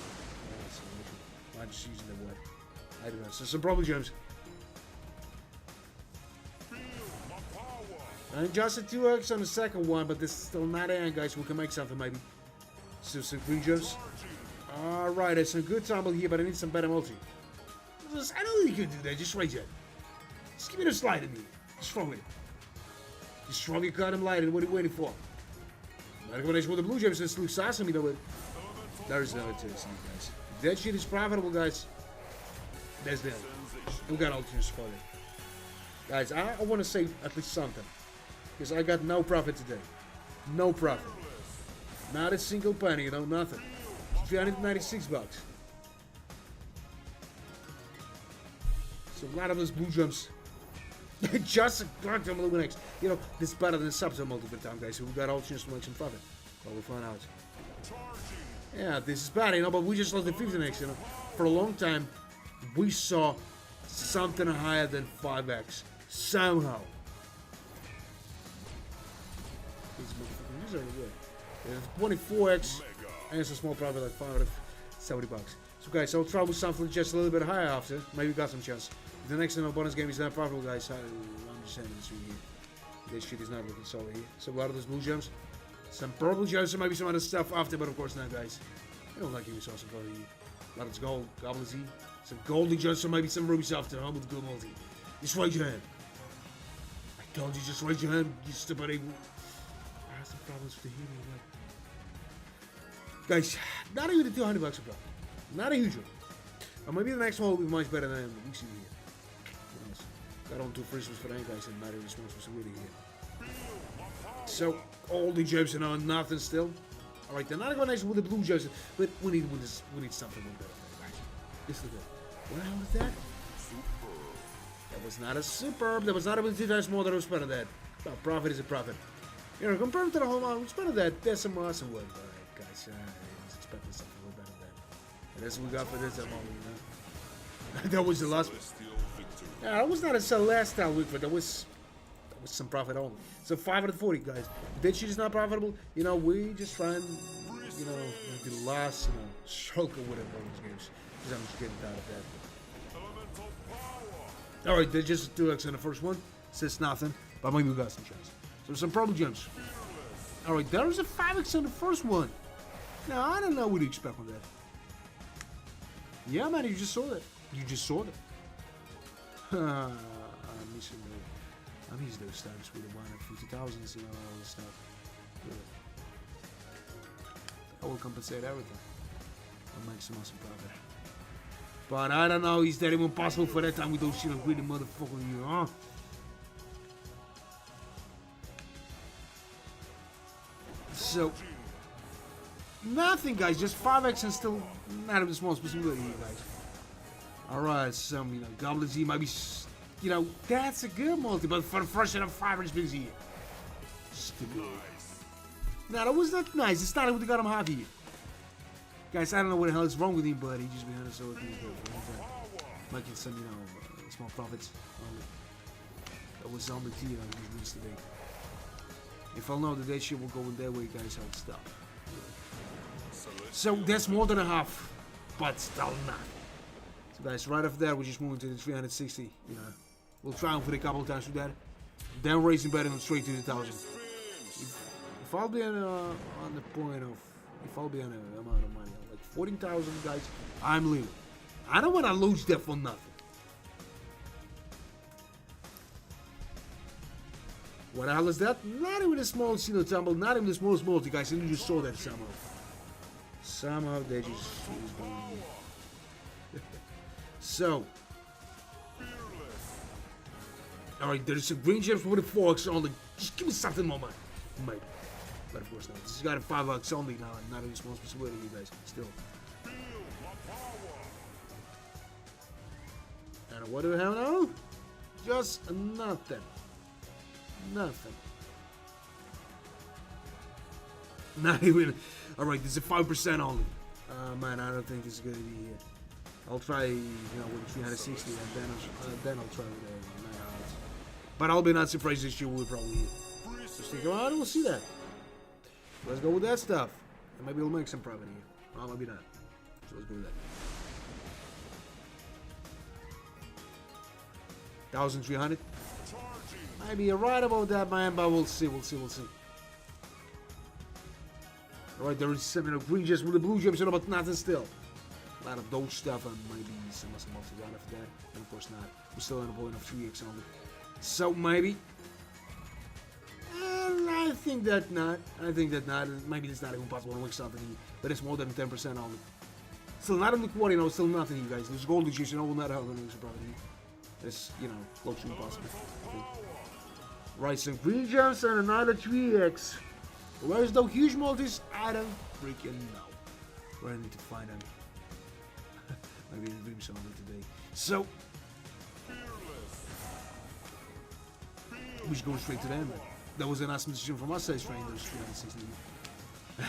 I'm just using the word. I don't know. So some probably gems. And just a 2x on the second one, but this is still not in, guys. We can make something maybe. So some green gems. Alright, it's a good tumble here, but I need some better multi. I know you can do that. Just rage it. Just give me the slide in me. Just throw it. Just throw your cut him light and what are you waiting for? Maar ik wil eens voor de blue gems en sloeg Sasami dan weer. There is no interest, guys. That shit is profitable, guys. That's that. We got alternatives for it. Guys, I want to save at least something. Because I got no profit today. No profit. Not a single penny, you know, nothing. 396 bucks. So a lot of those blue gems. Just a goddamn little next. You know, this is better than subs multiple time, guys. So we got all chance to make some profit. But we'll find out. Yeah, this is bad, you know, but we just lost the 50x, you know. For a long time, we saw something higher than 5x. Somehow. These are good. 24x, and it's a small profit like 570 bucks. So guys, I'll try with something just a little bit higher after. Maybe got some chance. If the next bonus game is not profitable, guys, I'm just saying this here. This shit is not looking solid here. So a lot of those blue gems. Some purple gems, and maybe some other stuff after, but of course not, guys. I don't like giving sauce for here. A lot of gold, goblins here. Some golden gems, so maybe some rubies after. Home with the good multi. Just raise your hand. I told you, just raise your hand, you stupid evil. I have some problems with the healing, like. Guys, not even the 200 bucks a problem. Not a huge one. Or maybe the next one will be much better than we see here. Got on 2 Christmas for that, guys, and not even responsible for really here. So, all the gems and on nothing still. Alright, they're not going next with the blue gems, but we need something a little better, guys. This is it. What the hell is that? That was not a superb. That was not a 2 times more than I was better than that. Well, profit is a profit. You know, compared to the whole amount, it's better than that. There's some awesome work. Alright, guys, I was expecting something a little better than that. And that's what we got for this amount, you know. That was the last one. Yeah, that was not a celestial week, but that was some profit only. So 540, guys. That shit is not profitable. You know, we just try and, you know, the last, you know, stroke or whatever on these games. Because I'm just getting tired of that. Alright, they just 2x in the first one. Says nothing, but maybe we got some chance. So some purple gems. Alright, there was a 5x in the first one. Now, I don't know what to expect from that. Yeah, man, you just saw that. You just saw that. I'm missing those times with the 150,000s, you know, all this stuff. Good. I will compensate everything. I'll make some awesome profit. But I don't know, is that even possible for that time with those shit of greedy motherfucker, you know? So, nothing, guys, just 5x and still not of the small possibility here, guys. Alright, some, you know, goblins here might be, you know, that's a good multi, but for the first set of 5 spins here. Stupid. No, that was not nice. It's not like we got him half here. Guys, I don't know what the hell is wrong with him, but he just behind us so it making some, you know, small profits. That was on the T, you know, he needs to be. If I know that that shit will go in their way, guys, I'll stop. So that's more than a half, but still not. So guys, right after that, we're just moving to the 360. You know, we'll try for a couple of times with that. Then raising better than straight to the 1,000. If I'll be on the point of, if I'll be on an amount of money, like 14,000, guys, I'm leaving. I don't want to lose that for nothing. What the hell is that? Not even a small single tumble, not even the smallest multi, guys, and you just saw that somehow. Somehow they just So, alright, there's some green gems with the 4x only. Just give me something more money. Maybe. But of course not. This has got a 5x only now, not any small possibility, you guys. Still. And what do we have now? Just nothing. Nothing. Not even. Alright, this is 5% only. Man, I don't think this is going to be here. I'll try, you know, with the 360, and then I'll try with the 9 hours. But I'll be not surprised this year we'll probably hit. So stick around and we'll see that. Let's go with that stuff. And maybe we'll make some profit here. Well, maybe not. So let's go with that. 1,300. Maybe you're right about that, man, but we'll see. Alright, there is some, green gems with the blue gems, but nothing still. A lot of those stuff, and maybe some multi-round after that. And of course not. We're still on a point of 3x only. So maybe. And I think that not. Maybe it's not even possible to win something, but it's more than 10% only. Still not in the quarter, still nothing, you guys. There's gold juice, will not help anything, probably. It's, close to impossible. Right, some green gems and another 3x. Where's those huge multis? I don't freaking know. Where I need to find them. Maybe in dream some of it today. So we should go straight to them. That was an awesome decision from us, train those 360.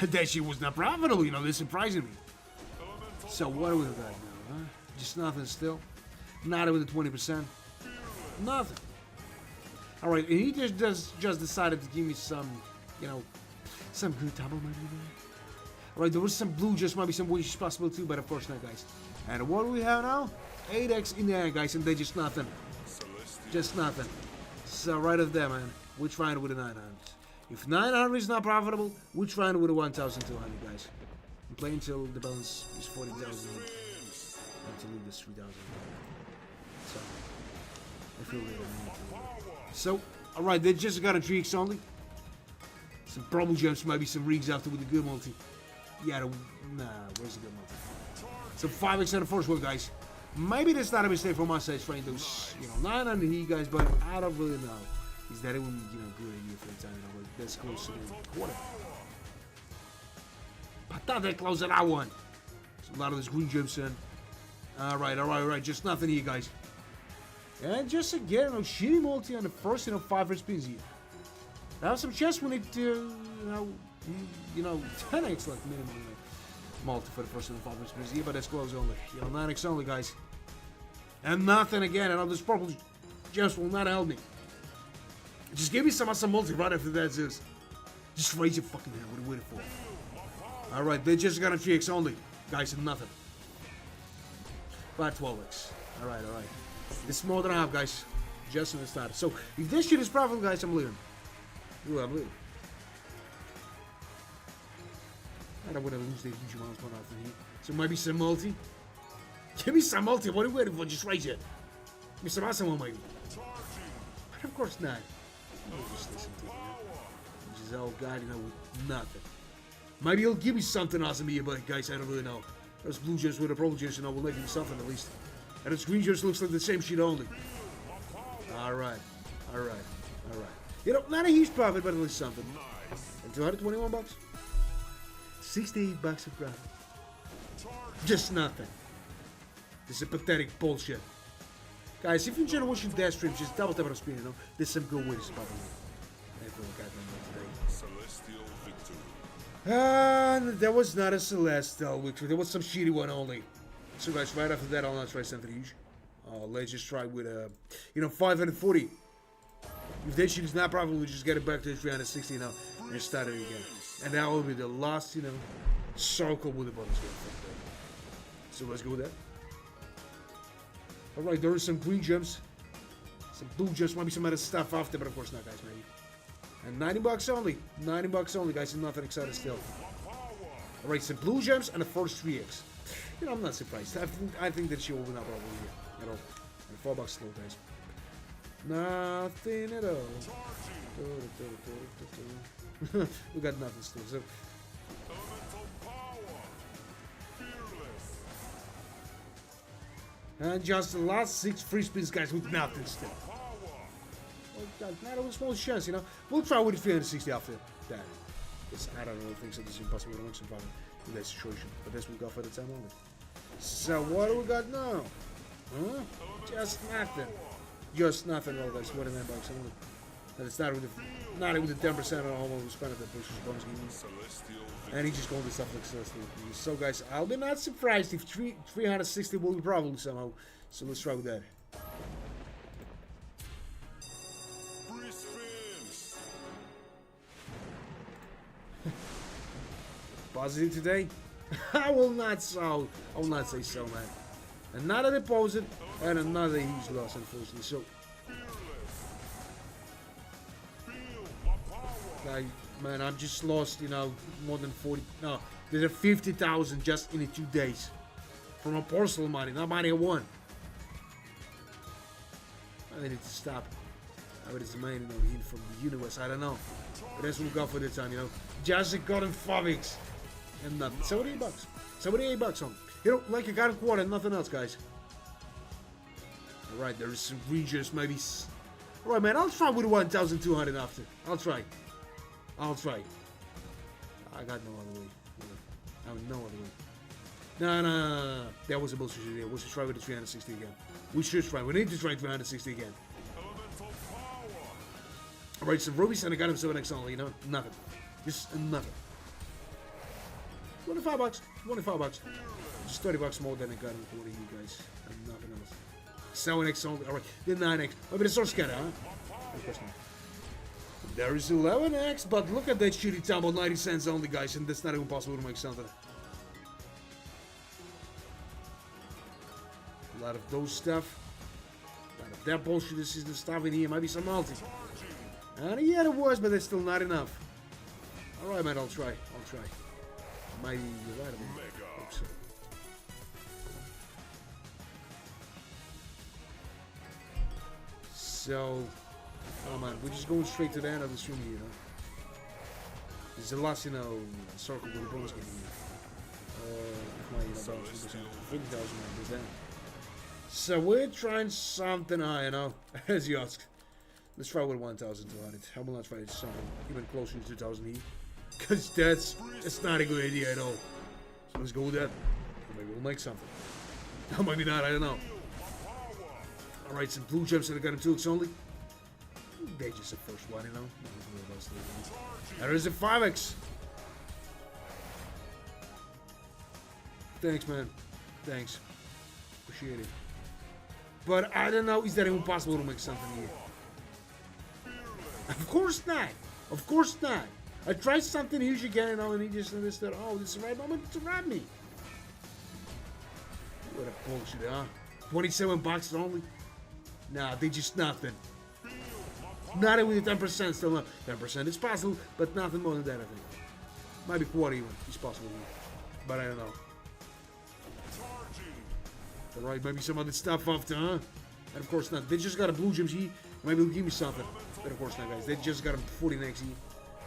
That shit was not profitable, they're surprising me. So what do we got now, huh? Just nothing still. Not with the 20%. Nothing. Alright, and he just decided to give me some, some good double maybe. Alright, there was some blue, just might be some wishes possible too, but of course not, guys. And what do we have now? 8x in there, guys, and they just nothing. Just nothing. So right up there, man. We're trying with a 900. If 900 is not profitable, we're trying with a 1,200, guys. I'm playing until the balance is 40,000. Until we this 3,000. So I feel really so, alright, they just got a 3x only. Some problem gems, maybe some rigs after with the good multi. Yeah, nah, where's the good multi? So 5x on the first one, guys. Maybe that's not a mistake from my side, trying those, 900 here, guys, but I don't really know. Is that even, good idea for the time, but that's close to the quarter. But not that close at that one. There's a lot of this green gems in. Alright, just nothing here, guys. And just again, shitty multi on the first, 5 spins here. There are some chests we need to, 10x like minimum multi for the first 5 spins here, but that's close only. 9x only, guys. And nothing again, and this purple gems will not help me. Just give me some multi right after that, Zeus. Just raise your fucking hand, what are you waiting for? Alright, they just got a 3x only, guys, and nothing. But 12x. Alright. It's more than I have, guys. Just in the start. So, if this shit is profitable, guys, I'm leaving. Ooh, I'm leaving. I don't want to lose the huge amounts going off in here. So, maybe some multi. Give me some multi. What are you waiting for? Just raise it. Give me some awesome one, maybe. But of course not. I'll just listen to it, man. Which is all God, with nothing. Maybe he'll give me something awesome here, but guys, I don't really know. Those blue gems with the purple gems, will let me something at least. And this green gems looks like the same shit only. Alright. Not a huge profit, but at least something. And 221 bucks? 68 bucks of profit. Just nothing. This is pathetic bullshit. Guys, if you enjoy watching that stream, just double tap on the screen, there's some good ways to spot me. That's what we got today. Celestial victory. And there was not a Celestial victory. There was some shitty one only. So guys, right after that, I'll not try something huge. Let's just try with 540. If that shit is not profitable, we just get it back to 360 now and start it again. And that will be the last, circle with the bonus game for the day. So let's go with that. Alright, there are some green gems. Some blue gems, maybe some other stuff after, but of course not, guys, maybe. And 90 bucks only. 90 bucks only, guys, and nothing excited still. Alright, some blue gems and the first 3x. I'm not surprised. I think that she will win out probably here at all. And 4 bucks still, guys. Nothing at all. We got nothing still. So. And just the last 6 free spins, guys, with nothing still. Well, not a small chance, We'll try with 360 after that. I don't really think so. This is impossible to survive in that situation. But that's what we got for the time only. So what do we got now? Huh? Just nothing. Just nothing, well, guys. 29 bucks only. And it's not with the 10% on all we spent at the push bonus game. And he just called this up like Celestial. So guys, I'll be not surprised if 360 will be probably somehow. So let's try with that. Positive today? I will not say so, man. Another deposit and another huge loss, unfortunately. So Man, I'm just lost, you know, more than 40. No, there's 50,000 just in the 2 days. From a parcel money, not money I won. I need to stop. I bet it's the main, you know, hint from the universe, I don't know. But that's what we got for this time, you know. Just got him 5 weeks. And nothing. 78 bucks. 78 bucks on. You know, like a got a quarter, nothing else, guys. Alright, there is some regions, maybe. Alright, man, I'll try with 1,200 after. I'll try. I got no other way. I have no other way. No. That was a bullshit idea. We should try with the 360 again. We should try. We need to try 360 again. Alright, some rubies and I got him 7x only, you know? Nothing. Just nothing. 25 bucks. 25 bucks. Just 30 bucks more than I got him for you guys. And nothing else. 7x only. Alright, then 9x. Maybe the source scatter, huh? Of course not. There is 11x, but look at that shitty tumble. 90 cents only, guys. And that's not even possible to make something. A lot of those stuff. A lot of that bullshit. This is the stuff in here. Maybe some multi. And yeah, it was, but it's still not enough. Alright, man, I'll try. Maybe you're right about it. Hope so. So, oh man, we're just going straight to the end of the stream here, you know. This is the last, you know, circle with the bonus game here. My, you know, balance with 50,000 is that. So we're trying something high, you know, as you asked. Let's try with 1,200. I will not try something even closer to 2,000 here. Because that's not a good idea at all. So let's go with that. Maybe we'll make something. Or maybe not, I don't know. Alright, some blue gems that I got him 2x only. They're just the first one, you know. There is a 5x. Thanks, man. Thanks. Appreciate it. But I don't know, is that even possible to make something here? Of course not. Of course not. I tried something huge again, you know, and he just understood, oh, this is the right moment to rob me. What a bullshit, huh? 27 bucks only? Nah, they just nothing. Not even with 10%, still not. 10% is possible, but nothing more than that, I think. Maybe quarter even is possible, but I don't know. Alright, maybe some other stuff after, huh? And of course not. They just got a blue gems here. Maybe they'll give me something. But of course not, guys. They just got a 40 next here.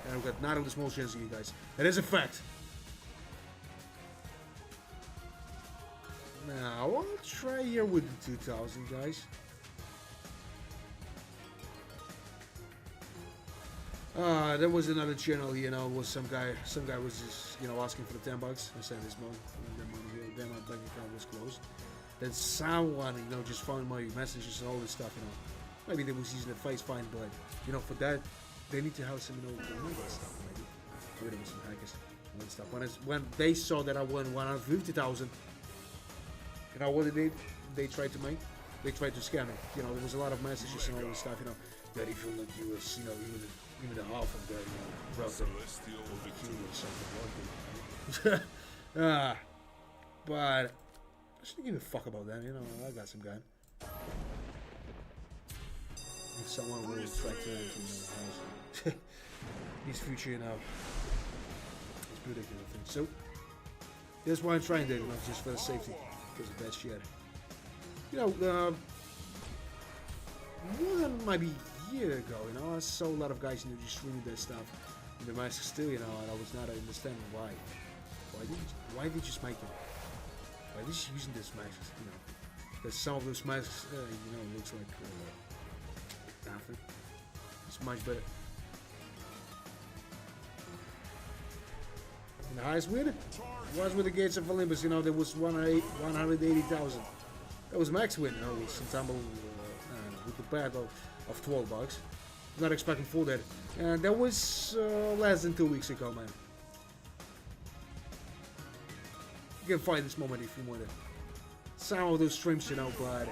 And I've got not only small chance here, guys. That is a fact. Now, I'll try here with the 2,000, guys. There was another channel, you know, was some guy was just, you know, asking for the 10 bucks. I said this month, and then my bank account was closed. Then someone, you know, just found my messages and all this stuff, you know. Maybe they was using the face fine, but, you know, for that, they need to have some, you know, stuff, maybe. Maybe there was some hackers and stuff. When they saw that I won 150,000, you know what they tried to make? They tried to scam me. You know, there was a lot of messages and all this stuff, you know, that if you look, you was, you know, even the half of that, you know, brother, or something. But I shouldn't give a fuck about that, you know. I got some gun. If someone will try to enter the house, his future, you know, it's ridiculous. So that's why I'm trying that, you know, just for the safety, because of that shit. You know, more than maybe a year ago, you know, I saw a lot of guys, you know, just streaming that stuff in the masks still, you know, and I was not understanding why. Why did you just make them? Why did you using this masks, you know? Because some of those masks, you know, looks like nothing. It's much better. And the highest win was with the Gates of Olympus, you know, there was 180,000. That was max win, you know, with some tumble with the bag of 12 bucks. Not expecting for that. And that was less than 2 weeks ago, man. You can find this moment if you want it. Some of those streams, you know, but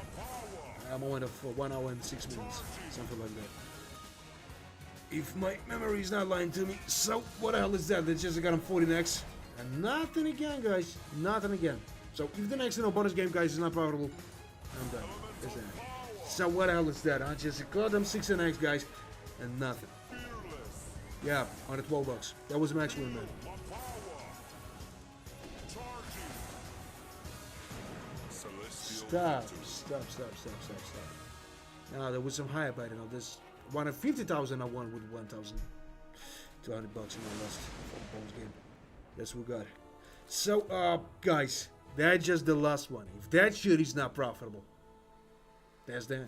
a moment of 1 hour and 6 minutes, something like that. If my memory is not lying to me. So, what the hell is that? They just got him 40 next. And nothing again, guys. Nothing again. So, if the next, you know, bonus game, guys, is not profitable, I'm done. That's that. So, what the hell is that? I just got them 6 and X, guys, and nothing. Yeah, on the 12 bucks. That was max win, man. Stop. Now there was some higher bet, you know. This 150,000 I won with 1,200 bucks in my last bonus game. That's what we got. So, guys, that's just the last one. If that shit is not profitable, that's that.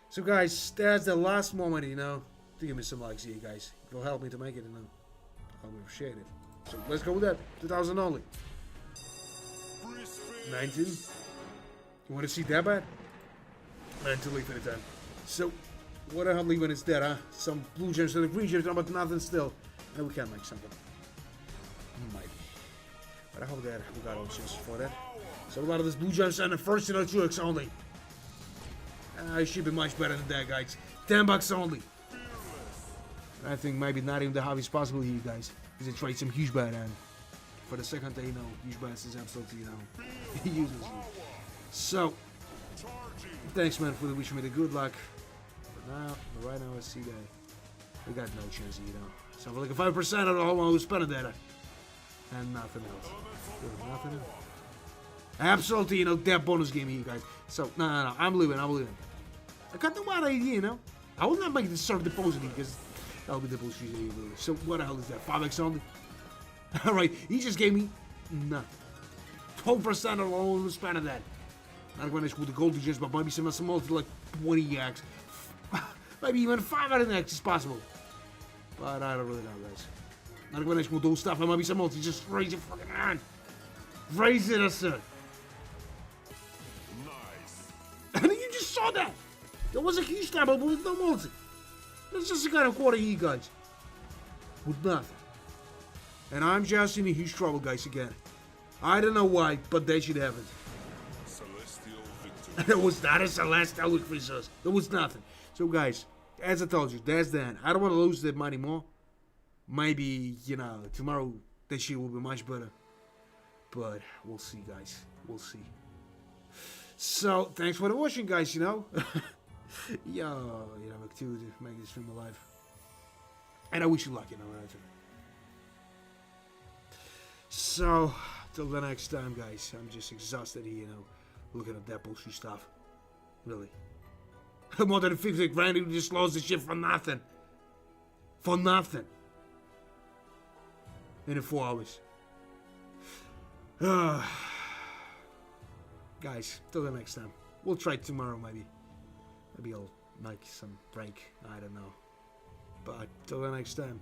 So, guys, that's the last moment, you know, to give me some likes here, guys. It will help me to make it, you know. I would appreciate it. So, let's go with that. 2,000 only. 19. You want to see that bad? 19 leave at a time. So, what the hell leaving is that, huh? Some blue gems and the green gems, but nothing still. And we can make something. Maybe. But I hope that we got all chances for that. So, a lot of this blue gems and the first 2x only. It should be much better than that, guys. 10 bucks only. I think maybe not even the hobby's possible here, guys. Because they trade some huge bet and for the second day, you know, huge bet is absolutely, you know, useless. So, thanks, man, for wishing me the good luck. But right now, I see that we got no chance, you know. So, for like a 5% of the whole one who's spending that. And nothing else. Nothing else. Absolutely, you know, that bonus game here, guys. So, no, I'm leaving. I got no bad idea, you know. I will not make this sort of deposit because that'll be the bullshit. So, what the hell is that? 5x only? Alright, he just gave me nothing. 12% of the whole span of that. Not going to with the gold digits, but maybe some multi like 20x. Maybe even 5 out of the next is possible. But I don't really know, guys. Not going to do stuff, and maybe some multi. Just raise your fucking hand. Raise it, sir. Nice. And you just saw that. There was a huge stab, but with no multi. That's just a kind of quarter here, guys. With nothing. And I'm just in a huge trouble, guys, again. I don't know why, but that shit happened. Celestial victory. There was not a celestial victory, sus. There was nothing. So, guys, as I told you, that's that. I don't want to lose that money more. Maybe, you know, tomorrow that shit will be much better. But we'll see, guys. We'll see. So, thanks for watching, guys, you know. You know, to make this stream alive. And I wish you luck, you know. So, till the next time, guys. I'm just exhausted here, you know, looking at that bullshit stuff. Really. More than 50 grand, you just lost the shit for nothing. For nothing. In 4 hours. Guys, till the next time. We'll try tomorrow, maybe. Maybe I'll make some break. I don't know. But till the next time.